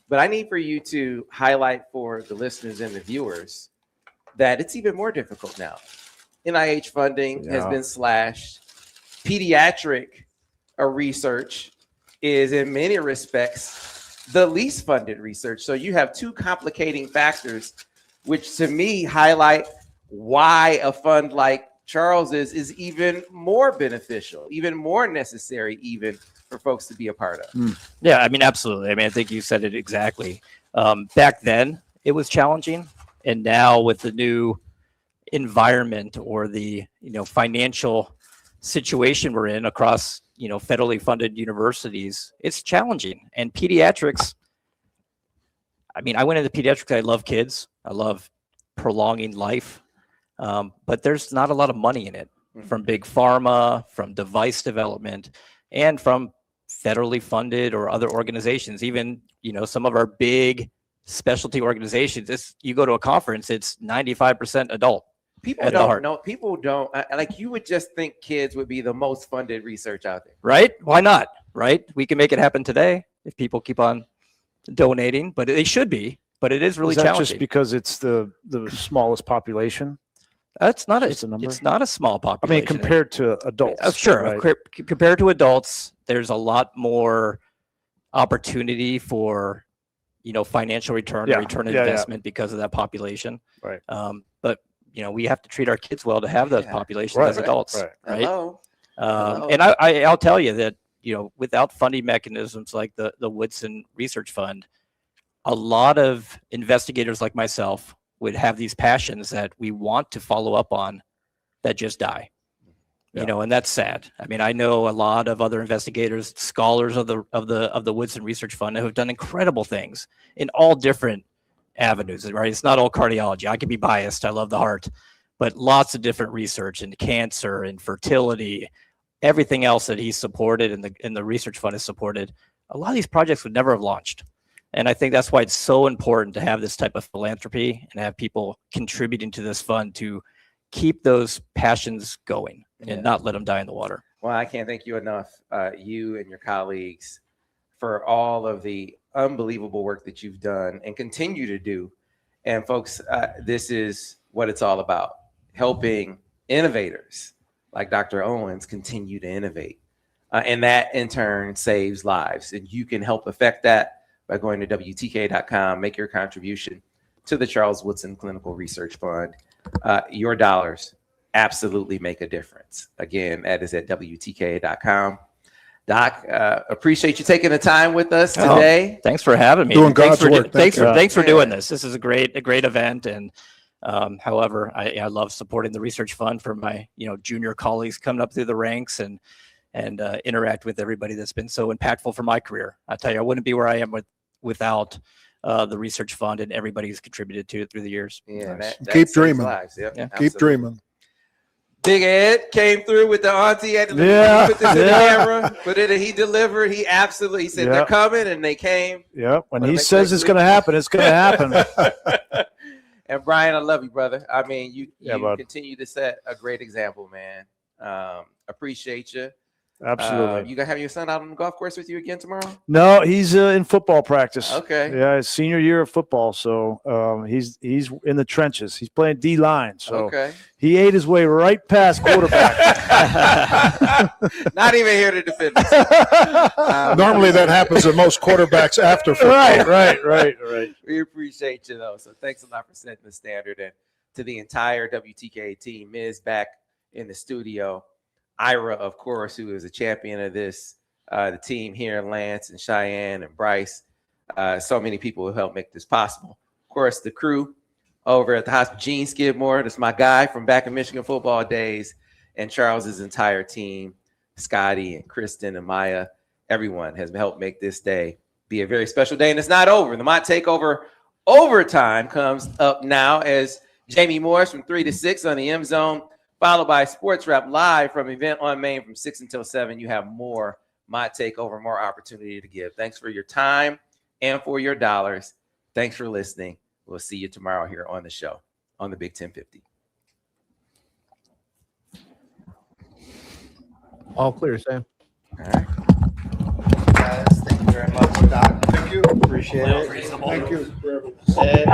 But I need for you to highlight for the listeners and the viewers that it's even more difficult now. NIH funding has been slashed. Pediatric research is in many respects the least funded research. So you have two complicating factors, which to me highlight why a fund like Charles's is even more beneficial, even more necessary, even for folks to be a part of. Yeah, I mean, absolutely. I mean, I think you said it exactly. Back then, it was challenging, and now with the new environment or the financial situation we're in across federally funded universities, it's challenging. And pediatrics, I mean, I went into pediatrics. I love kids. I love prolonging life, but there's not a lot of money in it from big pharma, from device development, and from federally funded or other organizations. Even some of our big specialty organizations, you go to a conference, it's 95% adult. People don't know. People don't you would just think kids would be the most funded research out there, right? Why not? Right? We can make it happen today if people keep on donating, but they should be. but it is really Is that challenging. just because it's the smallest population? It's not Just a number? it's not a small I population. mean, compared to adults. Sure. right? Compared to adults, there's a lot more opportunity for, financial return Yeah, or return on yeah, yeah. investment because of that population. Right. But we have to treat our kids well to have those populations Right, as adults, right. right? Hello. And I'll tell you that, without funding mechanisms like the Woodson Research Fund, a lot of investigators like myself would have these passions that we want to follow up on that just die. And that's sad. I mean, I know a lot of other investigators, scholars of the Woodson Research Fund, who have done incredible things in all different avenues, right? It's not all cardiology. I can be biased. I love the heart, but lots of different research in cancer and fertility, everything else that he's supported and the research fund has supported. A lot of these projects would never have launched. And I think that's why it's so important to have this type of philanthropy and have people contributing to this fund to keep those passions going and not let them die in the water. Well, I can't thank you enough, you and your colleagues, for all of the unbelievable work that you've done and continue to do. And folks, this is what it's all about, helping innovators like Dr. Owens continue to innovate. And that in turn saves lives. And you can help affect that by going to WTKA.com, make your contribution to the Charles Woodson Clinical Research Fund. Your dollars absolutely make a difference. Again, that is at WTKA.com. Doc, appreciate you taking the time with us today. Thanks for having me. Doing God's work. Thanks for doing this. This is a great event. And however, I love supporting the research fund for my junior colleagues coming up through the ranks and interact with everybody that's been so impactful for my career. I tell you, I wouldn't be where I am without the research fund and everybody who's contributed to it through the years. Yeah, that Keep saves dreaming. lives. Yep, Keep absolutely. dreaming. Big Ed came through with the auntie. Had to put this in the camera. But he delivered. He said they're coming, and they came. Yeah, when he says it's going to happen, it's going to happen. And Brian, I love you, brother. I mean, you bud. continue to set a great example, man. Appreciate you. Absolutely. You gonna have your son out on the golf course with you again tomorrow? No, he's in football practice. Okay. Yeah, his senior year of football. So he's in the trenches. He's playing D line. So he ate his way right past quarterback. Not even here to defend us. Normally that happens to most quarterbacks after football. Right. We appreciate you though. So thanks a lot for setting the standard, and to the entire WTKA team. Miz back in the studio. Ira, of course, who is a champion of this, the team here, Lance and Cheyenne and Bryce, so many people who helped make this possible. Of course, the crew over at the hospital, Gene Skidmore, that's my guy from back in Michigan football days, and Charles's entire team, Scotty and Kristen and Maya, everyone has helped make this day be a very special day. And it's not over. The MOTT TakeOver overtime comes up now as Jamie Morris from 3 to 6 on the M Zone, followed by Sports Wrap live from Event on Main from 6 until 7. You have more MOTT TakeOver, more opportunity to give. Thanks for your time and for your dollars. Thanks for listening. We'll see you tomorrow here on the show on the Big 1050. All clear, Sam. All right. Guys, thank you very much, Doc. Thank you. Appreciate it. Thank you. Ed,